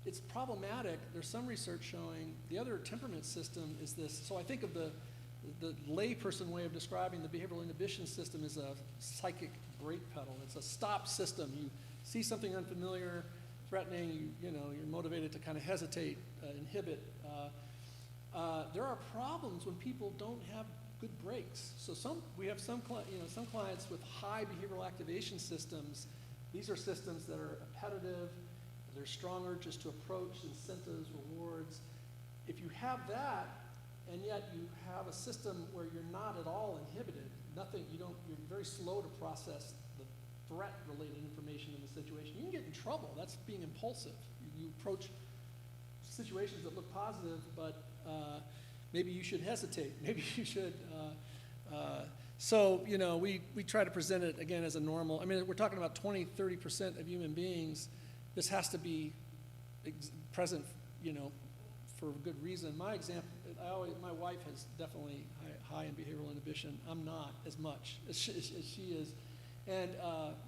it's problematic. There's some research showing the other temperament system is this. So I think of the layperson way of describing the behavioral inhibition system is a psychic brake pedal. It's a stop system. You see something unfamiliar, threatening, you're motivated to kind of hesitate, inhibit. There are problems when people don't have good brakes. So we have some clients with high behavioral activation systems. These are systems that are appetitive. They're strong urges to approach, incentives, rewards. If you have that, and yet you have a system where you're not at all inhibited, you're very slow to process the threat-related information in the situation, you can get in trouble. That's being impulsive. You approach situations that look positive, but maybe you should hesitate. Maybe you should. We try to present it, again, as a normal. I mean, we're talking about 20-30% of human beings. This has to be present, for a good reason. My example, my wife is definitely high in behavioral inhibition. I'm not as much as she is. And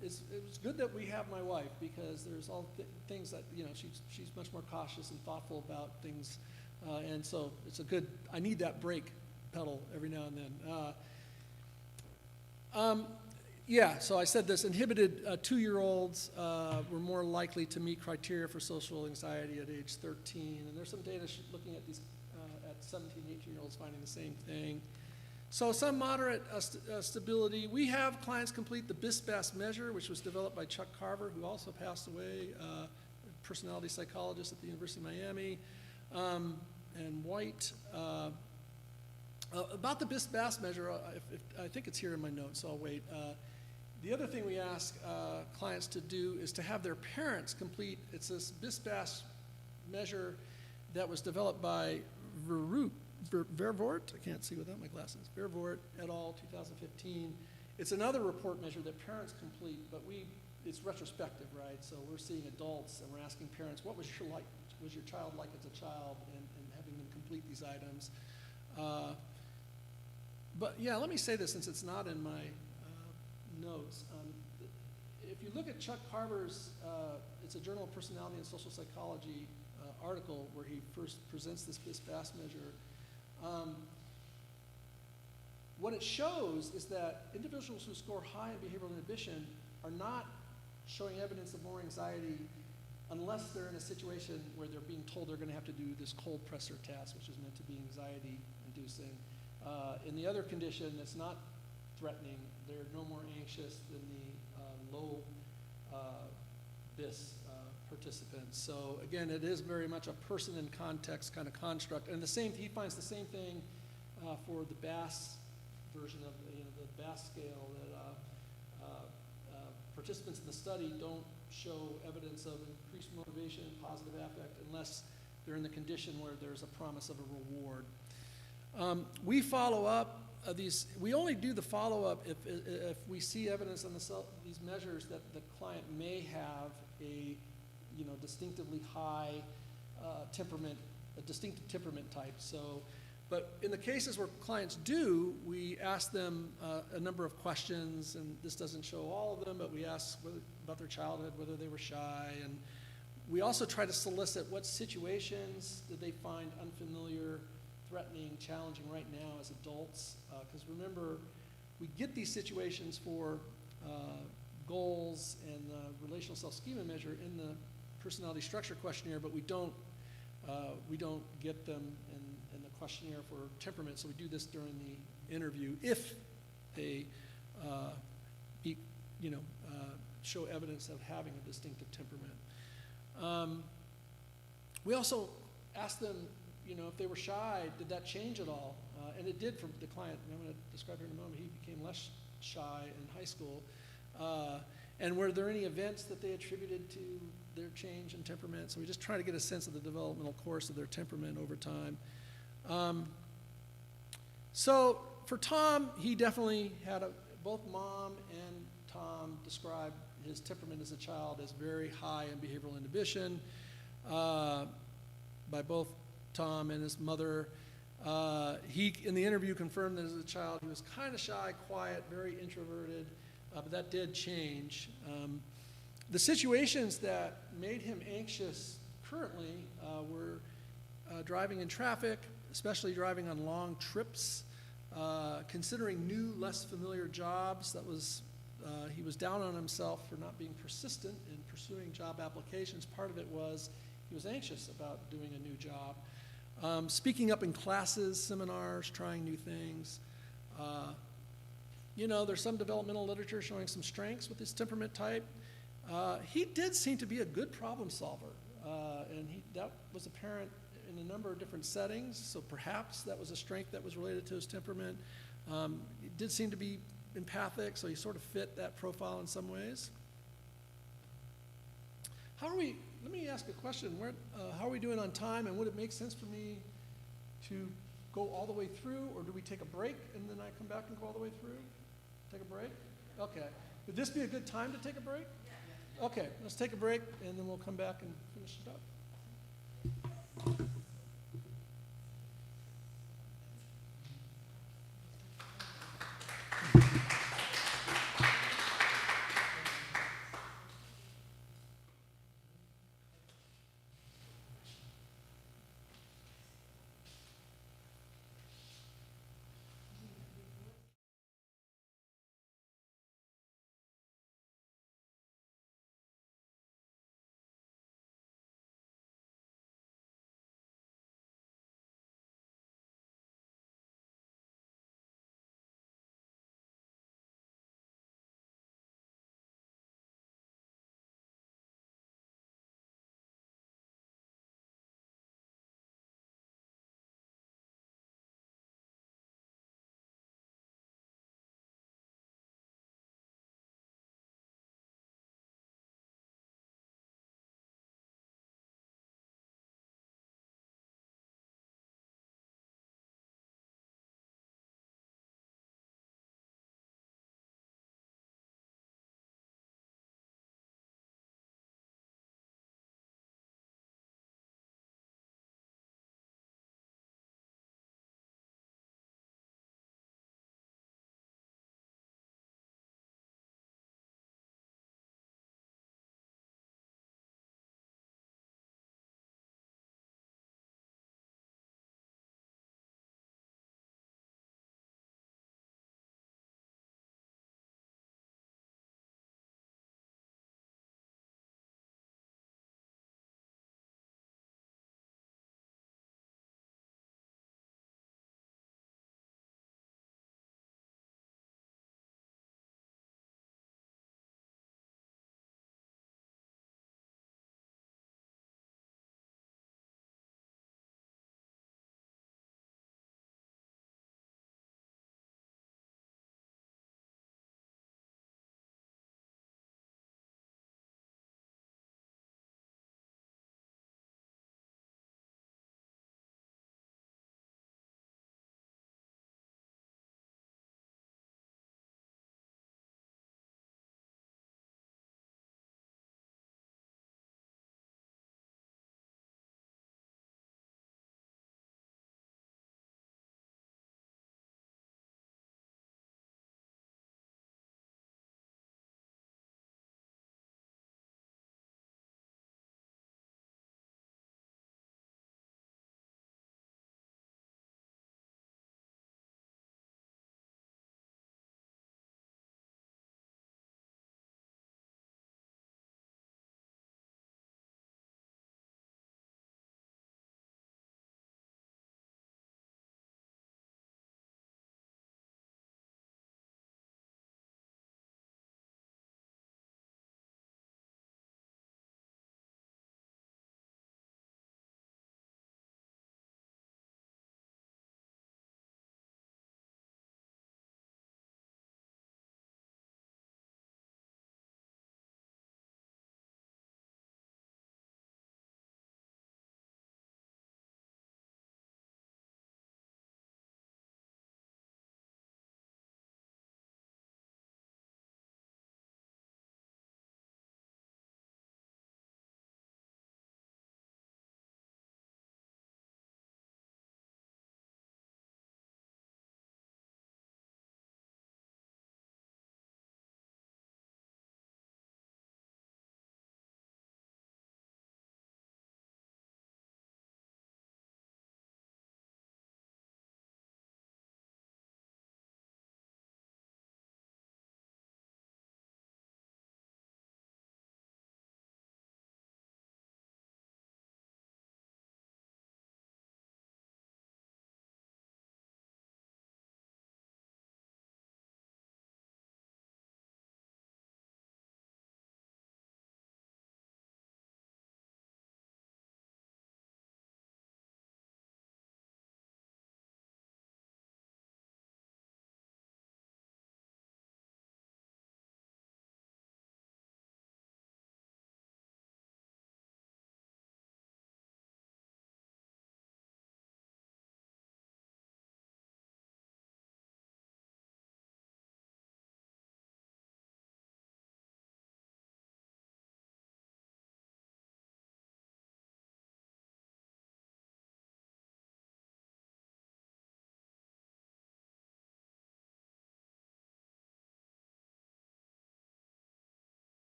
it's good that we have my wife, because there's all things that, she's much more cautious and thoughtful about things. And so I need that brake pedal every now and then. So I said this, inhibited 2-year-olds were more likely to meet criteria for social anxiety at age 13. And there's some data looking at these at 17, 18-year-olds finding the same thing. So some moderate stability. We have clients complete the BISBAS measure, which was developed by Chuck Carver, who also passed away, personality psychologist at the University of Miami, and White. About the BISBAS measure, I think it's here in my notes, so I'll wait. The other thing we ask clients to do is to have their parents complete. It's this BISBAS measure that was developed by Vervoort, I can't see without my glasses, Vervoort et al., 2015. It's another report measure that parents complete, but it's retrospective, right? So we're seeing adults and we're asking parents, what was your child like as a child, and having them complete these items. But yeah, let me say this since it's not in my notes. If you look at Chuck Carver's, it's a Journal of Personality and Social Psychology article where he first presents this BISBAS measure. what it shows is that individuals who score high in behavioral inhibition are not showing evidence of more anxiety unless they're in a situation where they're being told they're going to have to do this cold pressor task, which is meant to be anxiety-inducing. In the other condition that's not threatening, they're no more anxious than the low BIS participants. So again, it is very much a person in context kind of construct. And he finds the same thing for the BAS version of the BAS scale, that participants in the study don't show evidence of increased motivation, positive affect, unless they're in the condition where there's a promise of a reward. We follow up we only do the follow-up if we see evidence on these measures that the client may have a distinctively high temperament, a distinctive temperament type. But in the cases where clients do, we ask them a number of questions, and this doesn't show all of them, but we ask about their childhood, whether they were shy, and we also try to solicit what situations did they find unfamiliar, threatening, challenging right now as adults. Because remember, we get these situations for goals and the relational self-schema measure in the personality structure questionnaire, but we don't get them in the questionnaire for temperament. So we do this during the interview if they show evidence of having a distinctive temperament. We also ask them, if they were shy, did that change at all? And it did for the client. And I'm going to describe here in a moment. He became less shy in high school. And were there any events that they attributed to their change in temperament? So we just try to get a sense of the developmental course of their temperament over time. So for Tom, he definitely had both Mom and Tom described his temperament as a child as very high in behavioral inhibition. By both Tom and his mother. He, in the interview, confirmed that as a child he was kind of shy, quiet, very introverted, but that did change. The situations that made him anxious currently were driving in traffic, especially driving on long trips, considering new, less familiar jobs. He was down on himself for not being persistent in pursuing job applications. Part of it was he was anxious about doing a new job. Speaking up in classes, seminars, trying new things. There's some developmental literature showing some strengths with his temperament type. He did seem to be a good problem solver, and that was apparent in a number of different settings, so perhaps that was a strength that was related to his temperament. He did seem to be empathic, so he sort of fit that profile in some ways. Let me ask a question. How are we doing on time, and would it make sense for me to go all the way through, or do we take a break and then I come back and go all the way through? Take a break? Okay. Would this be a good time to take a break? Okay, let's take a break, and then we'll come back and finish it up.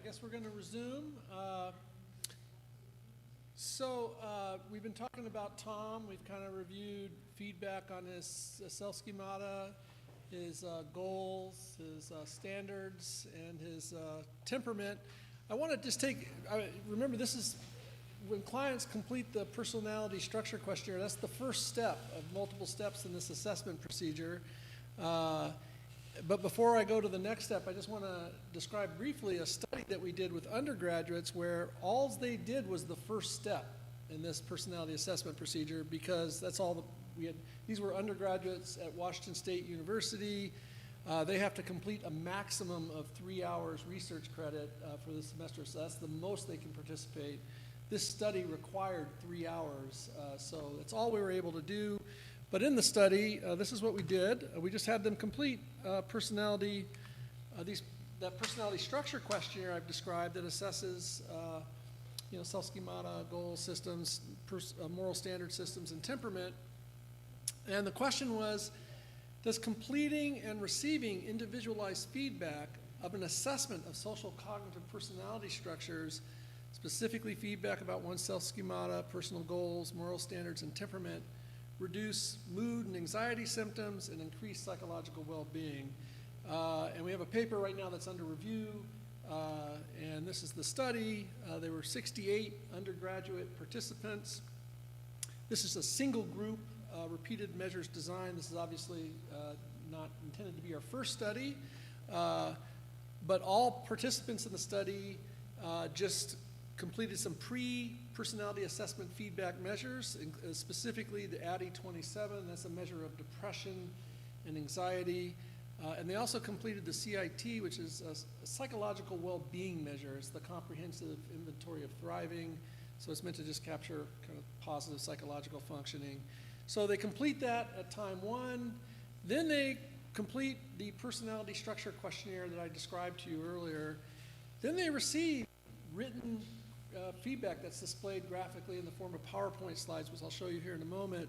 guess we're going to resume. We've been talking about Tom. We've kind of reviewed feedback on his self-schemata, his goals, his standards, and his temperament. I want to just remember this is when clients complete the personality structure questionnaire, that's the first step of multiple steps in this assessment procedure. But before I go to the next step, I just want to describe briefly a study that we did with undergraduates where all they did was the first step in this personality assessment procedure, because that's all we had. These were undergraduates at Washington State University. They have to complete a maximum of 3 hours research credit for the semester, so that's the most they can participate. This study required 3 hours, so that's all we were able to do. But in the study, this is what we did. We just had them complete that personality structure questionnaire I've described that assesses self-schemata, goal systems, moral standard systems, and temperament. And the question was, does completing and receiving individualized feedback of an assessment of social cognitive personality structures, specifically feedback about one's self-schemata, personal goals, moral standards, and temperament, reduce mood and anxiety symptoms, and increase psychological well-being? And we have a paper right now that's under review, and this is the study. There were 68 undergraduate participants. This is a single group repeated measures design. This is obviously not intended to be our first study, but all participants in the study just completed some pre-personality assessment feedback measures, specifically the ADDIE-27. That's a measure of depression and anxiety. And they also completed the CIT, which is a psychological well-being measure. It's the comprehensive inventory of thriving. So it's meant to just capture kind of positive psychological functioning. So they complete that at time 1. Then they complete the personality structure questionnaire that I described to you earlier. Then they receive written feedback that's displayed graphically in the form of PowerPoint slides, which I'll show you here in a moment.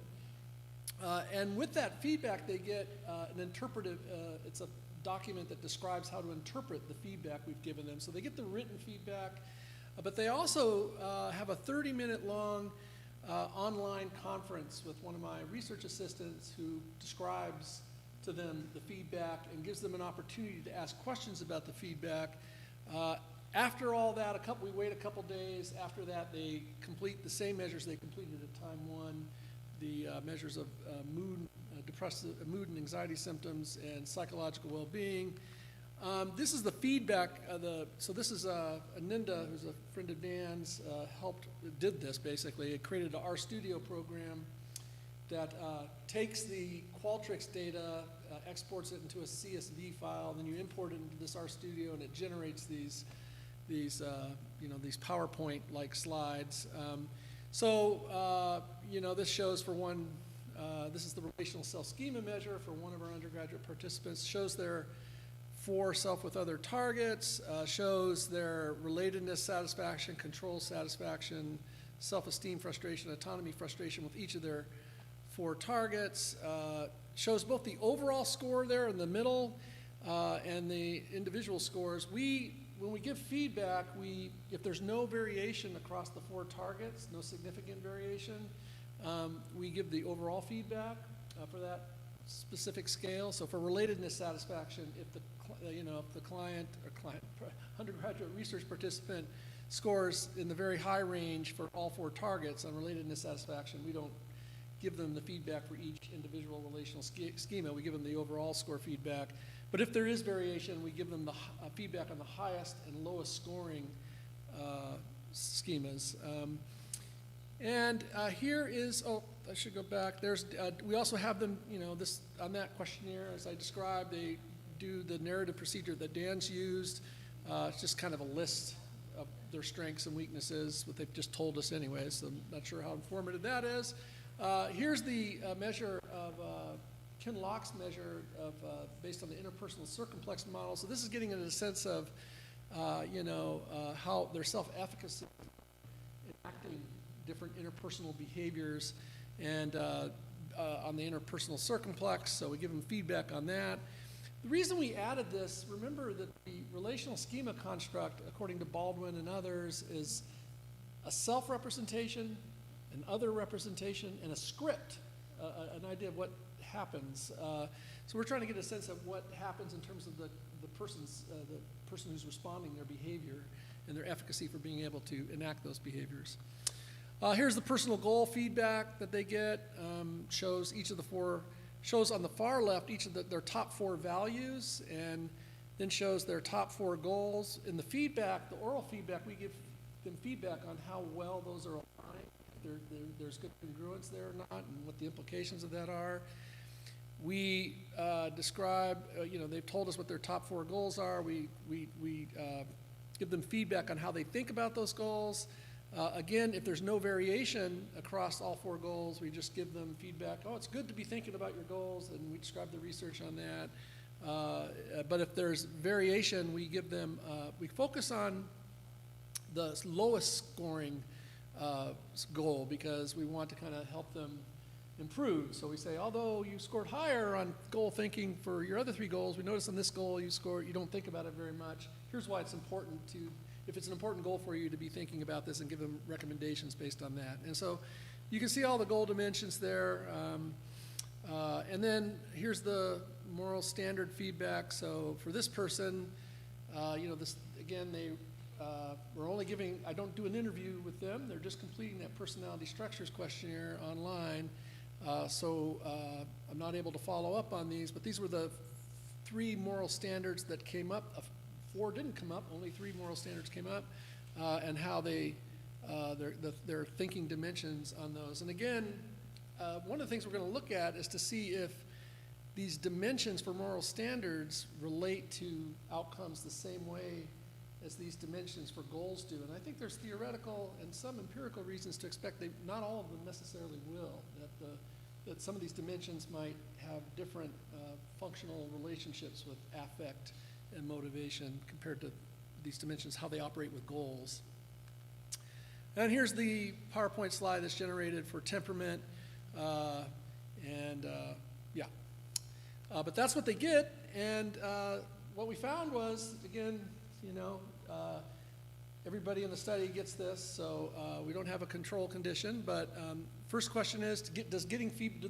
And with that feedback, they get an interpretive, it's a document that describes how to interpret the feedback we've given them. So they get the written feedback, but they also have a 30-minute long online conference with one of my research assistants who describes to them the feedback and gives them an opportunity to ask questions about the feedback. After all that, we wait a couple days. After that, they complete the same measures they completed at time 1, the measures of mood and anxiety symptoms and psychological well-being. This is the feedback. So this is Aninda, who's a friend of Dan's, did this basically. It created an RStudio program that takes the Qualtrics data, exports it into a CSV file, then you import it into this RStudio, and it generates these PowerPoint-like slides. This shows for one. This is the relational self-schema measure for one of our undergraduate participants. Shows their 4 self with other targets, shows their relatedness satisfaction, control satisfaction, self-esteem frustration, autonomy frustration with each of their 4 targets, shows both the overall score there in the middle and the individual scores. When we give feedback, if there's no variation across the 4 targets, no significant variation, we give the overall feedback for that specific scale. So for relatedness satisfaction, if the undergraduate research participant scores in the very high range for all 4 targets on relatedness satisfaction, we don't give them the feedback for each individual relational schema. We give them the overall score feedback. But if there is variation, we give them the feedback on the highest and lowest scoring schemas. Here is, I should go back. We also have them, this on that questionnaire, as I described, they do the narrative procedure that Dan's used. It's just kind of a list of their strengths and weaknesses, what they've just told us anyway, so I'm not sure how informative that is. Here's the measure of Ken Locke's measure of based on the interpersonal circumplex model. So this is getting into the sense of, how their self-efficacy enacting different interpersonal behaviors and on the interpersonal circumplex. So we give them feedback on that. The reason we added this, remember that the relational schema construct, according to Baldwin and others, is a self-representation, an other representation, and a script, an idea of what happens. So we're trying to get a sense of what happens in terms of the person who's responding, their behavior, and their efficacy for being able to enact those behaviors. Here's the personal goal feedback that they get. Shows on the far left each of their top 4 values, and then shows their top 4 goals. In the feedback, the oral feedback, we give them feedback on how well those are aligned, if there's good congruence there or not, and what the implications of that are. We describe, they've told us what their top 4 goals are. We give them feedback on how they think about those goals. Again, if there's no variation across all 4 goals, we just give them feedback. Oh, it's good to be thinking about your goals, and we describe the research on that. But if there's variation, we give them, we focus on the lowest scoring goal because we want to kind of help them improve. So we say, although you scored higher on goal thinking for your other 3 goals, we notice on this goal you don't think about it very much. Here's why it's important if it's an important goal for you, to be thinking about this and give them recommendations based on that. And so you can see all the goal dimensions there. And then here's the moral standard feedback. So for this person, this again, we're only giving, I don't do an interview with them. They're just completing that personality structures questionnaire online. So I'm not able to follow up on these, but these were the 3 moral standards that came up. 4 didn't come up, only 3 moral standards came up, and how their thinking dimensions on those. And again, one of the things we're going to look at is to see if these dimensions for moral standards relate to outcomes the same way as these dimensions for goals do. And I think there's theoretical and some empirical reasons to expect not all of them necessarily will, that some of these dimensions might have different functional relationships with affect and motivation compared to these dimensions, how they operate with goals. And here's the PowerPoint slide that's generated for temperament. But that's what they get. And what we found was, again, everybody in the study gets this, so we don't have a control condition. But first question is, do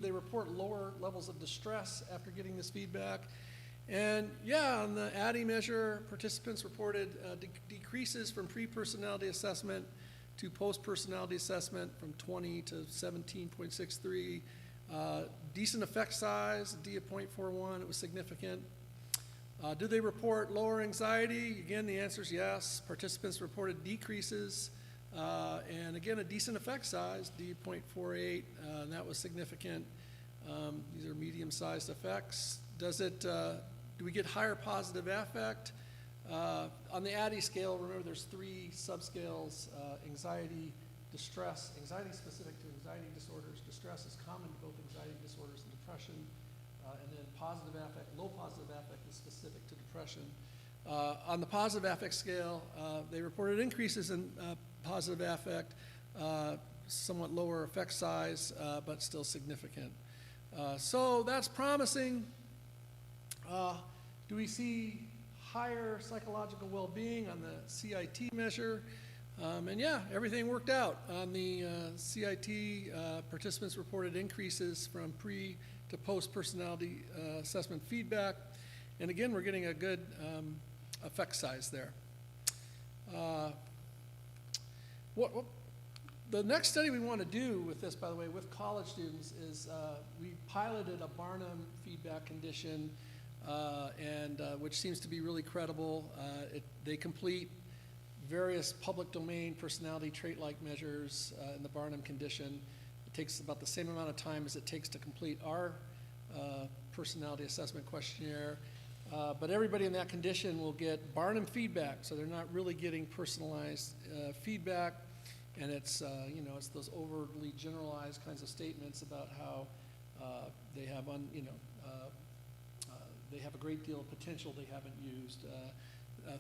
they report lower levels of distress after getting this feedback? And on the ADDIE measure, participants reported decreases from pre-personality assessment to post-personality assessment from 20 to 17.63. Decent effect size, D of 0.41, it was significant. Do they report lower anxiety? Again, the answer is yes. Participants reported decreases. And again, a decent effect size, D of 0.48, and that was significant. These are medium-sized effects. Do we get higher positive affect? On the ADDIE scale, remember there's 3 subscales: anxiety, distress. Anxiety is specific to anxiety disorders. Distress is common to both anxiety disorders and depression. And then positive affect, low positive affect is specific to depression. On the positive affect scale, they reported increases in positive affect, somewhat lower effect size, but still significant. So that's promising. Do we see higher psychological well-being on the CIT measure? And everything worked out. On the CIT, participants reported increases from pre to post-personality assessment feedback. And again, we're getting a good effect size there. The next study we want to do with this, by the way, with college students is we piloted a Barnum feedback condition, which seems to be really credible. They complete various public domain personality trait-like measures in the Barnum condition. It takes about the same amount of time as it takes to complete our personality assessment questionnaire. But everybody in that condition will get Barnum feedback, so they're not really getting personalized feedback. And it's it's those overly generalized kinds of statements about how they have they have a great deal of potential they haven't used,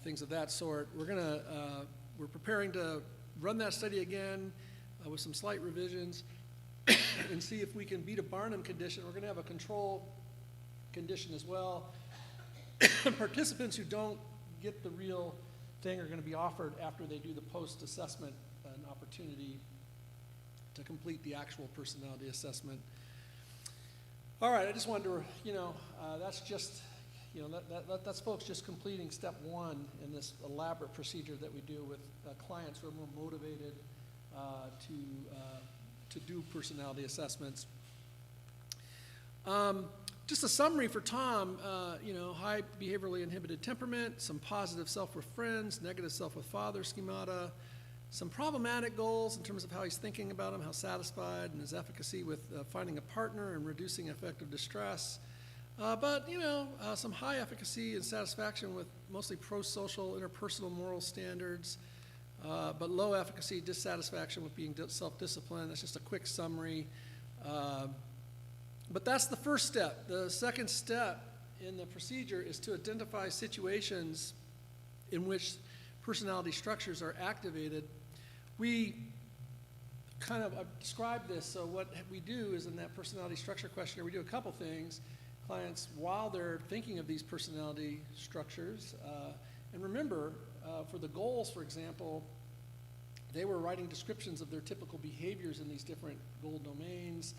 things of that sort. We're preparing to run that study again with some slight revisions and see if we can beat a Barnum condition. We're going to have a control condition as well. Participants who don't get the real thing are going to be offered after they do the post-assessment an opportunity to complete the actual personality assessment. All right, I just wanted to, that's just, that's folks just completing step one in this elaborate procedure that we do with clients who are more motivated to do personality assessments. Just a summary for Tom, high behaviorally inhibited temperament, some positive self with friends, negative self with father schemata, some problematic goals in terms of how he's thinking about them, how satisfied, and his efficacy with finding a partner and reducing affective distress. But some high efficacy and satisfaction with mostly pro-social, interpersonal moral standards, but low efficacy, dissatisfaction with being self-disciplined. That's just a quick summary. But that's the first step. The second step in the procedure is to identify situations in which personality structures are activated. We I've described this, so what we do is in that personality structure questionnaire, we do a couple things. Clients, while they're thinking of these personality structures, and remember, for the goals, for example, they were writing descriptions of their typical behaviors in these different goal domains,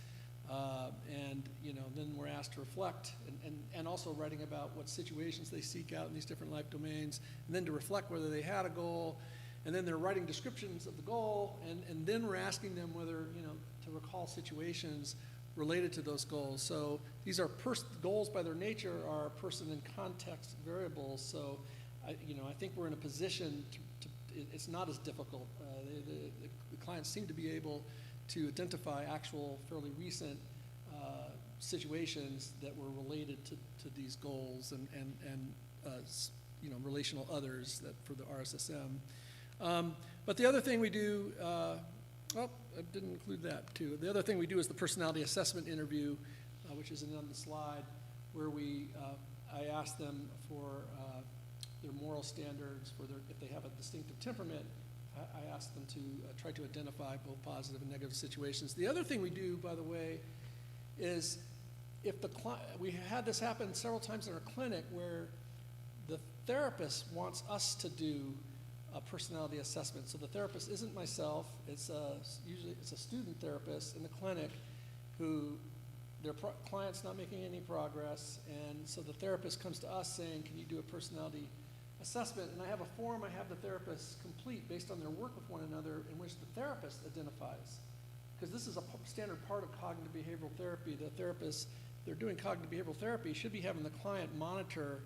and then we're asked to reflect and also writing about what situations they seek out in these different life domains, and then to reflect whether they had a goal, and then they're writing descriptions of the goal, and then we're asking them whether, to recall situations related to those goals. So these are goals by their nature are person and context variables. So I think we're in a position to it's not as difficult. The clients seem to be able to identify actual fairly recent situations that were related to these goals and relational others that for the RSSM. But the other thing we do, I didn't include that too. The other thing we do is the personality assessment interview, which is on the slide, where I ask them for their moral standards, if they have a distinctive temperament. I ask them to try to identify both positive and negative situations. The other thing we do, by the way, is if we had this happen several times in our clinic where the therapist wants us to do a personality assessment. So the therapist isn't myself, usually it's a student therapist in the clinic who their client's not making any progress, and so the therapist comes to us saying, can you do a personality assessment? And I have a form I have the therapist complete based on their work with one another in which the therapist identifies. Because this is a standard part of cognitive behavioral therapy. The therapist, they're doing cognitive behavioral therapy, should be having the client monitor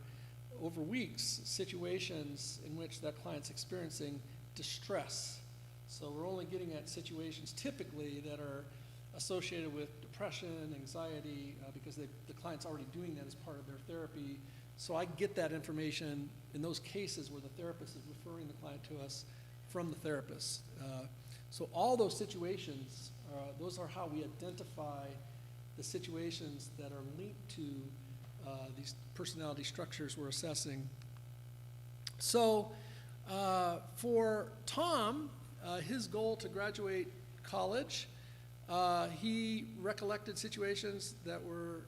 over weeks situations in which that client's experiencing distress. So we're only getting at situations typically that are associated with depression, anxiety, because the client's already doing that as part of their therapy. So I get that information in those cases where the therapist is referring the client to us from the therapist. So all those situations, those are how we identify the situations that are linked to these personality structures we're assessing. So for Tom, his goal to graduate college, he recollected situations that were,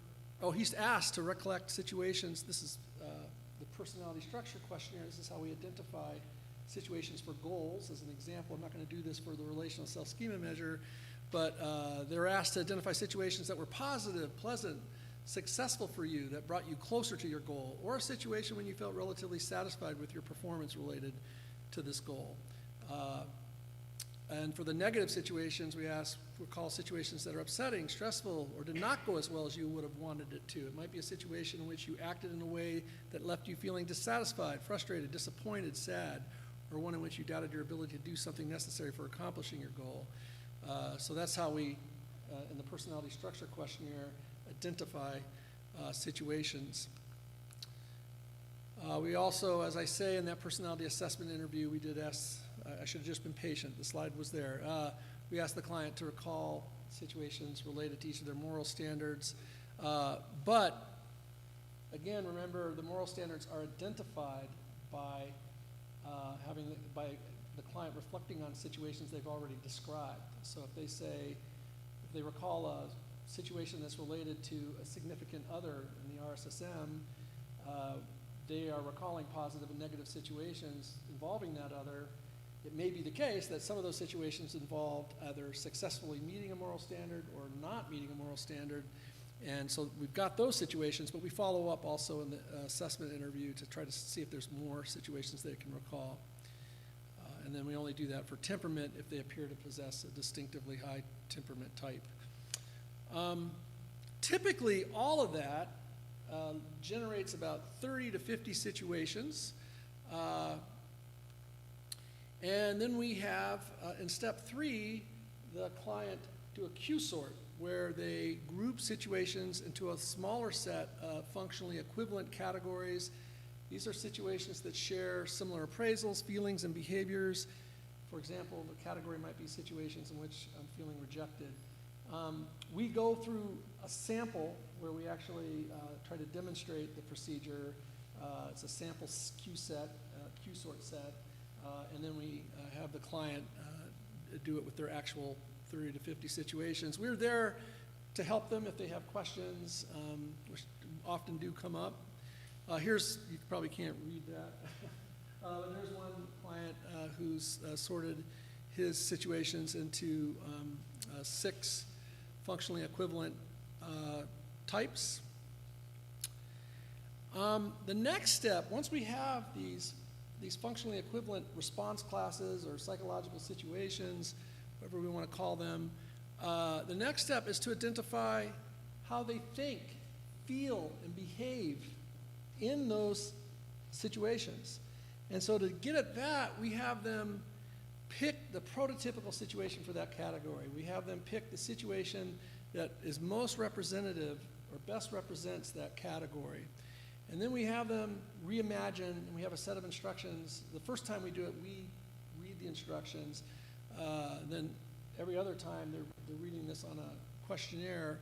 he's asked to recollect situations. This is the personality structure questionnaire. This is how we identify situations for goals. As an example, I'm not going to do this for the relational self-schema measure, but they're asked to identify situations that were positive, pleasant, successful for you, that brought you closer to your goal, or a situation when you felt relatively satisfied with your performance related to this goal. And for the negative situations, we recall situations that are upsetting, stressful, or did not go as well as you would have wanted it to. It might be a situation in which you acted in a way that left you feeling dissatisfied, frustrated, disappointed, sad, or one in which you doubted your ability to do something necessary for accomplishing your goal. So that's how we, in the personality structure questionnaire, identify situations. We also, as I say in that personality assessment interview, we did ask, I should have just been patient, the slide was there. We asked the client to recall situations related to each of their moral standards. But, again, remember, the moral standards are identified by by the client reflecting on situations they've already described. So if they recall a situation that's related to a significant other in the RSSM, they are recalling positive and negative situations involving that other, it may be the case that some of those situations involved either successfully meeting a moral standard or not meeting a moral standard. And so we've got those situations, but we follow up also in the assessment interview to try to see if there's more situations they can recall. And then we only do that for temperament if they appear to possess a distinctively high temperament type. Typically, all of that generates about 30 to 50 situations. And then we have, in step 3, the client do a Q-sort, where they group situations into a smaller set of functionally equivalent categories. These are situations that share similar appraisals, feelings, and behaviors. For example, the category might be situations in which I'm feeling rejected. We go through a sample where we actually try to demonstrate the procedure. It's a sample Q-sort set, and then we have the client do it with their actual 30 to 50 situations. We're there to help them if they have questions, which often do come up. Here's, you probably can't read that. And there's one client who's sorted his situations into 6 functionally equivalent types. The next step, once we have these functionally equivalent response classes or psychological situations, whatever we want to call them, the next step is to identify how they think, feel, and behave in those situations. And so to get at that, we have them pick the prototypical situation for that category. We have them pick the situation that is most representative or best represents that category. And then we have them reimagine, and we have a set of instructions. The first time we do it, we read the instructions. Then every other time, they're reading this on a questionnaire.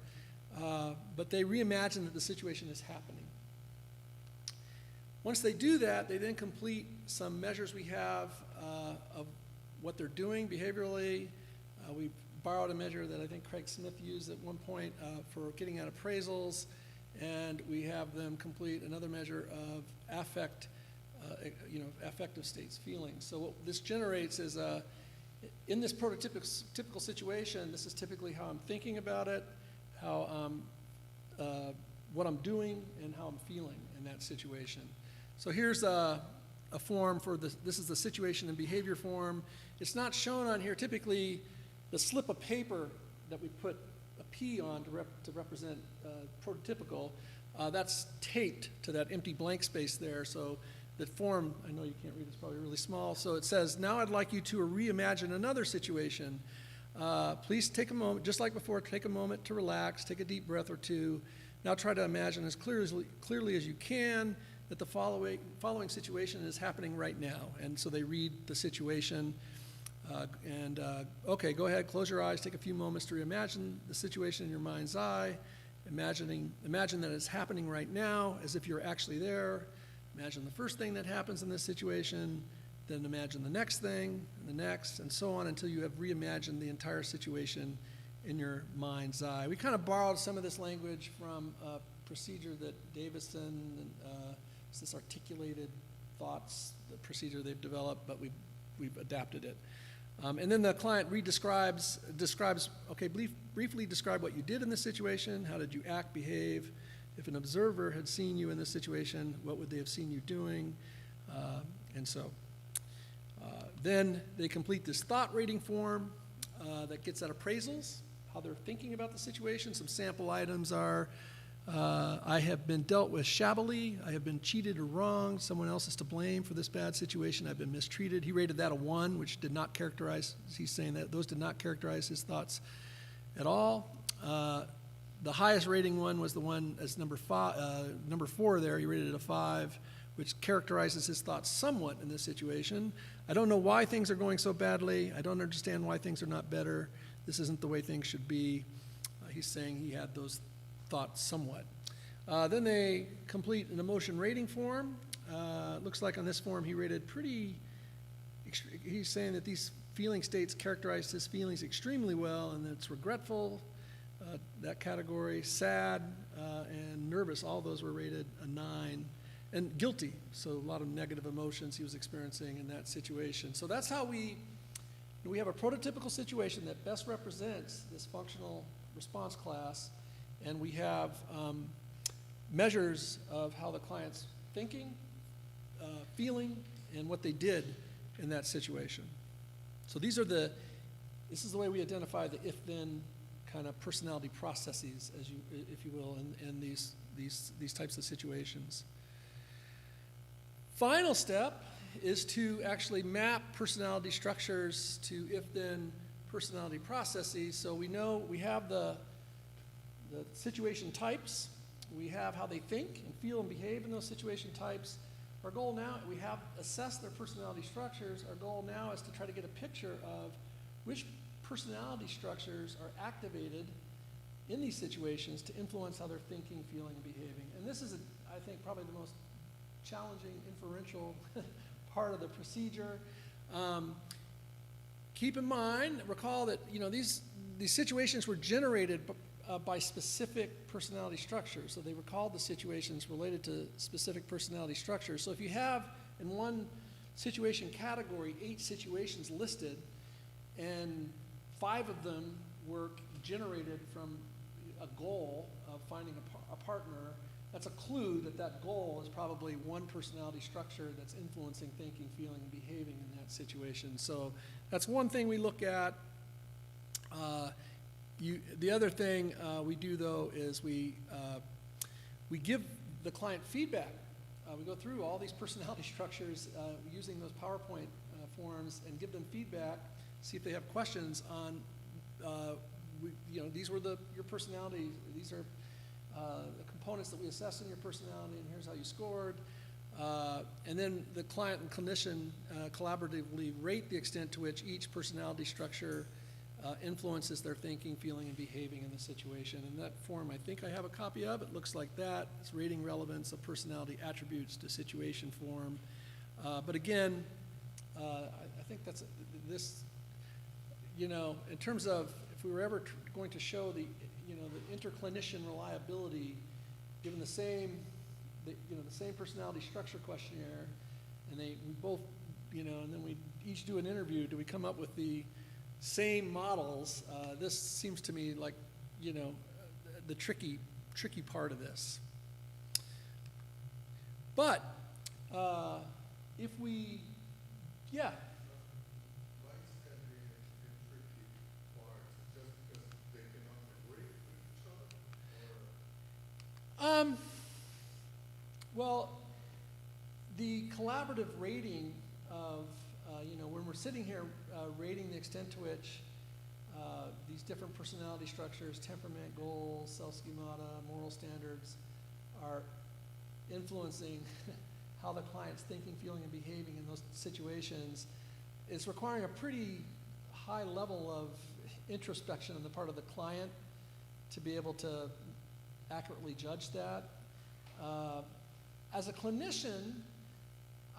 But they reimagine that the situation is happening. Once they do that, they then complete some measures we have of what they're doing behaviorally. We borrowed a measure that I think Craig Smith used at one point for getting at appraisals, and we have them complete another measure of affective states, feelings. So what this generates is in this prototypical situation, this is typically how I'm thinking about it, how what I'm doing, and how I'm feeling in that situation. So here's a form for this is the situation and behavior form. It's not shown on here. Typically, the slip of paper that we put a P on to represent prototypical, that's taped to that empty blank space there. So the form, I know you can't read, it's probably really small. So it says, now I'd like you to reimagine another situation. Please take a moment, just like before, take a moment to relax, take a deep breath or two. Now try to imagine as clearly as you can that the following situation is happening right now. And so they read the situation. Okay, go ahead, close your eyes, take a few moments to reimagine the situation in your mind's eye. Imagine that it's happening right now as if you're actually there. Imagine the first thing that happens in this situation, then imagine the next thing, and the next, and so on until you have reimagined the entire situation in your mind's eye. We kind of borrowed some of this language from a procedure that Davison, it's this articulated thoughts, the procedure they've developed, but we've adapted it. And then the client describes, okay, briefly describe what you did in this situation, how did you act, behave. If an observer had seen you in this situation, what would they have seen you doing? And so then they complete this thought rating form that gets at appraisals, how they're thinking about the situation. Some sample items are, I have been dealt with shabbily, I have been cheated or wronged, someone else is to blame for this bad situation, I've been mistreated. He rated that a 1, which did not characterize, he's saying that those did not characterize his thoughts at all. The highest rating one was the one as number 4 there, he rated it a 5, which characterizes his thoughts somewhat in this situation. I don't know why things are going so badly, I don't understand why things are not better, this isn't the way things should be. He's saying he had those thoughts somewhat. Then they complete an emotion rating form. Looks like on this form he rated he's saying that these feeling states characterized his feelings extremely well, and that it's regretful, that category, sad, and nervous, all those were rated a 9. and guilty. So a lot of negative emotions he was experiencing in that situation. So that's how we have a prototypical situation that best represents this functional response class, and we have measures of how the client's thinking, feeling, and what they did in that situation. So this is the way we identify the if-then kind of personality processes, if you will, in these types of situations. Final step is to actually map personality structures to if-then personality processes. So we know we have the situation types, we have how they think and feel and behave in those situation types. Our goal now, we have assessed their personality structures. Our goal now is to try to get a picture of which personality structures are activated in these situations to influence how they're thinking, feeling, and behaving. And this is, I think, probably the most challenging inferential part of the procedure. Keep in mind, recall that these situations were generated by specific personality structures. So they recalled the situations related to specific personality structures. So if you have in one situation category 8 situations listed, and 5 of them were generated from a goal of finding a partner, that's a clue that goal is probably one personality structure that's influencing thinking, feeling, and behaving in that situation. So that's one thing we look at. The other thing we do, though, is we give the client feedback. We go through all these personality structures using those PowerPoint forms and give them feedback, see if they have questions on, these were your personality, these are the components that we assessed in your personality, and here's how you scored. And then the client and clinician collaboratively rate the extent to which each personality structure influences their thinking, feeling, and behaving in the situation. And that form, I think I have a copy of. It looks like that. It's rating relevance of personality attributes to situation form. But again, I think that's this, in terms of if we were ever going to show the interclinician reliability, given the same personality structure questionnaire, and we both, and then we each do an interview, do we come up with the same models? This seems to me like, the tricky part of this. But if we, yeah. Why is that the tricky part? Just because they cannot agree with each other? Well, the collaborative rating of, when we're sitting here rating the extent to which these different personality structures, temperament, goals, self-schemata, moral standards, are influencing how the client's thinking, feeling, and behaving in those situations, it's requiring a pretty high level of introspection on the part of the client to be able to accurately judge that. As a clinician,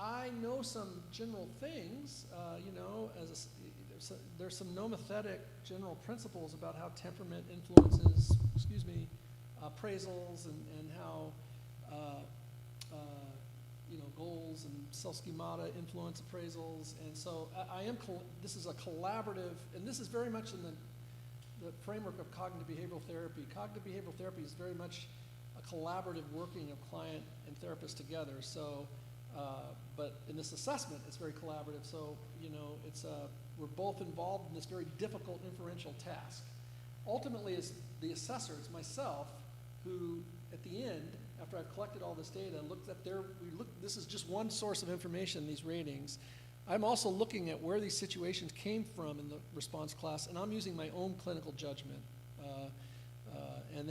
I know some general things, there's some nomothetic general principles about how temperament influences, appraisals and how, goals and self-schemata influence appraisals. And so this is a collaborative, and this is very much in the framework of cognitive behavioral therapy. Cognitive behavioral therapy is very much a collaborative working of client and therapist together. So, but in this assessment, it's very collaborative. So, we're both involved in this very difficult inferential task. Ultimately, it's the assessor, it's myself, who at the end, after I've collected all this data, looked at this is just one source of information, these ratings. I'm also looking at where these situations came from in the response class, and I'm using my own clinical judgment. And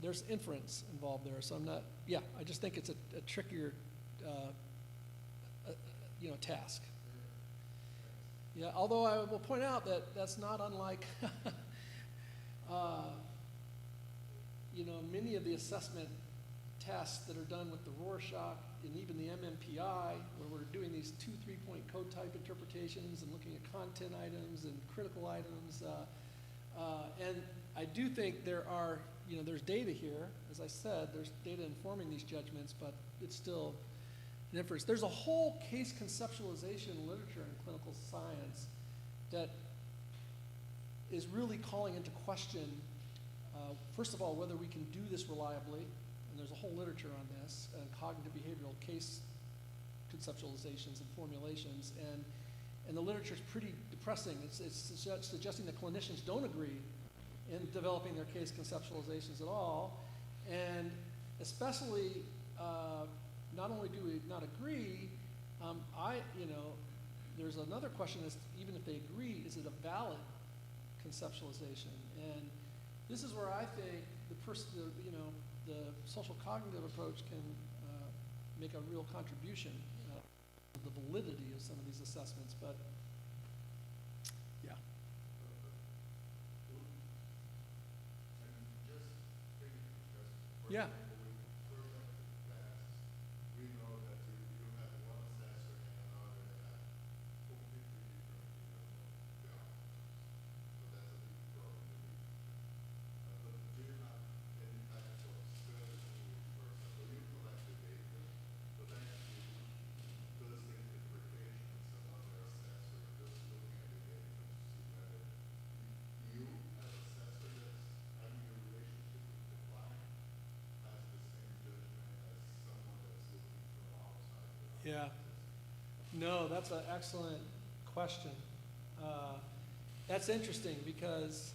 there's inference involved there. So I just think it's a trickier, task. Yeah, although I will point out that that's not unlike, many of the assessment tests that are done with the Rorschach and even the MMPI, where we're doing these 2 3-point code type interpretations and looking at content items and critical items. And I do think there are you know, there's data here. As I said, there's data informing these judgments, but it's still an inference. There's a whole case conceptualization literature in clinical science that is really calling into question, first of all, whether we can do this reliably, and there's a whole literature on this, cognitive behavioral case conceptualizations and formulations, and the literature is pretty depressing. It's suggesting that clinicians don't agree in developing their case conceptualizations at all, and especially, not only do we not agree, there's another question is, even if they agree, is it a valid conceptualization? And this is where I think the social cognitive approach can make a real contribution to the validity of some of these assessments. But yeah. Yeah. We know that you have one assessor and another that have completely different so that's a big problem. But do you have any type of service for example, you collect the data, but then you does the interpretation of some other assessor just looking at the data to see whether you as assessor that's having a relationship with the client has the same judgment as someone that's looking from outside. Yeah. No, that's an excellent question. That's interesting because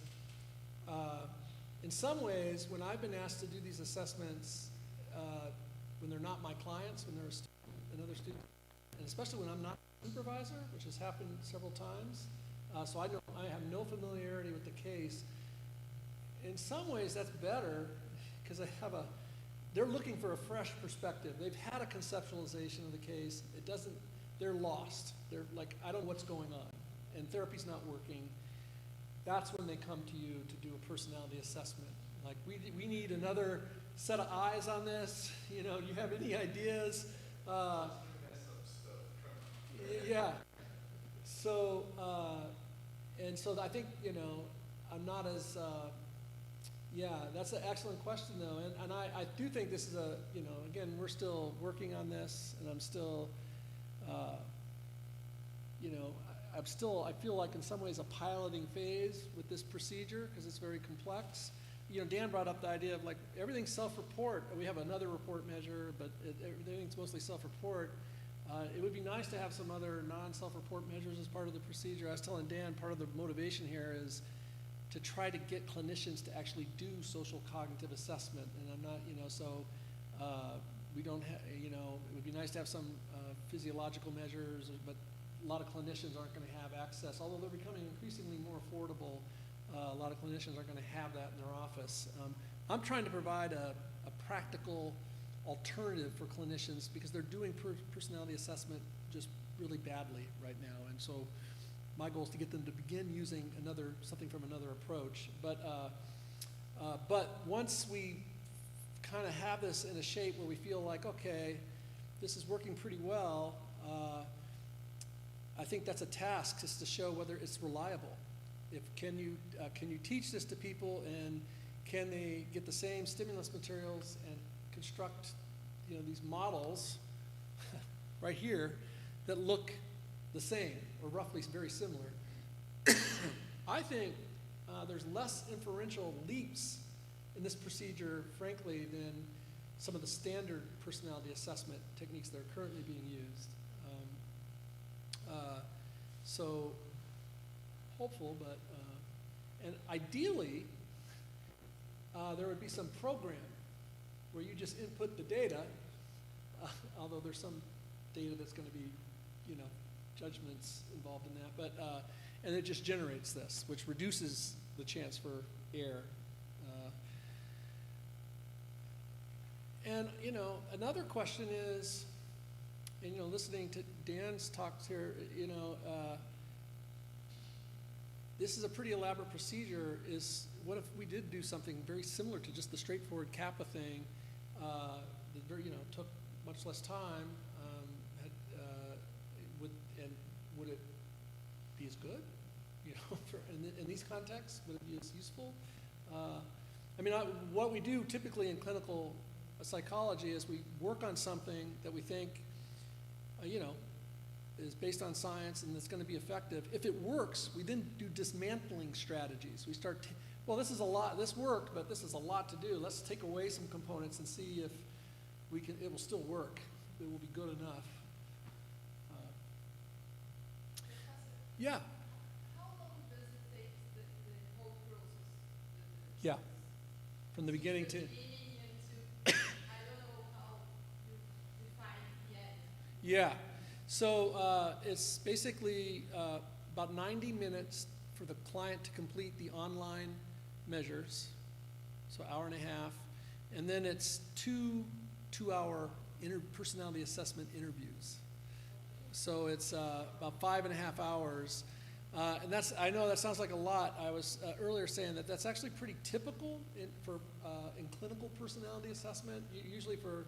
in some ways, when I've been asked to do these assessments, when they're not my clients, when they're another student, and especially when I'm not a supervisor, which has happened several times, so I have no familiarity with the case. In some ways, that's better because they're looking for a fresh perspective. They've had a conceptualization of the case. They're lost. They're like, I don't know what's going on, and therapy's not working. That's when they come to you to do a personality assessment. Like, we need another set of eyes on this. You know, you have any ideas? Yeah. So, and so I think, I'm not as, that's an excellent question though. And I do think this is again, we're still working on this, and I'm still, I feel like in some ways a piloting phase with this procedure because it's very complex. Dan brought up the idea of like everything's self-report. We have another report measure, but everything's mostly self-report. It would be nice to have some other non-self-report measures as part of the procedure. I was telling Dan, part of the motivation here is to try to get clinicians to actually do social cognitive assessment. And I'm not, we don't have, it would be nice to have some physiological measures, but a lot of clinicians aren't going to have access. Although they're becoming increasingly more affordable, a lot of clinicians aren't going to have that in their office. I'm trying to provide a practical alternative for clinicians because they're doing personality assessment just really badly right now. And so my goal is to get them to begin using something from another approach. But once we kind of have this in a shape where we feel like, okay, this is working pretty well, I think that's a task, is to show whether it's reliable. Can you teach this to people, and can they get the same stimulus materials and construct these models right here that look the same or roughly very similar? I think there's less inferential leaps in this procedure, frankly, than some of the standard personality assessment techniques that are currently being used. So hopeful, but and ideally there would be some program where you just input the data, although there's some data that's going to be, judgments involved in that, but and it just generates this, which reduces the chance for error. And another question is, and listening to Dan's talks here, this is a pretty elaborate procedure. What if we did do something very similar to just the straightforward Kappa thing, that took much less time, would it be as good? In these contexts, would it be as useful? I mean, what we do typically in clinical psychology is we work on something that we think, is based on science and it's going to be effective. If it works, we then do dismantling strategies. We start, this worked, but this is a lot to do. Let's take away some components and see if it will still work. It will be good enough. Yeah. How long does it take the whole process? Yeah. From the beginning to. I don't know how you define the end. Yeah. So it's basically about 90 minutes for the client to complete the online measures, so hour and a half, and then it's two-hour personality assessment interviews. So it's about 5.5 hours. And I know that sounds like a lot. I was earlier saying that that's actually pretty typical in clinical personality assessment. Usually for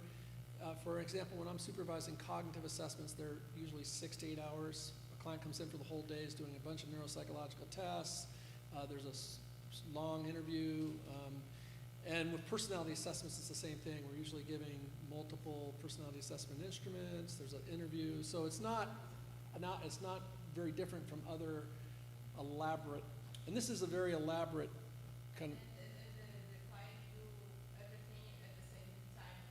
example, when I'm supervising cognitive assessments, they're usually 6 to 8 hours. A client comes in for the whole day, is doing a bunch of neuropsychological tests. There's a long interview. And with personality assessments, it's the same thing. We're usually giving multiple personality assessment instruments. There's an interview. So it's not very different from other elaborate, and this is a very elaborate kind of. And the client do everything at the same time,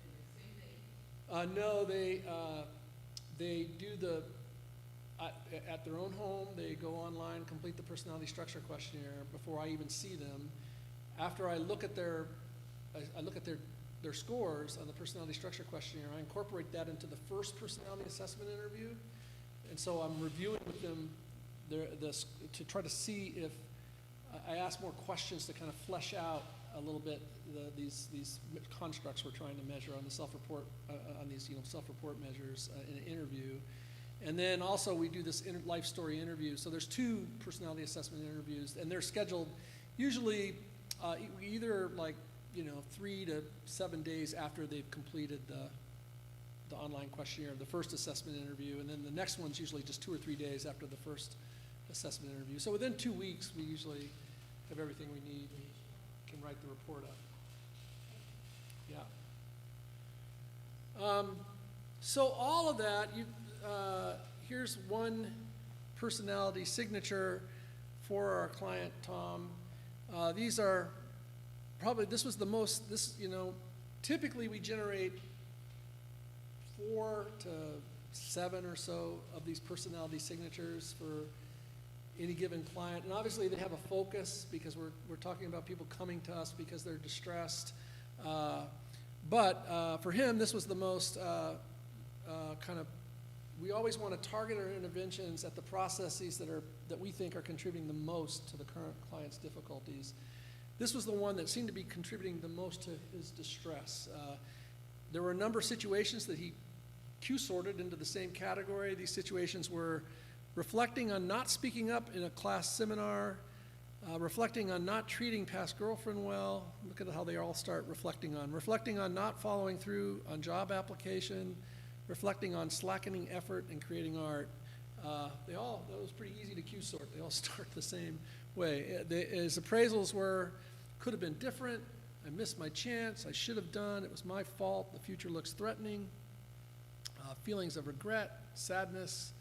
the same day? No, they do at their own home. They go online, complete the personality structure questionnaire before I even see them. After I look at their scores on the personality structure questionnaire, I incorporate that into the first personality assessment interview. And so I'm reviewing with them to try to see if I ask more questions to kind of flesh out a little bit these constructs we're trying to measure on the self-report on these self-report measures in an interview. And then also we do this life story interview. So there's 2 personality assessment interviews, and they're scheduled usually either 3 to 7 days after they've completed the online questionnaire, the first assessment interview, and then the next one's usually just 2 or 3 days after the first assessment interview. So within 2 weeks, we usually have everything we need and can write the report up. Yeah. So all of that, here's one personality signature for our client, Tom. These are probably, typically we generate 4 to 7 or so of these personality signatures for any given client. And obviously they have a focus because we're talking about people coming to us because they're distressed. But for him, this was the most we always want to target our interventions at the processes that we think are contributing the most to the current client's difficulties. This was the one that seemed to be contributing the most to his distress. There were a number of situations that he Q-sorted into the same category. These situations were reflecting on not speaking up in a class seminar, reflecting on not treating past girlfriend well. Look at how they all start reflecting on not following through on job application, reflecting on slackening effort and creating art. That was pretty easy to Q-sort. They all start the same way. His appraisals could have been different. I missed my chance. I should have done. It was my fault. The future looks threatening. Feelings of regret, sadness,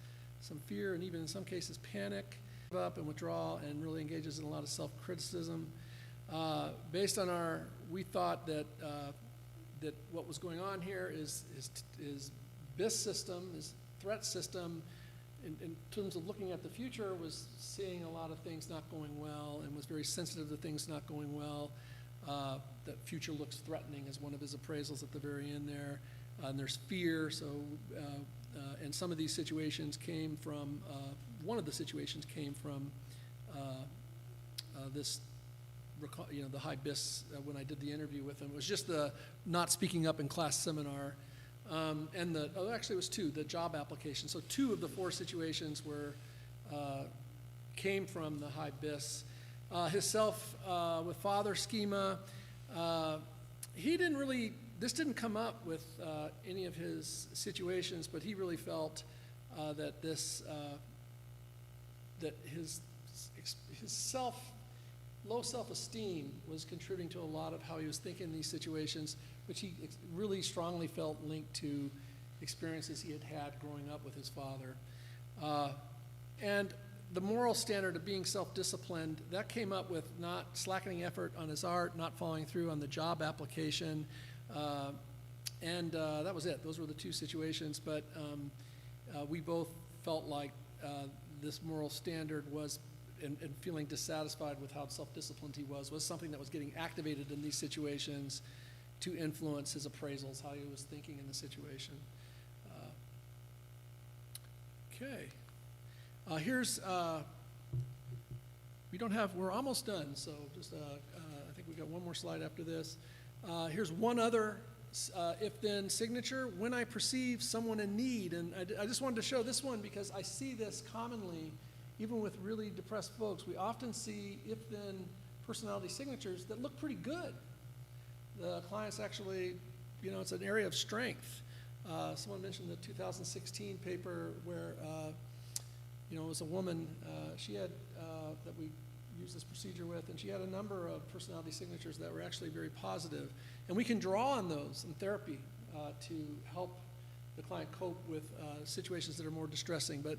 some fear, and even in some cases panic, give up and withdraw, and really engages in a lot of self-criticism. Based on we thought that what was going on here is BIS system, his threat system, in terms of looking at the future, was seeing a lot of things not going well and was very sensitive to things not going well. That future looks threatening is one of his appraisals at the very end there. And there's fear, and some of these situations came from, one of the situations came from the high BIS when I did the interview with him. It was just the not speaking up in class seminar. Actually it was 2, the job application. So 2 of the 4 situations came from the high BIS. His self with father schema, this didn't come up with any of his situations, but he really felt that his self low self-esteem was contributing to a lot of how he was thinking in these situations, which he really strongly felt linked to experiences he had had growing up with his father. And the moral standard of being self-disciplined, that came up with not slackening effort on his art, not following through on the job application, and that was it. Those were the two situations, but we both felt like this moral standard was, and feeling dissatisfied with how self-disciplined he was something that was getting activated in these situations to influence his appraisals, how he was thinking in the situation. Okay. Here's, we're almost done, so just, I think we got one more slide after this. Here's one other if-then signature, when I perceive someone in need. And I just wanted to show this one because I see this commonly, even with really depressed folks. We often see if-then personality signatures that look pretty good. The clients actually, it's an area of strength. Someone mentioned the 2016 paper where, it was a woman, she had, that we used this procedure with, and she had a number of personality signatures that were actually very positive. And we can draw on those in therapy to help the client cope with situations that are more distressing. But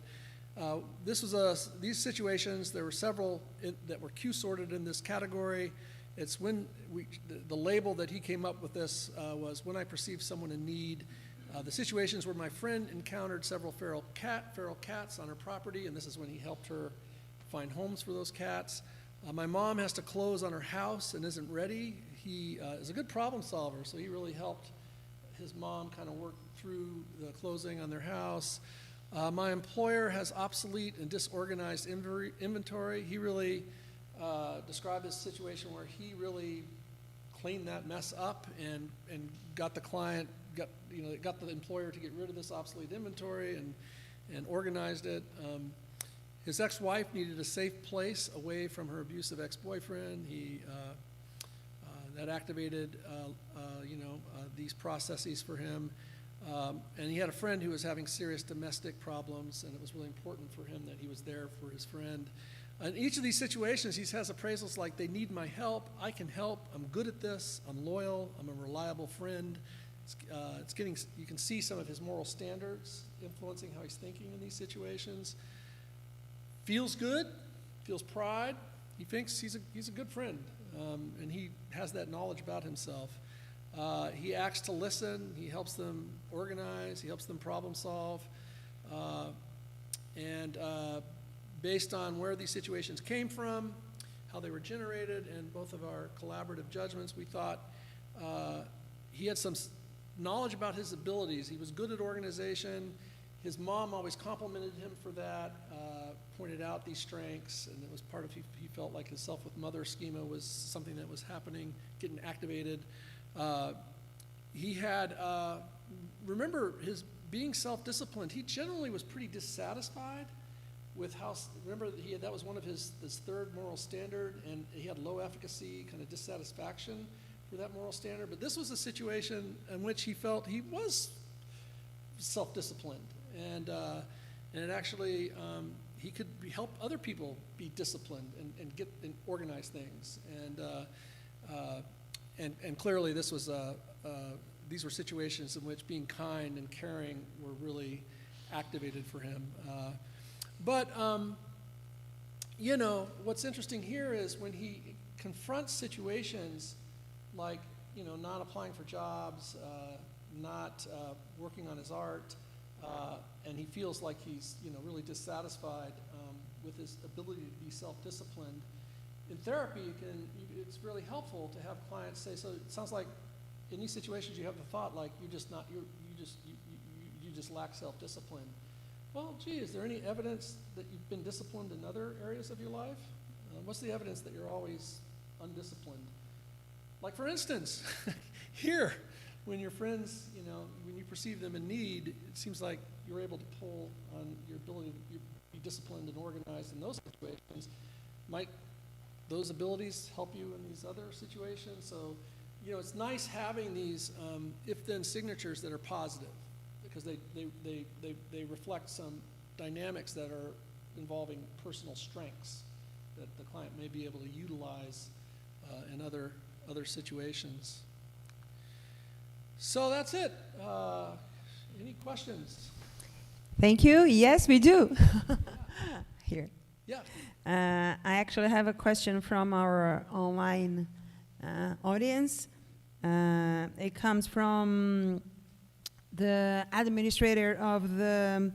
these situations, there were several that were Q-sorted in this category. It's when the label that he came up with this was when I perceive someone in need. The situations where my friend encountered several feral cats on her property, and this is when he helped her find homes for those cats. My mom has to close on her house and isn't ready. He is a good problem solver, so he really helped his mom kind of work through the closing on their house. My employer has obsolete and disorganized inventory. He really described this situation where he really cleaned that mess up and got the client, got the employer to get rid of this obsolete inventory and organized it. His ex-wife needed a safe place away from her abusive ex-boyfriend. That activated, these processes for him. And he had a friend who was having serious domestic problems, and it was really important for him that he was there for his friend. In each of these situations, he has appraisals like, they need my help, I can help, I'm good at this, I'm loyal, I'm a reliable friend. You can see some of his moral standards influencing how he's thinking in these situations. Feels good, feels pride, he thinks he's a good friend, and he has that knowledge about himself. He acts to listen, he helps them organize, he helps them problem solve, and based on where these situations came from, how they were generated, and both of our collaborative judgments, we thought he had some knowledge about his abilities. He was good at organization. His mom always complimented him for that, pointed out these strengths, and it was part of, he felt like his self with mother schema was something that was happening, getting activated. He had, remember his being self-disciplined, he generally was pretty dissatisfied with how, remember that was one of his third moral standard, and he had low efficacy, kind of dissatisfaction for that moral standard. But this was a situation in which he felt he was self-disciplined, and it actually, he could help other people be disciplined and get and organize things. And clearly this was these were situations in which being kind and caring were really activated for him. But what's interesting here is when he confronts situations like, not applying for jobs, not working on his art, and he feels like he's, really dissatisfied with his ability to be self-disciplined. In therapy, it's really helpful to have clients say, so it sounds like in these situations you have the thought like you just lack self-discipline. Well, gee, is there any evidence that you've been disciplined in other areas of your life? What's the evidence that you're always undisciplined? Like, for instance, here, when your friends, when you perceive them in need, it seems like you're able to pull on your ability to be disciplined and organized in those situations. Might those abilities help you in these other situations? So, it's nice having these if-then signatures that are positive, because they reflect some dynamics that are involving personal strengths that the client may be able to utilize in other situations. So that's it. Any questions? Thank you. Yes, we do. Here. Yeah. I actually have a question from our online audience. It comes from the administrator of the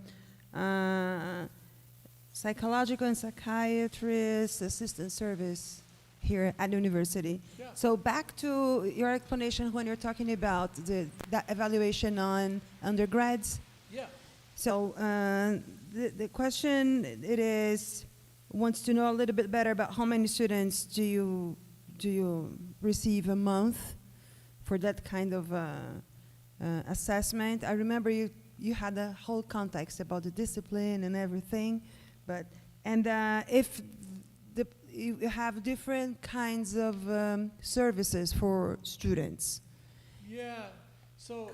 Psychological and Psychiatrist Assistance Service here at the university. Yeah. So back to your explanation when you're talking about that evaluation on undergrads. Yeah. So the question it is wants to know a little bit better about how many students do you receive a month for that kind of assessment. I remember you had a whole context about the discipline and everything, but if you have different kinds of services for students. Yeah. So,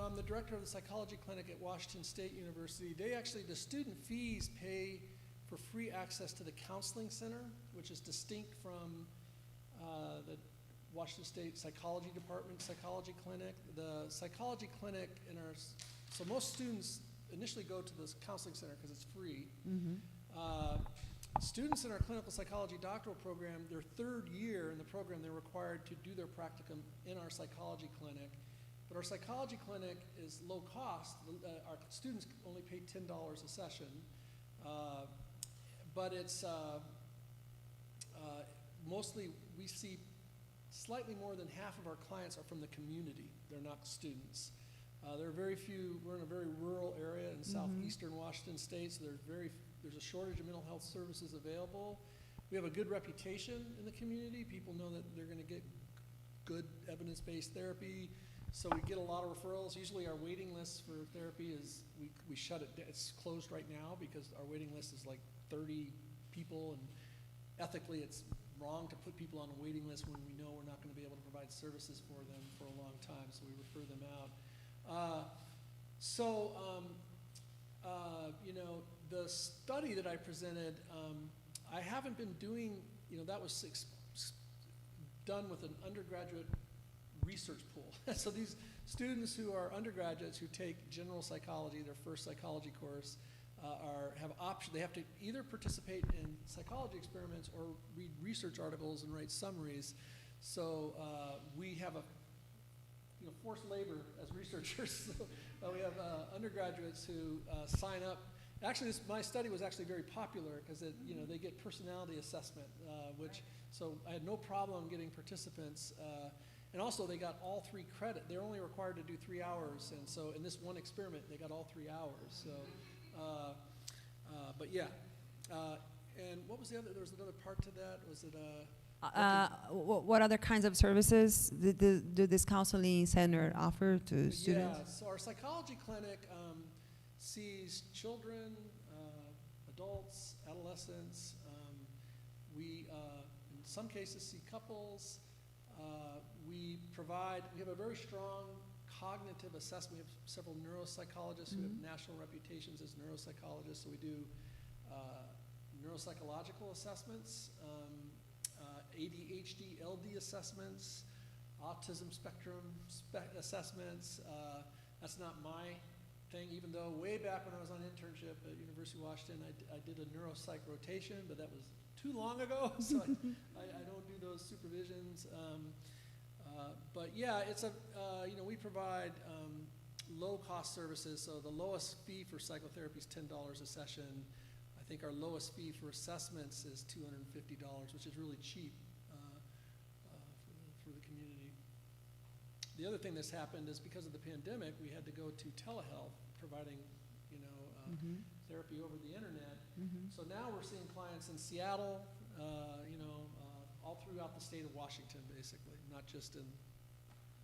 I'm the director of the psychology clinic at Washington State University. The student fees pay for free access to the counseling center, which is distinct from the Washington State Psychology Department Psychology Clinic. The psychology clinic so most students initially go to this counseling center because it's free. Mm-hmm. Students in our clinical psychology doctoral program, their third year in the program, they're required to do their practicum in our psychology clinic. But our psychology clinic is low cost. Our students only pay $10 a session. But it's mostly, we see slightly more than half of our clients are from the community. They're not students. There are very few, we're in a very rural area in southeastern Washington State, so there's a shortage of mental health services available. We have a good reputation in the community. People know that they're going to get good evidence-based therapy, so we get a lot of referrals. Usually our waiting list for therapy is, we shut it down. It's closed right now because our waiting list is like 30 people, and ethically it's wrong to put people on a waiting list when we know we're not going to be able to provide services for them for a long time, so we refer them out. The study that I presented, I haven't been doing, that was done with an undergraduate research pool. So these students who are undergraduates who take general psychology, their first psychology course, have option. They have to either participate in psychology experiments or read research articles and write summaries. So we have forced labor as researchers. So we have undergraduates who sign up. Actually, my study was actually very popular because they get personality assessment, so I had no problem getting participants. And also, they got all 3 credit. They're only required to do 3 hours, and so in this one experiment, they got all 3 hours. So, but yeah. And what was the other? There was another part to that. Was it? What other kinds of services do this counseling center offer to students? Yeah, so our psychology clinic sees children, adults, adolescents. We, in some cases, see couples. We have a very strong cognitive assessment. We have several neuropsychologists who have national reputations as neuropsychologists, so we do neuropsychological assessments, ADHD, LD assessments, autism spectrum assessments. That's not my thing, even though way back when I was on internship at University of Washington, I did a neuropsych rotation, but that was too long ago, so I don't do those supervisions. But yeah, it's we provide low-cost services, so the lowest fee for psychotherapy is $10 a session. I think our lowest fee for assessments is $250, which is really cheap for the community. The other thing that's happened is because of the pandemic, we had to go to telehealth, providing therapy over the internet. So now we're seeing clients in Seattle, all throughout the state of Washington, basically, not just in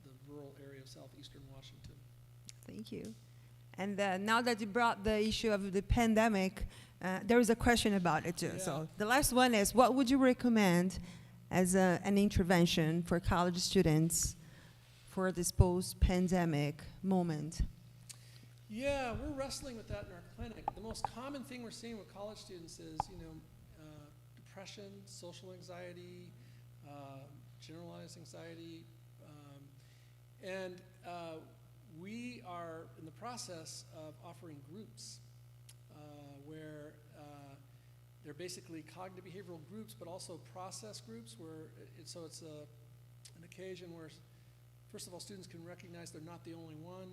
the rural area of southeastern Washington. Thank you. And now that you brought the issue of the pandemic, there is a question about it too. Yeah. So the last one is, what would you recommend as an intervention for college students for this post-pandemic moment? Yeah, we're wrestling with that in our clinic. The most common thing we're seeing with college students is, depression, social anxiety, generalized anxiety, and we are in the process of offering groups where they're basically cognitive behavioral groups, but also process groups where it's an occasion where, first of all, students can recognize they're not the only one.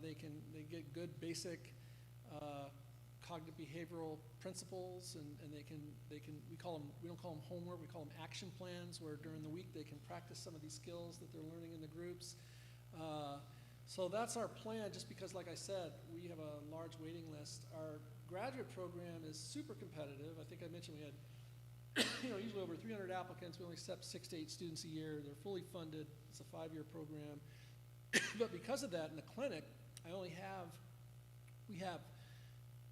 They get good basic cognitive behavioral principles, and we don't call them homework, we call them action plans, where during the week they can practice some of these skills that they're learning in the groups. So that's our plan, just because, like I said, we have a large waiting list. Our graduate program is super competitive. I think I mentioned we had usually over 300 applicants. We only accept 6 to 8 students a year. They're fully funded. It's a 5-year program. But because of that, in the clinic, we have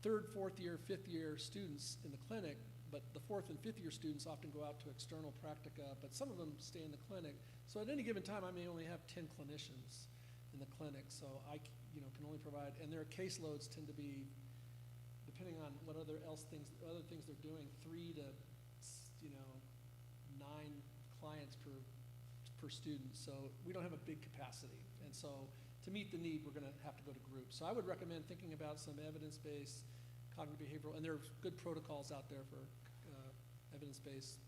3rd, 4th year, 5th year students in the clinic, but the 4th and 5th year students often go out to external practica, but some of them stay in the clinic. So at any given time, I may only have 10 clinicians in the clinic, so I can only provide, and their caseloads tend to be, depending on what other things they're doing, 3 to 9 clients per student. So we don't have a big capacity, and so to meet the need, we're going to have to go to groups. So I would recommend thinking about some evidence-based cognitive behavioral, and there are good protocols out there for evidence-based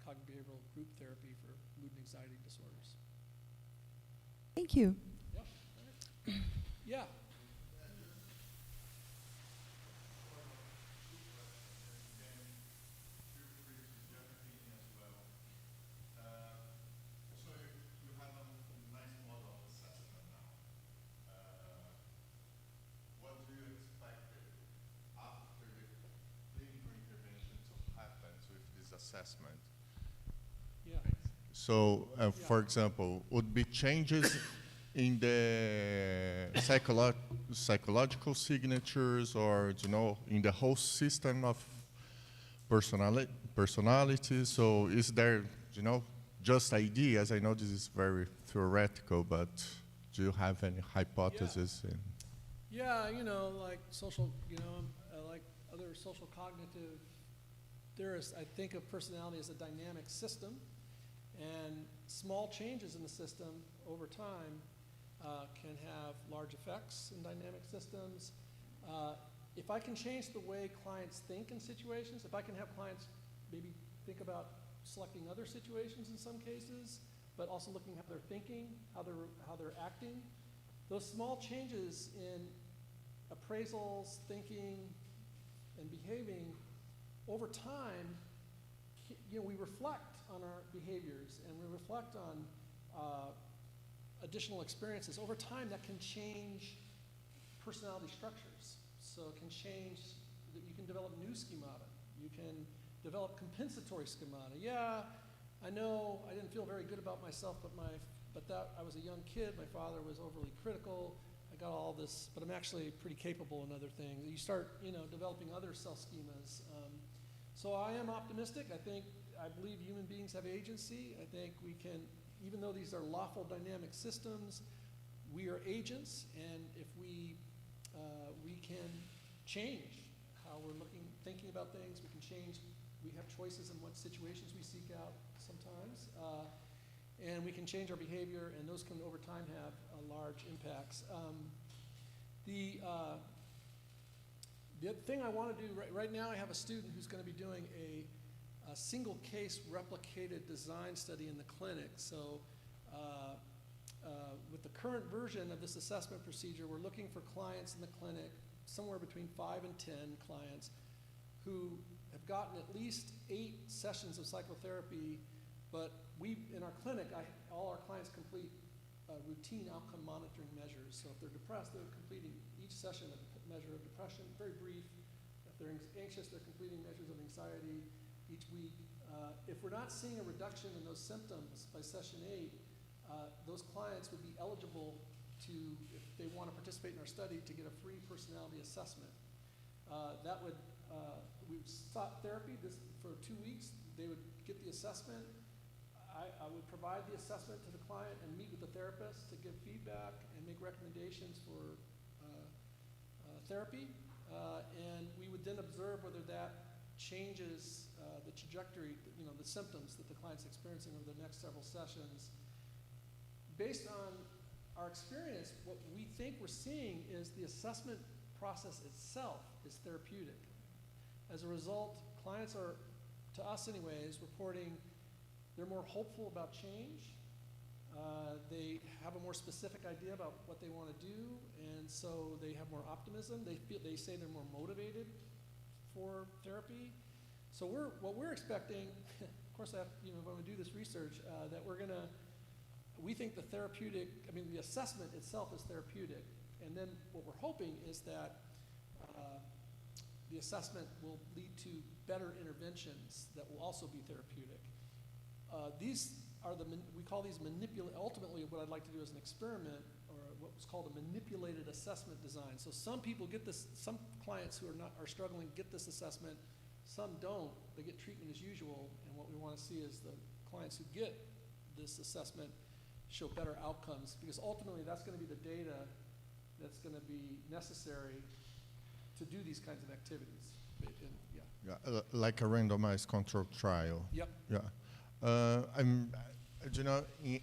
cognitive behavioral group therapy for mood and anxiety disorders. Thank you. Yep. Yeah. Assessment. Yeah. So, for example, would be changes in the psychological signatures, or in the whole system of personality. So, is there, just ideas? I know this is very theoretical, but do you have any hypotheses? Yeah, like social, like other social cognitive theorists, I think of personality as a dynamic system, and small changes in the system over time can have large effects in dynamic systems. If I can change the way clients think in situations, if I can have clients maybe think about selecting other situations in some cases, but also looking at how they're thinking, how they're acting, those small changes in appraisals, thinking, and behaving over time, we reflect on our behaviors, and we reflect on additional experiences. Over time, that can change personality structures. So it can change, you can develop new schemata. You can develop compensatory schemata. Yeah, I know I didn't feel very good about myself, but I was a young kid. My father was overly critical. I got all this, but I'm actually pretty capable in other things. You start, developing other self-schemas. So I am optimistic. I believe human beings have agency. I think we can, even though these are lawful dynamic systems, we are agents, and if we can change how we're thinking about things, we can change. We have choices in what situations we seek out sometimes, and we can change our behavior, and those can over time have large impacts. The thing I want to do right now, I have a student who's going to be doing a single case replicated design study in the clinic. So with the current version of this assessment procedure, we're looking for clients in the clinic, somewhere between 5 and 10 clients, who have gotten at least 8 sessions of psychotherapy, but in our clinic, all our clients complete routine outcome monitoring measures. So if they're depressed, they're completing each session a measure of depression, very brief. If they're anxious, they're completing measures of anxiety each week. If we're not seeing a reduction in those symptoms by session 8, those clients would be eligible to, if they want to participate in our study, to get a free personality assessment. We've sought therapy for 2 weeks. They would get the assessment. I would provide the assessment to the client and meet with the therapist to give feedback and make recommendations for therapy. And we would then observe whether that changes the trajectory, the symptoms that the client's experiencing over the next several sessions. Based on our experience, what we think we're seeing is the assessment process itself is therapeutic. As a result, clients are, to us anyways, reporting they're more hopeful about change. They have a more specific idea about what they want to do, and so they have more optimism. They say they're more motivated for therapy. So what we're expecting, of course, when we do this research, that we think the assessment itself is therapeutic, and then what we're hoping is that the assessment will lead to better interventions that will also be therapeutic. These are we call these ultimately what I'd like to do is an experiment, or what's called a manipulated assessment design. So some people get this, some clients who are struggling get this assessment, some don't. They get treatment as usual, and what we want to see is the clients who get this assessment show better outcomes, because ultimately that's going to be the data that's going to be necessary to do these kinds of activities. Like a randomized controlled trial. Yep. Yeah. In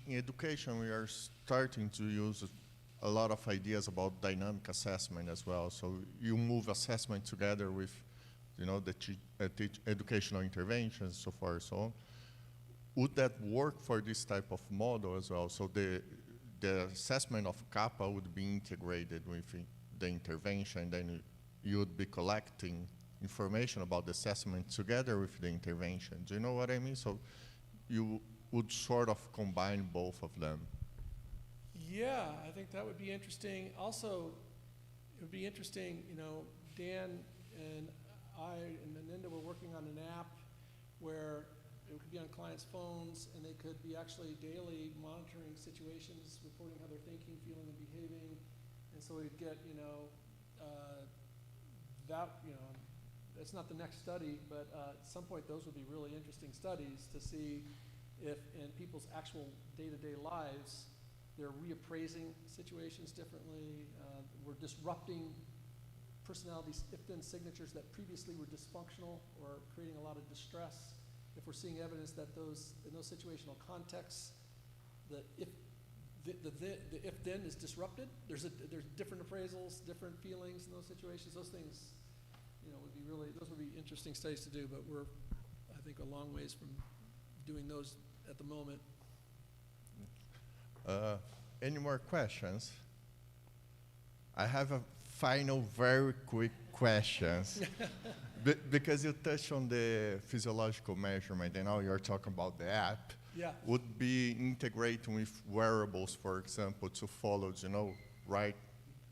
education, we are starting to use a lot of ideas about dynamic assessment as well. So you move assessment together with, the educational interventions, so far and so on. Would that work for this type of model as well? So the assessment of kappa would be integrated with the intervention, then you would be collecting information about the assessment together with the intervention. Do you know what I mean? So you would sort of combine both of them. Yeah, I think that would be interesting. Also, it would be interesting, Dan and I and Melinda were working on an app where it could be on clients' phones, and they could be actually daily monitoring situations, reporting how they're thinking, feeling, and behaving. And so we'd get, that's not the next study, but at some point those would be really interesting studies to see if in people's actual day-to-day lives, they're reappraising situations differently, we're disrupting personality if-then signatures that previously were dysfunctional or creating a lot of distress. If we're seeing evidence that in those situational contexts, the if-then is disrupted, there's different appraisals, different feelings in those situations. Those things, those would be interesting studies to do, but we're, I think, a long ways from doing those at the moment. Any more questions? I have a final, very quick questions. Because you touched on the physiological measurement, and now you're talking about the app. Yeah. Would be integrating with wearables, for example, to follow, right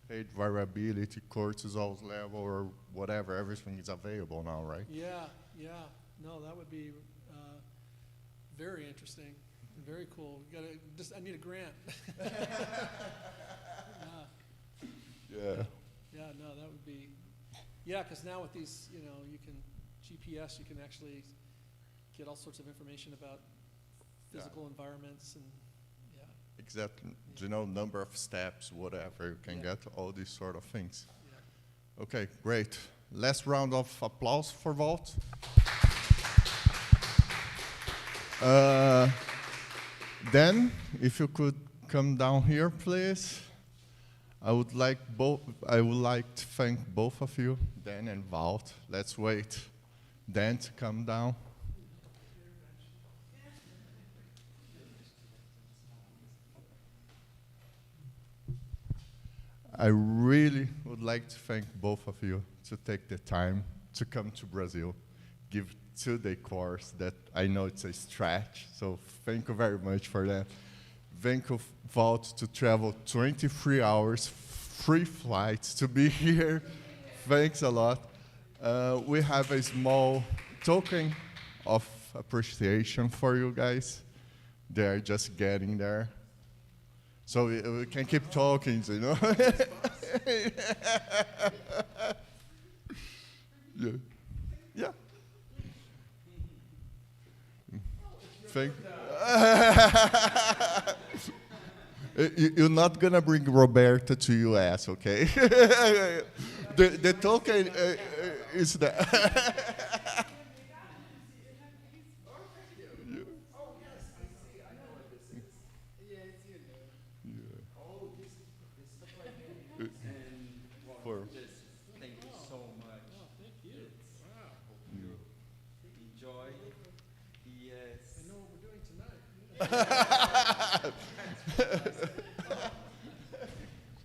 heart variability, cortisol level, or whatever. Everything is available now, right? Yeah. No, that would be very interesting, very cool. I need a grant. Yeah. Yeah, no, that would be. Yeah, because now with these, you can GPS, you can actually get all sorts of information about physical environments and, Exactly. Number of steps, whatever. You can get all these sort of things. Yeah. Okay, great. Last round of applause for Walt. Then, if you could come down here, please. I would like to thank both of you, Dan and Walt. Let's wait Dan to come down. I really would like to thank both of you to take the time to come to Brazil, give 2-day course that I know it's a stretch, so thank you very much for that. Thank you, Walt, to travel 23 hours, free flights to be here. Thanks a lot. We have a small token of appreciation for you guys. They're just getting there. So we can keep talking, Yeah. Thank You're not gonna bring Roberta to US, okay? the token is that.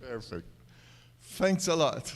Perfect. Thanks a lot.